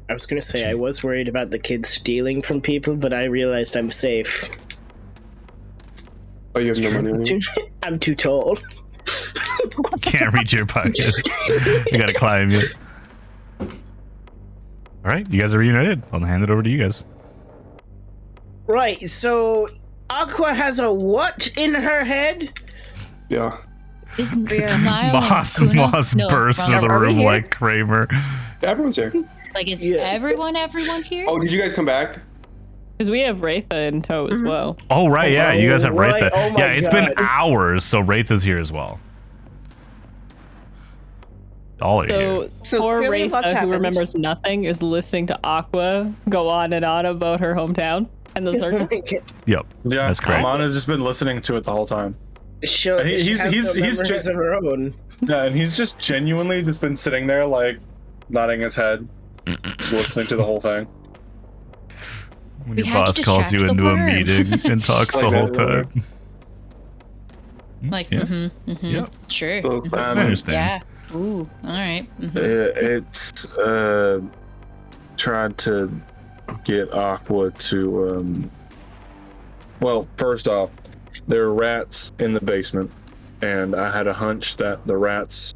Speaker 5: I was gonna say I was worried about the kids stealing from people, but I realized I'm safe.
Speaker 1: Oh, you have no money.
Speaker 5: I'm too tall.
Speaker 2: Can't reach your pockets. You gotta climb it. All right, you guys are reunited. I'll hand it over to you guys.
Speaker 5: Right, so Aqua has a what in her head?
Speaker 1: Yeah.
Speaker 8: Isn't Niall
Speaker 2: Moss
Speaker 8: and Kuna? No,
Speaker 2: bursts
Speaker 8: wrong.
Speaker 2: into the
Speaker 6: Are we
Speaker 2: room
Speaker 6: here?
Speaker 2: like Kramer.
Speaker 1: Everyone's here.
Speaker 8: Like, is
Speaker 5: Yeah.
Speaker 8: everyone here?
Speaker 1: Oh, did you guys come back?
Speaker 7: Because we have Wraitha in tow as well.
Speaker 2: Oh right, yeah, you guys have
Speaker 5: right.
Speaker 2: Wraitha.
Speaker 5: Oh my
Speaker 2: Yeah, it's been
Speaker 5: God.
Speaker 2: hours, so Wraitha's here as well. All of you.
Speaker 7: So poor
Speaker 6: clearly lots
Speaker 7: Wraitha, who
Speaker 6: happened.
Speaker 7: remembers nothing, is listening to Aqua go on and on about her hometown and the circus.
Speaker 2: Yep.
Speaker 4: Yeah,
Speaker 2: That's correct.
Speaker 4: Amon has just been listening to it the whole time.
Speaker 5: She's
Speaker 4: And he's
Speaker 5: memories of her own.
Speaker 4: Yeah, and he's just genuinely just been sitting there like nodding his head, just listening to the whole thing.
Speaker 2: When
Speaker 8: We
Speaker 2: your
Speaker 8: had to
Speaker 2: boss calls you
Speaker 8: distract the
Speaker 2: into a
Speaker 8: worm.
Speaker 2: meeting and talks the
Speaker 1: Like
Speaker 2: whole
Speaker 1: that,
Speaker 2: time.
Speaker 8: Like,
Speaker 2: Yeah.
Speaker 8: mm-hmm. Sure.
Speaker 1: So,
Speaker 2: I understand.
Speaker 8: Yeah. Ooh, all right.
Speaker 4: It's tried to get Aqua to well, first off, there are rats in the basement, and I had a hunch that the rats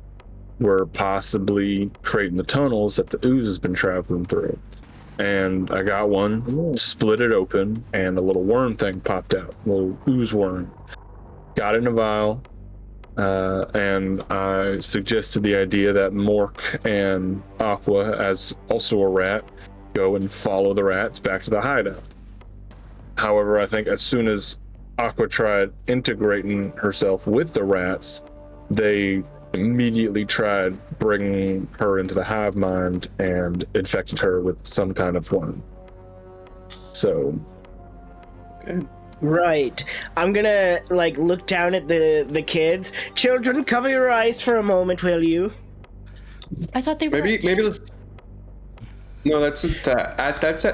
Speaker 4: were possibly creating the tunnels that the ooze has been traveling through. And I got one, split it open, and a little worm thing popped out, a little ooze worm. Got it in a vial, and I suggested the idea that Mork and Aqua, as also a rat, go and follow the rats back to the hideout. However, I think as soon as Aqua tried integrating herself with the rats, they immediately tried bringing her into the hive mind and infected her with some kind of worm. So,
Speaker 5: Right. I'm gonna look down at the kids. Children, cover your eyes for a moment, will you?
Speaker 8: I thought they were.
Speaker 1: maybe let's. No, that's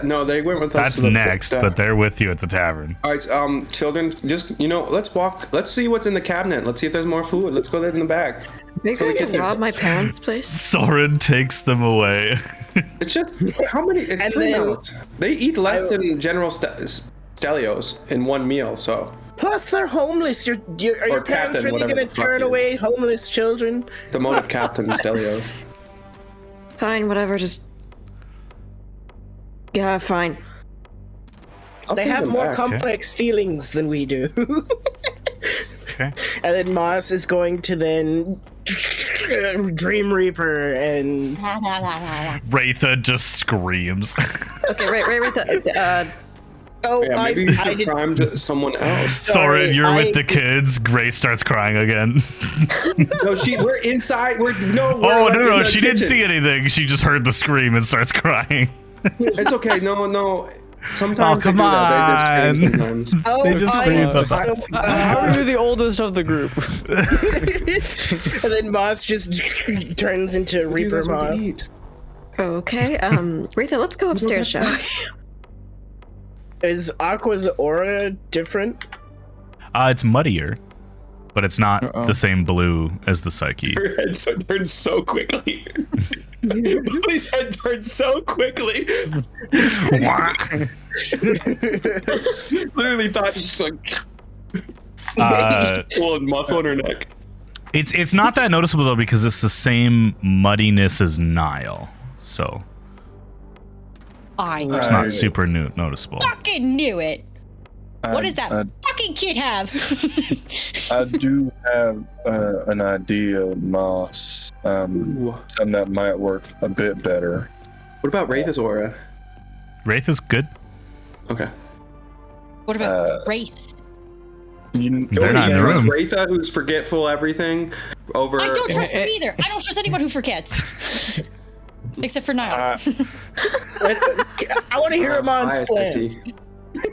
Speaker 1: no. They went with us.
Speaker 2: That's
Speaker 1: to the-
Speaker 2: next, but they're with you at the tavern.
Speaker 1: All right, children, just let's walk. Let's see what's in the cabinet. Let's see if there's more food. Let's go live in the back.
Speaker 6: Maybe
Speaker 1: So
Speaker 6: I
Speaker 1: we
Speaker 6: could
Speaker 1: can-
Speaker 6: rob my parents' place.
Speaker 2: Soren takes them away.
Speaker 1: It's just how many? It's
Speaker 5: And
Speaker 1: 3
Speaker 5: then-
Speaker 1: mounts. They eat less than General Stelios in one meal. So
Speaker 5: Plus, they're homeless. Are your parents
Speaker 1: captain,
Speaker 5: really
Speaker 1: whatever
Speaker 5: gonna
Speaker 1: the fuck
Speaker 5: turn
Speaker 1: it is.
Speaker 5: away homeless children?
Speaker 1: the motive captain Stelios.
Speaker 6: Fine, whatever, just... Yeah, fine.
Speaker 1: I'll
Speaker 5: They
Speaker 1: take
Speaker 5: have
Speaker 1: them
Speaker 5: more
Speaker 1: back.
Speaker 5: complex feelings than we do.
Speaker 2: Okay.
Speaker 5: And then Moss is going to then Dream Reaper and
Speaker 2: Wraitha just screams.
Speaker 6: Okay, right.
Speaker 5: oh,
Speaker 1: Yeah, maybe you
Speaker 5: I
Speaker 1: should
Speaker 5: did.
Speaker 1: prime someone else.
Speaker 2: Soren, you're
Speaker 5: I
Speaker 2: with the
Speaker 5: did-
Speaker 2: kids. Grace starts crying again.
Speaker 1: No, we're inside. We're in
Speaker 2: No,
Speaker 1: the
Speaker 2: she didn't
Speaker 1: kitchen.
Speaker 2: see anything. She just heard the scream and starts crying.
Speaker 1: It's okay. No. Sometimes
Speaker 2: come
Speaker 1: they do that. They just
Speaker 2: on.
Speaker 1: change sometimes.
Speaker 5: Oh,
Speaker 2: They just
Speaker 5: I
Speaker 2: scream
Speaker 5: am
Speaker 2: sometimes.
Speaker 5: so
Speaker 3: How are you the oldest of the group?
Speaker 5: And then Moss just turns into
Speaker 1: You
Speaker 5: Reaper
Speaker 1: guys want to
Speaker 5: Moss.
Speaker 1: eat.
Speaker 6: Okay, Retha, let's go upstairs, shall we?
Speaker 5: Is Aqua's aura different?
Speaker 2: It's muddier. but it's not the same blue as the psyche.
Speaker 1: Your head turned so quickly. His head turned so quickly. Literally thought just like pulling muscle in her neck.
Speaker 2: It's not that noticeable though because it's the same muddiness as Nile, so it's not super noticeable.
Speaker 8: Fucking knew it. What does that fucking kid have?
Speaker 4: I do have an idea, Moss. Something that might work a bit better.
Speaker 1: What about Wraith's aura?
Speaker 2: Wraith is good.
Speaker 1: Okay.
Speaker 8: What about race?
Speaker 2: They're not in the room.
Speaker 1: Wraitha, who's forgetful everything. Over.
Speaker 8: I don't trust him either. I don't trust anyone who forgets. Except for Niall.
Speaker 5: I want to hear Amon's plan.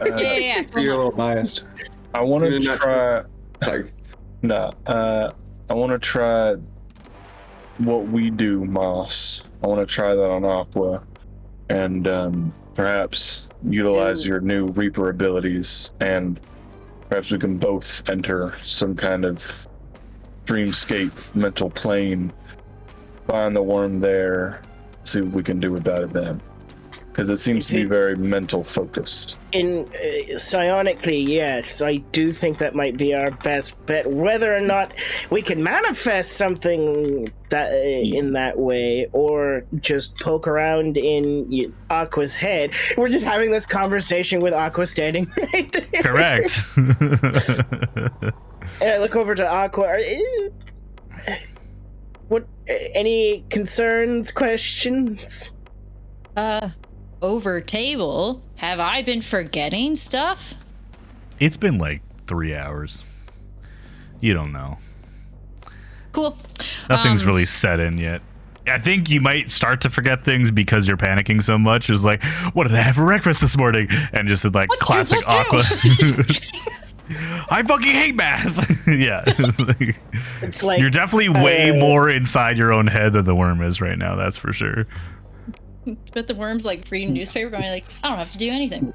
Speaker 8: Yeah.
Speaker 1: You're a little biased.
Speaker 4: I want to try.
Speaker 1: Sorry.
Speaker 4: Nah. I want to try what we do, Moss. I want to try that on Aqua, and perhaps utilize your new Reaper abilities, and perhaps we can both enter some kind of dreamscape mental plane, find the worm there, see what we can do about it then. Because it seems to be very mental focused.
Speaker 5: Psionically, yes, I do think that might be our best bet. Whether or not we can manifest something that in that way, or just poke around in Aqua's head. We're just having this conversation with Aqua standing right there.
Speaker 2: Correct.
Speaker 5: And I look over to Aqua. What? Any concerns? Questions?
Speaker 8: Over table, have I been forgetting stuff?
Speaker 2: It's been like 3 hours. You don't know.
Speaker 8: Cool.
Speaker 2: Nothing's really set in yet. I think you might start to forget things because you're panicking so much. It's like, what did I have for breakfast this morning? And just like
Speaker 8: What's
Speaker 2: classic
Speaker 8: 2 + 2?
Speaker 2: Aqua. I fucking hate math. Yeah.
Speaker 5: It's like
Speaker 2: you're definitely way more inside your own head than the worm is right now. That's for sure.
Speaker 8: But the worm's like reading newspaper, going like, I don't have to do anything.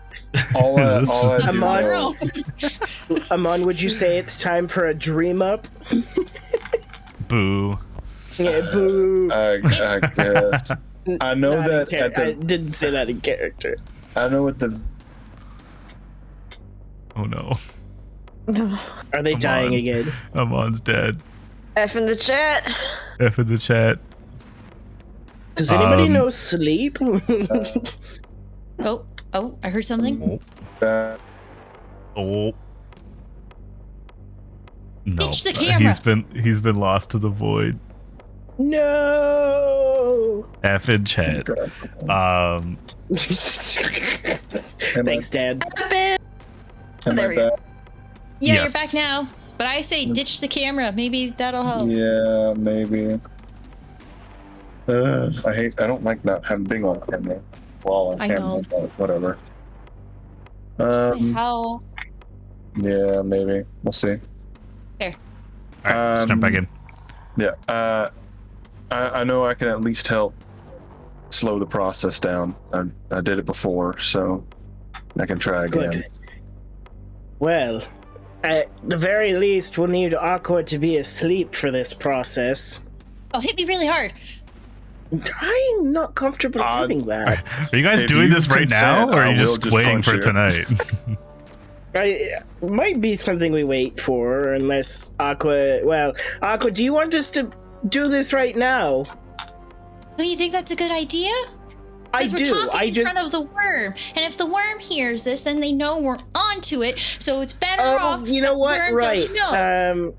Speaker 5: Amon, would you say it's time for a dream up?
Speaker 2: Boo.
Speaker 5: Yeah, boo.
Speaker 4: I guess. I know that.
Speaker 5: I didn't say that in character.
Speaker 4: I know what the.
Speaker 2: Oh no.
Speaker 6: No.
Speaker 5: Are they dying again?
Speaker 2: Amon's dead.
Speaker 6: F in the chat.
Speaker 2: F in the chat.
Speaker 5: Does anybody know sleep?
Speaker 8: Oh, I heard something.
Speaker 2: Oh. No.
Speaker 8: Ditch the camera.
Speaker 2: He's been lost to the void.
Speaker 5: No.
Speaker 2: F in chat.
Speaker 5: Thanks, Dad.
Speaker 6: There we go.
Speaker 8: Yeah,
Speaker 2: Yes.
Speaker 8: you're back now. But I say ditch the camera. Maybe that'll help.
Speaker 4: Yeah, maybe. I don't like not having being on camera. Well,
Speaker 8: I know.
Speaker 4: Whatever.
Speaker 8: How?
Speaker 4: Yeah, maybe. We'll see.
Speaker 8: There.
Speaker 2: All right, let's jump back in.
Speaker 4: Yeah. I know I can at least help slow the process down. I did it before, so I can try again.
Speaker 5: Good. Well, at the very least, we'll need Aqua to be asleep for this process.
Speaker 8: Oh, hit me really hard.
Speaker 5: I'm not comfortable doing that.
Speaker 2: Are you guys
Speaker 4: If
Speaker 2: doing
Speaker 4: you
Speaker 2: this right
Speaker 4: consent,
Speaker 2: now, or are
Speaker 4: I
Speaker 2: you just
Speaker 4: will just
Speaker 2: waiting
Speaker 4: punch
Speaker 2: for
Speaker 4: you.
Speaker 2: tonight?
Speaker 5: It might be something we wait for, unless Aqua. Well, Aqua, do you want us to do this right now?
Speaker 8: Don't you think that's a good idea?
Speaker 5: I
Speaker 8: Because we're
Speaker 5: do.
Speaker 8: talking in front of the worm, and if the worm hears this, then they know we're onto it. So it's better off.
Speaker 5: You know
Speaker 8: the
Speaker 5: what?
Speaker 8: worm
Speaker 5: Right.
Speaker 8: doesn't know.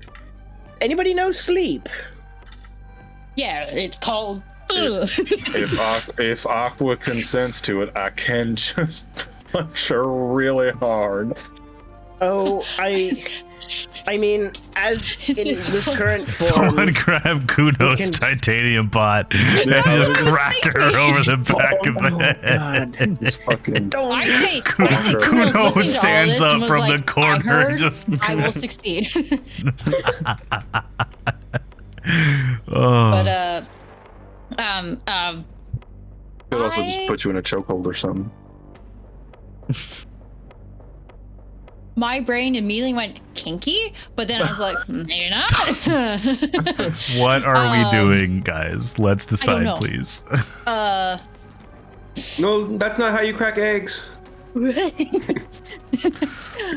Speaker 5: Anybody know sleep?
Speaker 8: Yeah, it's called.
Speaker 4: If Aqua consents to it, I can just punch her really hard.
Speaker 5: Oh, I mean, as in this current form.
Speaker 2: Someone grab Kuno's titanium pot and just crack her over the back of the head.
Speaker 5: God.
Speaker 4: Just fucking.
Speaker 8: I say
Speaker 2: Kuno
Speaker 8: Kuno's listening to all
Speaker 2: stands
Speaker 8: this and
Speaker 2: up
Speaker 8: was
Speaker 2: from
Speaker 8: like,
Speaker 2: the corner
Speaker 8: I heard,
Speaker 2: and just.
Speaker 8: I will succeed.
Speaker 2: Oh.
Speaker 8: But
Speaker 4: Could also just put you in a chokehold or something.
Speaker 8: my brain immediately went kinky, but then I was like, maybe not.
Speaker 2: What are we doing, guys? Let's decide,
Speaker 8: know.
Speaker 2: please.
Speaker 1: No, that's not how you crack eggs.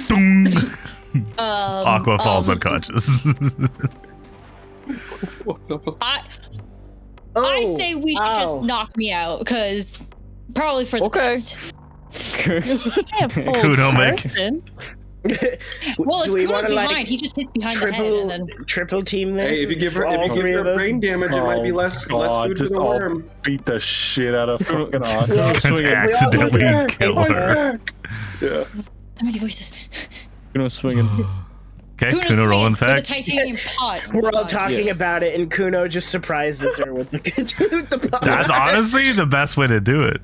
Speaker 2: Dong. Aqua falls unconscious.
Speaker 8: I say we should just knock me out, because probably for the best.
Speaker 2: Kuno make.
Speaker 8: Well,
Speaker 5: Do we
Speaker 8: if Kuno's
Speaker 5: wanna,
Speaker 8: behind,
Speaker 5: like,
Speaker 8: he just hits behind the head and then.
Speaker 5: triple team this.
Speaker 1: Hey, if you give her,
Speaker 5: all three of us?
Speaker 1: brain damage, it might be less food for
Speaker 4: just
Speaker 1: the
Speaker 4: all
Speaker 1: worm.
Speaker 4: beat the shit out of fucking Aqua.
Speaker 2: Let's accidentally kill her.
Speaker 4: Yeah.
Speaker 8: So many voices.
Speaker 3: Kuno swinging.
Speaker 2: Okay,
Speaker 8: Kuno's
Speaker 2: Kuno rolling
Speaker 8: swinging for the
Speaker 2: tag.
Speaker 8: titanium pot.
Speaker 5: We're all
Speaker 8: God.
Speaker 5: talking about it, and Kuno just surprises her with the pot.
Speaker 2: That's honestly the best way to do it.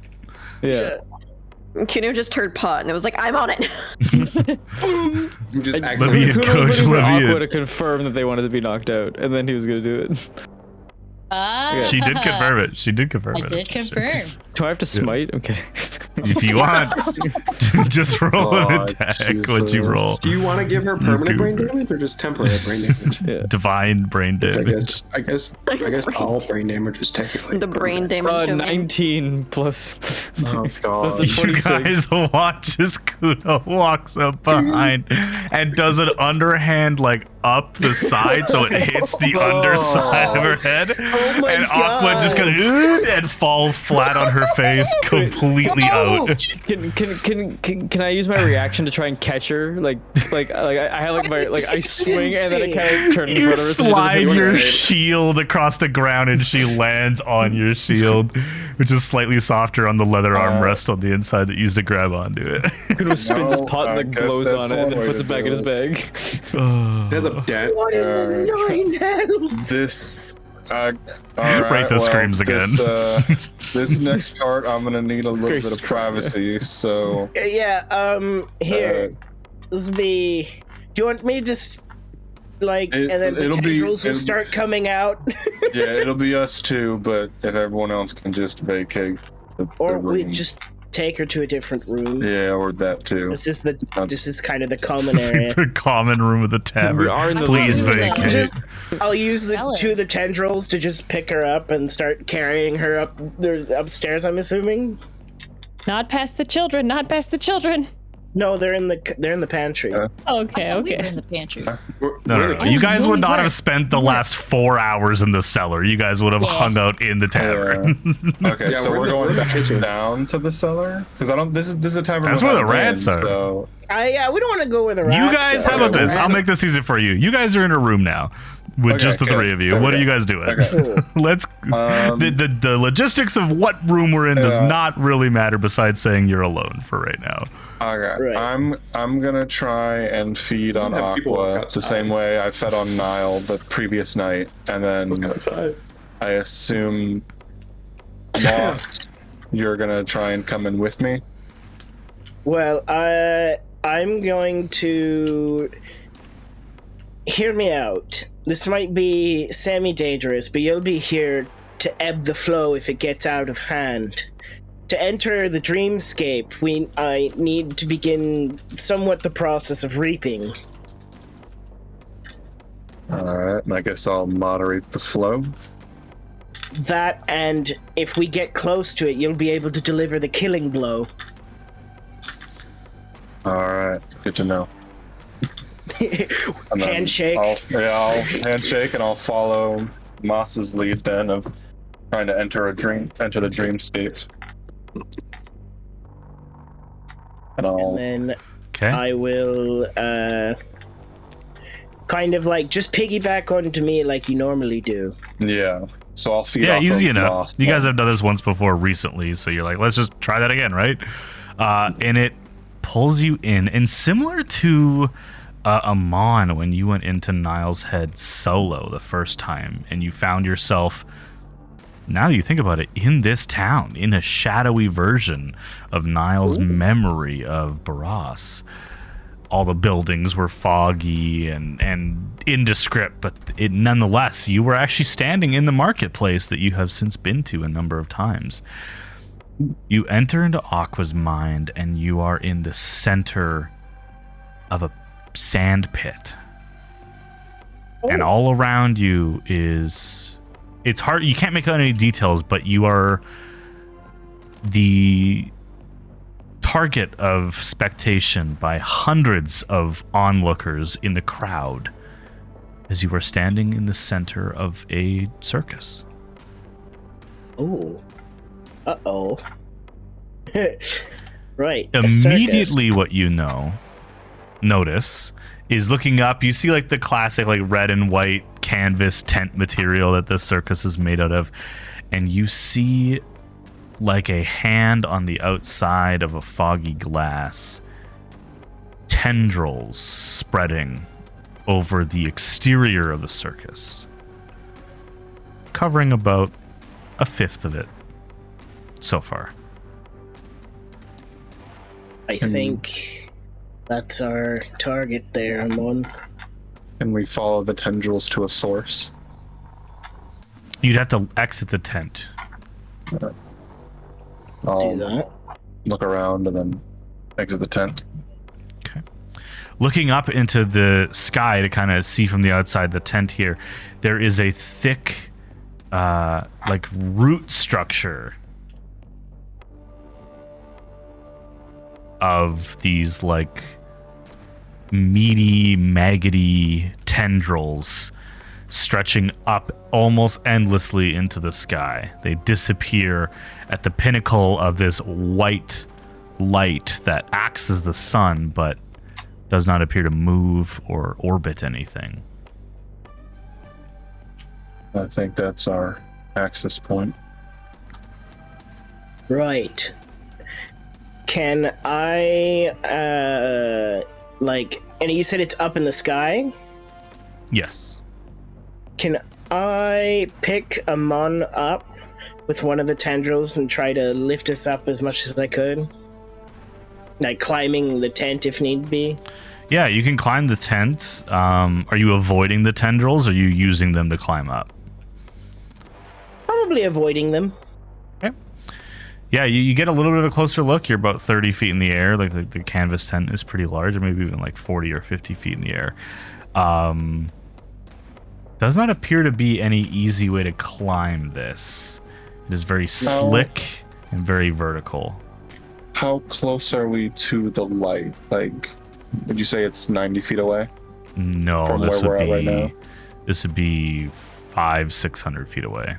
Speaker 3: Yeah.
Speaker 6: Kuno just heard pot and it was like, I'm on it.
Speaker 1: You just
Speaker 2: Let
Speaker 1: accidentally.
Speaker 2: me in,
Speaker 3: Kuno was
Speaker 2: coach,
Speaker 3: waiting for
Speaker 2: let me
Speaker 3: Aqua
Speaker 2: in.
Speaker 3: to confirm that they wanted to be knocked out, and then he was gonna do it.
Speaker 2: She did confirm it. She did confirm
Speaker 8: I
Speaker 2: it.
Speaker 8: did confirm.
Speaker 3: Do I have to smite? Okay.
Speaker 2: If you want, just roll an
Speaker 4: Oh,
Speaker 2: attack. What'd you roll?
Speaker 1: Do you want to give her permanent brain damage or just temporary brain damage?
Speaker 2: Divine brain damage.
Speaker 1: I guess all brain damage is technically
Speaker 6: The brain damage domain.
Speaker 3: 19 plus.
Speaker 4: Oh god.
Speaker 3: That's a
Speaker 2: You
Speaker 3: 26.
Speaker 2: guys watch as Kuno walks up behind and does an underhand like up the side so it hits the underside of her head.
Speaker 5: Oh my
Speaker 2: And Aqua
Speaker 5: God.
Speaker 2: just kind of and falls flat on her face, completely out.
Speaker 3: Can I use my reaction to try and catch her? I have like my I swing and then I kind of turn in
Speaker 2: You
Speaker 3: front of her. so she doesn't
Speaker 2: slide
Speaker 3: hit me when I
Speaker 2: your
Speaker 3: say it.
Speaker 2: shield across the ground and she lands on your shield, which is slightly softer on the leather armrest on the inside that you used to grab onto it.
Speaker 3: Kuno spins his
Speaker 4: No,
Speaker 3: pot and
Speaker 4: I
Speaker 3: like
Speaker 4: guess
Speaker 3: blows
Speaker 4: that's
Speaker 3: on it and
Speaker 4: one
Speaker 3: then
Speaker 4: way
Speaker 3: puts
Speaker 4: to
Speaker 3: it back
Speaker 4: do
Speaker 3: in his
Speaker 4: it.
Speaker 3: bag.
Speaker 1: There's a dent.
Speaker 5: What in the nine hells?
Speaker 4: This. All
Speaker 2: Rate
Speaker 4: right,
Speaker 2: the screams again.
Speaker 4: This next part, I'm gonna need a little
Speaker 3: Very
Speaker 4: bit of
Speaker 3: strong.
Speaker 4: privacy. So
Speaker 5: Yeah. Here. This will be. Do you want me to just and then the
Speaker 4: it'll be-
Speaker 5: tendrils will
Speaker 4: it'll-
Speaker 5: start coming out,
Speaker 4: yeah, it'll be us two. But if everyone else can just vacate the
Speaker 5: or we
Speaker 4: room.
Speaker 5: just take her to a different room.
Speaker 4: Yeah, or that too.
Speaker 5: This is kind of the common area.
Speaker 2: The common room of the tavern.
Speaker 3: We are in the
Speaker 2: Please
Speaker 8: living room.
Speaker 2: vacate.
Speaker 5: Just, I'll use
Speaker 8: Sell it.
Speaker 5: two of the tendrils to just pick her up and start carrying her up upstairs. I'm assuming.
Speaker 7: Not past the children. Not past the children.
Speaker 5: No, they're in the pantry.
Speaker 7: Okay,
Speaker 8: We were
Speaker 7: okay.
Speaker 8: in the pantry.
Speaker 2: No. You guys would not have spent the last 4 hours in the cellar. You guys would have
Speaker 8: Yeah.
Speaker 2: hung out in the tavern.
Speaker 4: Okay,
Speaker 1: Yeah,
Speaker 4: so
Speaker 1: we're
Speaker 4: we're
Speaker 1: in
Speaker 4: going
Speaker 1: the
Speaker 4: back
Speaker 1: kitchen.
Speaker 4: down to the cellar because I don't. This is a tavern.
Speaker 2: That's
Speaker 4: without
Speaker 2: where the rats
Speaker 4: men,
Speaker 2: are.
Speaker 4: So
Speaker 5: Yeah, we don't want to go where the
Speaker 2: You
Speaker 5: rats
Speaker 2: guys,
Speaker 5: are.
Speaker 2: how about
Speaker 4: Okay,
Speaker 2: this? I'll make this easy for you. You guys are in a room now with
Speaker 4: Okay,
Speaker 2: just the
Speaker 4: good.
Speaker 2: three of you. What are
Speaker 4: Okay.
Speaker 2: you guys doing?
Speaker 4: Okay.
Speaker 2: Let's. The logistics of what room we're in does
Speaker 4: Yeah.
Speaker 2: not really matter besides saying you're alone for right now.
Speaker 4: Okay,
Speaker 5: Right.
Speaker 4: I'm gonna try and feed on
Speaker 1: have people walk
Speaker 4: Aqua
Speaker 1: outside.
Speaker 4: the same way I fed on Nile the previous night, and then
Speaker 1: Outside.
Speaker 4: I assume Moss, you're gonna try and come in with me.
Speaker 5: Well, I'm going to hear me out. This might be semi-dangerous, but you'll be here to ebb the flow if it gets out of hand. To enter the dreamscape, I need to begin somewhat the process of reaping.
Speaker 4: All right, and I guess I'll moderate the flow.
Speaker 5: That, and if we get close to it, you'll be able to deliver the killing blow.
Speaker 4: All right, good to know. And then
Speaker 5: Handshake.
Speaker 4: I'll handshake and I'll follow Moss's lead then of trying to enter the dreamscape. And I'll
Speaker 5: And then
Speaker 2: Okay.
Speaker 5: I will kind of like just piggyback onto me like you normally do.
Speaker 4: yeah. So I'll feed
Speaker 2: Yeah,
Speaker 4: off
Speaker 2: easy
Speaker 4: of
Speaker 2: enough.
Speaker 4: Moss
Speaker 2: You
Speaker 4: then.
Speaker 2: guys have done this once before recently, so you're like, let's just try that again, right? And it pulls you in, and similar to Amon when you went into Nile's head solo the first time, and you found yourself. Now you think about it, in this town, in a shadowy version of Nile's memory of Barras. All the buildings were foggy and indescript, but nonetheless, you were actually standing in the marketplace that you have since been to a number of times. You enter into Aqua's mind, and you are in the center of a sand pit. And all around you is... It's hard... You can't make out any details, but you are the target of spectation by hundreds of onlookers in the crowd as you are standing in the center of a circus.
Speaker 5: Oh. Uh-oh. Right.
Speaker 2: Immediately what you notice is looking up, you see like the classic like red and white canvas tent material that the circus is made out of, and you see like a hand on the outside of a foggy glass, tendrils spreading over the exterior of the circus, covering about a fifth of it so far.
Speaker 5: I think that's our target there, Amon.
Speaker 4: Can we follow the tendrils to a source?
Speaker 2: You'd have to exit the tent.
Speaker 4: I'll
Speaker 5: Do that.
Speaker 4: look around and then exit the tent.
Speaker 2: Okay. Looking up into the sky to kind of see from the outside the tent here, there is a thick, like root structure of these like meaty, maggoty tendrils stretching up almost endlessly into the sky. They disappear at the pinnacle of this white light that acts as the sun, but does not appear to move or orbit anything.
Speaker 4: I think that's our access point.
Speaker 5: Right. Can I, and you said it's up in the sky?
Speaker 2: Yes.
Speaker 5: Can I pick Amon up with one of the tendrils and try to lift us up as much as I could? Like climbing the tent if need be?
Speaker 2: Yeah, you can climb the tent. Are you avoiding the tendrils or are you using them to climb up?
Speaker 5: Probably avoiding them.
Speaker 2: Okay. Yeah, you get a little bit of a closer look. You're about 30 feet in the air. Like the canvas tent is pretty large, or maybe even like 40 or 50 feet in the air. Does not appear to be any easy way to climb this. It is very slick and very vertical.
Speaker 4: How close are we to the light? Like, would you say it's 90 feet away?
Speaker 2: No,
Speaker 4: From
Speaker 2: this
Speaker 4: where
Speaker 2: would
Speaker 4: we're
Speaker 2: be
Speaker 4: at right now?
Speaker 2: this would be 500-600 feet away.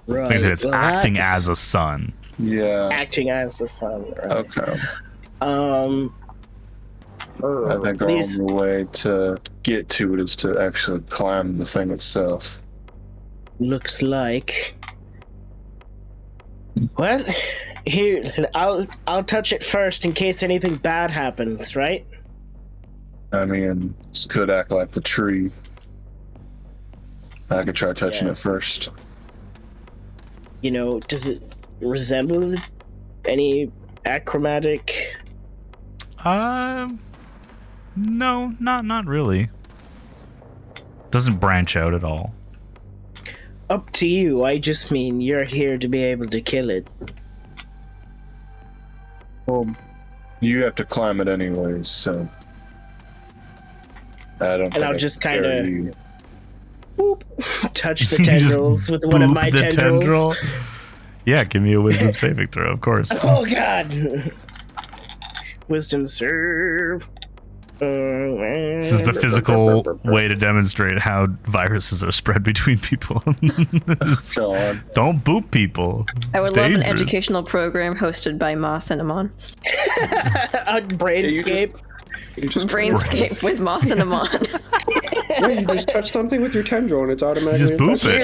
Speaker 5: Right.
Speaker 2: Like I said, it's
Speaker 5: well,
Speaker 2: acting
Speaker 5: that's
Speaker 2: as a sun.
Speaker 4: Yeah.
Speaker 5: acting as the sun. Right?
Speaker 4: Okay. I think our
Speaker 5: These-
Speaker 4: only way to get to it is to actually climb the thing itself.
Speaker 5: Looks like. Well, here I'll touch it first in case anything bad happens, right?
Speaker 4: I mean, this could act like the tree. I could try touching it first.
Speaker 5: You know, does it resemble any achromatic?
Speaker 2: No, not really. Doesn't branch out at all.
Speaker 5: Up to you. I just mean you're here to be able to kill it.
Speaker 4: Well, you have to climb it anyways, so I don't.
Speaker 5: And I'll
Speaker 4: think
Speaker 5: just
Speaker 4: I can
Speaker 5: kinda-
Speaker 4: carry you.
Speaker 5: Boop. Touch the
Speaker 2: You just
Speaker 5: tendrils with one of
Speaker 2: boop
Speaker 5: my
Speaker 2: the
Speaker 5: tendrils.
Speaker 2: tendril. Yeah, give me a wisdom saving throw, of course.
Speaker 5: Oh god. Wisdom serve.
Speaker 2: This is the physical way to demonstrate how viruses are spread between people.
Speaker 4: God.
Speaker 2: Don't boop people.
Speaker 6: I would
Speaker 2: It's
Speaker 6: love an
Speaker 2: dangerous.
Speaker 6: educational program hosted by Moss and Amon.
Speaker 5: Brainscape.
Speaker 9: You just,
Speaker 6: Brainscape with Moss and Amon.
Speaker 9: yeah, you just touch something with your tendril and it's automatically
Speaker 2: You just boop
Speaker 9: infected.
Speaker 2: it.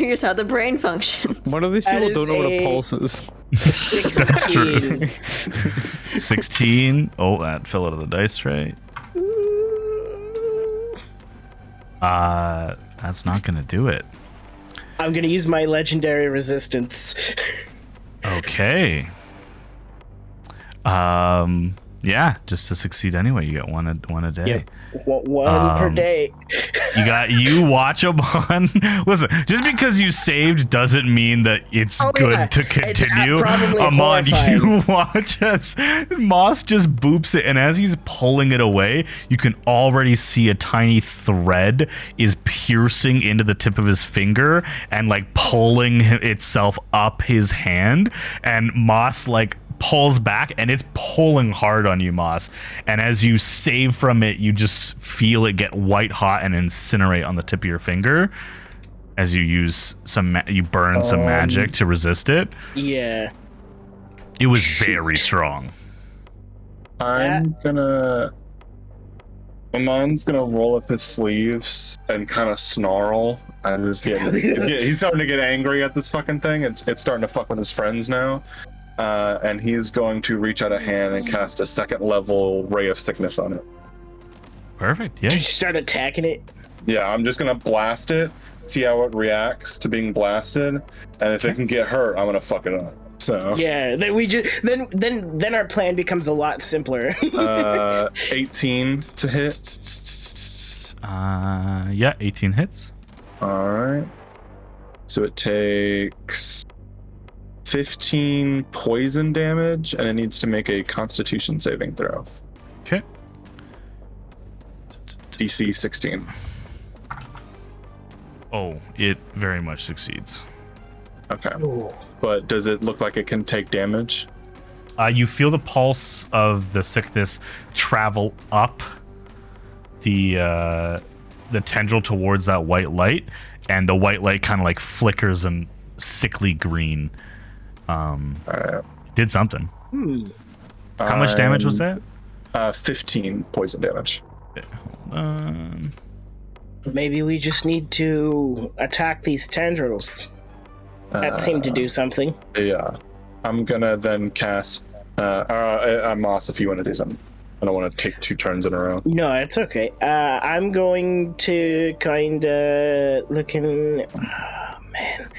Speaker 6: Here's how the brain functions.
Speaker 3: One of these
Speaker 5: That
Speaker 3: people
Speaker 5: is
Speaker 3: don't know what
Speaker 5: a-
Speaker 3: a pulse is.
Speaker 5: 16.
Speaker 2: 16. Oh, that fell out of the dice tray. That's not gonna do it.
Speaker 5: I'm gonna use my legendary resistance.
Speaker 2: Okay. Yeah, just to succeed anyway. You get one a day.
Speaker 3: Yep.
Speaker 5: One per day.
Speaker 2: You watch Amon. Listen, just because you saved doesn't mean that it's good to continue.
Speaker 5: It's probably
Speaker 2: Amon,
Speaker 5: horrifying.
Speaker 2: you watch as Moss just boops it, and as he's pulling it away, you can already see a tiny thread is piercing into the tip of his finger and like pulling itself up his hand, and Moss like pulls back, and it's pulling hard on you, Moss. And as you save from it, you just feel it get white hot and incinerate on the tip of your finger as you use you burn some magic to resist it.
Speaker 5: Yeah.
Speaker 2: It was very strong.
Speaker 4: Amon's gonna roll up his sleeves and kind of snarl. And he's starting to get angry at this fucking thing. It's starting to fuck with his friends now. And he's going to reach out a hand and cast a 2nd level Ray of Sickness on it.
Speaker 2: Perfect. Yeah.
Speaker 5: Did you start attacking it?
Speaker 4: Yeah, I'm just gonna blast it, see how it reacts to being blasted, and if it can get hurt, I'm gonna fuck it up. So
Speaker 5: yeah, then we just then our plan becomes a lot simpler.
Speaker 4: 18 to hit.
Speaker 2: Yeah, 18 hits.
Speaker 4: All right. So it takes 15 poison damage, and it needs to make a Constitution saving throw.
Speaker 2: Okay.
Speaker 4: DC 16.
Speaker 2: Oh, it very much succeeds.
Speaker 4: Okay. Ooh. But does it look like it can take damage?
Speaker 2: You feel the pulse of the sickness travel up the tendril towards that white light, and the white light kind of like flickers and sickly green. Did something. How much damage was that?
Speaker 4: 15 poison damage.
Speaker 5: Maybe we just need to attack these tendrils. That seemed to do something.
Speaker 4: Yeah. I'm gonna then cast Moss, if you want to do something. I don't want to take 2 turns in a row.
Speaker 5: No, it's okay. I'm going to kind of looking. Oh, man.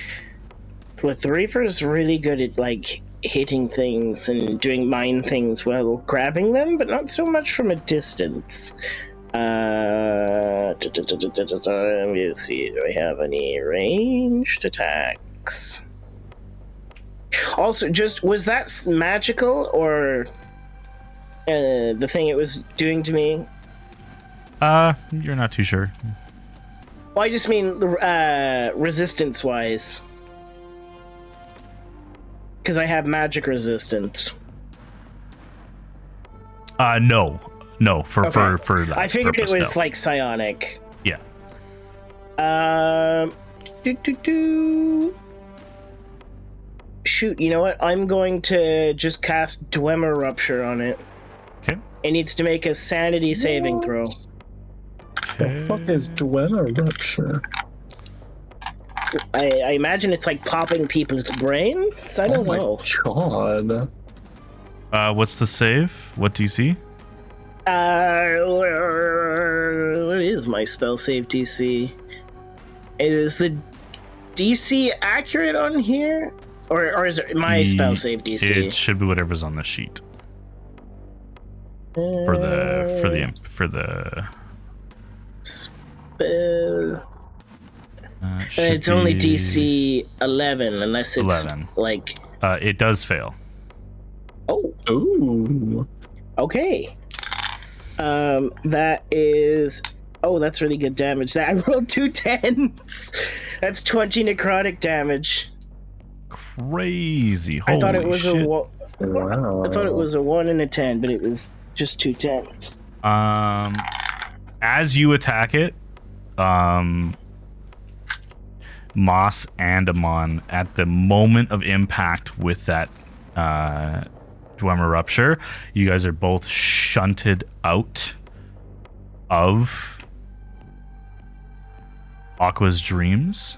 Speaker 5: Look, the Reaper's really good at like hitting things and doing mind things while grabbing them, but not so much from a distance. Let me see. Do I have any ranged attacks? Also, just was that magical or the thing it was doing to me?
Speaker 2: You're not too sure.
Speaker 5: Well, I just mean resistance-wise. Because I have magic resistance.
Speaker 2: No, for that.
Speaker 5: I figured
Speaker 2: purpose,
Speaker 5: it was
Speaker 2: no.
Speaker 5: like psionic.
Speaker 2: Yeah.
Speaker 5: Shoot, you know what? I'm going to just cast Dwemer Rupture on it.
Speaker 2: Okay.
Speaker 5: It needs to make a sanity saving throw.
Speaker 4: The fuck is Dwemer Rupture?
Speaker 5: I imagine it's like popping people's brains? I don't know.
Speaker 4: God.
Speaker 2: What's the save? What DC?
Speaker 5: What is my spell save DC? Is the DC accurate on here? Or is it my spell save DC?
Speaker 2: It should be whatever's on the sheet. For the
Speaker 5: spell. It's only DC 11 unless it's
Speaker 2: 11.
Speaker 5: like
Speaker 2: it does fail.
Speaker 5: Oh.
Speaker 4: Ooh.
Speaker 5: Okay. That is. Oh, that's really good damage. I rolled 2 10s. That's 20 necrotic damage.
Speaker 2: Crazy. Holy
Speaker 5: I thought it was
Speaker 2: shit.
Speaker 4: Wow.
Speaker 5: I thought it was a 1 and a 10, but it was just 2 10s.
Speaker 2: As you attack it, Moss and Amon, at the moment of impact with that Dwemer Rupture, you guys are both shunted out of Aqua's dreams.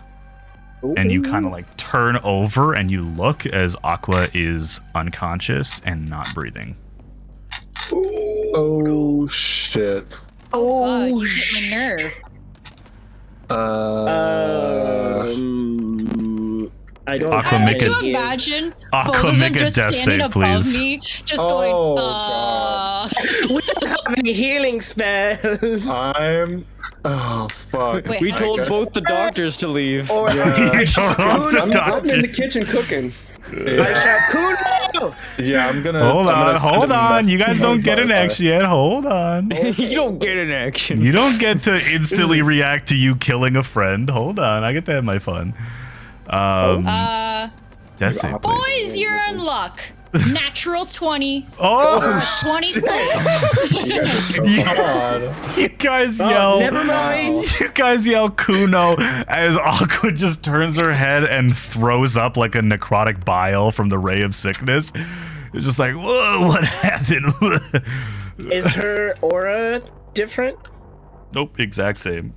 Speaker 5: Ooh.
Speaker 2: And you kind of like turn over and you look as Aqua is unconscious and not breathing.
Speaker 4: Oh shit.
Speaker 8: Oh god, you hit my nerve.
Speaker 5: I don't
Speaker 2: Aqua,
Speaker 5: have
Speaker 2: make
Speaker 5: any
Speaker 2: it-
Speaker 8: Could you
Speaker 5: ideas.
Speaker 8: imagine
Speaker 2: Aqua,
Speaker 8: both of them
Speaker 2: make a
Speaker 8: just
Speaker 2: death
Speaker 8: standing
Speaker 2: save,
Speaker 8: above
Speaker 2: please.
Speaker 8: me, just
Speaker 4: Oh,
Speaker 8: going,
Speaker 5: We don't have any healing spells.
Speaker 4: I'm. Oh fuck.
Speaker 8: Wait,
Speaker 3: We
Speaker 8: I
Speaker 3: told
Speaker 8: guess-
Speaker 3: both the doctors to leave.
Speaker 5: Or
Speaker 2: You don't want the
Speaker 9: I'm in the
Speaker 2: doctors.
Speaker 9: kitchen cooking.
Speaker 5: I shout, Kuno!
Speaker 4: Yeah, I'm gonna.
Speaker 2: Hold
Speaker 4: I'm gonna
Speaker 2: on,
Speaker 4: send
Speaker 2: hold
Speaker 4: him a
Speaker 2: on.
Speaker 4: message.
Speaker 2: You guys don't get an
Speaker 4: Sorry.
Speaker 2: action yet. Hold on.
Speaker 3: You don't get an action.
Speaker 2: You don't get to instantly react to you killing a friend. Hold on, I get to have my fun. Death save, please.
Speaker 8: boys, you're in luck. Natural 20.
Speaker 2: Oh,
Speaker 8: 20.
Speaker 4: God.
Speaker 2: you guys yell.
Speaker 5: Never mind.
Speaker 2: You guys yell Kuno as Aqua just turns her head and throws up like a necrotic bile from the ray of sickness. It's just like, whoa, what happened?
Speaker 5: Is her aura different?
Speaker 2: Nope, exact same.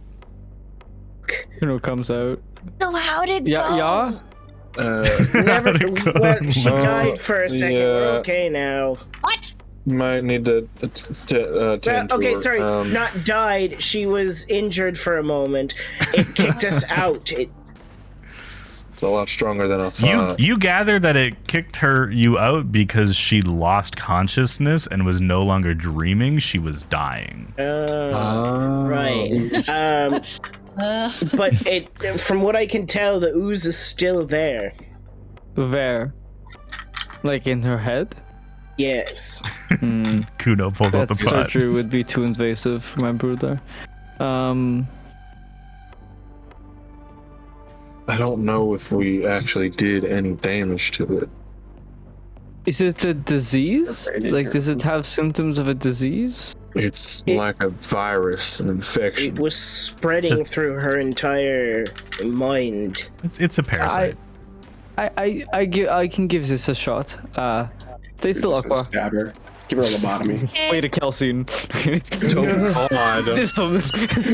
Speaker 3: Comes out.
Speaker 8: So how'd it
Speaker 3: Yeah.
Speaker 5: Never. Well, she died for a second. We're
Speaker 4: Yeah.
Speaker 5: okay now.
Speaker 8: What?
Speaker 4: Might need to
Speaker 5: Well,
Speaker 4: tend to
Speaker 5: okay,
Speaker 4: her.
Speaker 5: sorry. Not died. She was injured for a moment. It kicked us out.
Speaker 4: It's a lot stronger than I thought.
Speaker 2: You gather that it kicked you out because she lost consciousness and was no longer dreaming. She was dying.
Speaker 5: Right. But from what I can tell, the ooze is still there.
Speaker 3: Where? Like in her head?
Speaker 5: Yes.
Speaker 2: Kuno pulls out
Speaker 3: That
Speaker 2: the pot.
Speaker 3: surgery would be too invasive for my brother.
Speaker 4: I don't know if we actually did any damage to it.
Speaker 3: Is it a disease? Like, does it have symptoms of a disease?
Speaker 4: It's like a virus, an infection.
Speaker 5: It was spreading through her entire mind.
Speaker 2: It's a parasite.
Speaker 3: I can give this a shot. Stay still, Aqua.
Speaker 9: Stab her. Give her a lobotomy.
Speaker 3: Wait a calcine.
Speaker 4: God.
Speaker 3: There's some.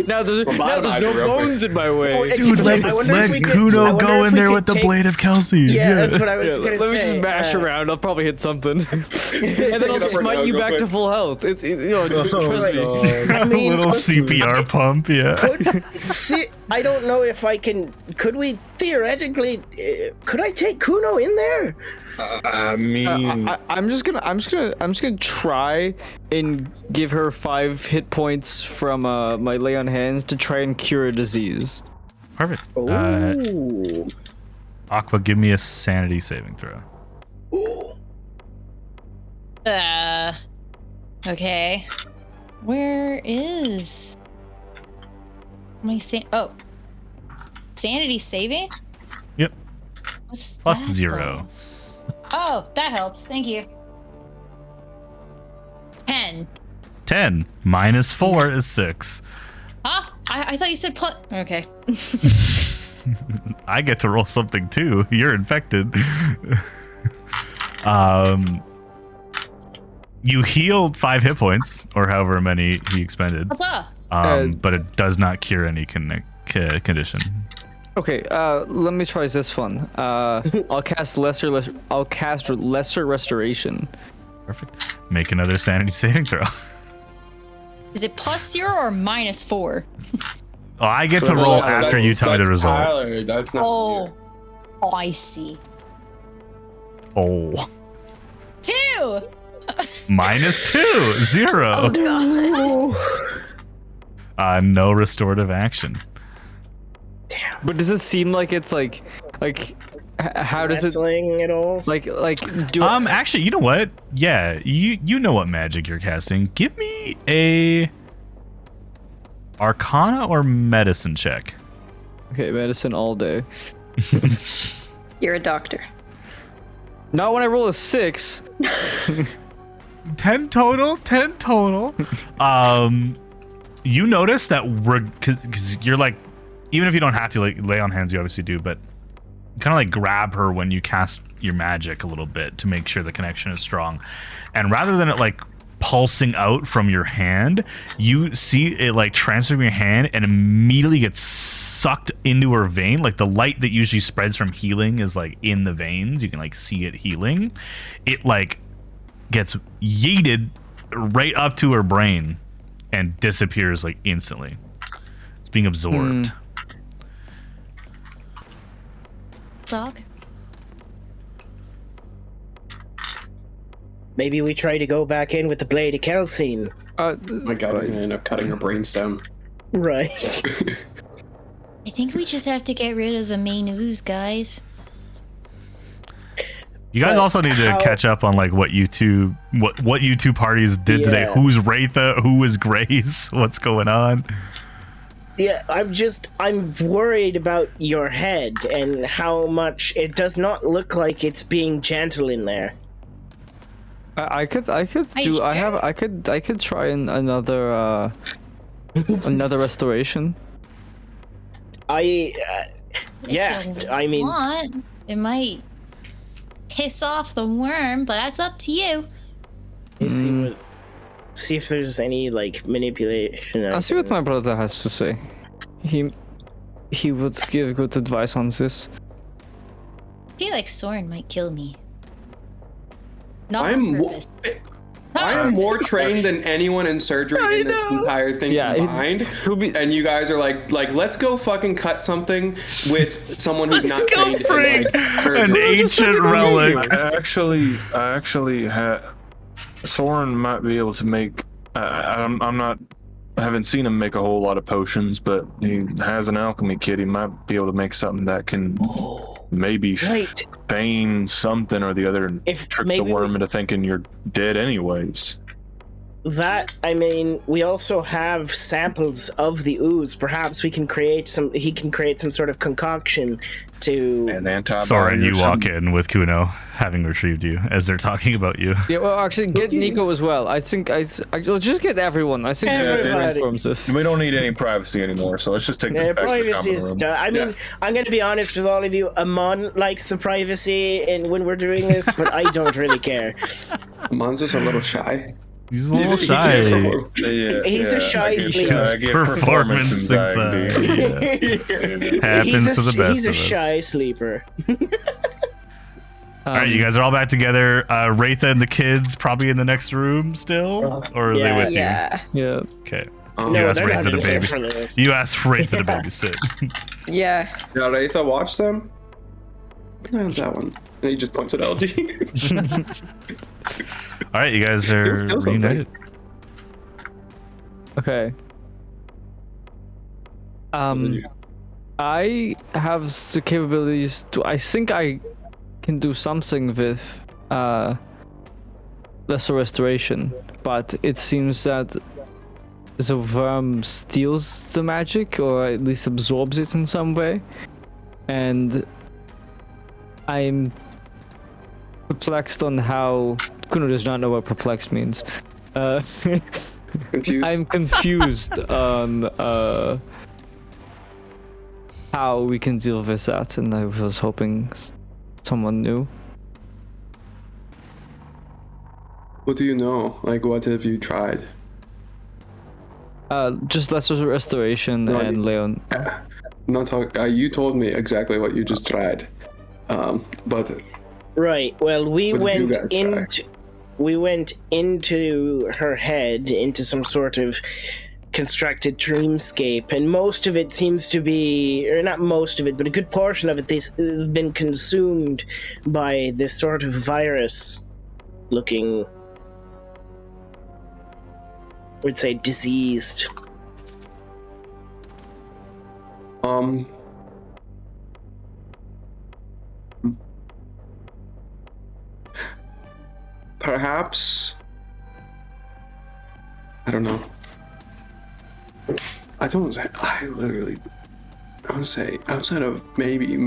Speaker 3: Now there's no
Speaker 9: Lobotomize her real quick.
Speaker 3: bones in my way.
Speaker 2: Dude, let
Speaker 5: I wonder if we could- I
Speaker 2: Kuno
Speaker 5: wonder
Speaker 2: go
Speaker 5: if
Speaker 2: in
Speaker 5: we
Speaker 2: there
Speaker 5: could
Speaker 2: with the
Speaker 5: take-
Speaker 2: blade of Kelsey.
Speaker 5: Yeah, that's what I was
Speaker 3: Yeah,
Speaker 5: gonna
Speaker 3: let me
Speaker 5: say.
Speaker 3: just mash around. I'll probably hit something, and then I'll
Speaker 9: it up her
Speaker 3: smite
Speaker 9: nose
Speaker 3: you
Speaker 9: real
Speaker 3: back to
Speaker 9: quick.
Speaker 3: full health. It's trust me.
Speaker 5: I mean,
Speaker 2: a little CPR pump, yeah.
Speaker 5: I don't know if I can. Could we theoretically? Could I take Kuno in there?
Speaker 4: I mean,
Speaker 3: I'm just gonna try and give her 5 hit points from my lay on hands to try and cure a disease.
Speaker 2: Perfect.
Speaker 5: Ooh.
Speaker 2: Aqua, give me a sanity saving throw.
Speaker 8: Okay. Where is my sanity saving?
Speaker 2: Yep.
Speaker 8: What's
Speaker 2: Plus
Speaker 8: that,
Speaker 2: 0.
Speaker 8: though? Oh, that helps. Thank you. 10.
Speaker 2: 10 minus 4 is 6.
Speaker 8: Huh? I thought you said plus. Okay.
Speaker 2: I get to roll something too. You're infected. You healed 5 hit points, or however many he expended.
Speaker 8: What's up?
Speaker 2: But it does not cure any condition.
Speaker 3: Okay, let me try this one. I'll cast lesser restoration.
Speaker 2: Perfect. Make another sanity saving throw.
Speaker 8: Is it plus 0 or minus 4?
Speaker 2: Oh, I get to roll after you tell me the result.
Speaker 9: Tyler, that's not you.
Speaker 8: Oh, I see.
Speaker 2: Oh.
Speaker 8: 2.
Speaker 2: Minus 2. 0. No restorative action.
Speaker 3: But does it seem like it's like how does it
Speaker 5: Wrestling at all?
Speaker 3: like do
Speaker 2: Actually, you know what? Yeah, you know what magic you're casting. Give me a Arcana or Medicine check.
Speaker 3: Okay, medicine all day.
Speaker 6: You're a doctor.
Speaker 3: Not when I roll a 6.
Speaker 2: 10 total. 10 total. You notice that because you're like, even if you don't have to like lay on hands, you obviously do, but kind of like grab her when you cast your magic a little bit to make sure the connection is strong. And rather than it like pulsing out from your hand, you see it like transfer from your hand and immediately gets sucked into her vein. Like the light that usually spreads from healing is like in the veins. You can like see it healing. It like gets yeeted right up to her brain and disappears like instantly. It's being absorbed.
Speaker 8: Dog?
Speaker 5: Maybe we try to go back in with the blade of calcine.
Speaker 9: My God, I'm gonna end up cutting her brainstem.
Speaker 5: Right.
Speaker 8: I think we just have to get rid of the main ooze, guys.
Speaker 2: You guys
Speaker 5: But
Speaker 2: also need to
Speaker 5: how-
Speaker 2: catch up on like what you two parties did today.
Speaker 5: Yeah.
Speaker 2: Who's Wraitha? Who is Grace? What's going on?
Speaker 5: Yeah, I'm worried about your head and how much it does not look like it's being gentle in there.
Speaker 3: I could
Speaker 8: Are you
Speaker 3: do.
Speaker 8: sure?
Speaker 3: I could try another restoration.
Speaker 5: Yeah,
Speaker 8: If you
Speaker 5: I mean,
Speaker 8: want, it might piss off the worm, but that's up to you.
Speaker 5: let me see if there's any like manipulation.
Speaker 3: I'll see what my brother has to say. He would give good advice on this.
Speaker 8: I feel like Soren might kill me. Not
Speaker 1: I'm
Speaker 8: on
Speaker 1: wo-
Speaker 8: purpose. Not
Speaker 1: I
Speaker 8: on
Speaker 1: am more
Speaker 8: purpose.
Speaker 1: trained than anyone in surgery in this entire thing
Speaker 3: Yeah,
Speaker 1: combined. And you guys are like, let's go fucking cut something with someone who's not trained in like
Speaker 2: An
Speaker 1: surgery.
Speaker 2: ancient relic.
Speaker 4: I actually had Soren might be able to make. I haven't seen him make a whole lot of potions, but he has an alchemy kit. He might be able to make something that can maybe
Speaker 5: Right.
Speaker 4: feign something or the other and
Speaker 5: If
Speaker 4: trick the
Speaker 5: maybe
Speaker 4: worm into thinking you're dead anyways.
Speaker 5: That, I mean, we also have samples of the ooze. Perhaps he can create some sort of concoction to.
Speaker 4: And antibody.
Speaker 2: Soren,
Speaker 4: or
Speaker 2: you walk
Speaker 4: something.
Speaker 2: in with Kuno having retrieved you as they're talking about you.
Speaker 3: Yeah, well, actually, get Nico as well. I'll just get everyone. I think
Speaker 5: Everybody.
Speaker 3: brainstorms this.
Speaker 4: We don't need any privacy anymore, so let's just take this back to the
Speaker 5: Privacy
Speaker 4: common
Speaker 5: is
Speaker 4: room.
Speaker 5: done. I mean, I'm going to be honest with all of you. Amon likes the privacy and when we're doing this, but I don't really care.
Speaker 1: Amon's just a little shy.
Speaker 2: He's a little
Speaker 1: He
Speaker 2: shy.
Speaker 1: just performed.
Speaker 5: He's a shy sleeper.
Speaker 4: I get performance anxiety.
Speaker 2: Happens to the best
Speaker 5: He's a
Speaker 2: of us.
Speaker 5: shy sleeper.
Speaker 2: All right, you guys are all back together. Wraitha and the kids probably in the next room still, or are
Speaker 5: Yeah.
Speaker 2: they with
Speaker 7: Yeah.
Speaker 3: Yeah.
Speaker 2: you? Okay.
Speaker 1: Oh,
Speaker 2: You
Speaker 5: No,
Speaker 2: asked
Speaker 5: they're not
Speaker 2: Wraitha to
Speaker 5: here
Speaker 2: baby.
Speaker 5: for this.
Speaker 2: You asked Wraitha to babysit.
Speaker 7: Yeah.
Speaker 1: Yeah, Wraitha, watch them. That one. And he just points at LG.
Speaker 2: All right, you guys are
Speaker 1: Still something.
Speaker 2: reunited.
Speaker 3: Okay. I have the capabilities to. I think I can do something with lesser restoration, but it seems that the worm steals the magic, or at least absorbs it in some way, and I'm perplexed on how. Kuno does not know what perplexed means.
Speaker 1: Confused.
Speaker 3: I'm confused on how we can deal with that, and I was hoping someone knew.
Speaker 1: What do you know? Like, what have you tried?
Speaker 3: Just lesser restoration
Speaker 1: No,
Speaker 3: and Leon.
Speaker 1: I'm not talking. You told me exactly what you just tried. But
Speaker 5: Right. Well, we
Speaker 1: What did you
Speaker 5: went
Speaker 1: guys try?
Speaker 5: into her head, into some sort of constructed dreamscape, and most of it seems to be, or not most of it, but a good portion of it has been consumed by this sort of virus-looking, I would say, diseased.
Speaker 1: Perhaps. I don't know. I would say outside of maybe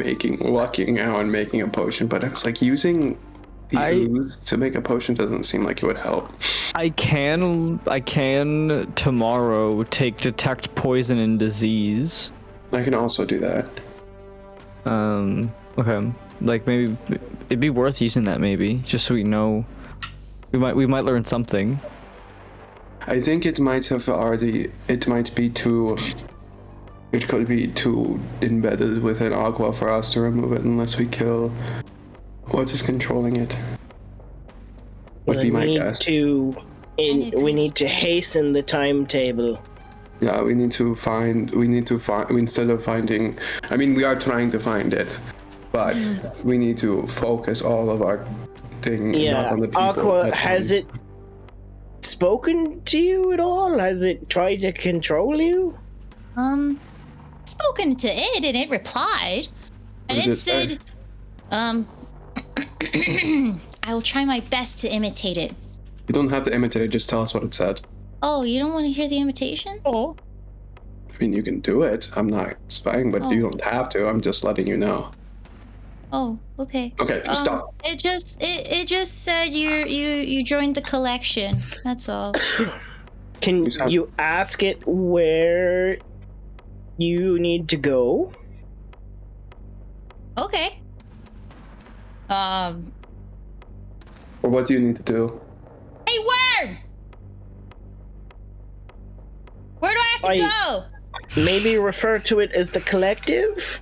Speaker 1: walking out and making a potion, but it's like using the ooze to make a potion doesn't seem like it would help.
Speaker 3: I can tomorrow detect poison and disease.
Speaker 1: I can also do that.
Speaker 3: Okay. Like maybe it'd be worth using that maybe, just so we know. We might learn something.
Speaker 1: I think it might be too embedded within Aqua for us to remove it unless we kill what is controlling it. Would be my guess.
Speaker 5: We need to hasten the timetable.
Speaker 1: Yeah, we need to find, instead of finding, I mean, we are trying to find it, but we need to focus all of our
Speaker 9: acting, not on the people.
Speaker 5: Aqua,
Speaker 9: That's
Speaker 5: has
Speaker 9: fine.
Speaker 5: it spoken to you at all? Has it tried to control you?
Speaker 8: Spoken to it and it replied. And
Speaker 9: What did
Speaker 8: it
Speaker 9: it say?
Speaker 8: said, I will try my best to imitate it.
Speaker 9: You don't have to imitate it, just tell us what it said.
Speaker 8: Oh, you don't want to hear the imitation?
Speaker 7: Oh.
Speaker 9: I mean, you can do it. I'm not spying, but you don't have to. I'm just letting you know.
Speaker 8: Oh, okay.
Speaker 9: Okay, stop.
Speaker 8: It just said you joined the collection. That's all.
Speaker 5: Can
Speaker 9: sound-
Speaker 5: you ask it where you need to go?
Speaker 8: Okay.
Speaker 9: Or what do you need to do?
Speaker 8: Hey, worm! Where do I have to go?
Speaker 5: Maybe refer to it as the collective?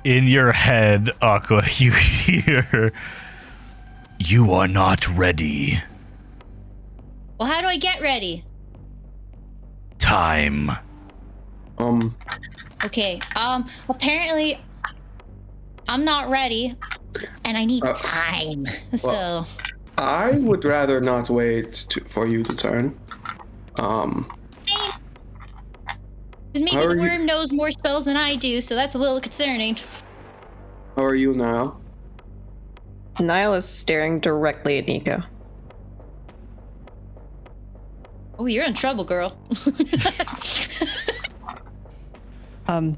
Speaker 2: In your head, Aqua, you hear, "You are not ready.
Speaker 8: Well, how do I get ready?
Speaker 2: Time."
Speaker 8: Okay. Apparently, I'm not ready, and I need time. So.
Speaker 9: I would rather not wait for you to turn.
Speaker 8: Because maybe the worm knows more spells than I do, so that's a little concerning.
Speaker 9: How are you now?
Speaker 6: Niall is staring directly at Nico.
Speaker 8: Oh, you're in trouble, girl.
Speaker 7: Can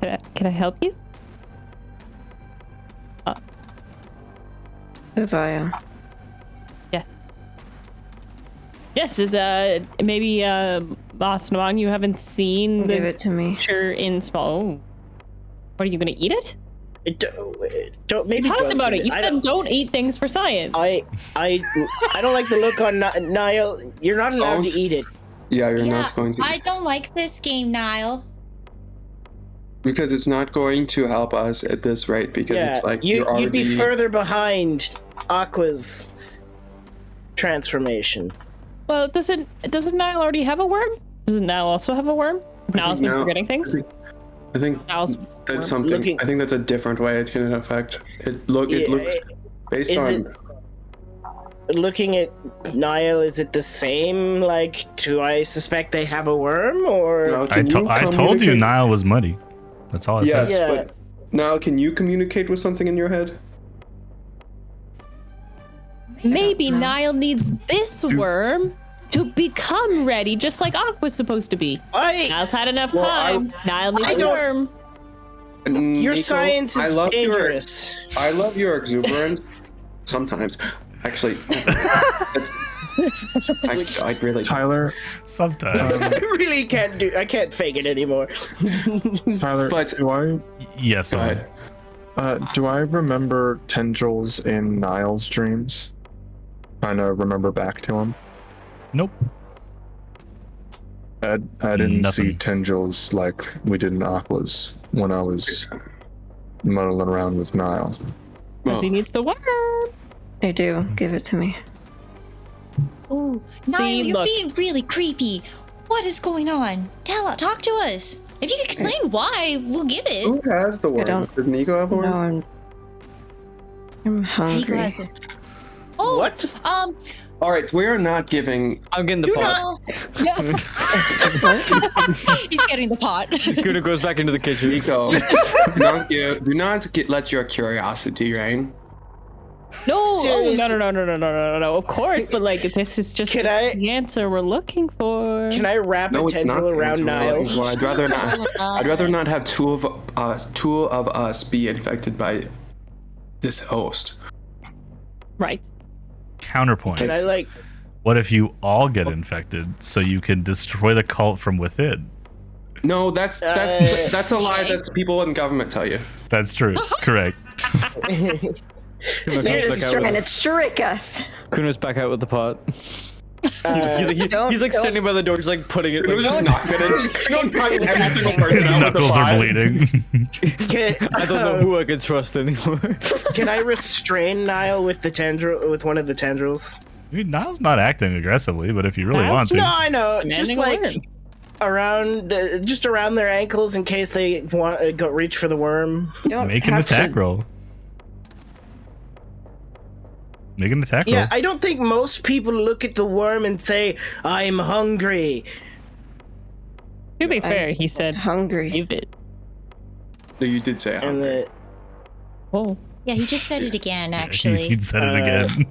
Speaker 7: I help you?
Speaker 6: Vivaya.
Speaker 7: Yeah. Yes, is maybe Boss Nawang, you haven't seen
Speaker 6: Give it to me.
Speaker 7: picture in small. Oh. What are you gonna eat it?
Speaker 5: Don't maybe
Speaker 7: You talked
Speaker 5: don't
Speaker 7: about
Speaker 5: do
Speaker 7: it. You
Speaker 5: I
Speaker 7: said
Speaker 5: don't-
Speaker 7: don't eat things for science.
Speaker 5: I don't like the look on Niall. You're not allowed to eat it.
Speaker 9: Yeah, you're
Speaker 8: Yeah,
Speaker 9: not going to.
Speaker 8: I don't like this game, Niall.
Speaker 9: Because it's not going to help us at this rate, because
Speaker 5: Yeah,
Speaker 9: it's like you're
Speaker 5: you'd
Speaker 9: already...
Speaker 5: be further behind Aqua's transformation.
Speaker 7: Well, doesn't Niall already have a worm? Doesn't Niall also have a worm? Niall's been forgetting things.
Speaker 9: I think
Speaker 7: Niall's
Speaker 9: that's something. I think that's a different way it can affect. It looks based
Speaker 5: is
Speaker 9: on.
Speaker 5: Looking at Niall, is it the same? Like, do I suspect they have a worm, or
Speaker 9: Now,
Speaker 2: I told you
Speaker 9: communicate-
Speaker 2: Niall was muddy. That's all I
Speaker 9: Yes,
Speaker 2: said.
Speaker 5: Yeah.
Speaker 9: but now can you communicate with something in your head?
Speaker 7: Maybe Niall needs this worm to become ready, just like Aqua's supposed to be. Niall's had enough
Speaker 9: Well,
Speaker 7: time. Niall needs
Speaker 5: I
Speaker 7: a
Speaker 5: don't-
Speaker 7: worm.
Speaker 5: your
Speaker 9: Nico,
Speaker 5: science is dangerous.
Speaker 9: I love your exuberance. Sometimes, actually, I really.
Speaker 4: Tyler,
Speaker 2: Sometimes.
Speaker 5: I really can't do. I can't fake it anymore.
Speaker 4: Tyler,
Speaker 9: But-
Speaker 2: Yes,
Speaker 9: Go
Speaker 2: Owen.
Speaker 9: ahead.
Speaker 4: do I remember tendrils in Niall's dreams? Kind of remember back to him.
Speaker 2: Nope.
Speaker 4: I didn't see
Speaker 2: Nothing.
Speaker 4: tendrils like we did in Aqua's when I was muddling around with Niall.
Speaker 7: Because he needs the worm.
Speaker 6: I do. Give it to me.
Speaker 8: Ooh, Niall, you're
Speaker 7: look.
Speaker 8: being really creepy. What is going on? Talk to us. If you can explain why, we'll give it.
Speaker 9: Who has the worm?
Speaker 6: don't
Speaker 9: Did Nico have one?
Speaker 6: No, I'm
Speaker 8: Nico
Speaker 6: hungry.
Speaker 8: has it. Oh,
Speaker 5: What?
Speaker 9: All right, we're not giving.
Speaker 3: I'm getting the
Speaker 5: Do
Speaker 3: pot.
Speaker 8: He's getting the pot.
Speaker 3: Kuna goes back into the kitchen.
Speaker 9: Nico, do not let your curiosity reign.
Speaker 7: No, oh,
Speaker 5: Seriously.
Speaker 7: no. Of course, but like this is just
Speaker 5: Can I-
Speaker 7: the answer we're looking for.
Speaker 5: Can I wrap
Speaker 9: No,
Speaker 5: a
Speaker 9: it's not.
Speaker 5: tendril around Niall?
Speaker 9: Well, I'd rather not. I'd rather not have two of us be infected by this host.
Speaker 7: Right.
Speaker 2: Counterpoint.
Speaker 5: Can I like?
Speaker 2: What if you all get infected so you can destroy the cult from within?
Speaker 9: No, that's a lie
Speaker 8: okay.
Speaker 9: that people in government tell you.
Speaker 2: That's true. Correct.
Speaker 6: You're just trying to trick us.
Speaker 3: Kuna's back out with the pot.
Speaker 6: Don't-
Speaker 3: He's like
Speaker 6: don't-
Speaker 3: standing by the door, just like putting it.
Speaker 9: It was
Speaker 3: Like,
Speaker 9: just not good. Don't fucking every single person
Speaker 2: His
Speaker 9: out with the
Speaker 2: knuckles are
Speaker 9: pot.
Speaker 2: bleeding.
Speaker 3: I don't know who I can trust anymore.
Speaker 5: Can I restrain Niall with the tendril with one of the tendrils?
Speaker 2: I mean, Niall's not acting aggressively, but if you really want to.
Speaker 5: No, I know.
Speaker 7: Commanding
Speaker 5: Just
Speaker 7: a
Speaker 5: like
Speaker 7: worm.
Speaker 5: around their ankles in case they want go reach for the worm.
Speaker 6: Don't
Speaker 2: Make an
Speaker 6: have to-
Speaker 2: attack roll. Make an attack
Speaker 5: Yeah,
Speaker 2: roll.
Speaker 5: I don't think most people look at the worm and say, "I'm hungry."
Speaker 7: To be fair, he said
Speaker 6: Hungry.
Speaker 7: give it.
Speaker 1: No, you did say
Speaker 5: And
Speaker 1: hungry.
Speaker 7: Oh,
Speaker 8: Yeah, he just said it again, actually.
Speaker 2: He said it again.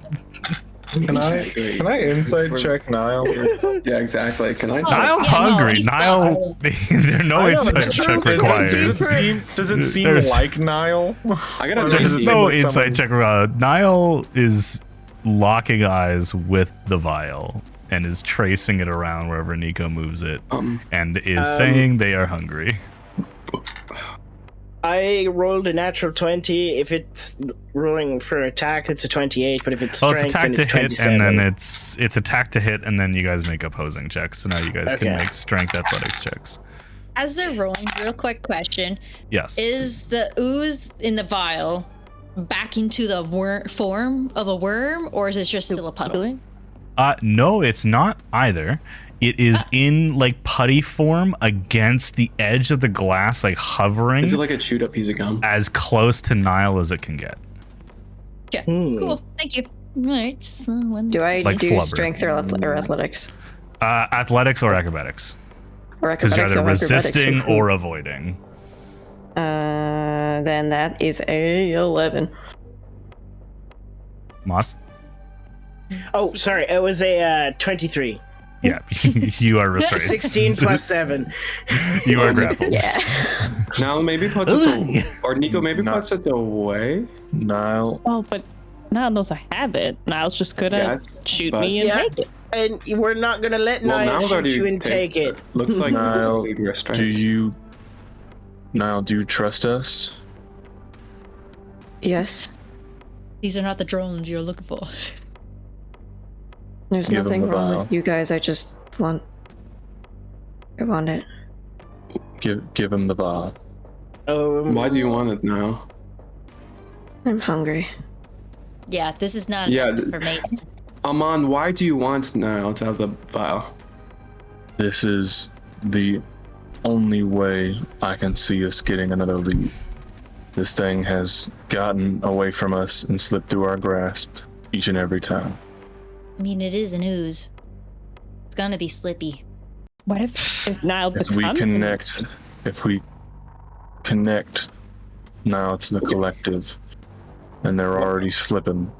Speaker 4: Can I insight check Niall?
Speaker 1: Yeah, exactly. Can I?
Speaker 2: Niall's
Speaker 8: yeah, no,
Speaker 2: hungry.
Speaker 8: he's
Speaker 2: Niall, there's no
Speaker 4: I know,
Speaker 2: insight
Speaker 4: but
Speaker 2: check
Speaker 4: does
Speaker 2: required.
Speaker 4: Does it seem
Speaker 2: There's-
Speaker 4: like Niall?
Speaker 1: I got a
Speaker 2: There's
Speaker 1: 19.
Speaker 2: no
Speaker 4: like someone-
Speaker 2: insight check required. Niall is locking eyes with the vial and is tracing it around wherever Nico moves it, and is saying they are hungry.
Speaker 5: I rolled a natural 20. If it's rolling for attack, it's a 28. But if it's
Speaker 2: Oh,
Speaker 5: strength,
Speaker 2: it's attack
Speaker 5: then
Speaker 2: to
Speaker 5: it's
Speaker 2: hit,
Speaker 5: 27.
Speaker 2: and then it's attack to hit, and then you guys make opposing checks. So now you guys can
Speaker 5: Okay.
Speaker 2: make strength athletics checks.
Speaker 8: As they're rolling, real quick question.
Speaker 2: Yes.
Speaker 8: Is the ooze in the vial back into the form of a worm, or is it just still a puddle?
Speaker 7: really?
Speaker 2: No, it's not either. It is in like putty form against the edge of the glass, like hovering
Speaker 1: Is it like a chewed up piece of gum?
Speaker 2: as close to Nile as it can get.
Speaker 8: Okay,
Speaker 5: Hmm.
Speaker 8: cool. Thank you. All right, just one.
Speaker 6: Do I
Speaker 2: Like
Speaker 6: do
Speaker 2: flubber.
Speaker 6: strength or athletics?
Speaker 2: Athletics or acrobatics?
Speaker 6: Or
Speaker 2: Because you're
Speaker 6: acrobatics
Speaker 2: either
Speaker 6: or acrobatics?
Speaker 2: resisting or avoiding.
Speaker 6: Then that is a 11.
Speaker 2: Moss?
Speaker 5: Oh, sorry. It was a 23.
Speaker 2: Yeah, you are restrained.
Speaker 5: 16 plus 7.
Speaker 2: You are grappled.
Speaker 6: Yeah.
Speaker 1: Now maybe puts it or Nico maybe puts it away.
Speaker 4: Niall,
Speaker 7: Oh, but Niall knows I have it. Niall's just gonna
Speaker 1: Yes,
Speaker 7: shoot
Speaker 1: but-
Speaker 7: me and
Speaker 5: Yeah.
Speaker 7: take it.
Speaker 5: And we're not going to let
Speaker 1: Well,
Speaker 5: Niall
Speaker 1: now
Speaker 5: shoot
Speaker 1: that
Speaker 5: you and take it.
Speaker 1: Looks like
Speaker 4: Niall,
Speaker 1: you're restrained.
Speaker 4: do you trust us?
Speaker 6: Yes.
Speaker 8: These are not the drones you're looking for.
Speaker 6: There's
Speaker 4: Give him
Speaker 6: nothing
Speaker 4: the
Speaker 6: wrong
Speaker 4: vial.
Speaker 6: with you guys. I just want. I want it.
Speaker 4: Give him the vial.
Speaker 1: Why do you want it now?
Speaker 6: I'm hungry.
Speaker 8: Yeah, this is not
Speaker 1: Yeah,
Speaker 8: enough for me.
Speaker 1: Amon, why do you want now to have the vial?
Speaker 4: This is the only way I can see us getting another lead. This thing has gotten away from us and slipped through our grasp each and every time.
Speaker 8: I mean, it is an ooze. It's gonna be slippy.
Speaker 7: What if Niall
Speaker 4: If we
Speaker 7: becomes?
Speaker 4: connect now to the collective, and they're already slipping,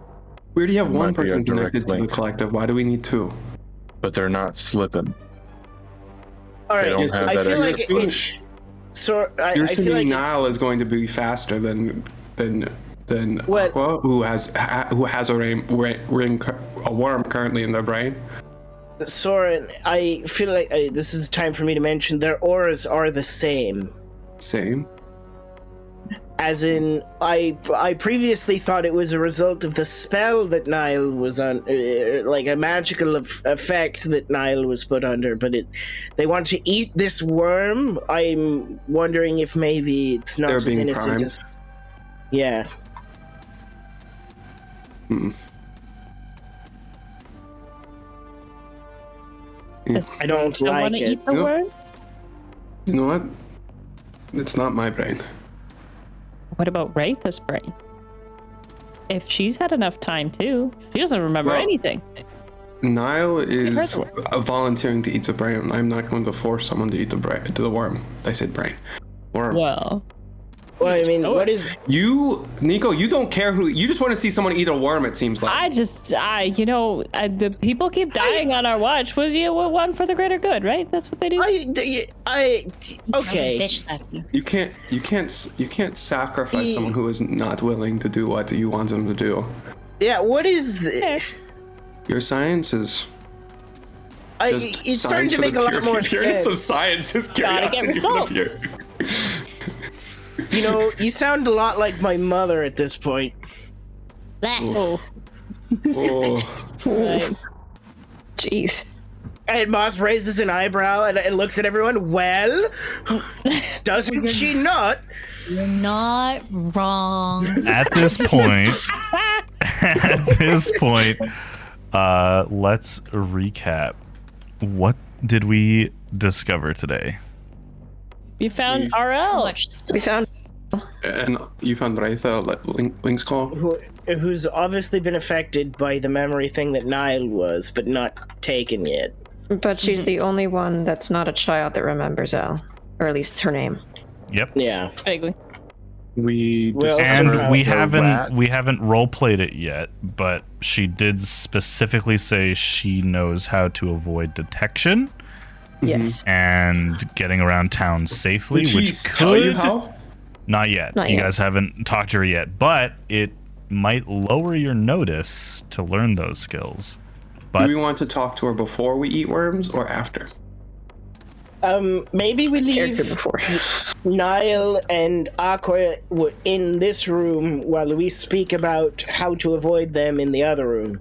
Speaker 1: We already have
Speaker 4: It
Speaker 1: one
Speaker 4: might be a
Speaker 1: person
Speaker 4: direct
Speaker 1: connected to the
Speaker 4: link.
Speaker 1: collective. Why do we need two?
Speaker 4: but they're not slipping.
Speaker 5: All right.
Speaker 4: They don't have
Speaker 5: I
Speaker 4: that
Speaker 5: feel
Speaker 4: extra
Speaker 5: like
Speaker 4: push.
Speaker 5: So I
Speaker 1: You're
Speaker 5: feel
Speaker 1: assuming
Speaker 5: like it's,
Speaker 1: Niall is going to be faster than
Speaker 5: What?
Speaker 1: Aqua, who has a worm currently in their brain.
Speaker 5: Soren, I feel like this is time for me to mention their auras are the same.
Speaker 1: Same.
Speaker 5: As in, I previously thought it was a result of the spell that Niall was on, like a magical effect that Niall was put under. But they want to eat this worm. I'm wondering if maybe it's not
Speaker 1: They're
Speaker 5: as
Speaker 1: being
Speaker 5: innocent
Speaker 1: primed.
Speaker 5: as. Yeah. I don't
Speaker 7: I
Speaker 5: like
Speaker 7: want to
Speaker 5: it.
Speaker 7: eat the
Speaker 1: Nope.
Speaker 7: worm.
Speaker 1: You know what? It's not my brain.
Speaker 7: What about Wraith's brain? If she's had enough time too, she doesn't remember
Speaker 1: Well,
Speaker 7: anything.
Speaker 1: Niall is
Speaker 7: heard the word.
Speaker 1: volunteering to eat the brain. I'm not going to force someone to eat the brain, to the worm. I said brain. Worm.
Speaker 7: Well,
Speaker 5: Well, I mean,
Speaker 7: Oh,
Speaker 5: what is?
Speaker 1: You, Nico, you don't care who. You just want to see someone eat a worm. It seems like.
Speaker 7: the people keep dying on our watch. Was you one for the greater good, right? That's what they do.
Speaker 5: Okay.
Speaker 8: Bitch slap you.
Speaker 1: You can't sacrifice someone who is not willing to do what you want them to do.
Speaker 5: Yeah. What is?
Speaker 1: Your science is. just
Speaker 5: It's starting
Speaker 1: science
Speaker 5: to
Speaker 1: for
Speaker 5: make
Speaker 1: the
Speaker 5: a lot
Speaker 1: pure-
Speaker 5: more
Speaker 1: purest
Speaker 5: sense.
Speaker 1: of science, just
Speaker 7: Gotta get
Speaker 1: curiosity for the
Speaker 7: results.
Speaker 1: pure.
Speaker 5: You know, you sound a lot like my mother at this point.
Speaker 8: That.
Speaker 1: Oh.
Speaker 7: Right.
Speaker 6: Jeez.
Speaker 5: And Moss raises an eyebrow and looks at everyone. Well, doesn't she not?
Speaker 8: You're not wrong.
Speaker 2: At this point, let's recap. What did we discover today?
Speaker 7: You found
Speaker 8: How
Speaker 7: RL.
Speaker 8: much stuff?
Speaker 6: We found
Speaker 9: And you found Raitha, Link's Call?
Speaker 5: Who's obviously been affected by the memory thing that Niall was, but not taken yet.
Speaker 6: But she's the only one that's not a child that remembers Al, or at least her name.
Speaker 2: Yep.
Speaker 5: Yeah.
Speaker 7: Vaguely.
Speaker 4: We
Speaker 5: Well,
Speaker 2: And
Speaker 5: So
Speaker 2: we
Speaker 4: the
Speaker 2: haven't
Speaker 4: rat.
Speaker 2: we haven't role played it yet, but she did specifically say she knows how to avoid detection
Speaker 6: Yes.
Speaker 2: and getting around town safely,
Speaker 9: Did she
Speaker 2: which
Speaker 9: tell you
Speaker 2: could
Speaker 9: how?
Speaker 2: not yet.
Speaker 6: Not
Speaker 2: You
Speaker 6: yet.
Speaker 2: guys haven't talked to her yet, but it might lower your notice to learn those skills.
Speaker 9: Do
Speaker 2: But
Speaker 9: we want to talk to her before we eat worms or after?
Speaker 5: Maybe we
Speaker 6: Character
Speaker 5: leave
Speaker 6: before.
Speaker 5: Niall and Aqua in this room while we speak about how to avoid them in the other room.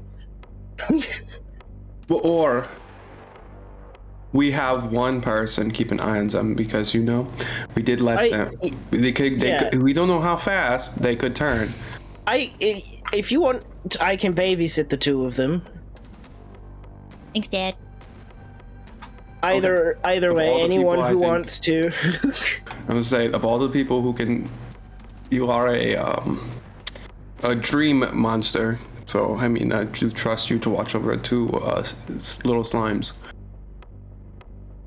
Speaker 9: Or we have one person keep an eye on them because we did let them. They could. We don't know how fast they could turn.
Speaker 5: If you want, I can babysit the two of them.
Speaker 8: Thanks, Dad.
Speaker 5: Either
Speaker 9: Of all
Speaker 5: way,
Speaker 9: the
Speaker 5: anyone
Speaker 9: people, I
Speaker 5: who
Speaker 9: think-
Speaker 5: wants to.
Speaker 9: I would say of all the people who can, you are a dream monster. So I mean, I do trust you to watch over two little slimes.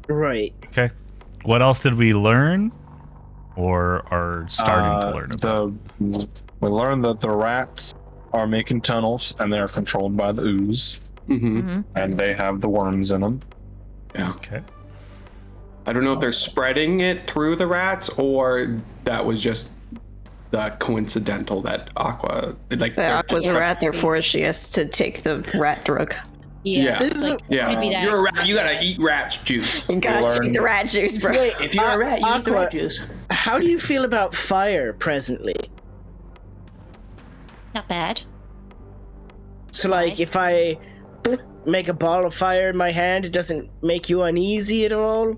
Speaker 5: Right.
Speaker 2: okay. What else did we learn or are starting to learn about?
Speaker 4: We learned that the rats are making tunnels and they're controlled by the ooze,
Speaker 9: Mm-hmm.
Speaker 4: and they have the worms in them.
Speaker 9: Yeah.
Speaker 2: Okay.
Speaker 9: I don't know if they're spreading it through the rats or that was just the coincidental that Aqua like.
Speaker 6: The Aqua's a rat, therefore she has to take the rat drug.
Speaker 9: Yeah.
Speaker 5: This is
Speaker 8: like,
Speaker 9: Yeah.
Speaker 8: could be that.
Speaker 9: You're a rat. You gotta eat rat juice.
Speaker 6: You gotta
Speaker 4: learn-
Speaker 6: take the rat juice, bro.
Speaker 5: Wait,
Speaker 9: If you're a rat, you eat the
Speaker 5: Aqua,
Speaker 9: rat juice.
Speaker 5: how do you feel about fire presently?
Speaker 8: Not bad.
Speaker 5: So, like, if I make a ball of fire in my hand, it doesn't make you uneasy at all?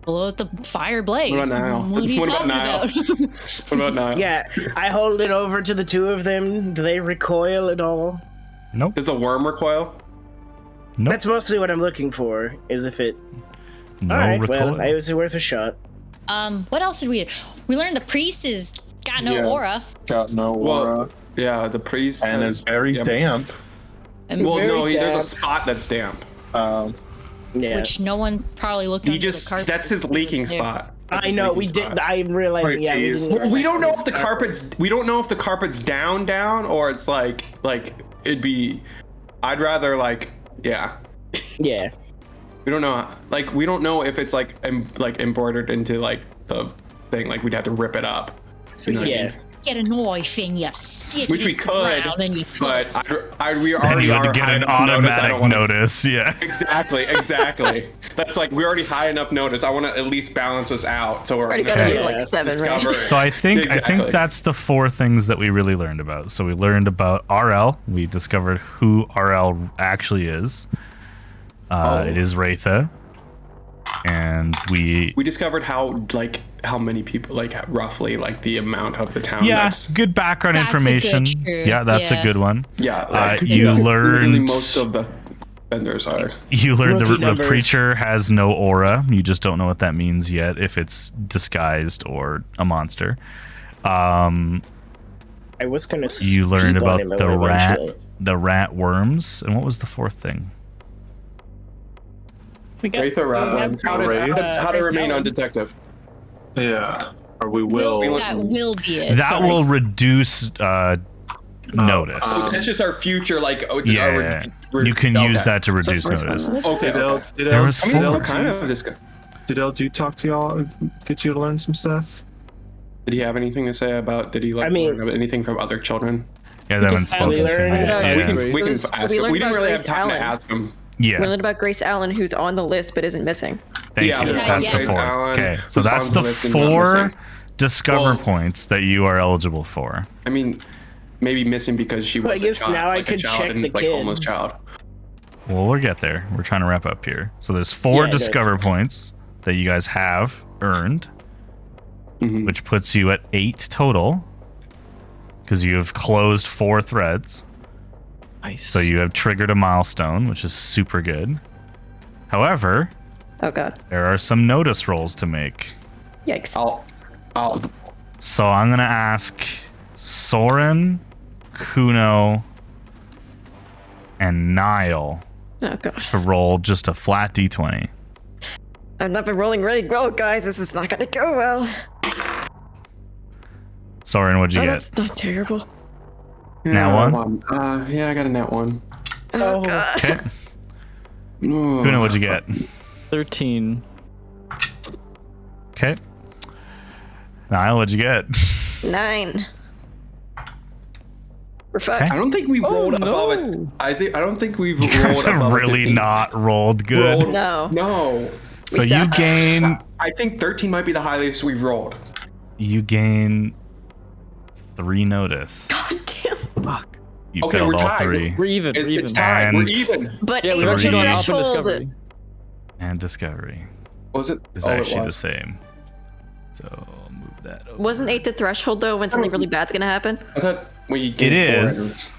Speaker 8: Blow out the fire blade.
Speaker 9: What about Niall?
Speaker 8: What are you
Speaker 9: What about
Speaker 8: talking
Speaker 9: Niall?
Speaker 8: about?
Speaker 9: What about now?
Speaker 5: Yeah, I hold it over to the two of them. Do they recoil at all?
Speaker 2: Nope.
Speaker 9: Does a worm recoil?
Speaker 2: Nope.
Speaker 5: That's mostly what I'm looking for, is if it...
Speaker 2: No
Speaker 5: Alright,
Speaker 2: recoil.
Speaker 5: well, it was worth a shot.
Speaker 8: What else did we? We learned the priest is got no
Speaker 4: Yeah.
Speaker 8: aura.
Speaker 4: Got no
Speaker 9: Well,
Speaker 4: aura
Speaker 9: yeah, the priest
Speaker 4: and
Speaker 9: has-
Speaker 4: is very
Speaker 9: yeah.
Speaker 4: damp.
Speaker 8: And
Speaker 9: Well,
Speaker 5: very
Speaker 9: no, there's a
Speaker 5: damp.
Speaker 9: spot that's damp.
Speaker 5: Yeah.
Speaker 8: which no one probably looked
Speaker 9: He
Speaker 8: under
Speaker 9: just
Speaker 8: the carpet.
Speaker 9: that's his
Speaker 8: to see what's
Speaker 9: leaking
Speaker 8: there.
Speaker 9: spot. That's
Speaker 5: I
Speaker 9: his
Speaker 5: know,
Speaker 9: leaking
Speaker 5: we did...
Speaker 9: spot.
Speaker 5: I'm realizing, yeah, we
Speaker 4: Please.
Speaker 5: didn't...
Speaker 9: We don't know if
Speaker 5: expect
Speaker 9: the
Speaker 5: this
Speaker 9: carpet's. We don't know if the carpet's down, or it's like it'd be. I'd rather yeah.
Speaker 5: Yeah.
Speaker 9: We don't know. Like we don't know if it's like embroidered into the thing. Like we'd have to rip it up. You know what I
Speaker 5: Yeah.
Speaker 9: mean?
Speaker 8: Get a knife and you stick
Speaker 9: Which
Speaker 8: it
Speaker 9: we
Speaker 8: into the
Speaker 9: could,
Speaker 8: ground and you cut
Speaker 9: but
Speaker 8: it.
Speaker 9: we
Speaker 2: And
Speaker 9: already
Speaker 2: you had
Speaker 9: are
Speaker 2: to get
Speaker 9: high
Speaker 2: an
Speaker 9: enough notice. I
Speaker 2: automatic
Speaker 9: don't want to.
Speaker 2: notice. Yeah.
Speaker 9: Exactly. That's like we're already high enough notice. I want to at least balance us out. So we're
Speaker 6: Already
Speaker 9: gonna
Speaker 6: got
Speaker 2: Okay.
Speaker 6: it like 7, right?
Speaker 9: discover it.
Speaker 2: So I think
Speaker 9: Exactly.
Speaker 2: that's the 4 things that we really learned about. So we learned about RL. We discovered who RL actually is. It is Raitha. And we
Speaker 9: discovered how many people roughly the amount of the town.
Speaker 2: yeah,
Speaker 9: That's,
Speaker 2: good background
Speaker 8: That's a good
Speaker 2: information.
Speaker 8: true,
Speaker 2: Yeah, that's a
Speaker 8: yeah.
Speaker 2: good one.
Speaker 9: yeah.
Speaker 2: You
Speaker 9: literally
Speaker 2: learned
Speaker 9: most of the vendors are.
Speaker 2: You learned
Speaker 5: Rookie
Speaker 2: the
Speaker 5: numbers.
Speaker 2: preacher has no aura. You just don't know what that means yet, if it's disguised or a monster.
Speaker 5: I was gonna...
Speaker 2: You learned
Speaker 5: speak on
Speaker 2: about
Speaker 5: him
Speaker 2: the rat,
Speaker 5: eventually.
Speaker 2: the rat worms, and what was the 4th thing?
Speaker 7: We got
Speaker 9: Wraith or Rat? How to remain
Speaker 7: Alan.
Speaker 9: undetective.
Speaker 4: Yeah. Or we will.
Speaker 8: That will be it.
Speaker 2: That
Speaker 8: sorry.
Speaker 2: will reduce notice.
Speaker 9: That's just our future.
Speaker 2: Yeah, you can use that to reduce
Speaker 6: first one.
Speaker 2: notice.
Speaker 9: Okay.
Speaker 4: Did
Speaker 2: There was
Speaker 9: I mean, it's still
Speaker 2: 4.
Speaker 9: kind of discuss.
Speaker 4: Did LG talk to y'all? Get you to learn some stuff?
Speaker 9: Did he have anything to say about? Did he
Speaker 5: I mean-
Speaker 9: learn anything from other children?
Speaker 2: Yeah, they haven't
Speaker 7: Because
Speaker 2: spoken
Speaker 5: we
Speaker 2: to me
Speaker 5: learned
Speaker 2: yet.
Speaker 5: about
Speaker 2: Yeah.
Speaker 9: We can
Speaker 6: It was-
Speaker 9: ask
Speaker 6: we
Speaker 9: him.
Speaker 6: learned
Speaker 9: We didn't
Speaker 6: about
Speaker 9: really have
Speaker 6: Grace
Speaker 9: time
Speaker 6: Allen.
Speaker 9: to ask him.
Speaker 2: Yeah.
Speaker 6: We learned about Grace Allen, who's on the list but isn't missing.
Speaker 2: Thank
Speaker 9: Yeah,
Speaker 2: you.
Speaker 9: we
Speaker 2: That's the
Speaker 8: Grace
Speaker 2: 4.
Speaker 9: Allen,
Speaker 2: Okay, so
Speaker 9: who's
Speaker 2: that's
Speaker 9: on
Speaker 2: the
Speaker 9: the list and not
Speaker 2: 4
Speaker 9: missing.
Speaker 2: discover
Speaker 9: Well-
Speaker 2: points that you are eligible for.
Speaker 9: I mean, maybe missing because she
Speaker 5: Well,
Speaker 9: was
Speaker 5: I guess
Speaker 9: a child,
Speaker 5: now I
Speaker 9: like a
Speaker 5: could
Speaker 9: child
Speaker 5: check
Speaker 9: and
Speaker 5: the
Speaker 9: homeless
Speaker 5: kids.
Speaker 9: child.
Speaker 2: Well, we'll get there. We're trying to wrap up here. So there's 4
Speaker 5: Yeah, it does.
Speaker 2: discover points that you guys have earned,
Speaker 9: Mhm.
Speaker 2: which puts you at 8 total because you have closed 4 threads.
Speaker 3: Nice.
Speaker 2: So you have triggered a milestone, which is super good. However,
Speaker 6: Oh god.
Speaker 2: there are some notice rolls to make.
Speaker 6: Yikes.
Speaker 9: I'll
Speaker 2: So I'm gonna ask Soren, Kuno, and Niall
Speaker 6: Oh god.
Speaker 2: to roll just a flat d20.
Speaker 6: I've not been rolling really well, guys. This is not gonna go well.
Speaker 2: Soren, what'd you get?
Speaker 6: That's not terrible.
Speaker 2: Nat one?
Speaker 9: Yeah, I got a nat one.
Speaker 6: Oh god.
Speaker 2: Okay. Kuno, what'd you get?
Speaker 3: 13.
Speaker 2: Okay. Niall, what'd you get?
Speaker 6: 9. We're fucked.
Speaker 2: Okay.
Speaker 9: I don't think we've rolled above it. I don't think we've rolled above
Speaker 2: Really
Speaker 9: 15.
Speaker 2: not rolled good.
Speaker 6: No.
Speaker 9: No.
Speaker 2: So you gain
Speaker 9: I think 13 might be the highest we've rolled.
Speaker 2: 3 notice.
Speaker 6: God damn.
Speaker 3: Fuck.
Speaker 2: You
Speaker 9: Okay,
Speaker 2: failed
Speaker 9: we're
Speaker 2: all
Speaker 9: tied.
Speaker 2: 3.
Speaker 3: We're even.
Speaker 9: It's,
Speaker 3: We're even.
Speaker 9: it's tied.
Speaker 2: And-
Speaker 9: We're even.
Speaker 6: But
Speaker 3: Yeah, we've
Speaker 6: age
Speaker 3: actually gone up in
Speaker 6: threshold.
Speaker 3: Discovery.
Speaker 2: And discovery
Speaker 9: Was it?
Speaker 2: is
Speaker 9: Oh, it
Speaker 2: actually the
Speaker 9: was.
Speaker 2: same. So I'll move that over.
Speaker 6: Wasn't 8 the threshold though when something really bad's gonna happen?
Speaker 9: I thought we
Speaker 2: It
Speaker 9: gained 4
Speaker 2: is.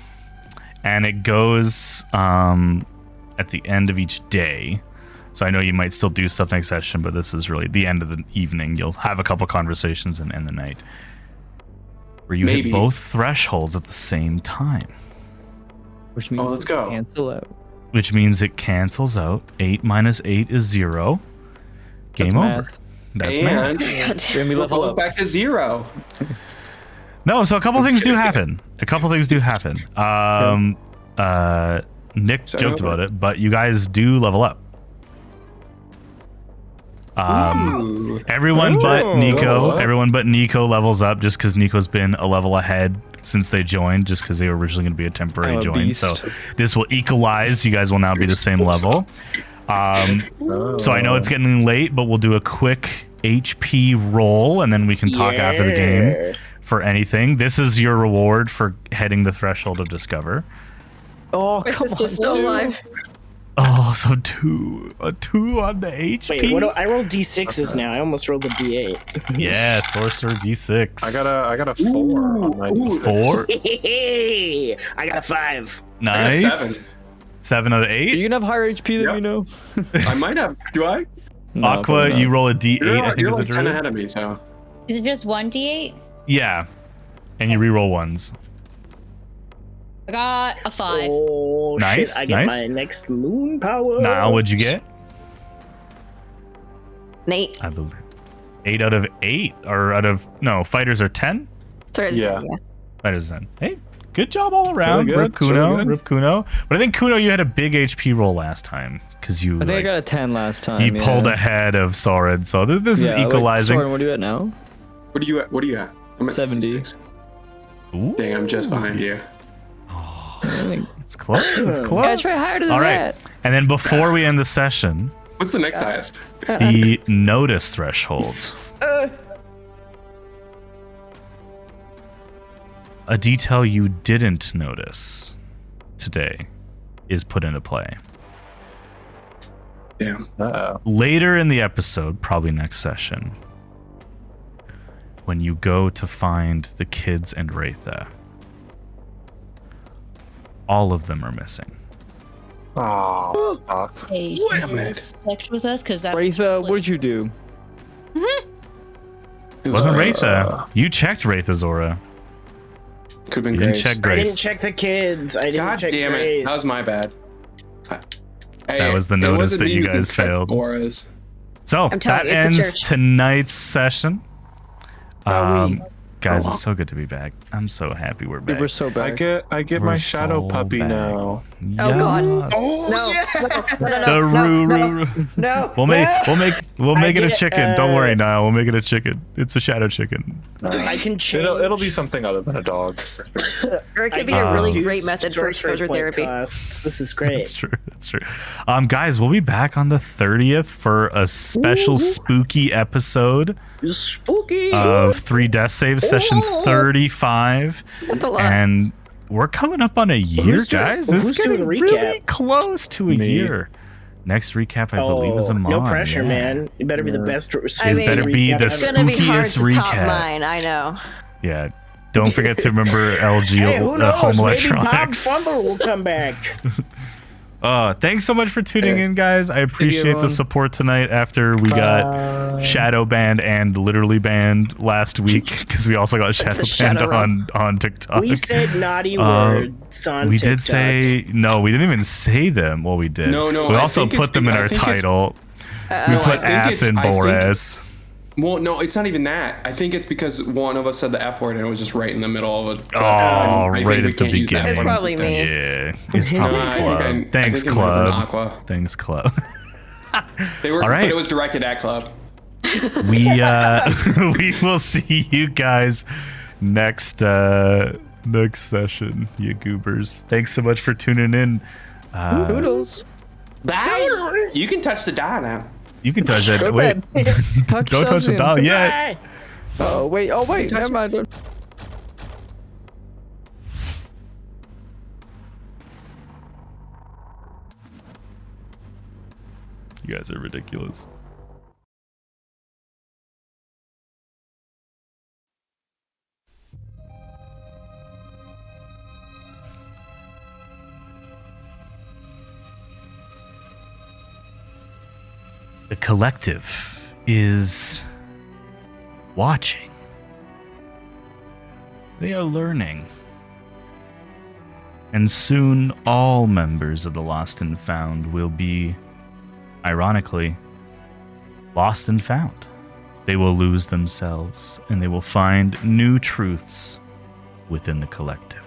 Speaker 2: And it goes at the end of each day. So I know you might still do stuff next session, but this is really the end of the evening. You'll have a couple conversations and end the night. Where you
Speaker 9: Maybe.
Speaker 2: hit both thresholds at the same time.
Speaker 3: Which means
Speaker 9: let's
Speaker 3: they
Speaker 9: go.
Speaker 3: cancel out.
Speaker 2: Which means it cancels out. 8 minus 8 is 0. Game
Speaker 3: That's
Speaker 2: over.
Speaker 3: math.
Speaker 2: That's math.
Speaker 9: And
Speaker 6: God damn.
Speaker 3: When we
Speaker 9: we're
Speaker 3: level
Speaker 9: both
Speaker 3: up.
Speaker 9: back to 0.
Speaker 2: No, so a couple things do happen. Nick
Speaker 9: Sorry,
Speaker 2: joked
Speaker 9: over.
Speaker 2: about it, but you guys do level up.
Speaker 9: Ooh.
Speaker 2: Everyone but
Speaker 4: level
Speaker 2: Nico,
Speaker 4: up.
Speaker 2: everyone but Nico levels up just because Nico's been a level ahead since they joined, just because they were originally going to be a temporary
Speaker 3: I'm a
Speaker 2: join.
Speaker 3: beast.
Speaker 2: So this will equalize. You guys will now be the same level. So I know it's getting late, but we'll do a quick HP roll, and then we can talk after the game for anything. This is your reward for heading the threshold of Discover.
Speaker 3: Oh,
Speaker 6: My
Speaker 3: come
Speaker 6: sister's
Speaker 3: on.
Speaker 6: still alive.
Speaker 2: Oh, so a 2 on the HP.
Speaker 5: Wait, what do I roll d6s now? I almost rolled a d8.
Speaker 2: Yeah, Sorcerer D6.
Speaker 4: I got a 4. on my
Speaker 9: Ooh.
Speaker 2: 4.
Speaker 5: I got a 5.
Speaker 9: I got a
Speaker 2: Nice.
Speaker 9: 7.
Speaker 2: 7 out of
Speaker 3: Are
Speaker 2: 8.
Speaker 3: you gonna have higher HP than
Speaker 9: Yep.
Speaker 3: me now?
Speaker 9: I might have. Do I?
Speaker 3: No,
Speaker 2: Aqua,
Speaker 3: probably not.
Speaker 2: you roll a D8.
Speaker 9: You're,
Speaker 2: I think
Speaker 9: you're
Speaker 2: is
Speaker 9: like
Speaker 2: the
Speaker 9: 10
Speaker 2: druid.
Speaker 9: ahead of me, so.
Speaker 8: Is it just 1d8?
Speaker 2: Yeah, and you reroll ones.
Speaker 8: I got a 5.
Speaker 5: Oh,
Speaker 2: Nice,
Speaker 5: shit. I get
Speaker 2: nice.
Speaker 5: my next moon power.
Speaker 2: Niall, what'd you get?
Speaker 6: Nate.
Speaker 2: I believe 8 out of 8, or out of no fighters are 10.
Speaker 6: Sorry.
Speaker 4: Yeah.
Speaker 2: Fighters 10. Hey, good job all around.
Speaker 4: Really good,
Speaker 2: Rip Kuno,
Speaker 4: really good.
Speaker 2: Rip Kuno. But I think Kuno, you had a big HP roll last time because you
Speaker 3: I think I
Speaker 2: like,
Speaker 3: got a 10 last time.
Speaker 2: you
Speaker 3: yeah.
Speaker 2: pulled ahead of Soren. So this is
Speaker 3: Yeah, like,
Speaker 2: equalizing.
Speaker 3: Soren, what are you at now?
Speaker 9: What are you at? What are you at? I'm at
Speaker 3: 70.
Speaker 9: 66.
Speaker 2: Ooh,
Speaker 9: Dang, I'm just behind you.
Speaker 3: I think.
Speaker 2: it's close. It's
Speaker 3: Yeah,
Speaker 2: close.
Speaker 3: try harder than
Speaker 2: All right,
Speaker 3: that.
Speaker 2: and then before we end the session,
Speaker 9: What's the next highest?
Speaker 2: the notice threshold. A detail you didn't notice today is put into play.
Speaker 9: Damn.
Speaker 2: Later in the episode, probably next session, when you go to find the kids and Wraitha, all of them are missing.
Speaker 4: Oh, fuck.
Speaker 8: Hey,
Speaker 9: Wait a
Speaker 8: you
Speaker 9: minute.
Speaker 8: stuck with us because that.
Speaker 3: Wraitha, what did you do?
Speaker 2: It wasn't Wraitha. You checked Wraitha's aura.
Speaker 9: Could have been
Speaker 2: You
Speaker 9: great.
Speaker 2: didn't check
Speaker 5: I
Speaker 2: Grace.
Speaker 5: didn't check the kids. I didn't
Speaker 9: God
Speaker 5: check
Speaker 9: damn
Speaker 5: Grace.
Speaker 9: it. That was my bad. Hey,
Speaker 2: That was the
Speaker 9: it
Speaker 2: notice
Speaker 9: wasn't
Speaker 2: that
Speaker 9: me
Speaker 2: you
Speaker 9: who
Speaker 2: guys
Speaker 9: checked
Speaker 2: failed.
Speaker 9: Auras.
Speaker 2: So
Speaker 6: I'm telling
Speaker 2: that
Speaker 6: you, it's the
Speaker 2: ends
Speaker 6: church.
Speaker 2: tonight's session. Guys, it's so good to be back. I'm so happy we're back.
Speaker 3: We're so bad.
Speaker 4: I get
Speaker 2: We're
Speaker 4: my shadow
Speaker 2: so
Speaker 4: puppy
Speaker 2: back.
Speaker 4: now.
Speaker 6: Oh, God.
Speaker 2: Yes.
Speaker 6: No. No.
Speaker 2: We'll make it a
Speaker 5: get,
Speaker 2: chicken. Don't worry, Niall. We'll make it a chicken. It's a shadow chicken.
Speaker 5: I can change.
Speaker 4: It'll be something other than a dog.
Speaker 6: Or it could be a really
Speaker 5: Use
Speaker 6: great method for
Speaker 5: sorcerer's
Speaker 6: exposure
Speaker 5: point
Speaker 6: therapy.
Speaker 5: costs. This is great.
Speaker 2: That's true. That's true. Guys, we'll be back on the 30th for a special spooky episode
Speaker 5: Spooky.
Speaker 2: of 3 Death Saves, session 35.
Speaker 6: That's a lot.
Speaker 2: And we're coming up on a year,
Speaker 5: Who's doing-
Speaker 2: guys. This is
Speaker 5: who's doing
Speaker 2: getting
Speaker 5: the
Speaker 2: really
Speaker 5: recap?
Speaker 2: close to a
Speaker 4: Me.
Speaker 2: year. Next recap, I believe, is a
Speaker 5: no
Speaker 2: Amon.
Speaker 5: pressure,
Speaker 2: yeah.
Speaker 5: man. It better be the best.
Speaker 6: I mean,
Speaker 2: better be the
Speaker 6: it's gonna be hard to
Speaker 2: spookiest
Speaker 6: top
Speaker 2: recap.
Speaker 6: mine. I know.
Speaker 2: Yeah. Don't forget to remember LG
Speaker 5: Hey, who knows?
Speaker 2: Home
Speaker 5: Maybe Bob
Speaker 2: Electronics.
Speaker 5: Fumble will come back.
Speaker 2: Thanks so much for tuning in, guys. I appreciate the
Speaker 3: everyone.
Speaker 2: support tonight after we got shadow banned and literally banned last week because we also got shadow
Speaker 6: shadow
Speaker 2: banned on TikTok.
Speaker 5: We said naughty words on
Speaker 2: We
Speaker 5: TikTok.
Speaker 2: did say no. We didn't even say them. Well, we did.
Speaker 1: No,
Speaker 2: We
Speaker 1: I
Speaker 2: also
Speaker 1: think it's
Speaker 2: put them in
Speaker 1: I
Speaker 2: our
Speaker 1: think it's-
Speaker 2: title. We
Speaker 1: No, I
Speaker 2: put
Speaker 1: think
Speaker 2: ass
Speaker 1: it's-
Speaker 2: and
Speaker 1: I think-
Speaker 2: Boras.
Speaker 1: Well, no, it's not even that. I think it's because one of us said the F word and it was just right in the middle of it.
Speaker 2: Oh,
Speaker 1: I think
Speaker 2: right
Speaker 1: we
Speaker 2: at the
Speaker 1: can't use that
Speaker 2: beginning.
Speaker 6: It's
Speaker 1: one.
Speaker 6: probably me.
Speaker 2: Yeah, it's probably
Speaker 1: I think
Speaker 2: Club.
Speaker 1: I
Speaker 2: Thanks,
Speaker 1: think it might have been
Speaker 2: Club.
Speaker 1: Aqua.
Speaker 2: Thanks, Club.
Speaker 1: They were,
Speaker 2: All right.
Speaker 1: but it was directed at Club.
Speaker 2: We we will see you guys next session, you goobers. Thanks so much for tuning in.
Speaker 3: Noodles.
Speaker 1: Bye. You can touch the die now.
Speaker 2: You can touch it.
Speaker 3: Go
Speaker 2: Wait,
Speaker 3: ahead. Tuck
Speaker 2: don't touch
Speaker 3: yourselves
Speaker 2: the
Speaker 3: in.
Speaker 2: doll yet.
Speaker 3: Oh wait, never mind.
Speaker 2: You guys are ridiculous. The collective is watching. They are learning. And soon all members of the Lost and Found will be, ironically, lost and found. They will lose themselves and they will find new truths within the collective.